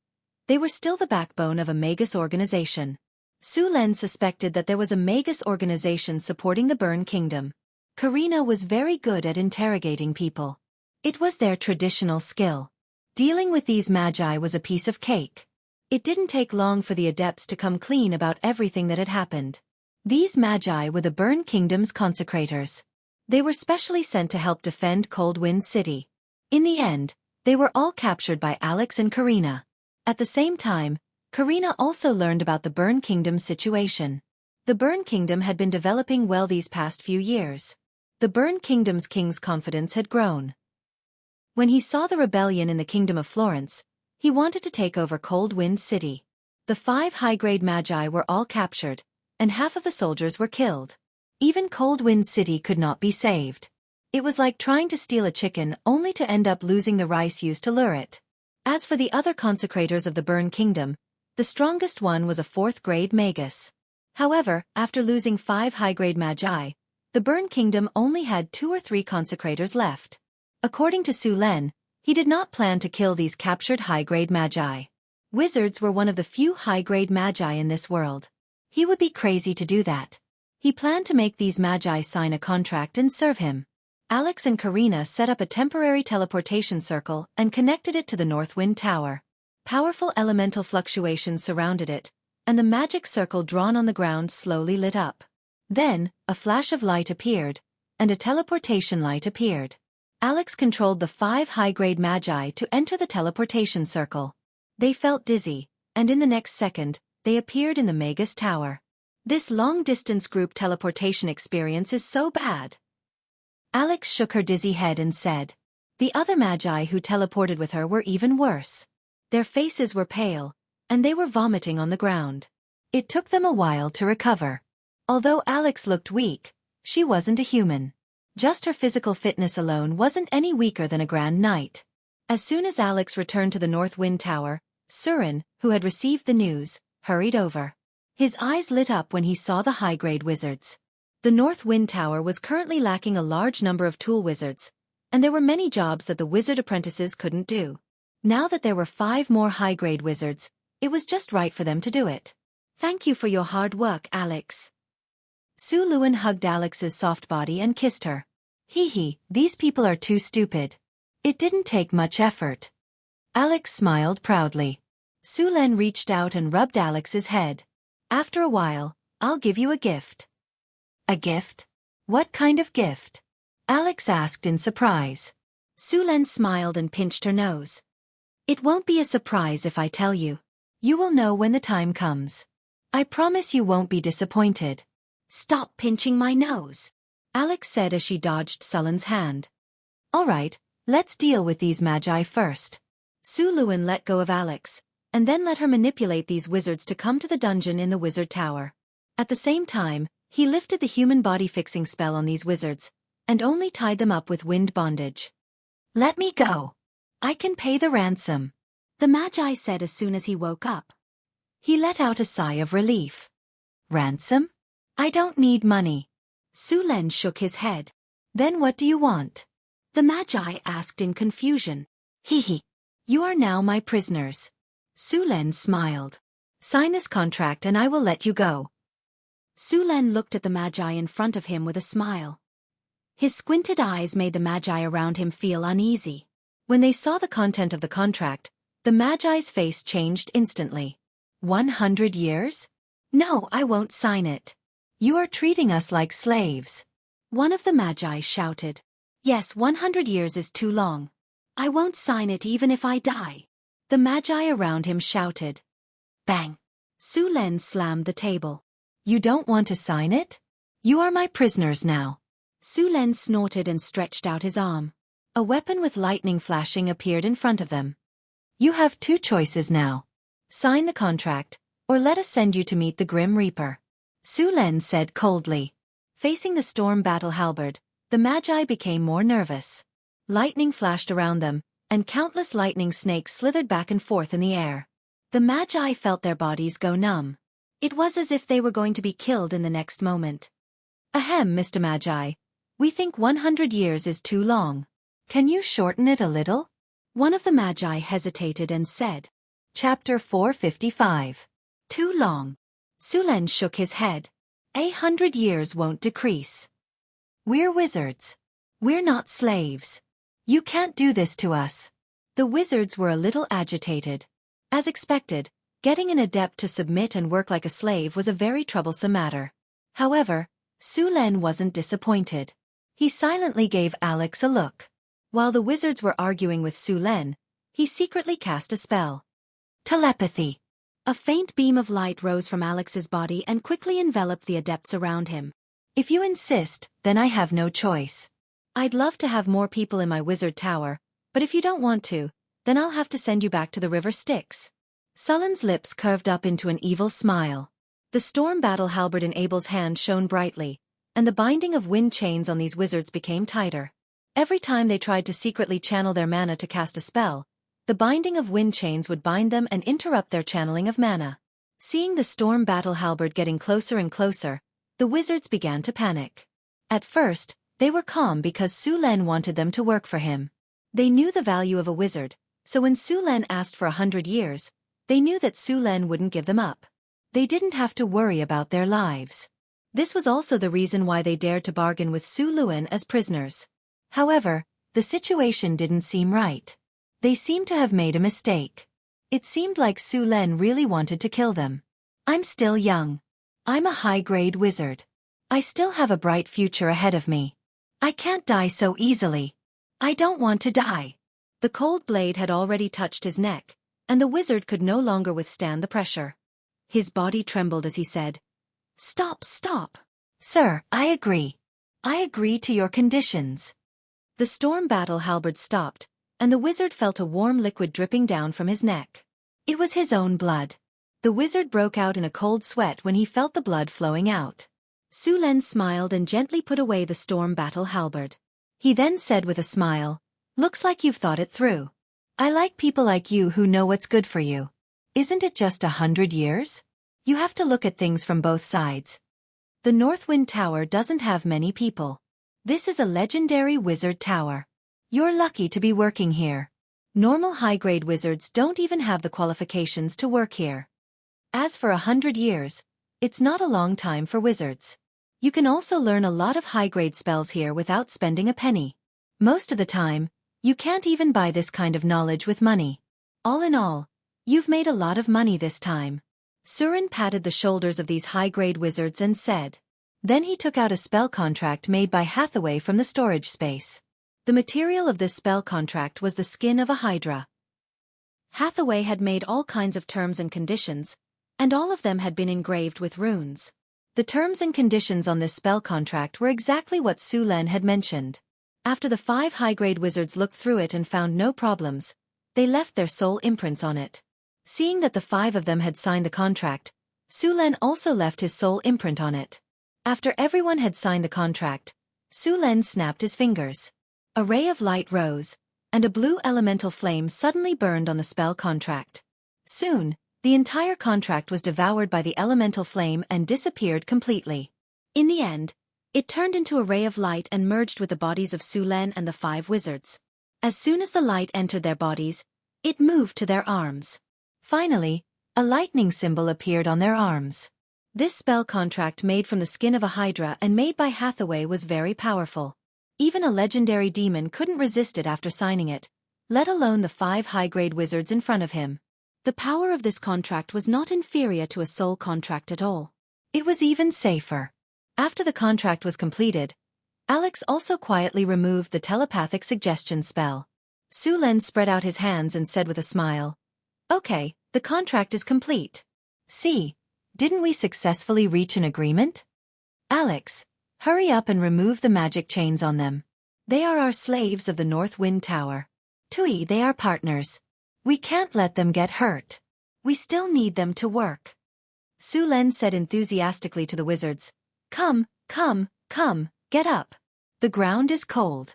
they were still the backbone of a Magus organization. Su Len suspected that there was a Magus organization supporting the Burn Kingdom. Karina was very good at interrogating people. It was their traditional skill. Dealing with these magi was a piece of cake. It didn't take long for the adepts to come clean about everything that had happened. These magi were the Burn Kingdom's consecrators. They were specially sent to help defend Coldwind City. In the end, they were all captured by Alex and Karina. At the same time, Karina also learned about the Burn Kingdom's situation. The Burn Kingdom had been developing well these past few years. The Burn Kingdom's king's confidence had grown. When he saw the rebellion in the Kingdom of Florence, he wanted to take over Coldwind City. The 5 high-grade magi were all captured, and half of the soldiers were killed. Even Coldwind City could not be saved. It was like trying to steal a chicken only to end up losing the rice used to lure it. As for the other consecrators of the Burn Kingdom, the strongest one was a 4th-grade magus. However, after losing 5 high-grade magi, the Burn Kingdom only had 2 or 3 consecrators left. According to Su Len, he did not plan to kill these captured high-grade magi. Wizards were one of the few high-grade magi in this world. He would be crazy to do that. He planned to make these magi sign a contract and serve him. Alex and Karina set up a temporary teleportation circle and connected it to the Northwind Tower. Powerful elemental fluctuations surrounded it, and the magic circle drawn on the ground slowly lit up. Then, a flash of light appeared, and a teleportation light appeared. Alex controlled the 5 high-grade magi to enter the teleportation circle. They felt dizzy, and in the next second, they appeared in the Magus Tower. This long-distance group teleportation experience is so bad. Alex shook her dizzy head and said. The other magi who teleported with her were even worse. Their faces were pale, and they were vomiting on the ground. It took them a while to recover. Although Alex looked weak, she wasn't a human. Just her physical fitness alone wasn't any weaker than a Grand Knight. As soon as Alex returned to the Northwind Tower, Surin, who had received the news, hurried over. His eyes lit up when he saw the high-grade wizards. The Northwind Tower was currently lacking a large number of tool wizards, and there were many jobs that the wizard apprentices couldn't do. Now that there were 5 more high-grade wizards, it was just right for them to do it. Thank you for your hard work, Alex. Su Luan hugged Alex's soft body and kissed her. Hee, these people are too stupid. It didn't take much effort. Alex smiled proudly. Su Len reached out and rubbed Alex's head. After a while, I'll give you a gift. A gift? What kind of gift? Alex asked in surprise. Su Len smiled and pinched her nose. It won't be a surprise if I tell you. You will know when the time comes. I promise you won't be disappointed. Stop pinching my nose, Alex said as she dodged Sullen's hand. All right, let's deal with these magi first. Su Luan let go of Alex, and then let her manipulate these wizards to come to the dungeon in the wizard tower. At the same time, he lifted the human body fixing spell on these wizards, and only tied them up with wind bondage. Let me go. I can pay the ransom, the Magi said as soon as he woke up. He let out a sigh of relief. Ransom? I don't need money. Su Len shook his head. Then what do you want? The Magi asked in confusion. Hee. You are now my prisoners. Su Len smiled. Sign this contract and I will let you go. Su Len looked at the Magi in front of him with a smile. His squinted eyes made the Magi around him feel uneasy. When they saw the content of the contract, the Magi's face changed instantly. 100 years? No, I won't sign it. You are treating us like slaves. One of the Magi shouted. Yes, 100 years is too long. I won't sign it even if I die. The Magi around him shouted. Bang! Su Len slammed the table. You don't want to sign it? You are my prisoners now. Su Len snorted and stretched out his arm. A weapon with lightning flashing appeared in front of them. You have 2 choices now. Sign the contract, or let us send you to meet the Grim Reaper. Su Len said coldly. Facing the storm battle halberd, the Magi became more nervous. Lightning flashed around them, and countless lightning snakes slithered back and forth in the air. The Magi felt their bodies go numb. It was as if they were going to be killed in the next moment. Ahem, Mr. Magi. We think 100 years is too long. Can you shorten it a little? One of the Magi hesitated and said. Chapter 455. Too long. Sulen shook his head. 100 years won't decrease. We're wizards. We're not slaves. You can't do this to us. The wizards were a little agitated. As expected, getting an adept to submit and work like a slave was a very troublesome matter. However, Sulen wasn't disappointed. He silently gave Alex a look. While the wizards were arguing with Sulen, he secretly cast a spell. Telepathy. A faint beam of light rose from Alex's body and quickly enveloped the adepts around him. If you insist, then I have no choice. I'd love to have more people in my wizard tower, but if you don't want to, then I'll have to send you back to the river Styx. Sulen's lips curved up into an evil smile. The storm battle halberd in Abel's hand shone brightly, and the binding of wind chains on these wizards became tighter. Every time they tried to secretly channel their mana to cast a spell, the binding of wind chains would bind them and interrupt their channeling of mana. Seeing the storm battle halberd getting closer and closer, the wizards began to panic. At first, they were calm because Sulen wanted them to work for him. They knew the value of a wizard, so when Sulen asked for 100 years, they knew that Sulen wouldn't give them up. They didn't have to worry about their lives. This was also the reason why they dared to bargain with Su Luan as prisoners. However, the situation didn't seem right. They seemed to have made a mistake. It seemed like Sulen really wanted to kill them. I'm still young. I'm a high-grade wizard. I still have a bright future ahead of me. I can't die so easily. I don't want to die. The cold blade had already touched his neck, and the wizard could no longer withstand the pressure. His body trembled as he said, Stop, stop. Sir, I agree. I agree to your conditions. The storm battle halberd stopped, and the wizard felt a warm liquid dripping down from his neck. It was his own blood. The wizard broke out in a cold sweat when he felt the blood flowing out. Sulen smiled and gently put away the storm battle halberd. He then said with a smile, Looks like you've thought it through. I like people like you who know what's good for you. Isn't it just 100 years? You have to look at things from both sides. The Northwind Tower doesn't have many people. This is a legendary wizard tower. You're lucky to be working here. Normal high-grade wizards don't even have the qualifications to work here. As for 100 years, it's not a long time for wizards. You can also learn a lot of high-grade spells here without spending a penny. Most of the time, you can't even buy this kind of knowledge with money. All in all, you've made a lot of money this time. Surin patted the shoulders of these high-grade wizards and said. Then he took out a spell contract made by Hathaway from the storage space. The material of this spell contract was the skin of a hydra. Hathaway had made all kinds of terms and conditions, and all of them had been engraved with runes. The terms and conditions on this spell contract were exactly what Sulen had mentioned. After the 5 high-grade wizards looked through it and found no problems, they left their soul imprints on it. Seeing that the 5 of them had signed the contract, Sulen also left his soul imprint on it. After everyone had signed the contract, Sulen snapped his fingers. A ray of light rose, and a blue elemental flame suddenly burned on the spell contract. Soon, the entire contract was devoured by the elemental flame and disappeared completely. In the end, it turned into a ray of light and merged with the bodies of Sulen and the 5 wizards. As soon as the light entered their bodies, it moved to their arms. Finally, a lightning symbol appeared on their arms. This spell contract made from the skin of a hydra and made by Hathaway was very powerful. Even a legendary demon couldn't resist it after signing it, let alone the 5 high-grade wizards in front of him. The power of this contract was not inferior to a soul contract at all. It was even safer. After the contract was completed, Alex also quietly removed the telepathic suggestion spell. Sulen spread out his hands and said with a smile, Okay, the contract is complete. See, didn't we successfully reach an agreement? Alex, hurry up and remove the magic chains on them. They are our slaves of the Northwind Tower. Tui, they are partners. We can't let them get hurt. We still need them to work. Sulen said enthusiastically to the wizards, Come, come, come, get up. The ground is cold.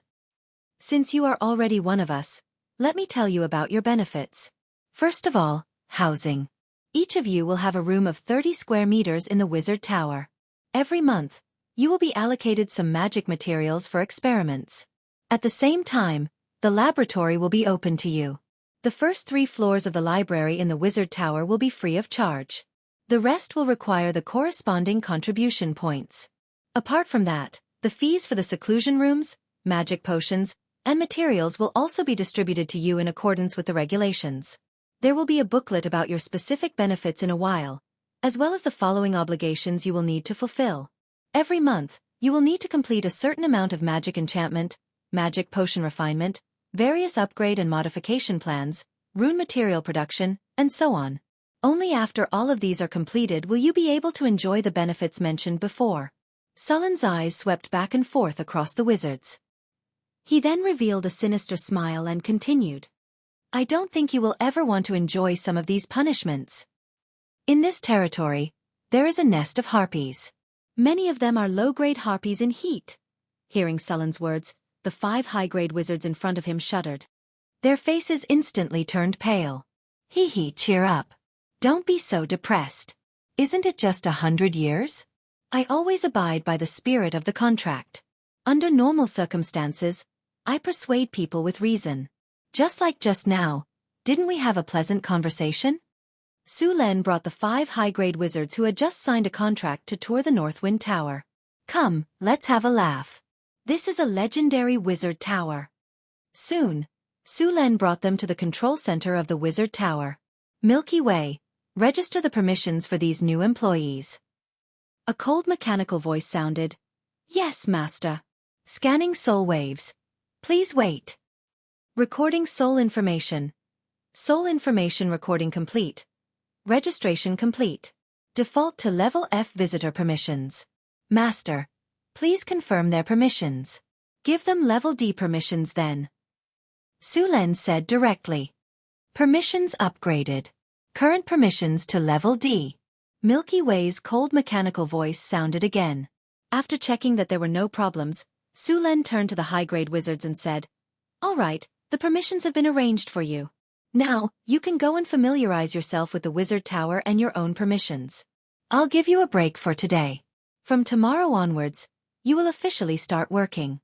Since you are already one of us, Let me tell you about your benefits. First of all, housing. Each of you will have a room of 30 square meters in the Wizard Tower. Every month, you will be allocated some magic materials for experiments. At the same time, the laboratory will be open to you. The first 3 floors of the library in the Wizard Tower will be free of charge. The rest will require the corresponding contribution points. Apart from that, the fees for the seclusion rooms, magic potions, and materials will also be distributed to you in accordance with the regulations. There will be a booklet about your specific benefits in a while, as well as the following obligations you will need to fulfill. Every month, you will need to complete a certain amount of magic enchantment, magic potion refinement, various upgrade and modification plans, rune material production, and so on. Only after all of these are completed will you be able to enjoy the benefits mentioned before. Sullen's eyes swept back and forth across the wizards. He then revealed a sinister smile and continued. I don't think you will ever want to enjoy some of these punishments. In this territory, there is a nest of harpies. Many of them are low-grade harpies in heat. Hearing Sullen's words, the 5 high-grade wizards in front of him shuddered. Their faces instantly turned pale. Hee, cheer up. Don't be so depressed. Isn't it just 100 years? I always abide by the spirit of the contract. Under normal circumstances, I persuade people with reason. Just like just now, didn't we have a pleasant conversation? Su Len brought the 5 high-grade wizards who had just signed a contract to tour the Northwind Tower. Come, let's have a laugh. This is a legendary wizard tower. Soon, Su Len brought them to the control center of the Wizard Tower. Milky Way, register the permissions for these new employees. A cold mechanical voice sounded. Yes, Master. Scanning soul waves. Please wait. Recording soul information. Soul information recording complete. Registration complete. Default to level F visitor permissions. Master, please confirm their permissions. Give them level D permissions then. Su Len said directly. Permissions upgraded. Current permissions to level D. Milky Way's cold mechanical voice sounded again. After checking that there were no problems, Su Len turned to the high-grade wizards and said, All right, the permissions have been arranged for you. Now, you can go and familiarize yourself with the Wizard Tower and your own permissions. I'll give you a break for today. From tomorrow onwards, you will officially start working.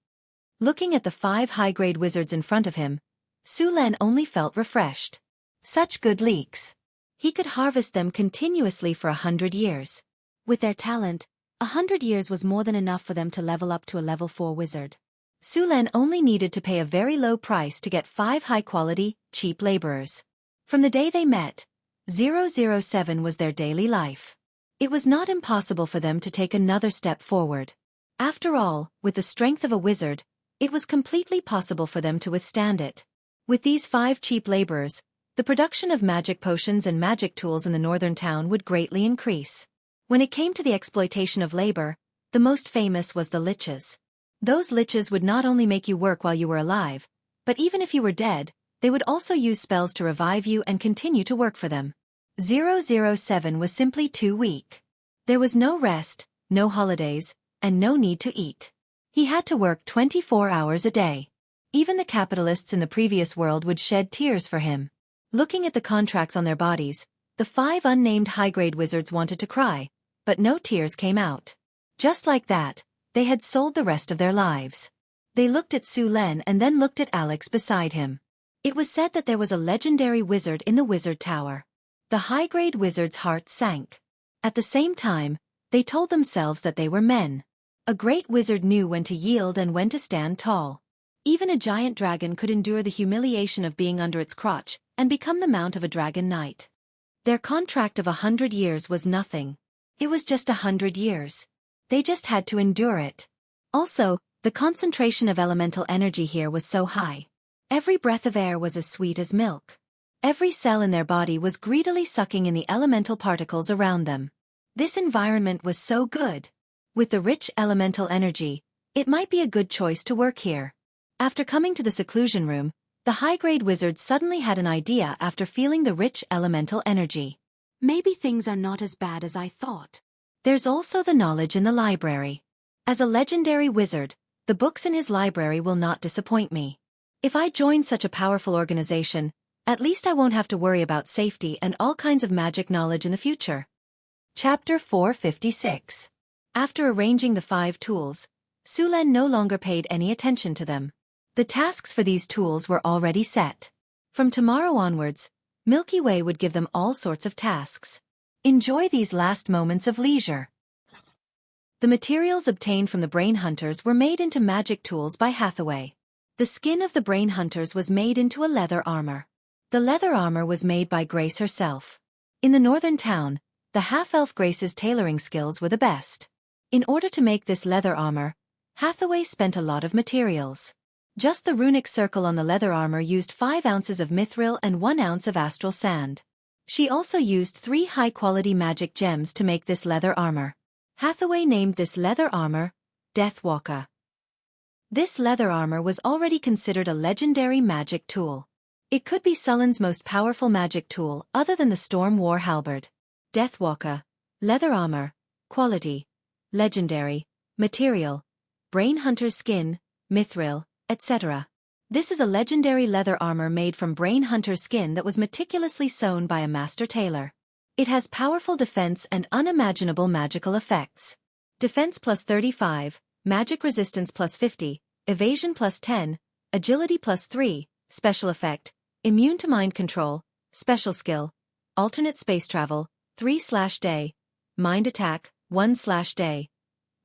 Looking at the 5 high-grade wizards in front of him, Su Len only felt refreshed. Such good leaks. He could harvest them continuously for 100 years. With their talent, 100 years was more than enough for them to level up to a level 4 wizard. Su Len only needed to pay a very low price to get 5 high-quality, cheap laborers. From the day they met, 007 was their daily life. It was not impossible for them to take another step forward. After all, with the strength of a wizard, it was completely possible for them to withstand it. With these 5 cheap laborers, the production of magic potions and magic tools in the northern town would greatly increase. When it came to the exploitation of labor, the most famous was the liches. Those liches would not only make you work while you were alive, but even if you were dead, they would also use spells to revive you and continue to work for them. 007 was simply too weak. There was no rest, no holidays, and no need to eat. He had to work 24 hours a day. Even the capitalists in the previous world would shed tears for him. Looking at the contracts on their bodies, the 5 unnamed high-grade wizards wanted to cry, but no tears came out. Just like that, they had sold the rest of their lives. They looked at Su Len and then looked at Alex beside him. It was said that there was a legendary wizard in the Wizard Tower. The high-grade wizard's heart sank. At the same time, they told themselves that they were men. A great wizard knew when to yield and when to stand tall. Even a giant dragon could endure the humiliation of being under its crotch and become the mount of a dragon knight. Their contract of 100 years was nothing. It was just 100 years. They just had to endure it. Also, the concentration of elemental energy here was so high. Every breath of air was as sweet as milk. Every cell in their body was greedily sucking in the elemental particles around them. This environment was so good. With the rich elemental energy, it might be a good choice to work here. After coming to the seclusion room, the high-grade wizard suddenly had an idea after feeling the rich elemental energy. Maybe things are not as bad as I thought. There's also the knowledge in the library. As a legendary wizard, the books in his library will not disappoint me. If I join such a powerful organization, at least I won't have to worry about safety and all kinds of magic knowledge in the future. Chapter 456. After arranging the 5 tools, Sulen no longer paid any attention to them. The tasks for these tools were already set. From tomorrow onwards, Milky Way would give them all sorts of tasks. Enjoy these last moments of leisure. The materials obtained from the brain hunters were made into magic tools by Hathaway. The skin of the brain hunters was made into a leather armor. The leather armor was made by Grace herself. In the northern town, the half-elf Grace's tailoring skills were the best. In order to make this leather armor, Hathaway spent a lot of materials. Just the runic circle on the leather armor used 5 ounces of mithril and 1 ounce of astral sand. She also used 3 high-quality magic gems to make this leather armor. Hathaway named this leather armor Deathwalker. This leather armor was already considered a legendary magic tool. It could be Sulen's most powerful magic tool other than the Storm War Halberd. Deathwalker, leather armor, quality, legendary, material, brain hunter's skin, mithril, etc. This is a legendary leather armor made from brain hunter's skin that was meticulously sewn by a master tailor. It has powerful defense and unimaginable magical effects. Defense plus 35, magic resistance plus 50, evasion plus 10, agility plus 3, special effect, immune to mind control, special skill, alternate space travel, 3/day, mind attack, 1/day.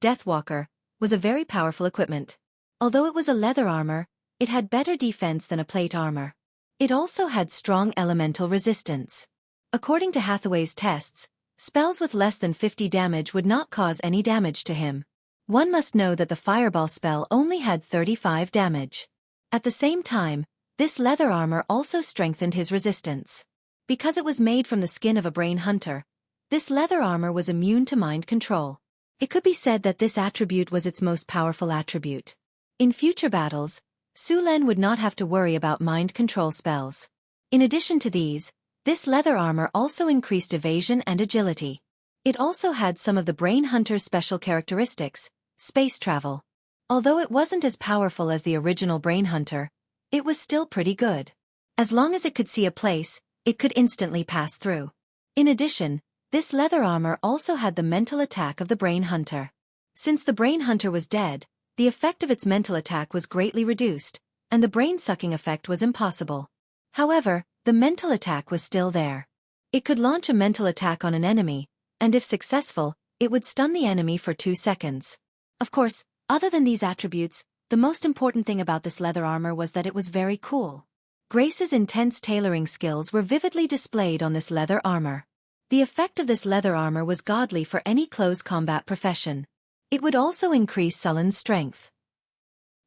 Deathwalker was a very powerful equipment. Although it was a leather armor, it had better defense than a plate armor. It also had strong elemental resistance. According to Hathaway's tests, spells with less than 50 damage would not cause any damage to him. One must know that the fireball spell only had 35 damage. At the same time, this leather armor also strengthened his resistance. Because it was made from the skin of a brain hunter, this leather armor was immune to mind control. It could be said that this attribute was its most powerful attribute. In future battles, Sulen would not have to worry about mind control spells. In addition to these, this leather armor also increased evasion and agility. It also had some of the brain hunter's special characteristics, space travel. Although it wasn't as powerful as the original brain hunter, it was still pretty good. As long as it could see a place, it could instantly pass through. In addition, this leather armor also had the mental attack of the brain hunter. Since the brain hunter was dead, the effect of its mental attack was greatly reduced, and the brain-sucking effect was impossible. However, the mental attack was still there. It could launch a mental attack on an enemy, and if successful, it would stun the enemy for 2 seconds. Of course, other than these attributes, the most important thing about this leather armor was that it was very cool. Grace's intense tailoring skills were vividly displayed on this leather armor. The effect of this leather armor was godly for any close combat profession. It would also increase Sulen's strength.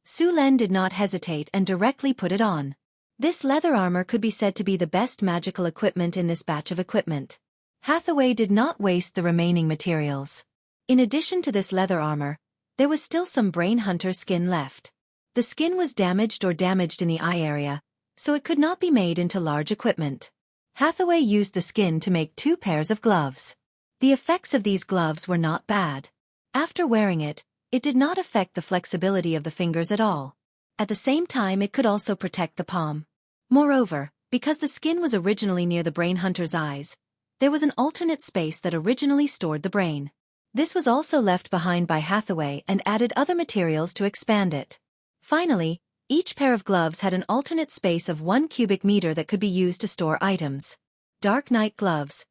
Sulen did not hesitate and directly put it on. This leather armor could be said to be the best magical equipment in this batch of equipment. Hathaway did not waste the remaining materials. In addition to this leather armor, there was still some brain hunter skin left. The skin was damaged in the eye area, so it could not be made into large equipment. Hathaway used the skin to make 2 pairs of gloves. The effects of these gloves were not bad. After wearing it, it did not affect the flexibility of the fingers at all. At the same time, it could also protect the palm. Moreover, because the skin was originally near the brain hunter's eyes, there was an alternate space that originally stored the brain. This was also left behind by Hathaway and added other materials to expand it. Finally, each pair of gloves had an alternate space of 1 cubic meter that could be used to store items. Dark Night Gloves,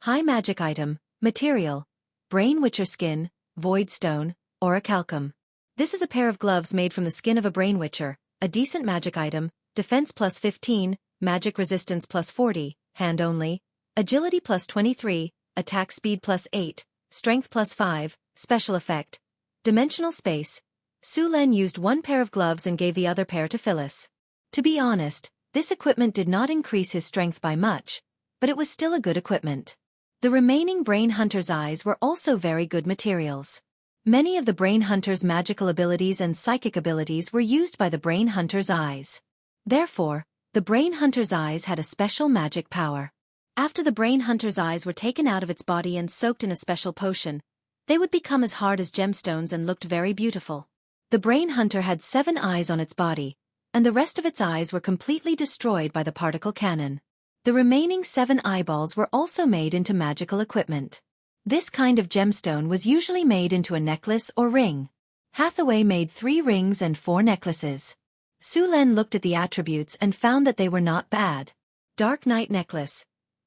High Magic Item, Material, Brain Witcher Skin, Void Stone, Orichalcum. This is a pair of gloves made from the skin of a Brain Witcher, a decent magic item, defense plus 15, magic resistance plus 40, hand only, agility plus 23, attack speed plus 8, strength plus 5, special effect, dimensional space. Sulen used 1 pair of gloves and gave the other pair to Phyllis. To be honest, this equipment did not increase his strength by much, but it was still a good equipment. The remaining Brain Hunter's eyes were also very good materials. Many of the Brain Hunter's magical abilities and psychic abilities were used by the Brain Hunter's eyes. Therefore, the Brain Hunter's eyes had a special magic power. After the Brain Hunter's eyes were taken out of its body and soaked in a special potion, they would become as hard as gemstones and looked very beautiful. The Brain Hunter had 7 eyes on its body, and the rest of its eyes were completely destroyed by the particle cannon. The remaining 7 eyeballs were also made into magical equipment. This kind of gemstone was usually made into a necklace or ring. Hathaway made 3 rings and 4 necklaces. Su Len looked at the attributes and found that they were not bad. Dark Night Necklace.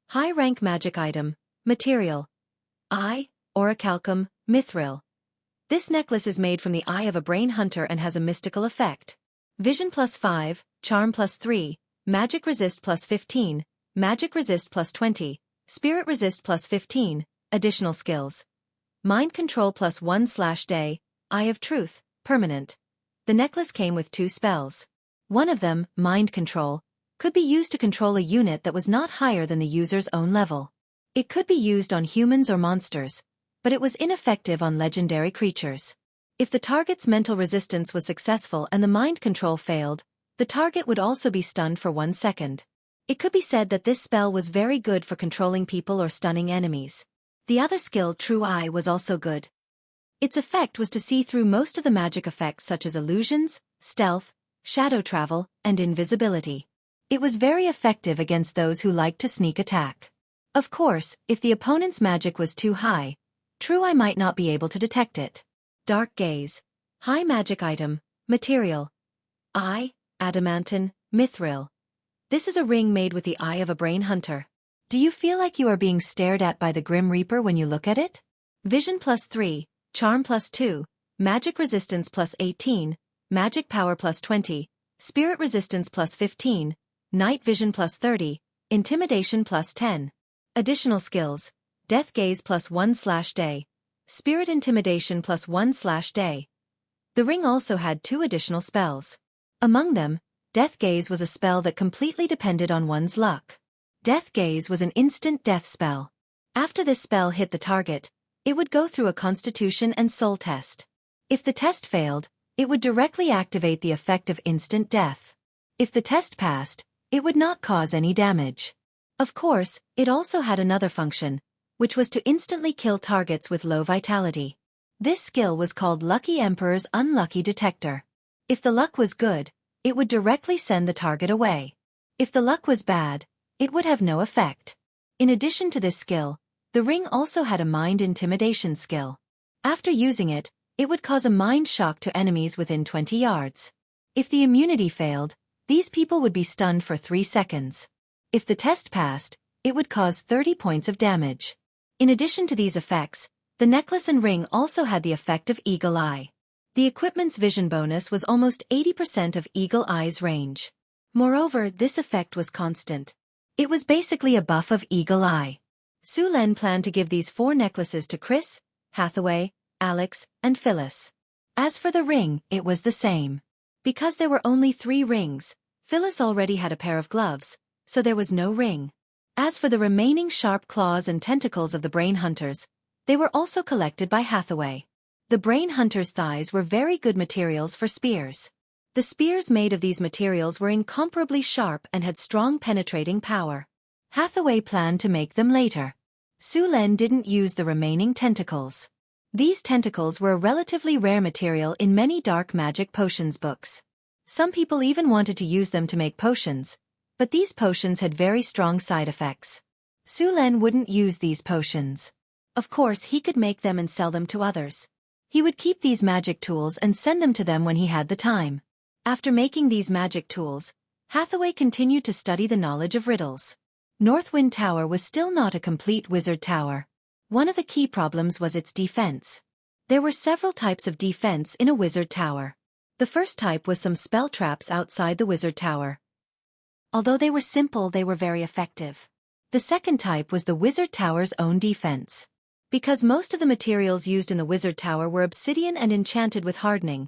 High-rank magic item. Material. Eye, orichalcum, mithril. This necklace is made from the eye of a brain hunter and has a mystical effect. Vision +5, charm +3, magic resist +15, magic resist +20, spirit resist +15, additional skills. Mind control +1/day, eye of truth, permanent. The necklace came with 2 spells. One of them, mind control, could be used to control a unit that was not higher than the user's own level. It could be used on humans or monsters, but it was ineffective on legendary creatures. If the target's mental resistance was successful and the mind control failed, the target would also be stunned for 1 second. It could be said that this spell was very good for controlling people or stunning enemies. The other skill, True Eye, was also good. Its effect was to see through most of the magic effects such as illusions, stealth, shadow travel, and invisibility. It was very effective against those who liked to sneak attack. Of course, if the opponent's magic was too high, True Eye might not be able to detect it. Dark Gaze. High magic item. Material. Eye, adamantine, mithril. This is a ring made with the eye of a brain hunter. Do you feel like you are being stared at by the Grim Reaper when you look at it? Vision +3, charm +2, magic resistance +18, magic power +20, spirit resistance +15, night vision +30, intimidation +10. Additional skills. Death Gaze +1/day. Spirit Intimidation +1/day. The ring also had 2 additional spells. Among them, Death Gaze was a spell that completely depended on one's luck. Death Gaze was an instant death spell. After this spell hit the target, it would go through a constitution and soul test. If the test failed, it would directly activate the effect of instant death. If the test passed, it would not cause any damage. Of course, it also had another function, which was to instantly kill targets with low vitality. This skill was called Lucky Emperor's Unlucky Detector. If the luck was good, it would directly send the target away. If the luck was bad, it would have no effect. In addition to this skill, the ring also had a mind intimidation skill. After using it, it would cause a mind shock to enemies within 20 yards. If the immunity failed, these people would be stunned for 3 seconds. If the test passed, it would cause 30 points of damage. In addition to these effects, the necklace and ring also had the effect of Eagle Eye. The equipment's vision bonus was almost 80% of Eagle Eye's range. Moreover, this effect was constant. It was basically a buff of Eagle Eye. Su Len planned to give these 4 necklaces to Chris, Hathaway, Alex, and Phyllis. As for the ring, it was the same. Because there were only 3 rings, Phyllis already had a pair of gloves, so there was no ring. As for the remaining sharp claws and tentacles of the brain hunters, they were also collected by Hathaway. The brain hunters' thighs were very good materials for spears. The spears made of these materials were incomparably sharp and had strong penetrating power. Hathaway planned to make them later. Su Len didn't use the remaining tentacles. These tentacles were a relatively rare material in many dark magic potions books. Some people even wanted to use them to make potions, but these potions had very strong side effects. Su Len wouldn't use these potions. Of course, he could make them and sell them to others. He would keep these magic tools and send them to them when he had the time. After making these magic tools, Hathaway continued to study the knowledge of riddles. Northwind Tower was still not a complete wizard tower. One of the key problems was its defense. There were several types of defense in a wizard tower. The first type was some spell traps outside the wizard tower. Although they were simple, they were very effective. The second type was the wizard tower's own defense. Because most of the materials used in the wizard tower were obsidian and enchanted with hardening,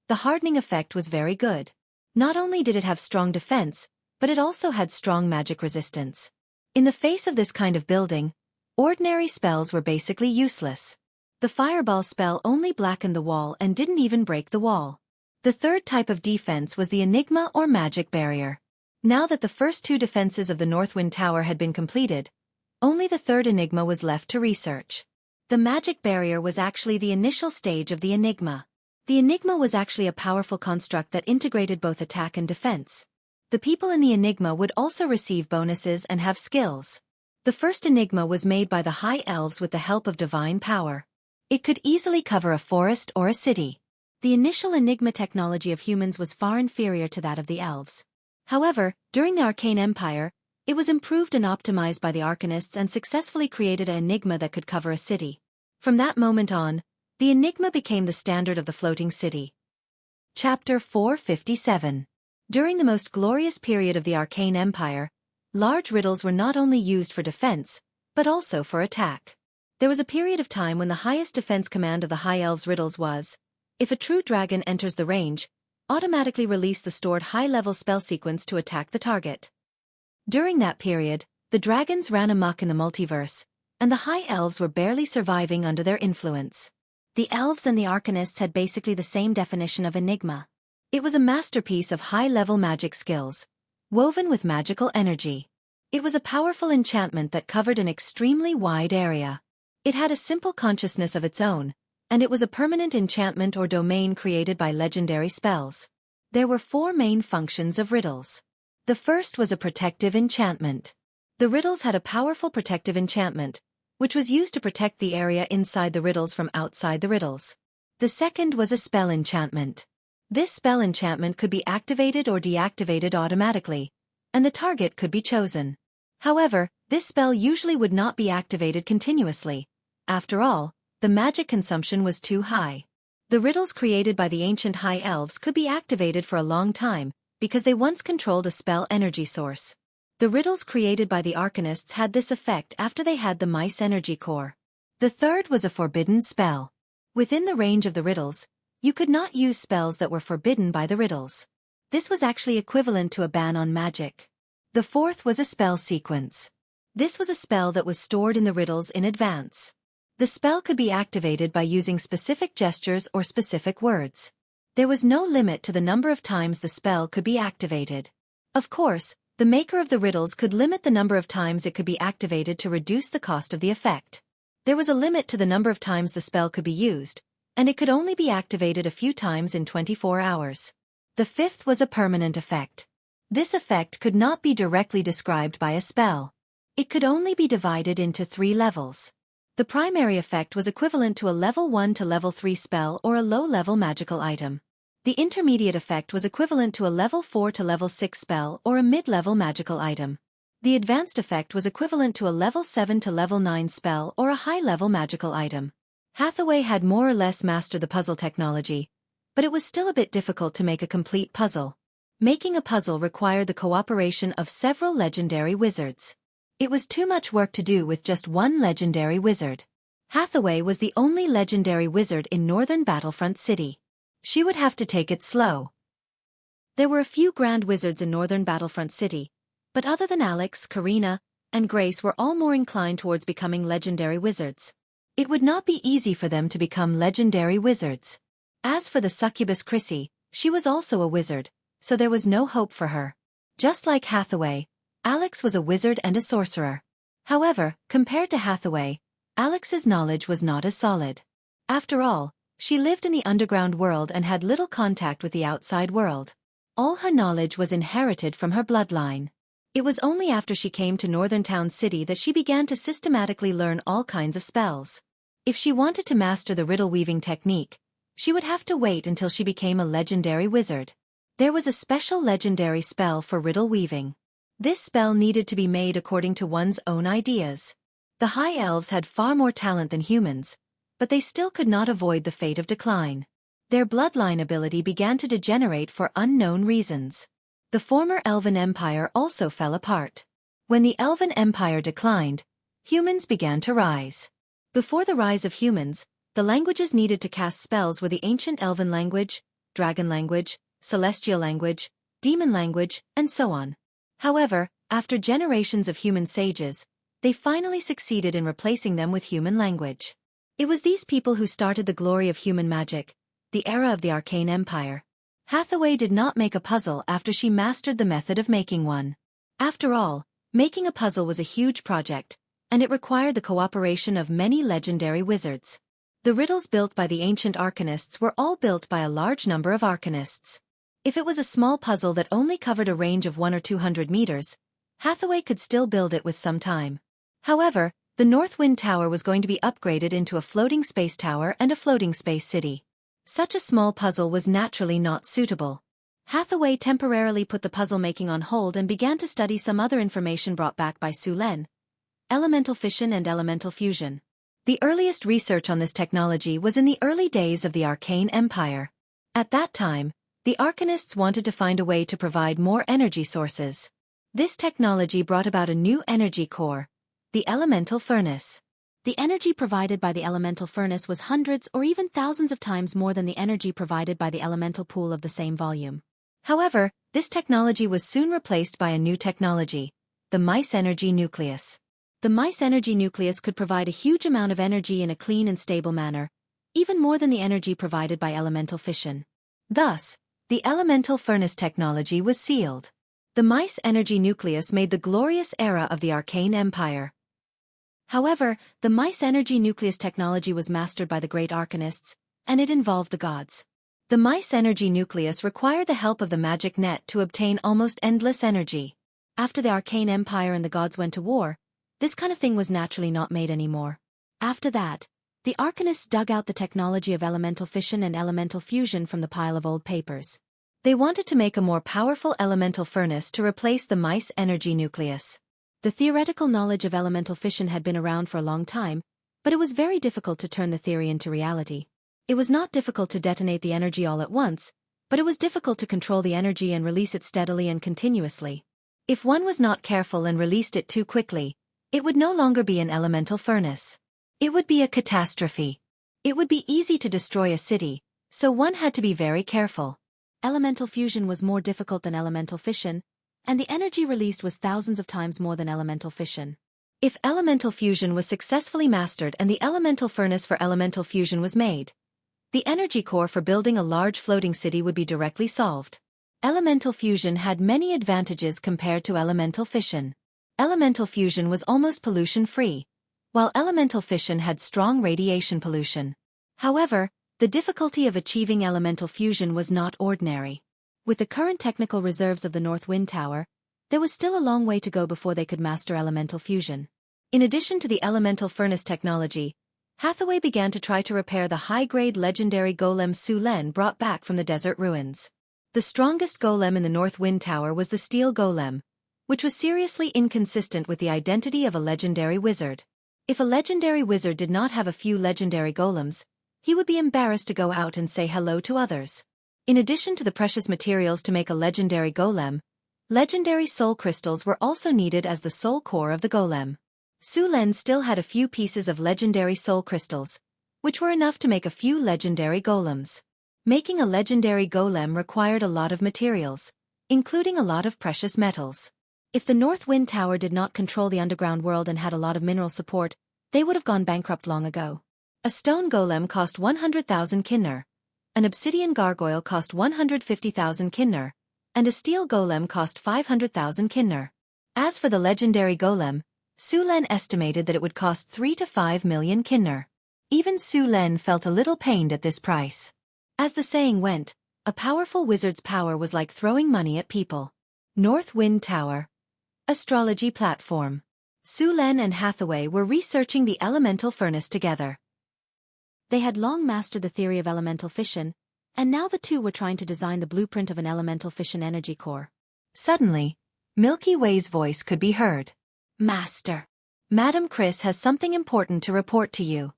the hardening effect was very good. Not only did it have strong defense, but it also had strong magic resistance. In the face of this kind of building, ordinary spells were basically useless. The fireball spell only blackened the wall and didn't even break the wall. The third type of defense was the enigma or magic barrier. Now that the first 2 defenses of the Northwind Tower had been completed, only the third enigma was left to research. The magic barrier was actually the initial stage of the enigma. The Enigma was actually a powerful construct that integrated both attack and defense. The people in the Enigma would also receive bonuses and have skills. The first Enigma was made by the High Elves with the help of divine power. It could easily cover a forest or a city. The initial Enigma technology of humans was far inferior to that of the elves. However, during the Arcane Empire, it was improved and optimized by the Arcanists and successfully created an Enigma that could cover a city. From that moment on, the Enigma became the standard of the floating city. Chapter 457. During the most glorious period of the Arcane Empire, large riddles were not only used for defense, but also for attack. There was a period of time when the highest defense command of the High Elves' riddles was, if a true dragon enters the range, automatically release the stored high-level spell sequence to attack the target. During that period, the dragons ran amok in the multiverse, and the High Elves were barely surviving under their influence. The elves and the arcanists had basically the same definition of Enigma. It was a masterpiece of high-level magic skills, woven with magical energy. It was a powerful enchantment that covered an extremely wide area. It had a simple consciousness of its own, and it was a permanent enchantment or domain created by legendary spells. There were 4 main functions of riddles. The first was a protective enchantment. The riddles had a powerful protective enchantment, which was used to protect the area inside the riddles from outside the riddles. The second was a spell enchantment. This spell enchantment could be activated or deactivated automatically, and the target could be chosen. However, this spell usually would not be activated continuously. After all, the magic consumption was too high. The riddles created by the ancient High Elves could be activated for a long time, because they once controlled a spell energy source. The riddles created by the Arcanists had this effect after they had the Mice energy core. The third was a forbidden spell. Within the range of the riddles, you could not use spells that were forbidden by the riddles. This was actually equivalent to a ban on magic. The fourth was a spell sequence. This was a spell that was stored in the riddles in advance. The spell could be activated by using specific gestures or specific words. There was no limit to the number of times the spell could be activated. Of course, the maker of the riddles could limit the number of times it could be activated to reduce the cost of the effect. There was a limit to the number of times the spell could be used, and it could only be activated a few times in 24 hours. The fifth was a permanent effect. This effect could not be directly described by a spell. It could only be divided into 3 levels. The primary effect was equivalent to a level 1 to level 3 spell or a low-level magical item. The intermediate effect was equivalent to a level 4 to level 6 spell or a mid-level magical item. The advanced effect was equivalent to a level 7 to level 9 spell or a high-level magical item. Hathaway had more or less mastered the puzzle technology, but it was still a bit difficult to make a complete puzzle. Making a puzzle required the cooperation of several legendary wizards. It was too much work to do with just one legendary wizard. Hathaway was the only legendary wizard in Northern Battlefront City. She would have to take it slow. There were a few grand wizards in Northern Battlefront City, but other than Alex, Karina, and Grace were all more inclined towards becoming legendary wizards. It would not be easy for them to become legendary wizards. As for the succubus Chrissy, she was also a wizard, so there was no hope for her. Just like Hathaway, Alex was a wizard and a sorcerer. However, compared to Hathaway, Alex's knowledge was not as solid. After all, she lived in the underground world and had little contact with the outside world. All her knowledge was inherited from her bloodline. It was only after she came to Northern Town City that she began to systematically learn all kinds of spells. If she wanted to master the riddle-weaving technique, she would have to wait until she became a legendary wizard. There was a special legendary spell for riddle-weaving. This spell needed to be made according to one's own ideas. The High Elves had far more talent than humans, but they still could not avoid the fate of decline. Their bloodline ability began to degenerate for unknown reasons. The former Elven Empire also fell apart. When the Elven Empire declined, humans began to rise. Before the rise of humans, the languages needed to cast spells were the ancient Elven language, dragon language, celestial language, demon language, and so on. However, after generations of human sages, they finally succeeded in replacing them with human language. It was these people who started the glory of human magic, the era of the Arcane Empire. Hathaway did not make a puzzle after she mastered the method of making one. After all, making a puzzle was a huge project, and it required the cooperation of many legendary wizards. The riddles built by the ancient arcanists were all built by a large number of arcanists. If it was a small puzzle that only covered a range of 1 or 200 meters, Hathaway could still build it with some time. However, the North Wind Tower was going to be upgraded into a floating space tower and a floating space city. Such a small puzzle was naturally not suitable. Hathaway temporarily put the puzzle-making on hold and began to study some other information brought back by Su Len: elemental fission and elemental fusion. The earliest research on this technology was in the early days of the Arcane Empire. At that time, the Arcanists wanted to find a way to provide more energy sources. This technology brought about a new energy core: the elemental furnace. The energy provided by the elemental furnace was hundreds or even thousands of times more than the energy provided by the elemental pool of the same volume. However, this technology was soon replaced by a new technology: the mice energy nucleus. The mice energy nucleus could provide a huge amount of energy in a clean and stable manner, even more than the energy provided by elemental fission. Thus, the elemental furnace technology was sealed. The mice energy nucleus made the glorious era of the Arcane Empire. However, the mice energy nucleus technology was mastered by the great arcanists, and it involved the gods. The mice energy nucleus required the help of the magic net to obtain almost endless energy. After the Arcane Empire and the gods went to war, this kind of thing was naturally not made anymore. After that, the arcanists dug out the technology of elemental fission and elemental fusion from the pile of old papers. They wanted to make a more powerful elemental furnace to replace the mice energy nucleus. The theoretical knowledge of elemental fission had been around for a long time, but it was very difficult to turn the theory into reality. It was not difficult to detonate the energy all at once, but it was difficult to control the energy and release it steadily and continuously. If one was not careful and released it too quickly, it would no longer be an elemental furnace. It would be a catastrophe. It would be easy to destroy a city, so one had to be very careful. Elemental fusion was more difficult than elemental fission, and the energy released was thousands of times more than elemental fission. If elemental fusion was successfully mastered and the elemental furnace for elemental fusion was made, the energy core for building a large floating city would be directly solved. Elemental fusion had many advantages compared to elemental fission. Elemental fusion was almost pollution-free, while elemental fission had strong radiation pollution. However, the difficulty of achieving elemental fusion was not ordinary. With the current technical reserves of the North Wind Tower, there was still a long way to go before they could master elemental fusion. In addition to the elemental furnace technology, Hathaway began to try to repair the high-grade legendary golem Su Len brought back from the desert ruins. The strongest golem in the North Wind Tower was the steel golem, which was seriously inconsistent with the identity of a legendary wizard. If a legendary wizard did not have a few legendary golems, he would be embarrassed to go out and say hello to others. In addition to the precious materials to make a legendary golem, legendary soul crystals were also needed as the soul core of the golem. Su Len still had a few pieces of legendary soul crystals, which were enough to make a few legendary golems. Making a legendary golem required a lot of materials, including a lot of precious metals. If the North Wind Tower did not control the underground world and had a lot of mineral support, they would have gone bankrupt long ago. A stone golem cost 100,000 kinner, an obsidian gargoyle cost 150,000 kinner, and a steel golem cost 500,000 kinner. As for the legendary golem, Su Len estimated that it would cost 3 to 5 million kinner. Even Su Len felt a little pained at this price. As the saying went, a powerful wizard's power was like throwing money at people. North Wind Tower. Astrology platform. Su Len and Hathaway were researching the elemental furnace together. They had long mastered the theory of elemental fission, and now the two were trying to design the blueprint of an elemental fission energy core. Suddenly, Milky Way's voice could be heard. "Master, Madam Chris has something important to report to you."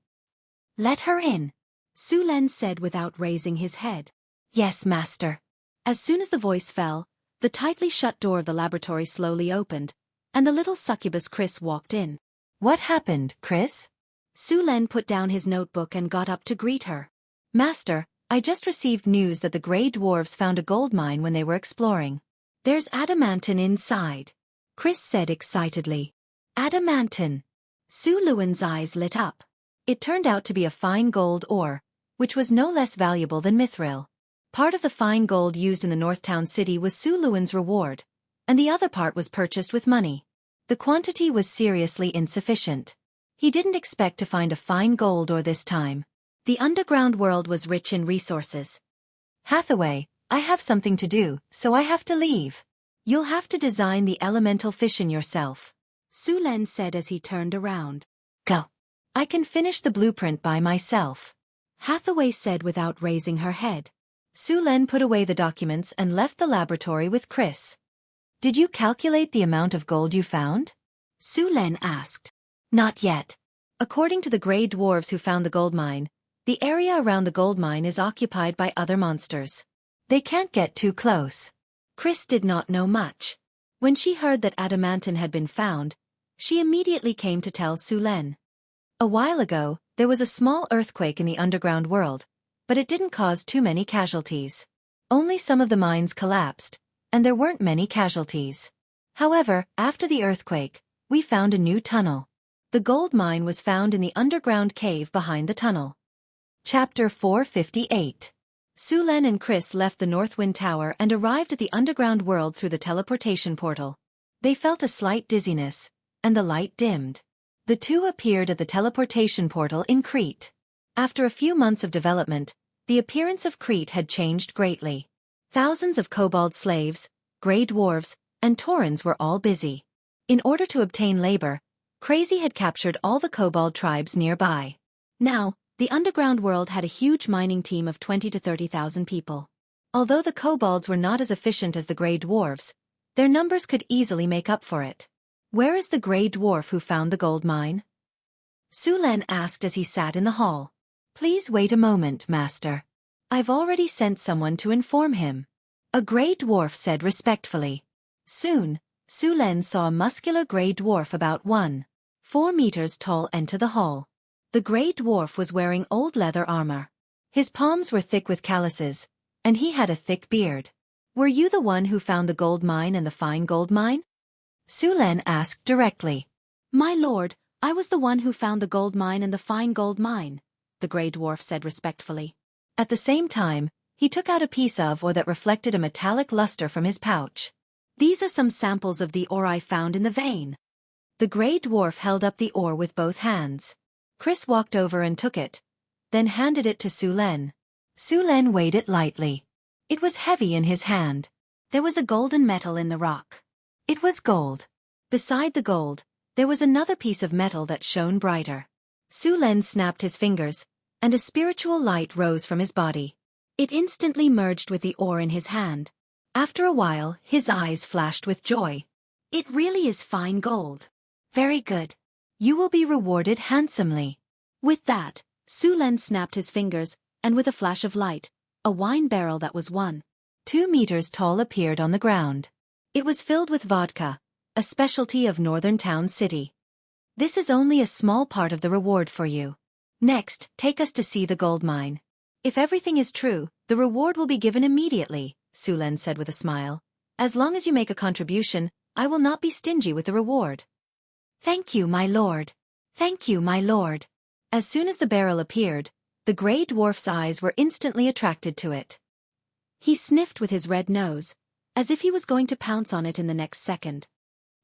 "Let her in," Su Len said without raising his head. "Yes, Master." As soon as the voice fell, the tightly shut door of the laboratory slowly opened, and the little succubus Chris walked in. "What happened, Chris?" Su Len put down his notebook and got up to greet her. "Master, I just received news that the Grey Dwarves found a gold mine when they were exploring. There's adamantine inside," Chris said excitedly. "Adamantine." Su Luan's eyes lit up. It turned out to be a fine gold ore, which was no less valuable than mithril. Part of the fine gold used in the Northtown city was Su Luan's reward, and the other part was purchased with money. The quantity was seriously insufficient. He didn't expect to find a fine gold ore this time. The underground world was rich in resources. Hathaway, I have something to do, so I have to leave. You'll have to design the elemental fission yourself, Su Len said as he turned around. Go. I can finish the blueprint by myself, Hathaway said without raising her head. Su Len put away the documents and left the laboratory with Chris. Did you calculate the amount of gold you found? Su Len asked. Not yet. According to the gray dwarves who found the gold mine, the area around the gold mine is occupied by other monsters. They can't get too close. Chris did not know much. When she heard that adamantine had been found, she immediately came to tell Su Len. A while ago, there was a small earthquake in the underground world, but it didn't cause too many casualties. Only some of the mines collapsed, and there weren't many casualties. However, after the earthquake, we found a new tunnel. The gold mine was found in the underground cave behind the tunnel. Chapter 458. Su Len and Chris left the Northwind Tower and arrived at the underground world through the teleportation portal. They felt a slight dizziness, and the light dimmed. The two appeared at the teleportation portal in Crete. After a few months of development, the appearance of Crete had changed greatly. Thousands of kobold slaves, grey dwarves, and taurens were all busy. In order to obtain labor, Crazy had captured all the kobold tribes nearby. Now, the underground world had a huge mining team of 20 to 30,000 people. Although the kobolds were not as efficient as the grey dwarves, their numbers could easily make up for it. Where is the grey dwarf who found the gold mine? Su Len asked as he sat in the hall. Please wait a moment, master. I've already sent someone to inform him. A grey dwarf said respectfully. Soon, Su Len saw a muscular grey dwarf about 1.4 meters tall enter the hall. The grey dwarf was wearing old leather armor. His palms were thick with calluses, and he had a thick beard. Were you the one who found the gold mine and the fine gold mine? Su Len asked directly. My lord, I was the one who found the gold mine and the fine gold mine, the grey dwarf said respectfully. At the same time, he took out a piece of ore that reflected a metallic luster from his pouch. These are some samples of the ore I found in the vein. The grey dwarf held up the ore with both hands. Chris walked over and took it, then handed it to Su Len. Su Len weighed it lightly. It was heavy in his hand. There was a golden metal in the rock. It was gold. Beside the gold, there was another piece of metal that shone brighter. Su Len snapped his fingers, and a spiritual light rose from his body. It instantly merged with the ore in his hand. After a while, his eyes flashed with joy. It really is fine gold. Very good. You will be rewarded handsomely. With that, Su Len snapped his fingers, and with a flash of light, a wine barrel that was 1.2 meters tall appeared on the ground. It was filled with vodka, a specialty of Northern Town City. This is only a small part of the reward for you. Next, take us to see the gold mine. If everything is true, the reward will be given immediately, Su Len said with a smile. As long as you make a contribution, I will not be stingy with the reward. Thank you, my lord. Thank you, my lord. As soon as the barrel appeared, the grey dwarf's eyes were instantly attracted to it. He sniffed with his red nose, as if he was going to pounce on it in the next second.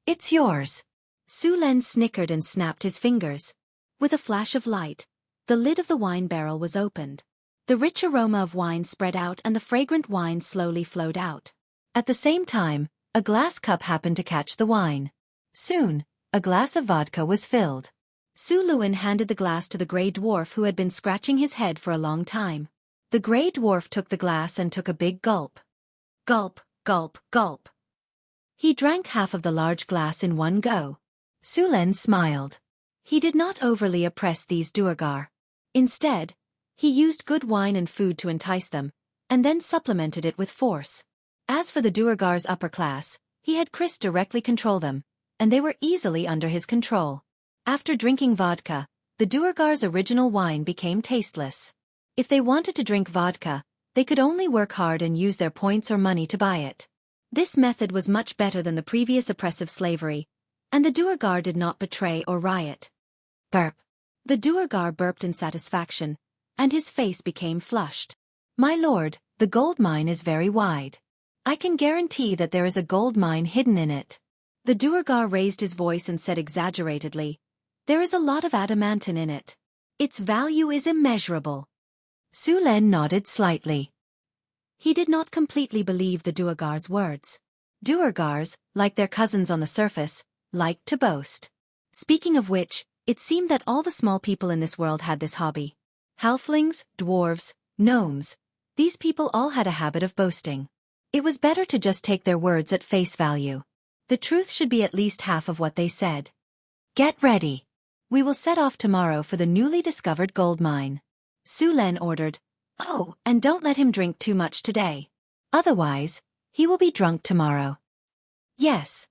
It's yours. Su Len snickered and snapped his fingers. With a flash of light, the lid of the wine barrel was opened. The rich aroma of wine spread out and the fragrant wine slowly flowed out. At the same time, a glass cup happened to catch the wine. Soon, a glass of vodka was filled. Su Luen handed the glass to the grey dwarf who had been scratching his head for a long time. The grey dwarf took the glass and took a big gulp. Gulp, gulp, gulp. He drank half of the large glass in one go. Su Len smiled. He did not overly oppress these Duergar. Instead, he used good wine and food to entice them, and then supplemented it with force. As for the Duergar's upper class, he had Chris directly control them, and they were easily under his control. After drinking vodka, the Duergar's original wine became tasteless. If they wanted to drink vodka, they could only work hard and use their points or money to buy it. This method was much better than the previous oppressive slavery, and the Duergar did not betray or riot. Burp. The Duergar burped in satisfaction, and his face became flushed. My lord, the gold mine is very wide. I can guarantee that there is a gold mine hidden in it. The Duergar raised his voice and said exaggeratedly, there is a lot of adamantine in it. Its value is immeasurable. Su Len nodded slightly. He did not completely believe the Duergar's words. Duergars, like their cousins on the surface, liked to boast. Speaking of which, it seemed that all the small people in this world had this hobby. Halflings, dwarves, gnomes. These people all had a habit of boasting. It was better to just take their words at face value. The truth should be at least half of what they said. Get ready. We will set off tomorrow for the newly discovered gold mine. Su Len ordered. Oh, and don't let him drink too much today. Otherwise, he will be drunk tomorrow. Yes,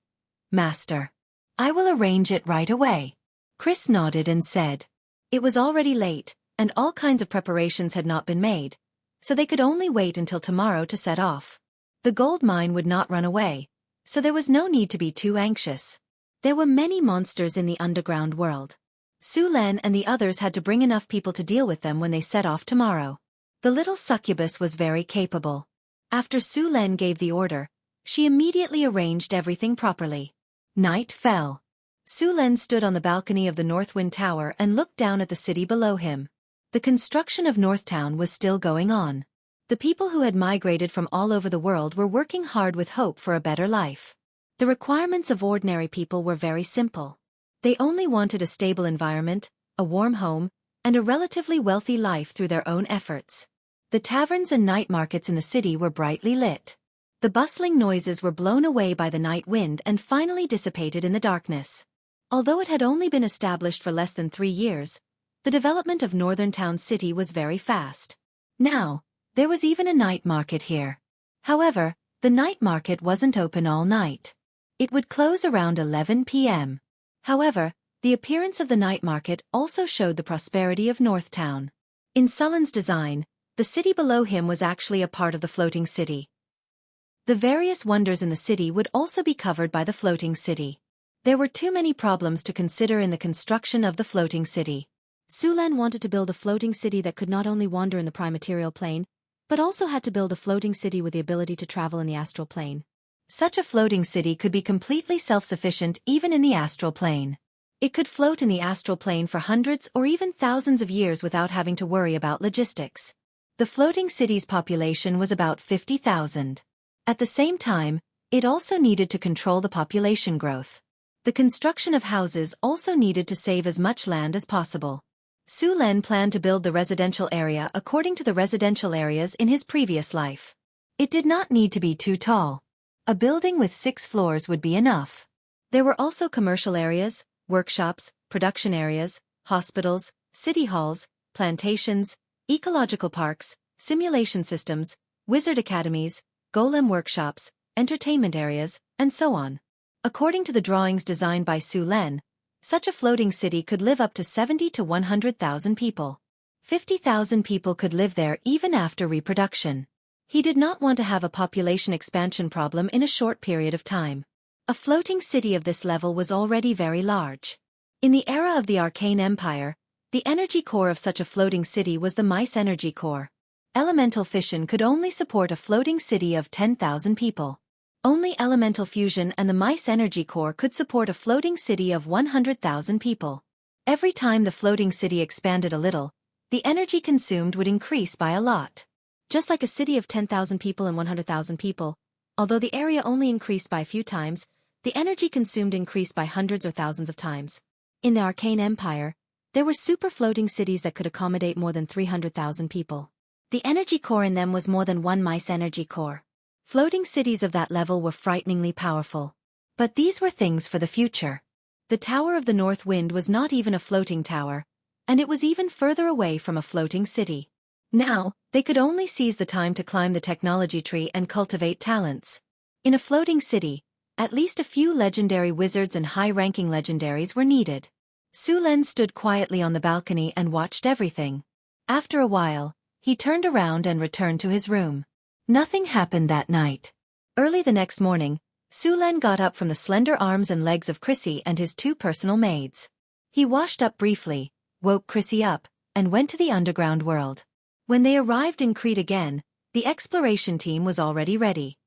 Master. I will arrange it right away. Chris nodded and said. It was already late, and all kinds of preparations had not been made, so they could only wait until tomorrow to set off. The gold mine would not run away, so there was no need to be too anxious. There were many monsters in the underground world. Su Len and the others had to bring enough people to deal with them when they set off tomorrow. The little succubus was very capable. After Su Len gave the order, she immediately arranged everything properly. Night fell. Su Len stood on the balcony of the Northwind Tower and looked down at the city below him. The construction of Northtown was still going on. The people who had migrated from all over the world were working hard with hope for a better life. The requirements of ordinary people were very simple. They only wanted a stable environment, a warm home, and a relatively wealthy life through their own efforts. The taverns and night markets in the city were brightly lit. The bustling noises were blown away by the night wind and finally dissipated in the darkness. Although it had only been established for less than 3 years, the development of Northern Town City was very fast. Now, there was even a night market here. However, the night market wasn't open all night. It would close around 11 p.m. However, the appearance of the night market also showed the prosperity of Northtown. In Sullen's design, the city below him was actually a part of the floating city. The various wonders in the city would also be covered by the floating city. There were too many problems to consider in the construction of the floating city. Su Len wanted to build a floating city that could not only wander in the prime material plane, but also had to build a floating city with the ability to travel in the astral plane. Such a floating city could be completely self-sufficient even in the astral plane. It could float in the astral plane for hundreds or even thousands of years without having to worry about logistics. The floating city's population was about 50,000. At the same time, it also needed to control the population growth. The construction of houses also needed to save as much land as possible. Su Len planned to build the residential area according to the residential areas in his previous life. It did not need to be too tall. A building with 6 floors would be enough. There were also commercial areas, workshops, production areas, hospitals, city halls, plantations, ecological parks, simulation systems, wizard academies, golem workshops, entertainment areas, and so on. According to the drawings designed by Su Len, such a floating city could live up to 70 to 100,000 people. 50,000 people could live there even after reproduction. He did not want to have a population expansion problem in a short period of time. A floating city of this level was already very large. In the era of the Arcane Empire, the energy core of such a floating city was the mice energy core. Elemental fission could only support a floating city of 10,000 people. Only elemental fusion and the mice energy core could support a floating city of 100,000 people. Every time the floating city expanded a little, the energy consumed would increase by a lot. Just like a city of 10,000 people and 100,000 people, although the area only increased by a few times, the energy consumed increased by hundreds or thousands of times. In the Arcane Empire, there were super floating cities that could accommodate more than 300,000 people. The energy core in them was more than one mice energy core. Floating cities of that level were frighteningly powerful. But these were things for the future. The Tower of the North Wind was not even a floating tower, and it was even further away from a floating city. Now, they could only seize the time to climb the technology tree and cultivate talents. In a floating city, at least a few legendary wizards and high-ranking legendaries were needed. Su Len stood quietly on the balcony and watched everything. After a while, he turned around and returned to his room. Nothing happened that night. Early the next morning, Su Len got up from the slender arms and legs of Chrissy and his 2 personal maids. He washed up briefly, woke Chrissy up, and went to the underground world. When they arrived in Crete again, the exploration team was already ready.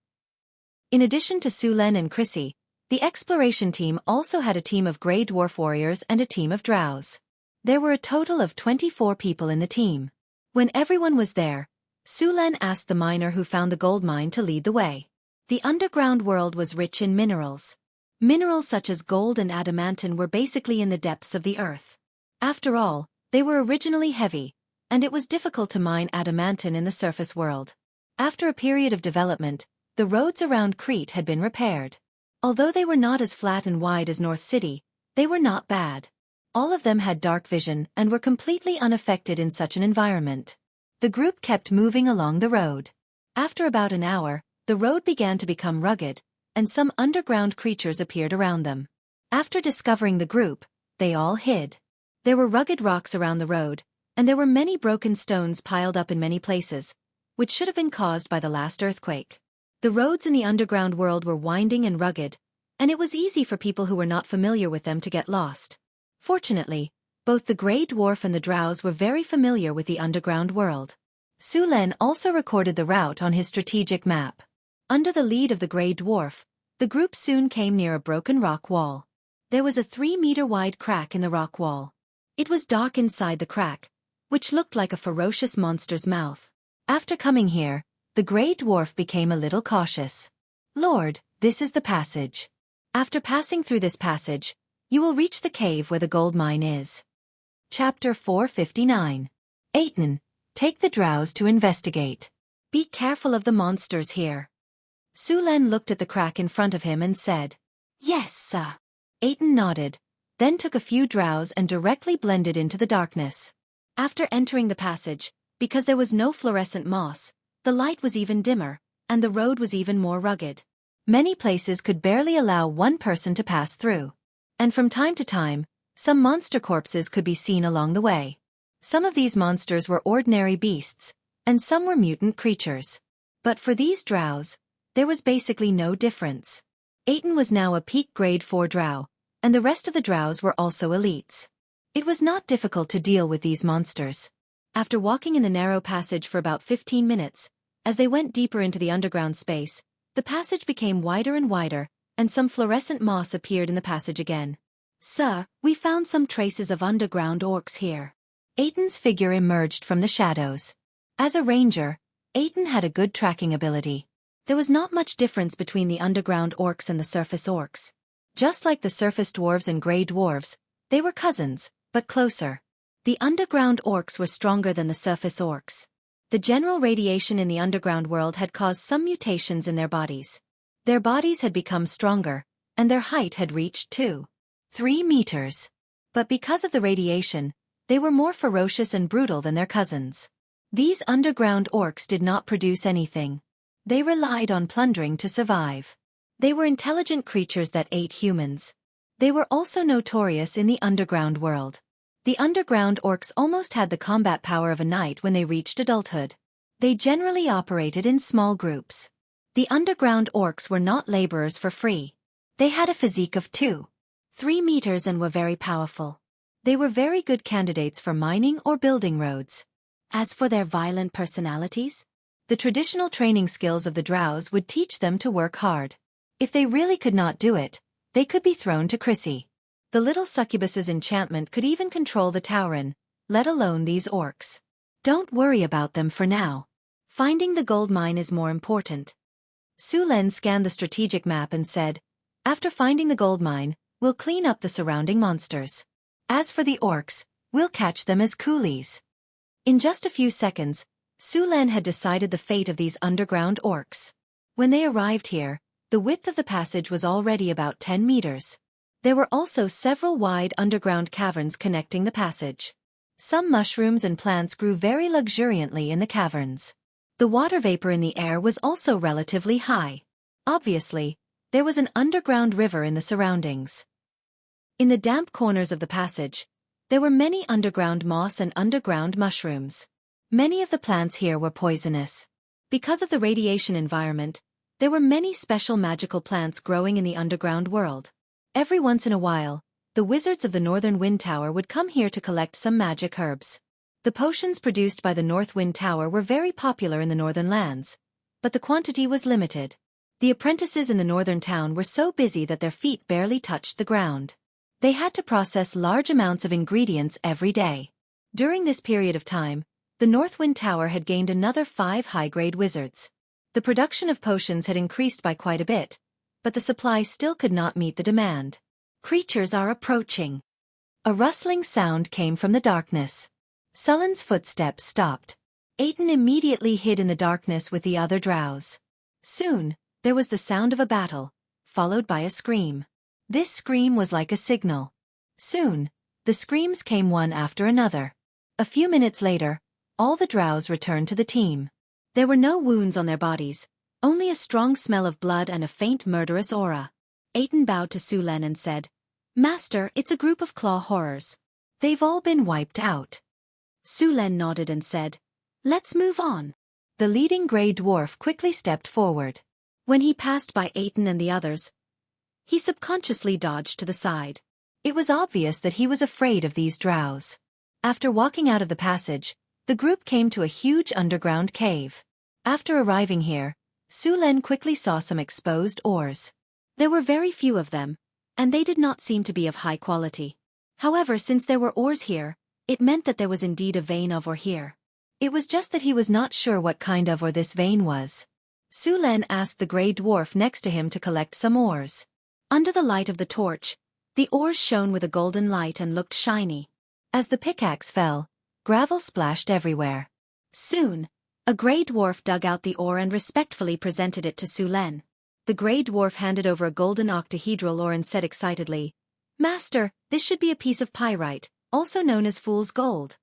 In addition to Su Len and Chrissy, the exploration team also had a team of Grey Dwarf warriors and a team of drows. There were a total of 24 people in the team. When everyone was there, Sulen asked the miner who found the gold mine to lead the way. The underground world was rich in minerals. Minerals such as gold and adamantine were basically in the depths of the earth. After all, they were originally heavy, and it was difficult to mine adamantine in the surface world. After a period of development, the roads around Crete had been repaired. Although they were not as flat and wide as North City, they were not bad. All of them had dark vision and were completely unaffected in such an environment. The group kept moving along the road. After about an hour, the road began to become rugged, and some underground creatures appeared around them. After discovering the group, they all hid. There were rugged rocks around the road, and there were many broken stones piled up in many places, which should have been caused by the last earthquake. The roads in the underground world were winding and rugged, and it was easy for people who were not familiar with them to get lost. Fortunately, both the Grey Dwarf and the Drows were very familiar with the underground world. Sulen also recorded the route on his strategic map. Under the lead of the Grey Dwarf, the group soon came near a broken rock wall. There was a 3-meter-wide crack in the rock wall. It was dark inside the crack, which looked like a ferocious monster's mouth. After coming here, the Grey Dwarf became a little cautious. "Lord, this is the passage. After passing through this passage, you will reach the cave where the gold mine is." Chapter 459. Aten, take the Drows to investigate. Be careful of the monsters here. Sulen looked at the crack in front of him and said, "Yes, sir." Aten nodded, then took a few Drows and directly blended into the darkness. After entering the passage, because there was no fluorescent moss, the light was even dimmer, and the road was even more rugged. Many places could barely allow one person to pass through. And from time to time, some monster corpses could be seen along the way. Some of these monsters were ordinary beasts, and some were mutant creatures. But for these Drows, there was basically no difference. Aten was now a peak grade 4 Drow, and the rest of the Drows were also elites. It was not difficult to deal with these monsters. After walking in the narrow passage for about 15 minutes, as they went deeper into the underground space, the passage became wider and wider, and some fluorescent moss appeared in the passage again. "Sir, we found some traces of underground orcs here." Aten's figure emerged from the shadows. As a ranger, Aten had a good tracking ability. There was not much difference between the underground orcs and the surface orcs. Just like the surface dwarves and grey dwarves, they were cousins, but closer. The underground orcs were stronger than the surface orcs. The general radiation in the underground world had caused some mutations in their bodies. Their bodies had become stronger, and their height had reached 2-3 meters. But because of the radiation, they were more ferocious and brutal than their cousins. These underground orcs did not produce anything. They relied on plundering to survive. They were intelligent creatures that ate humans. They were also notorious in the underground world. The underground orcs almost had the combat power of a knight when they reached adulthood. They generally operated in small groups. The underground orcs were not laborers for free. They had a physique of 2-3 meters and were very powerful. They were very good candidates for mining or building roads. As for their violent personalities, the traditional training skills of the Drows would teach them to work hard. If they really could not do it, they could be thrown to Chrissy. The little succubus's enchantment could even control the Tauren, let alone these orcs. Don't worry about them for now. Finding the gold mine is more important. Sulen scanned the strategic map and said, "After finding the gold mine, we'll clean up the surrounding monsters. As for the orcs, we'll catch them as coolies." In just a few seconds, Sulen had decided the fate of these underground orcs. When they arrived here, the width of the passage was already about 10 meters. There were also several wide underground caverns connecting the passage. Some mushrooms and plants grew very luxuriantly in the caverns. The water vapor in the air was also relatively high. Obviously, there was an underground river in the surroundings. In the damp corners of the passage, there were many underground moss and underground mushrooms. Many of the plants here were poisonous. Because of the radiation environment, there were many special magical plants growing in the underground world. Every once in a while, the wizards of the Northern Wind Tower would come here to collect some magic herbs. The potions produced by the North Wind Tower were very popular in the northern lands, but the quantity was limited. The apprentices in the northern town were so busy that their feet barely touched the ground. They had to process large amounts of ingredients every day. During this period of time, the The Northwind Tower had gained another 5 high-grade wizards. The production of potions had increased by quite a bit, but the supply still could not meet the demand. Creatures are approaching. A rustling sound came from the darkness. Sullen's footsteps stopped. Aiden immediately hid in the darkness with the other drows. Soon, there was the sound of a battle, followed by a scream. This scream was like a signal. Soon, the screams came one after another. A few minutes later, all the drows returned to the team. There were no wounds on their bodies, only a strong smell of blood and a faint murderous aura. Aiden bowed to Sulen and said, "Master, it's a group of claw horrors. They've all been wiped out." Sulen nodded and said, "Let's move on." The leading grey dwarf quickly stepped forward. When he passed by Aiden and the others, he subconsciously dodged to the side. It was obvious that he was afraid of these drows. After walking out of the passage, the group came to a huge underground cave. After arriving here, Sulen quickly saw some exposed ores. There were very few of them, and they did not seem to be of high quality. However, since there were ores here, it meant that there was indeed a vein of ore here. It was just that he was not sure what kind of ore this vein was. Sulen asked the grey dwarf next to him to collect some ores. Under the light of the torch, the ores shone with a golden light and looked shiny. As the pickaxe fell, gravel splashed everywhere. Soon, a grey dwarf dug out the ore and respectfully presented it to Sulen. The grey dwarf handed over a golden octahedral ore and said excitedly, "Master, this should be a piece of pyrite, also known as fool's gold."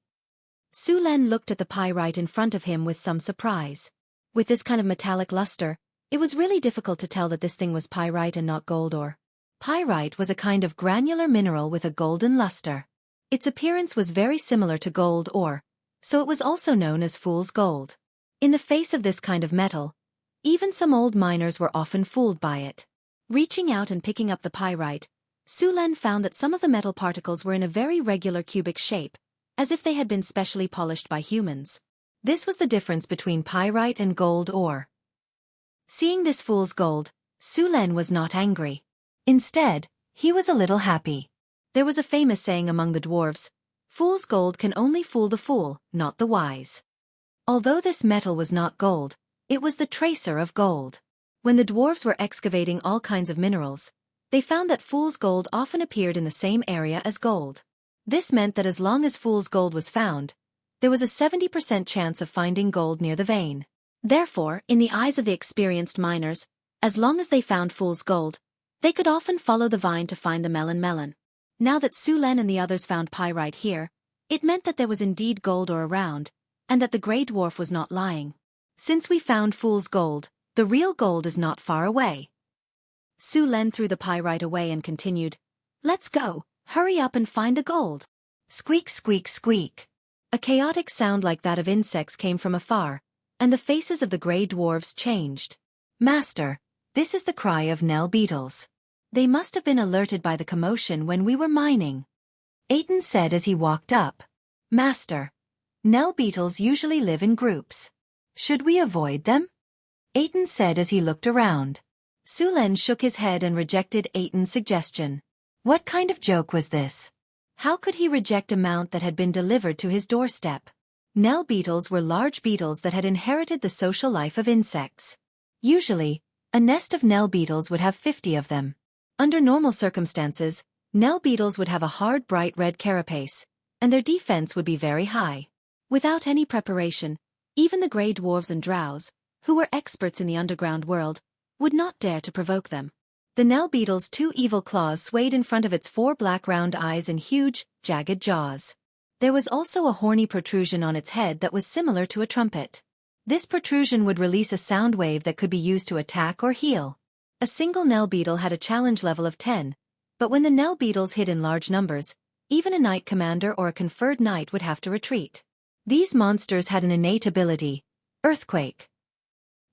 Sulen looked at the pyrite in front of him with some surprise. With this kind of metallic luster, it was really difficult to tell that this thing was pyrite and not gold ore. Pyrite was a kind of granular mineral with a golden luster. Its appearance was very similar to gold ore, so it was also known as fool's gold. In the face of this kind of metal, even some old miners were often fooled by it. Reaching out and picking up the pyrite, Sulen found that some of the metal particles were in a very regular cubic shape, as if they had been specially polished by humans. This was the difference between pyrite and gold ore. Seeing this fool's gold, Sulen was not angry. Instead, he was a little happy. There was a famous saying among the dwarves, "Fool's gold can only fool the fool, not the wise." Although this metal was not gold, it was the tracer of gold. When the dwarves were excavating all kinds of minerals, they found that fool's gold often appeared in the same area as gold. This meant that as long as fool's gold was found, there was a 70% chance of finding gold near the vein. Therefore, in the eyes of the experienced miners, as long as they found fool's gold, they could often follow the vine to find the melon. Now that Sulen and the others found pyrite here, it meant that there was indeed gold ore around, and that the grey dwarf was not lying. "Since we found fool's gold, the real gold is not far away." Sulen threw the pyrite away and continued, "Let's go, hurry up and find the gold." Squeak, squeak, squeak. A chaotic sound like that of insects came from afar, and the faces of the grey dwarves changed. "Master, this is the cry of Nell beetles. They must have been alerted by the commotion when we were mining," Aiden said as he walked up. "Master, Nell beetles usually live in groups. Should we avoid them?" Aiden said as he looked around. Sulen shook his head and rejected Aiden's suggestion. What kind of joke was this? How could he reject a mount that had been delivered to his doorstep? Nell beetles were large beetles that had inherited the social life of insects. Usually, a nest of Nell beetles would have 50 of them. Under normal circumstances, Nell beetles would have a hard bright red carapace, and their defense would be very high. Without any preparation, even the grey dwarves and drows, who were experts in the underground world, would not dare to provoke them. The Nell beetle's 2 evil claws swayed in front of its 4 black round eyes and huge, jagged jaws. There was also a horny protrusion on its head that was similar to a trumpet. This protrusion would release a sound wave that could be used to attack or heal. A single Nell beetle had a challenge level of 10, but when the Nell beetles hit in large numbers, even a knight commander or a conferred knight would have to retreat. These monsters had an innate ability, earthquake.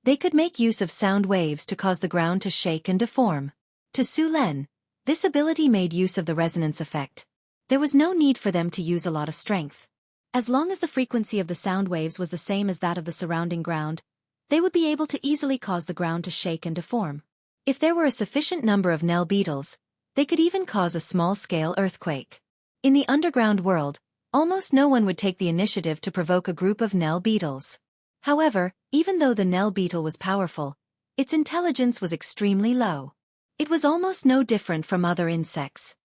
They could make use of sound waves to cause the ground to shake and deform. To Sulen, this ability made use of the resonance effect. There was no need for them to use a lot of strength. As long as the frequency of the sound waves was the same as that of the surrounding ground, they would be able to easily cause the ground to shake and deform. If there were a sufficient number of Nell beetles, they could even cause a small-scale earthquake. In the underground world, Almost no one would take the initiative to provoke a group of Nell beetles. However, even though the Nell beetle was powerful, its intelligence was extremely low. It was almost no different from other insects.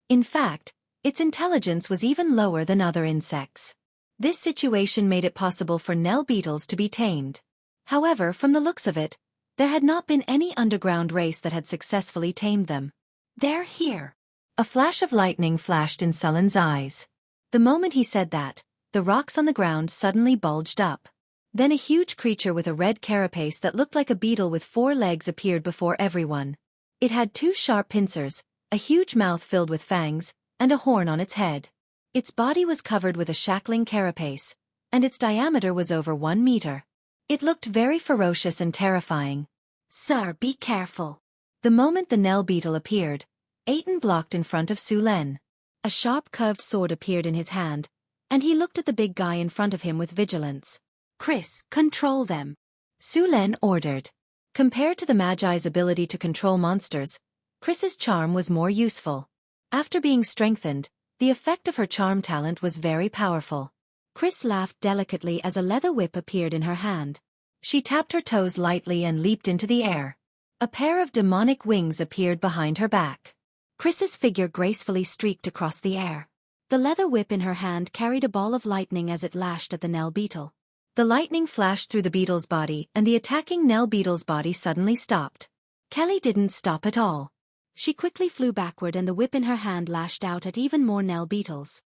In fact, its intelligence was even lower than other insects. This situation made it possible for Nell beetles to be tamed. However, from the looks of it, there had not been any underground race that had successfully tamed them. "They're here." A flash of lightning flashed in Sullen's eyes. The moment he said that, the rocks on the ground suddenly bulged up. Then a huge creature with a red carapace that looked like a beetle with 4 legs appeared before everyone. It had 2 sharp pincers, a huge mouth filled with fangs, and a horn on its head. Its body was covered with a shackling carapace, and its diameter was over 1 meter. It looked very ferocious and terrifying. "Sir, be careful." The moment the Nell beetle appeared, Aiton blocked in front of Sulen. A sharp curved sword appeared in his hand, and he looked at the big guy in front of him with vigilance. "Chris, control them," Sulen ordered. Compared to the Magi's ability to control monsters, Chris's charm was more useful. After being strengthened, the effect of her charm talent was very powerful. Chris laughed delicately as a leather whip appeared in her hand. She tapped her toes lightly and leaped into the air. A pair of demonic wings appeared behind her back. Chris's figure gracefully streaked across the air. The leather whip in her hand carried a ball of lightning as it lashed at the Nell beetle. The lightning flashed through the beetle's body and the attacking Nell beetle's body suddenly stopped. Kelly didn't stop at all. She quickly flew backward and the whip in her hand lashed out at even more Nell beetles.